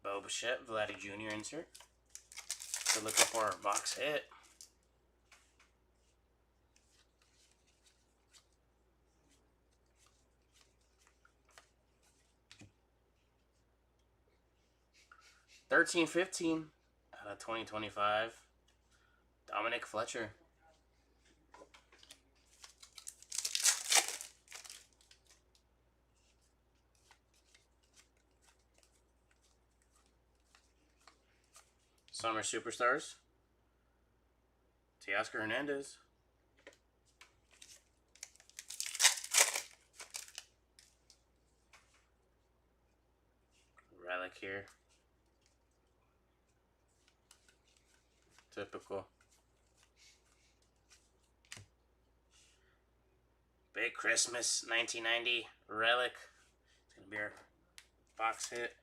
S2: Bo Bichette, Vladdy Jr. insert. So looking for our box hit. $13.15 out of 2025. Dominic Fletcher. Summer Superstars. Teoscar Hernandez. Relic here. Typical. Big Christmas 1990 relic. It's going to be our box hit.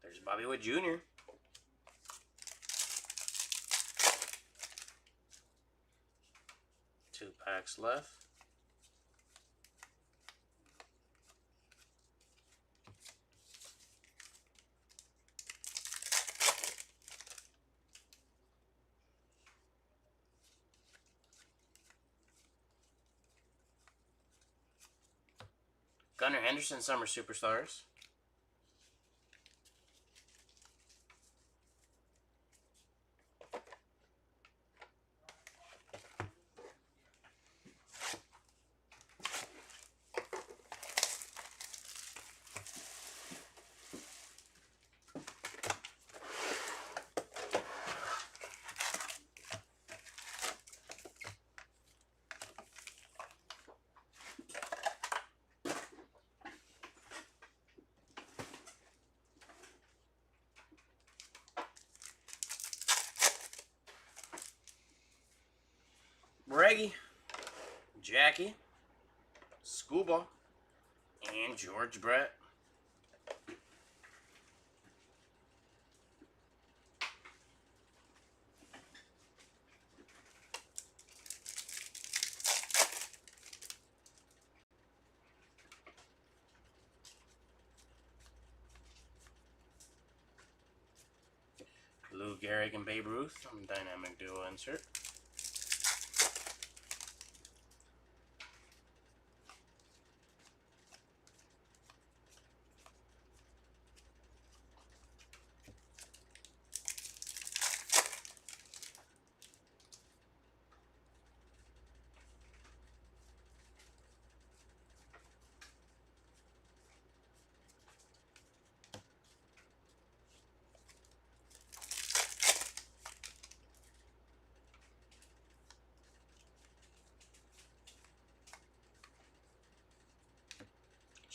S2: There's Bobby Wood Jr. Two packs left. Gunnar Henderson, Summer Superstars. Reggie, Jackie, Scuba, and George Brett. Lou Gehrig and Babe Ruth on Dynamic Duo insert.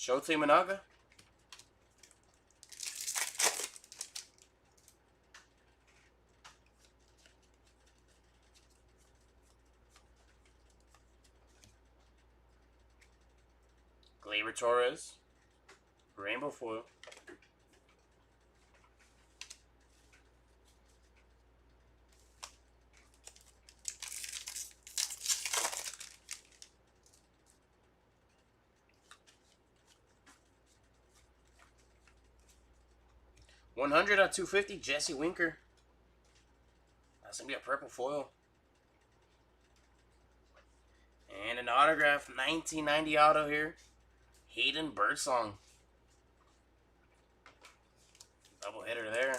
S2: Shotei Managa. Gleyber Torres. Rainbow foil. $100 out of 250, Jesse Winker. It's going to be a purple foil. And an autograph, 1990 auto here. Hayden Birdsong. Double hitter there.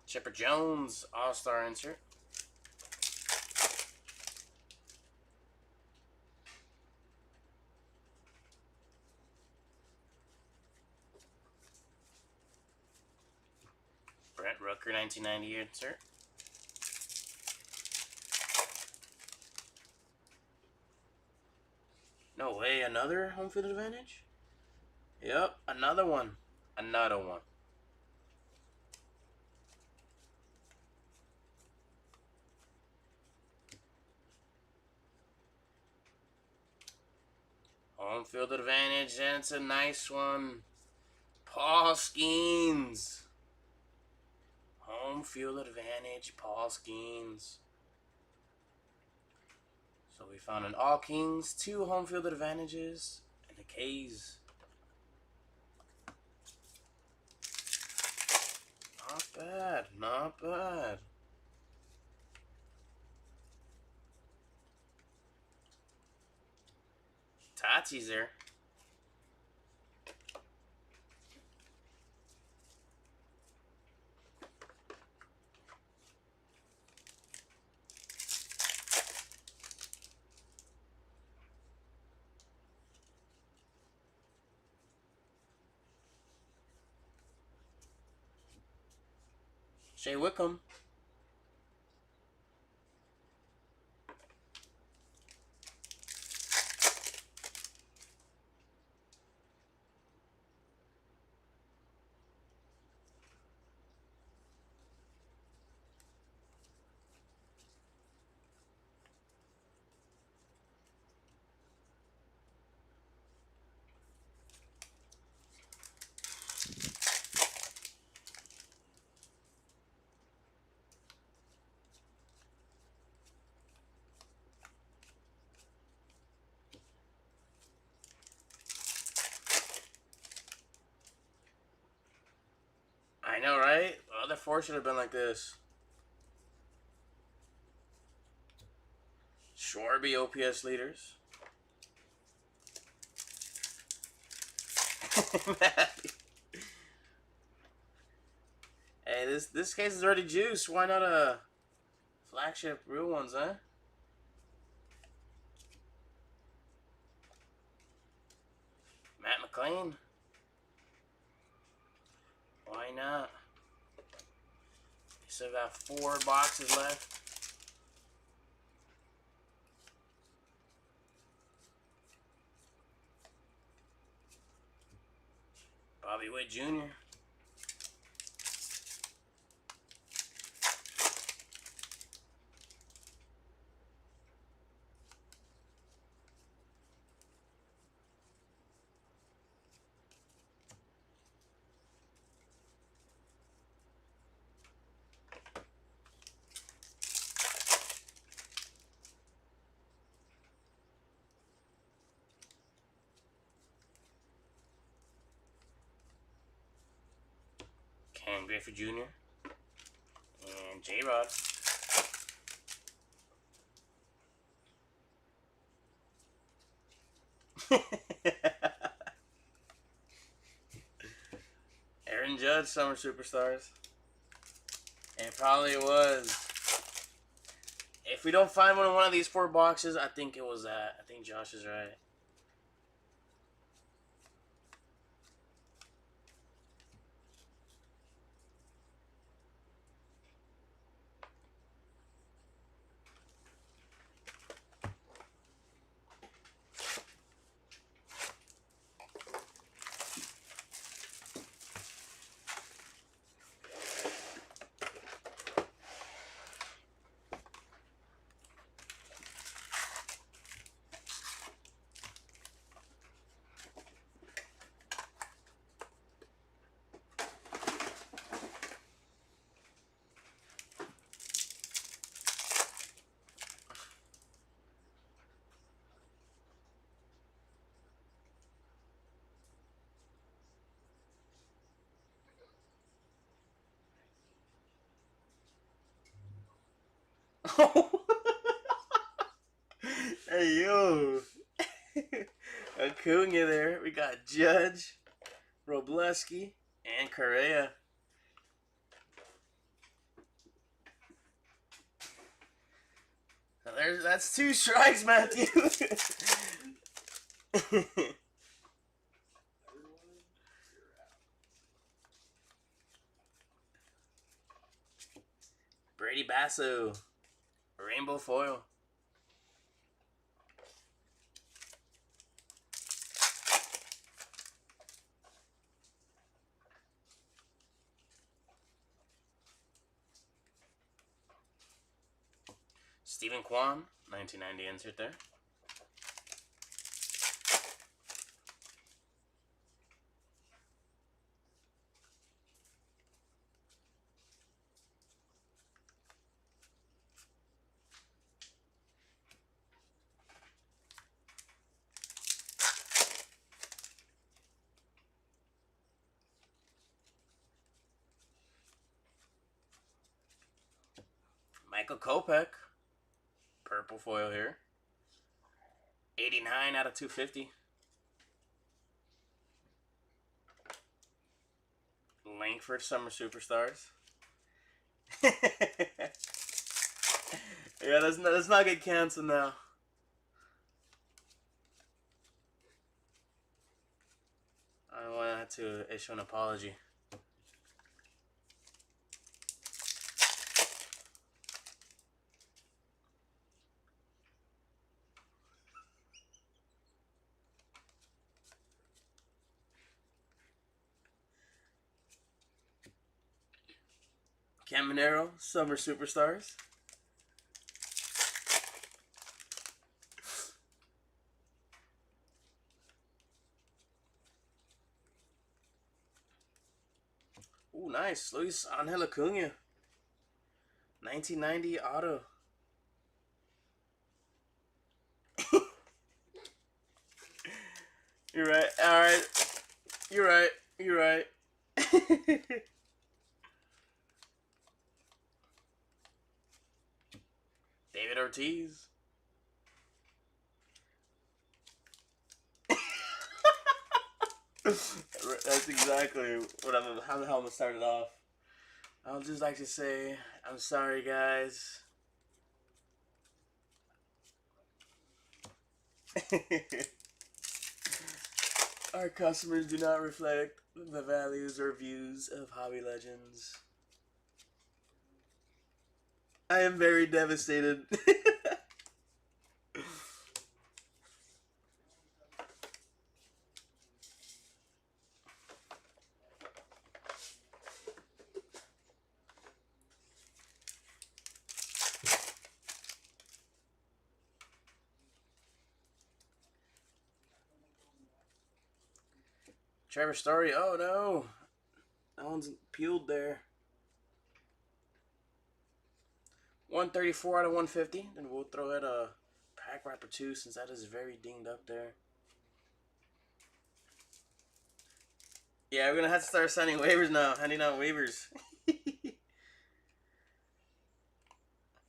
S2: Chipper Jones, All-Star insert. Brent Rooker, 1990 insert. No way, another home field advantage? Yep, another one. Another one. Home field advantage, and it's a nice one. Paul Skeens. Home field advantage, Paul Skeens. So we found an All Kings, 2 home field advantages, and the K's. Not bad, not bad. Tatsi's there. Shea Wickham. I know, right? The other 4 should have been like this. Schwarby OPS leaders. Hey, this case is already juiced. Why not a flagship real ones, huh? Matt McLean. Why not? You still got 4 boxes left. Bobby Witt Jr. Ken Griffey Jr. and J-Rod. Aaron Judge, Summer Superstars. It probably was. If we don't find one in one of these 4 boxes, I think it was that. I think Josh is right. Hey, yo. Acuna there. We got Judge, Robleski, and Correa. So that's 2 strikes, Matthew. Brady Basso, rainbow foil. Stephen Kwan, 1990 insert there. Michael Kopech, purple foil here. 89 out of 250. Langford Summer Superstars. Yeah, let's not get canceled now. I want to issue an apology. Caminero, Summer Superstars. Ooh, nice. Luis Angel Acuna. 1990 auto. You're right. Alright. You're right. You're right. David Ortiz. That's exactly what how the helmet started off. I'll just like to say, I'm sorry, guys. Our customers do not reflect the values or views of Hobby Legends. I am very devastated. Trevor Story, oh no. That one's peeled there. 134 out of 150. Then we'll throw it a pack wrapper 2 since that is very dinged up there. Yeah, we're going to have to start signing waivers now. Handing out waivers.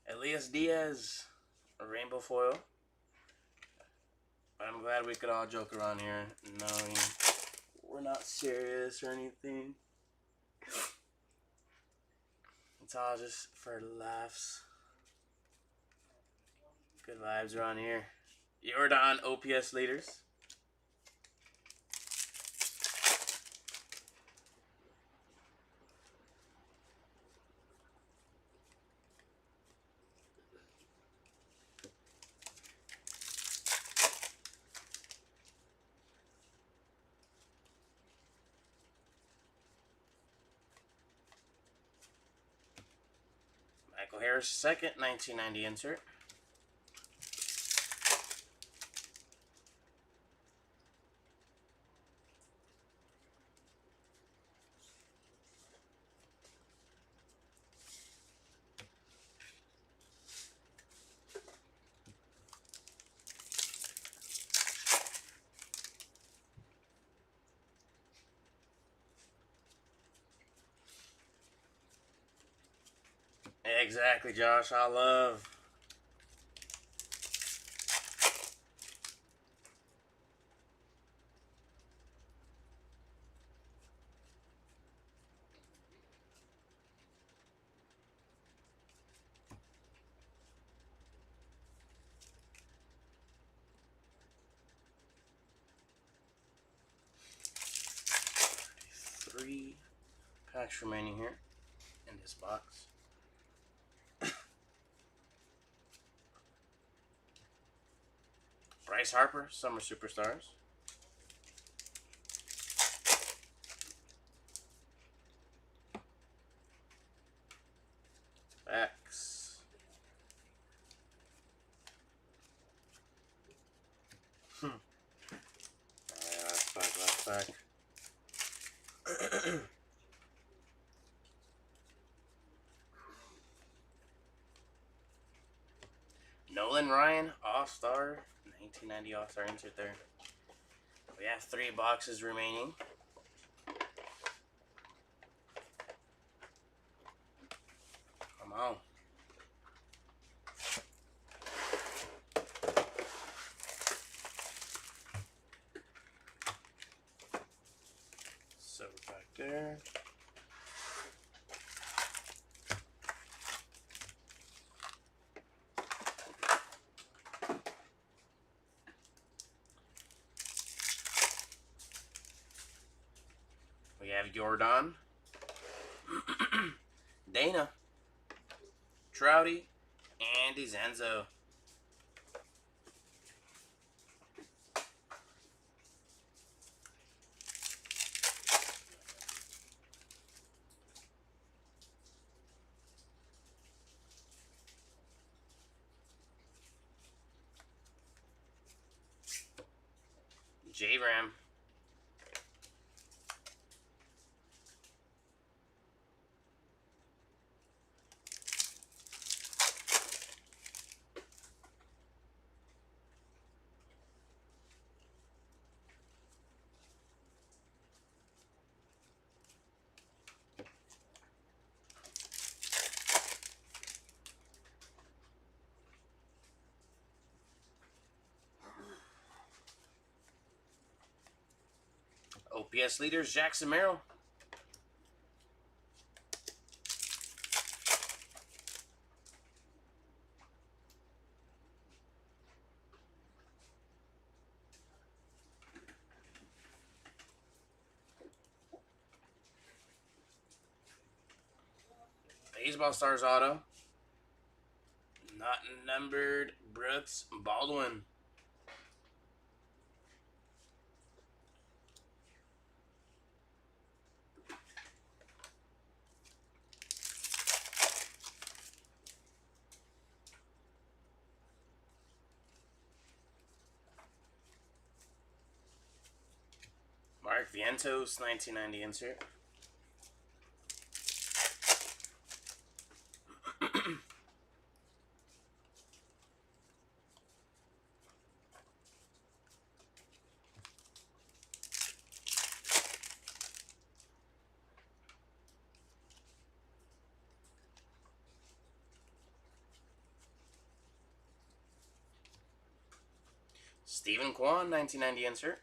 S2: Elias Diaz, a rainbow foil. I'm glad we could all joke around here knowing we're not serious or anything. It's all just for laughs. Good vibes around here. Jordan OPS leaders. Michael Harris second, 1990 insert. Exactly, Josh. I love 3 packs remaining here in this box. Bryce Harper, Summer Superstars. X. Last pack. Nolan Ryan, All-Star. 1990 All-Star insert there. We have 3 boxes remaining. Come on. Silver back there. We have Jordan, Dana, Trouty, and Zenzo. J-Ram. OPS leaders, Jackson Merrill. Baseball Stars auto. Not numbered, Brooks Baldwin. Mark Vientos, 1990 insert. Stephen Kwan, 1990 insert.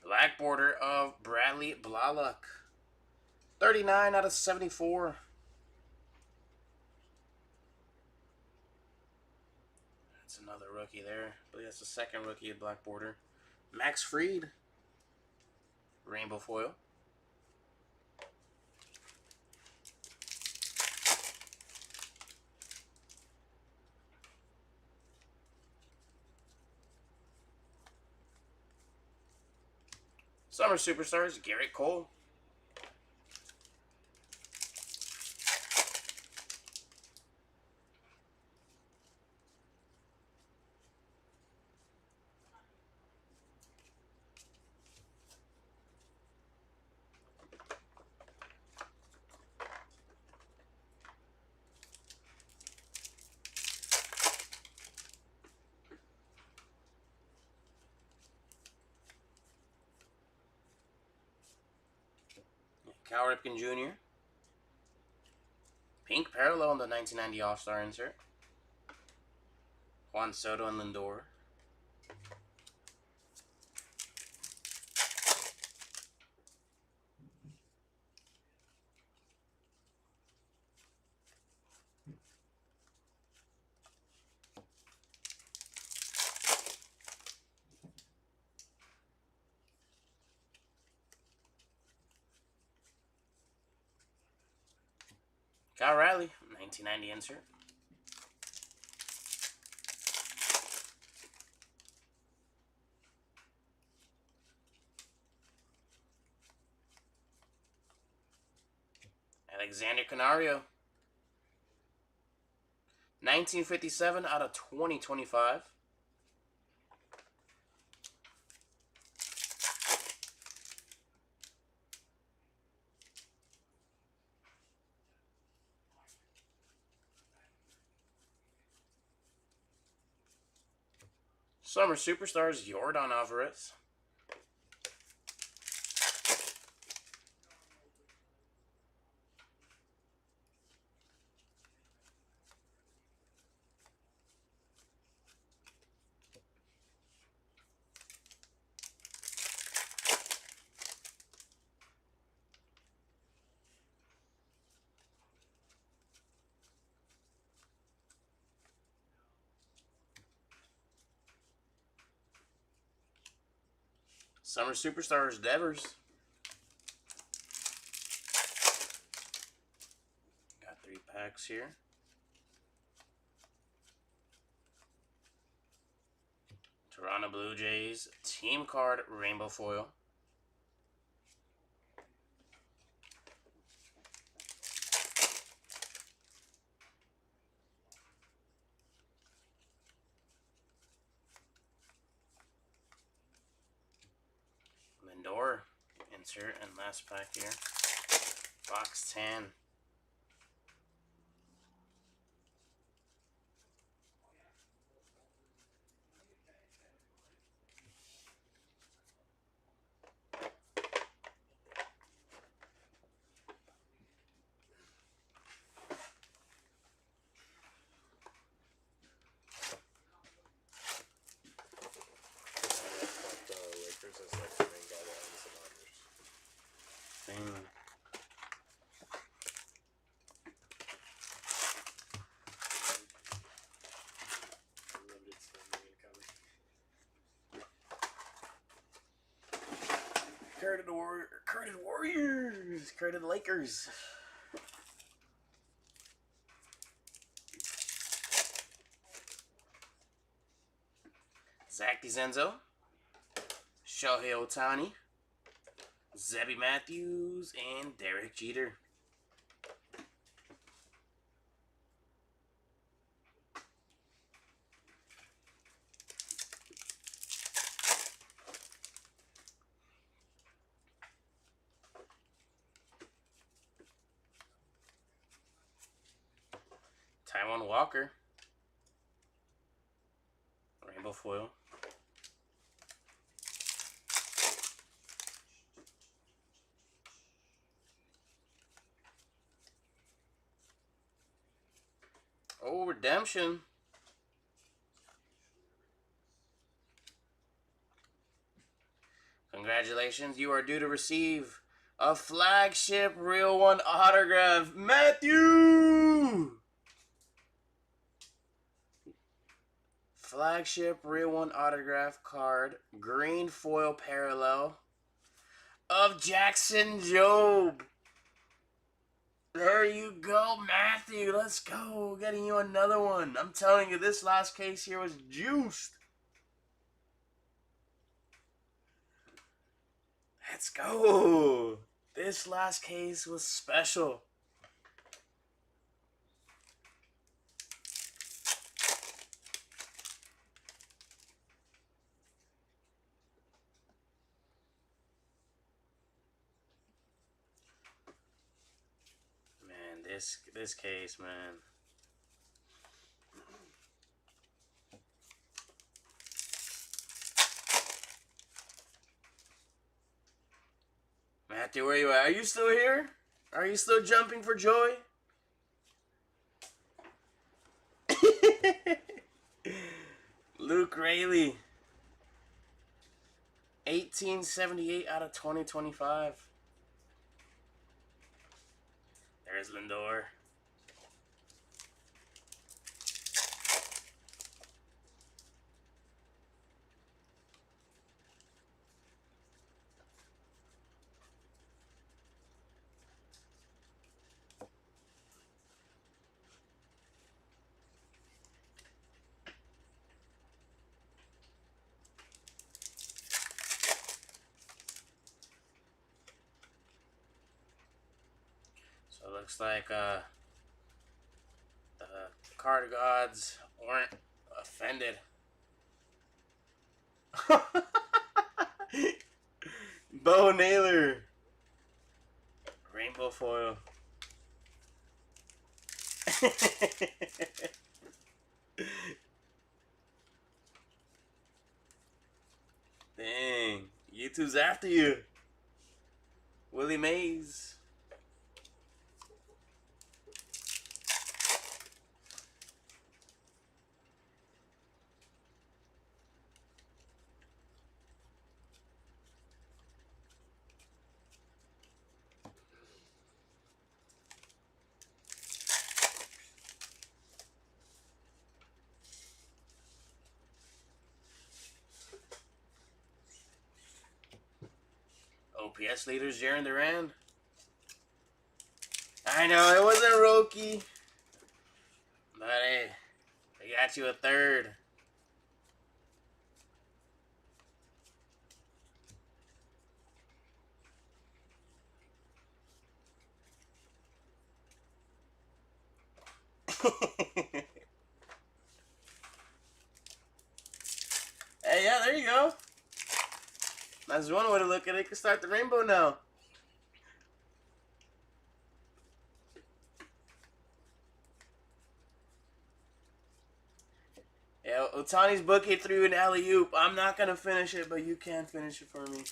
S2: Black border of Bradley Blalock. 39 out of 74. That's another rookie there. I believe that's the second rookie of black border. Max Fried. Rainbow foil. Summer Superstars, Garrett Cole. Cal Ripken Jr. Pink parallel on the 1990 All-Star insert. Juan Soto and Lindor. Kyle Riley, 1990 insert. Alexander Canario, 1957 out of 2025. Summer Superstars, Yordan Alvarez. Summer Superstars, Devers. Got 3 packs here. Toronto Blue Jays, Team Card, Rainbow Foil. Lindor, insert, and last pack here. Box 10.
S1: Lakers as like the main guy that owns the Dodgers.
S2: Thing.
S1: Limited standing incoming.
S2: Carded Warriors. Carded Lakers. Zach DeZenzo. Shohei Ohtani. Zebby Matthews. And Derek Jeter. Taiwan Walker. Rainbow Foil. Oh, redemption. Congratulations, you are due to receive a flagship Real One autograph. Matthew! Flagship Real One autograph card, green foil parallel of Jackson Jobe. There you go, Matthew. Let's go. Getting you another one. I'm telling you, this last case here was juiced. Let's go. This last case was special. Man, this case, man. Matthew, where you at? Are you still here? Are you still jumping for joy? Luke Rayleigh. 1878 out of 2025. There's Lindor. looks like the card gods weren't offended. Bo Naylor. Rainbow foil. Dang. YouTube's after you. Willie Mays. OPS leaders, Jaron Duran. I know, it wasn't Roki. But hey, they got you a third. Hey, yeah, there you go. That's one way to look at it. You can start the rainbow now. Yeah, Otani's bucket threw an alley-oop. I'm not going to finish it, but you can finish it for me.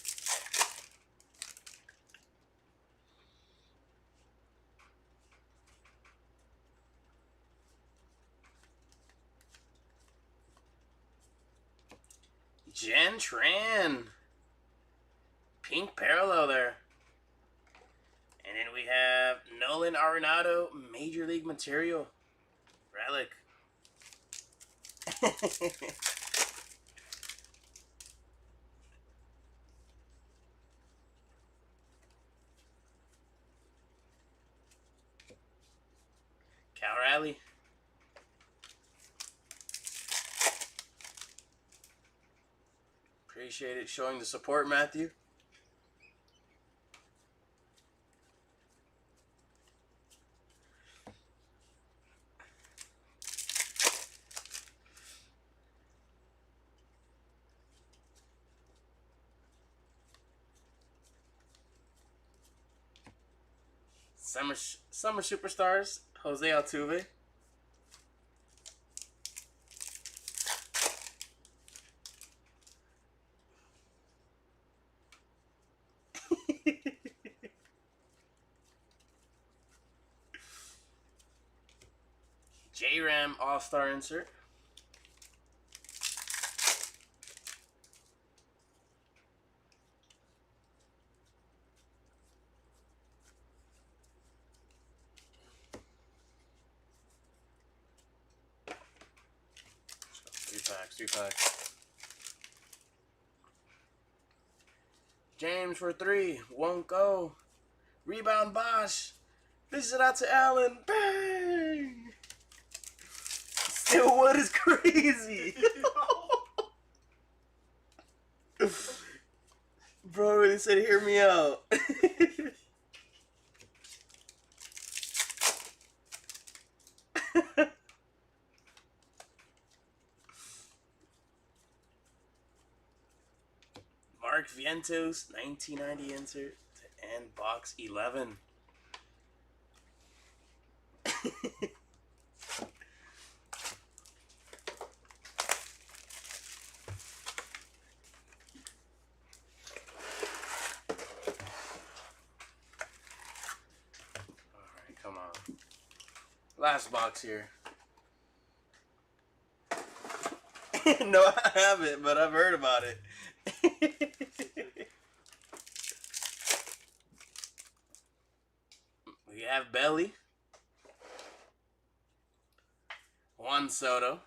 S2: Jen Tran. Pink parallel there. And then we have Nolan Arenado, Major League Material. Relic. Cal Raleigh. Appreciate it showing the support, Matthew. Summer Superstars, Jose Altuve. J-Ram All-Star insert. Two packs. James for 3. Won't go. Rebound Bosch. This is out to Allen. Bang! Still Wood is crazy. Bro really said, hear me out. Mark Vientos, 1990 insert, and box 11. Alright, come on. Last box here. No, I haven't, but I've heard about it. We have Belly. Juan Soto.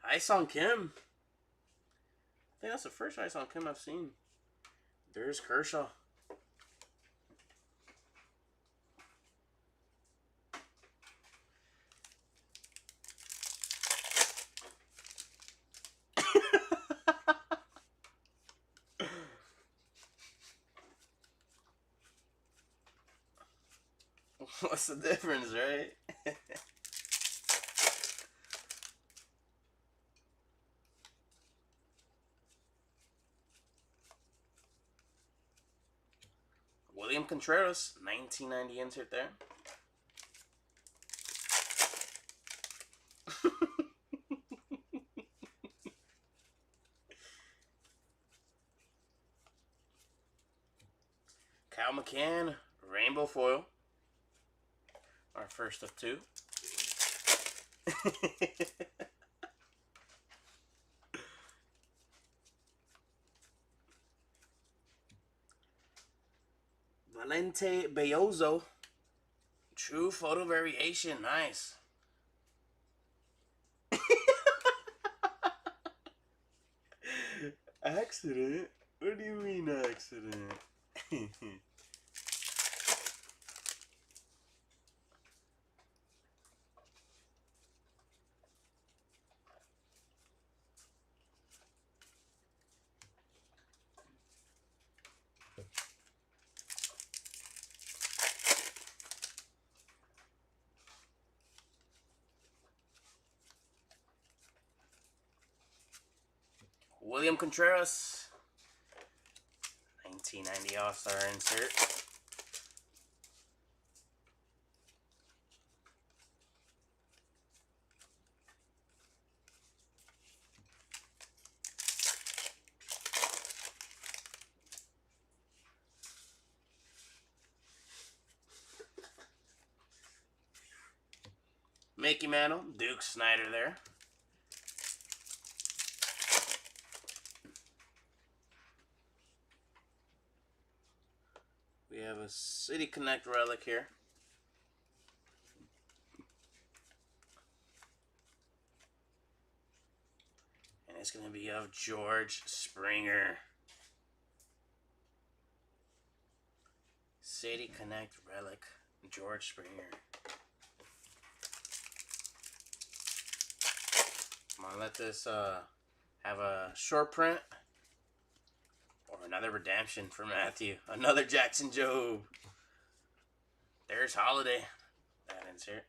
S2: Ice-on Kim. I think that's the first Ice-on Kim I've seen. There's Kershaw. What's the difference, right? William Contreras, 1990 insert there. Cal McCann, rainbow foil. Our first of two. Valente Bellozo, true photo variation, nice. Accident? What do you mean accident? William Contreras, 1990 All-Star insert. Mickey Mantle, Duke Snyder there. We have a City Connect relic here. And it's going to be of George Springer. City Connect relic, George Springer. I'm going to let this have a short print. Or another redemption for Matthew. Another Jackson Jobe. There's Holiday. That insert.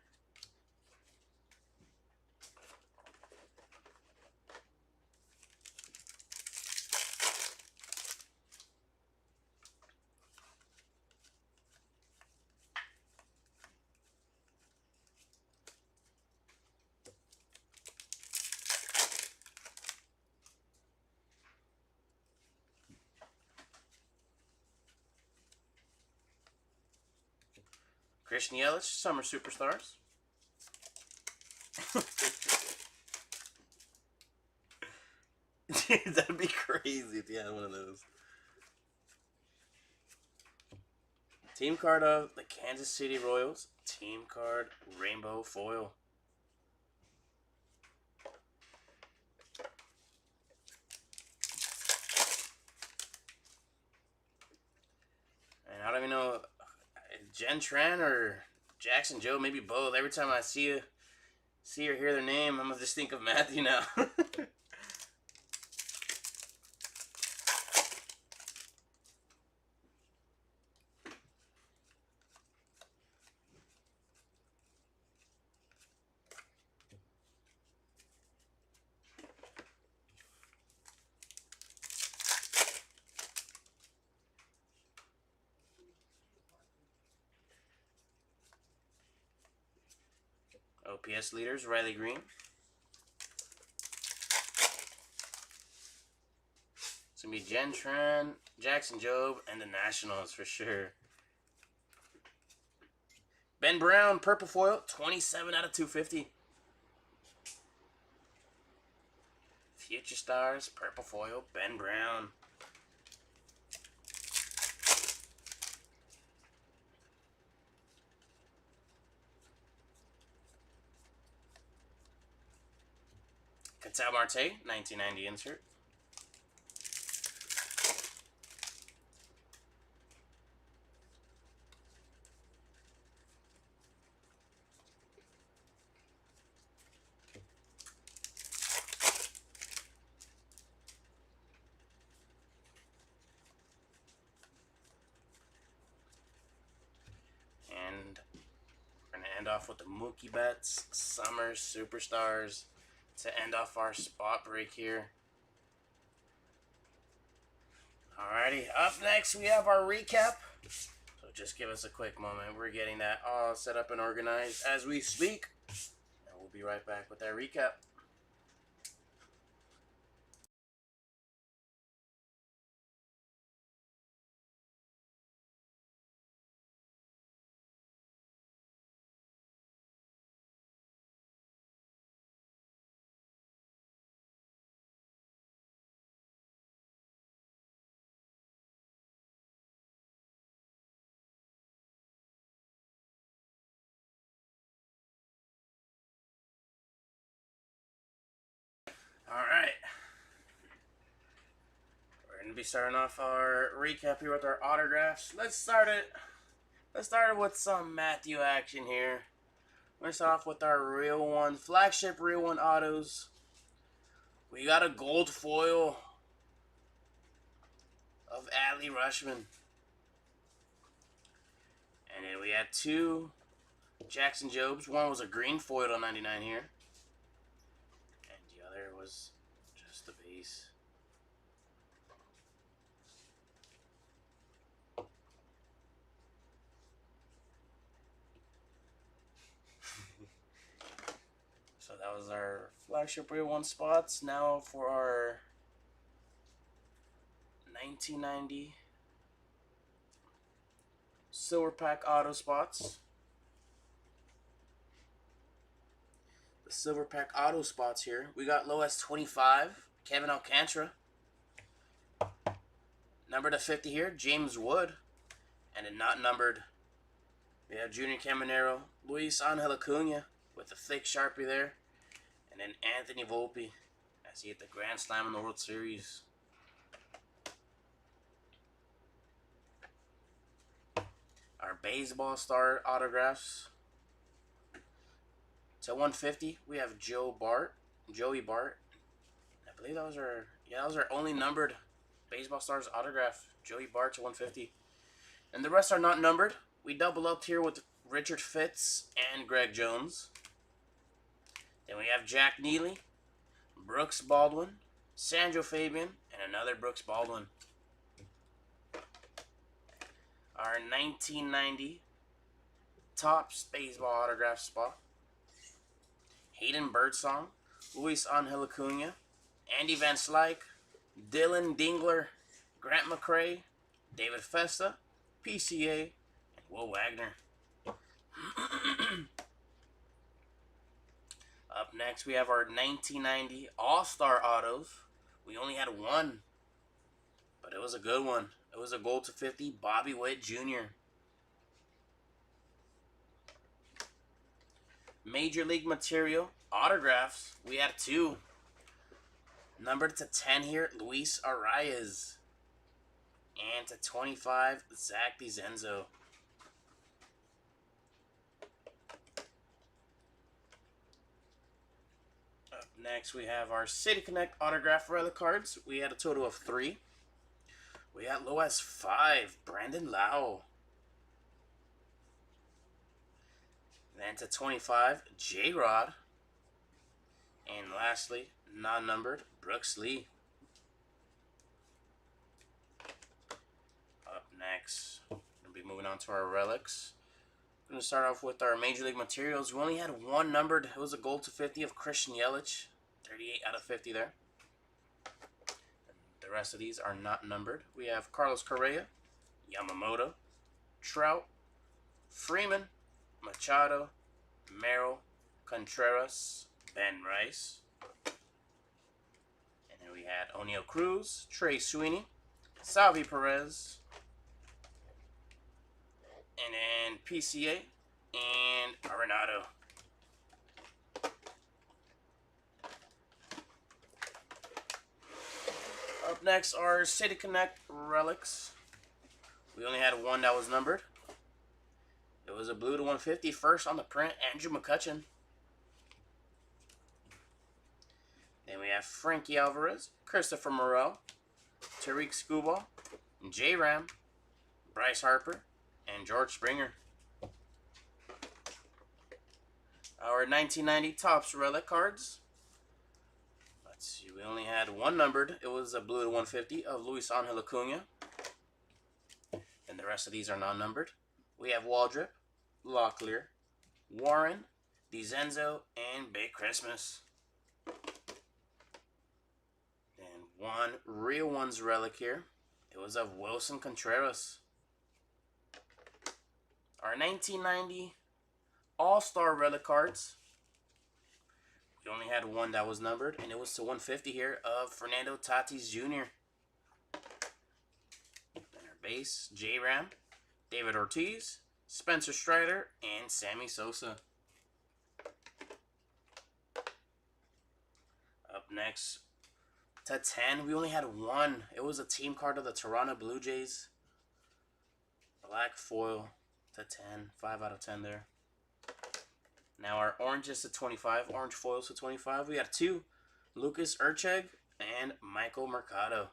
S2: Christian Yelich, Summer Superstars. Dude, that'd be crazy if you had one of those. Team card of the Kansas City Royals. Team card rainbow foil. And I don't even know, Jen Tran or Jackson Jobe, maybe both. Every time I see or hear their name, I'm gonna just think of Matthew now. OPS leaders, Riley Green. It's going to be Jen Tran, Jackson Jobe, and the Nationals for sure. Ben Brown, purple foil, 27 out of 250. Future Stars, purple foil, Ben Brown. Ketel Marte, 1990 insert. And end off with the Mookie Betts Summer Superstars to end off our spot break here. Alrighty, up next we have our recap. So just give us a quick moment. We're getting that all set up and organized as we speak. And we'll be right back with that recap. Alright. We're going to be starting off our recap here with our autographs. Let's start it with some Matthew action here. Let's start off with our Real One, flagship Real One autos. We got a gold foil of Adley Rutschman. And then we had 2 Jackson Jobs. One was a green foil on 99 here. And the other was just the base. So that was our flagship Real One spots. Now for our 1990 Silver Pack auto spots. The Silver Pack auto spots here. We got low as 25, Kevin Alcantara. Number to 50 here, James Wood. And then not numbered, we have Junior Caminero, Luis Angel Acuna with the thick Sharpie there. And then Anthony Volpe as he hit the Grand Slam in the World Series. Our baseball star autographs. To 150, we have Joey Bart. I believe that was our only numbered baseball stars autograph. Joey Bart to 150. And the rest are not numbered. We double up here with Richard Fitz and Greg Jones. Then we have Jack Neely, Brooks Baldwin, Sandro Fabian, and another Brooks Baldwin. Our 1990 Topps baseball autograph spot. Hayden Birdsong, Luis Angel Acuna, Andy Van Slyke, Dylan Dingler, Grant McCray, David Festa, PCA, and Will Wagner. Up next, we have our 1990 All-Star Autos. We only had one, but it was a good one. It was a gold to 50, Bobby Witt Jr. Major League Material autographs. We had 2. Numbered to 10 here, Luis Arias. And to 25, Zach DiZenzo. Up next, we have our City Connect autograph relic cards. We had a total of 3. We had low as 5, Brandon Lau. Then to 25, J-Rod. And lastly, non-numbered, Brooks Lee. Up next, we'll be moving on to our relics. We're going to start off with our Major League Materials. We only had one numbered. It was a gold to 50 of Christian Yelich. 38 out of 50 there. The rest of these are not numbered. We have Carlos Correa, Yamamoto, Trout, Freeman, Machado, Merrill, Contreras, Ben Rice. And then we had O'Neal Cruz, Trey Sweeney, Salvi Perez, and then PCA, and Arenado. Up next are City Connect relics. We only had one that was numbered. It was a blue to 150. First on the print, Andrew McCutchen. Then we have Frankie Alvarez, Christopher Morel, Tariq Skubal, J-Ram, Bryce Harper, and George Springer. Our 1990 Topps relic cards. Let's see, we only had one numbered. It was a blue to 150 of Luis Angel Acuna. And the rest of these are non-numbered. We have Waldrop, Locklear, Warren, DiZenzo, and Big Christmas. And one real ones relic here. It was of Wilson Contreras. Our 1990 All-Star relic cards. We only had one that was numbered, and it was to 150 here of Fernando Tatis Jr. Then our base, J-Ram, David Ortiz, Spencer Strider, and Sammy Sosa. Up next, to 10, we only had one. It was a team card of the Toronto Blue Jays. Black foil to 10, 5 out of 10 there. Now our orange is to 25, orange foils to 25. We got two, Lucas Urcheg and Michael Mercado.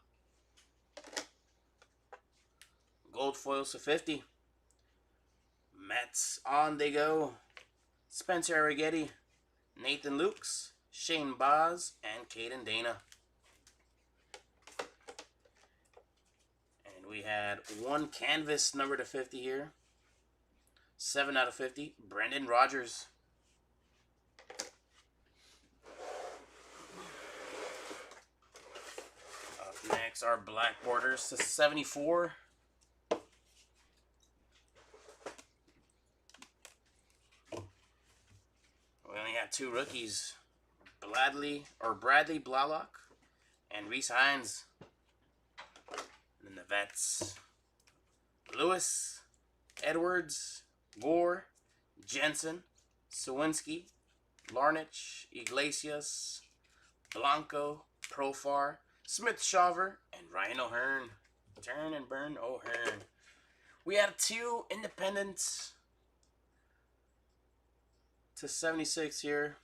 S2: Gold foils to 50. Mets on they go. Spencer Arrighetti, Nathan Lukes, Shane Baz, and Caden Dana. And we had one canvas number to 50 here. 7 out of 50, Brendan Rodgers. Up next, our black borders to 74. We only had two rookies, Bradley Blalock and Reese Hines. And then the vets, Lewis, Edwards, Gore, Jensen, Sawinski, Larnach, Iglesias, Blanco, Profar, Smith-Shawver, and Ryan O'Hearn. Turn and burn O'Hearn. We had two independents to 76 here.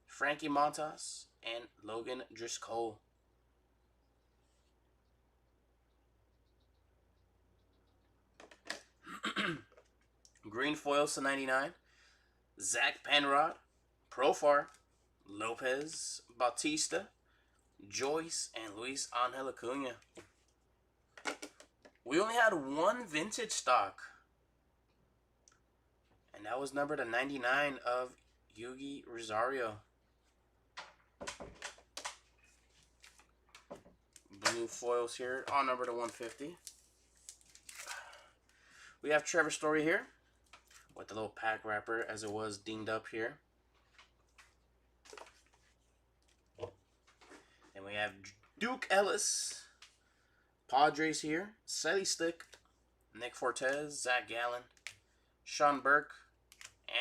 S2: Frankie Montas and Logan Driscoll. Green foils to 99. Zach Penrod, Profar, Lopez, Bautista, Joyce, and Luis Angel Acuna. We only had one vintage stock, and that was numbered to 99 of Yugi Rosario. Blue foils here, all numbered to 150. We have Trevor Story here with the little pack wrapper as it was dinged up here. And we have Duke Ellis, Padres here, Selly Stick, Nick Fortes, Zach Gallen, Sean Burke,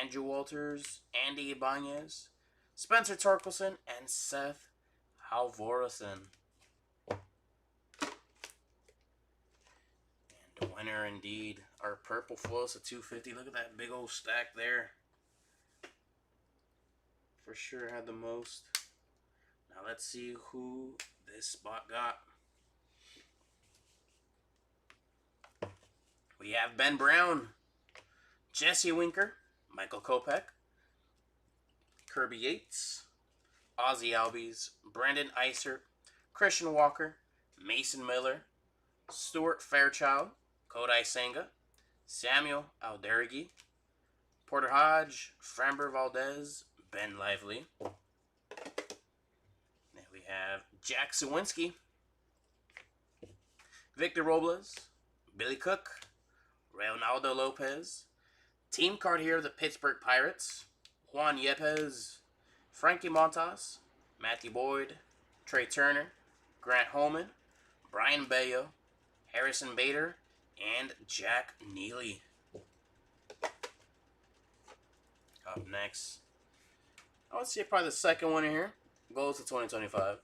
S2: Andrew Walters, Andy Ibanez, Spencer Torkelson, and Seth Halvorsen. And the winner indeed, our purple foils at 250. Look at that big old stack there. For sure had the most. Now let's see who this spot got. We have Ben Brown, Jesse Winker, Michael Kopech, Kirby Yates, Ozzie Albies, Brandon Iser, Christian Walker, Mason Miller, Stuart Fairchild, Kodai Senga, Samuel Alderigi, Porter Hodge, Framber Valdez, Ben Lively. Then we have Jack Sawinski, Victor Robles, Billy Cook, Reynaldo Lopez. Team card here, the Pittsburgh Pirates, Juan Yepes, Frankie Montas, Matthew Boyd, Trey Turner, Grant Holman, Brian Bayo, Harrison Bader, and Jack Neely. Up next, I would say probably the second one in here goes to 2025.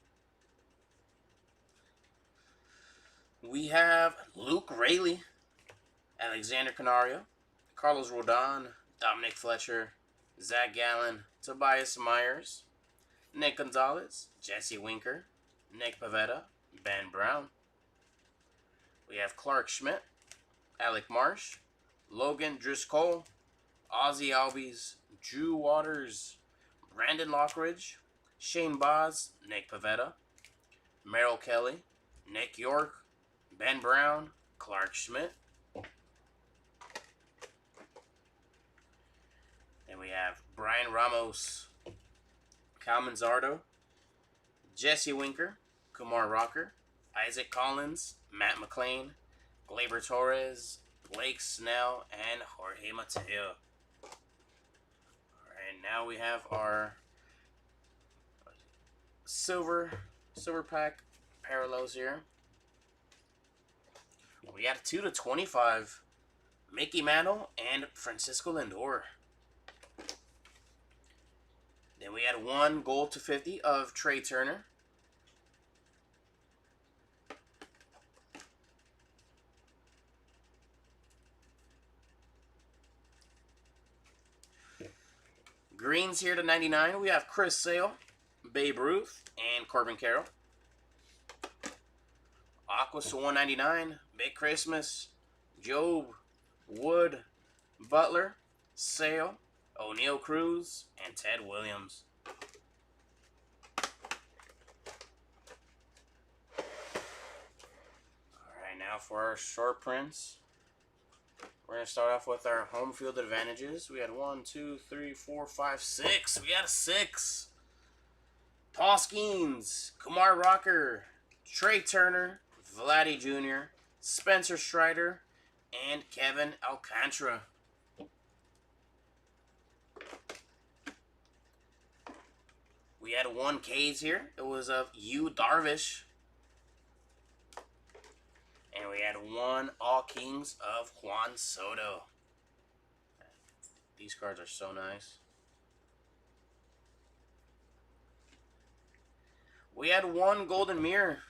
S2: We have Luke Raley, Alexander Canario, Carlos Rodon, Dominic Fletcher, Zach Gallen, Tobias Myers, Nick Gonzalez, Jesse Winker, Nick Pavetta, Ben Brown. We have Clark Schmidt, Alec Marsh, Logan Driscoll, Ozzy Albies, Drew Waters, Brandon Lockridge, Shane Boz, Nick Pavetta, Merrill Kelly, Nick York, Ben Brown, Clark Schmidt. Then we have Brian Ramos, Cal Manzardo, Jesse Winker, Kumar Rocker, Isaac Collins, Matt McLean, Gleyber Torres, Blake Snell, and Jorge Mateo. Alright, now we have our silver pack parallels here. We have 2/25, Mickey Mantle and Francisco Lindor. Then we had 1 gold /50 of Trey Turner. Greens here /99. We have Chris Sale, Babe Ruth, and Corbin Carroll. Aquas /199. Big Christmas, Job, Wood, Butler, Sale, O'Neal Cruz, and Ted Williams. Alright, now for our short prints. We're going to start off with our home field advantages. We had 1, 2, 3, 4, 5, 6. We got a 6. Paul Skeens, Kumar Rocker, Trey Turner, Vladdy Jr., Spencer Strider, and Kevin Alcantara. We had 1 K's here. It was of Yu Darvish. And we had 1 All Kings of Juan Soto. These cards are so nice. We had 1 Golden Mirror,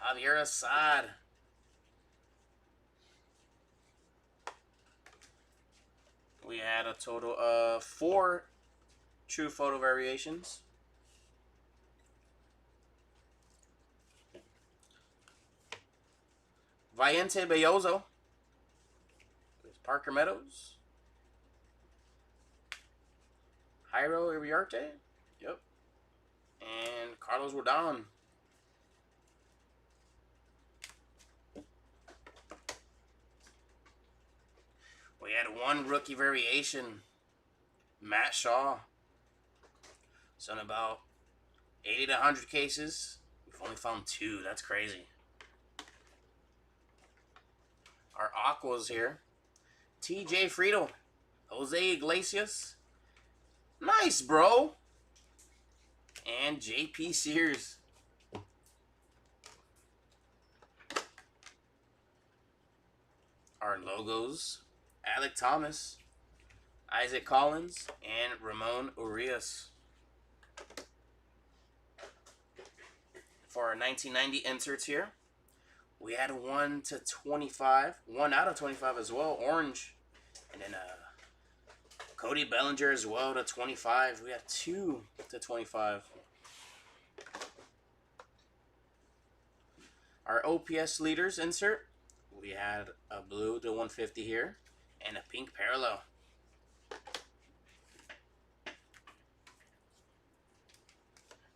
S2: Javier Assad. We had a total of 4 True Photo variations. Valiente Belloso. There's Parker Meadows. Jairo Iriarte. Yep. And Carlos Rodon. We had 1 rookie variation. Matt Shaw. So in about 80 to 100 cases, we've only found 2. That's crazy. Our Aquas here. TJ Friedel. Jose Iglesias. Nice, bro. And JP Sears. Our logos. Alec Thomas. Isaac Collins. And Ramon Urias. For our 1990 inserts here, we had 1/25, 1 out of 25 as well, orange, and then Cody Bellinger as well /25. We have 2/25. Our OPS leaders insert, we had a blue /150 here and a pink parallel.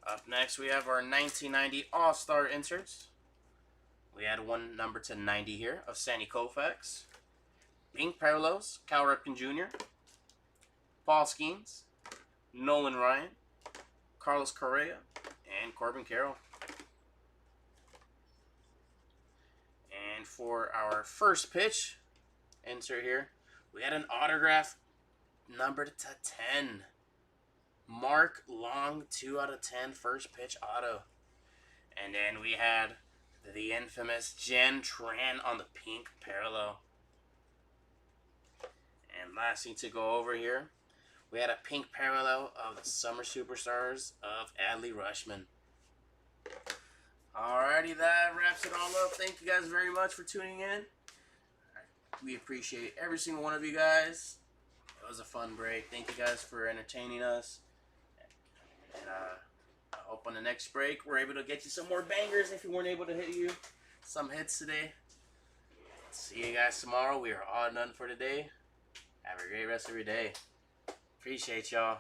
S2: Up next, we have our 1990 All-Star inserts. We had 1 number /90 here of Sandy Koufax. Pink parallels, Cal Ripken Jr., Paul Skeens, Nolan Ryan, Carlos Correa, and Corbin Carroll. And for our first pitch insert here, we had an autograph numbered /10. Mark Long, 2/10 first pitch auto. And then we had the infamous Jen Tran on the pink parallel. And lastly, to go over here, we had a pink parallel of the Summer Superstars of Adley Rushman. Alrighty, that wraps it all up. Thank you guys very much for tuning in. We appreciate every single one of you guys. It was a fun break. Thank you guys for entertaining us. And I hope on the next break we're able to get you some more bangers if we weren't able to hit you some hits today. See you guys tomorrow. We are all done for today. Have a great rest of your day. Appreciate y'all.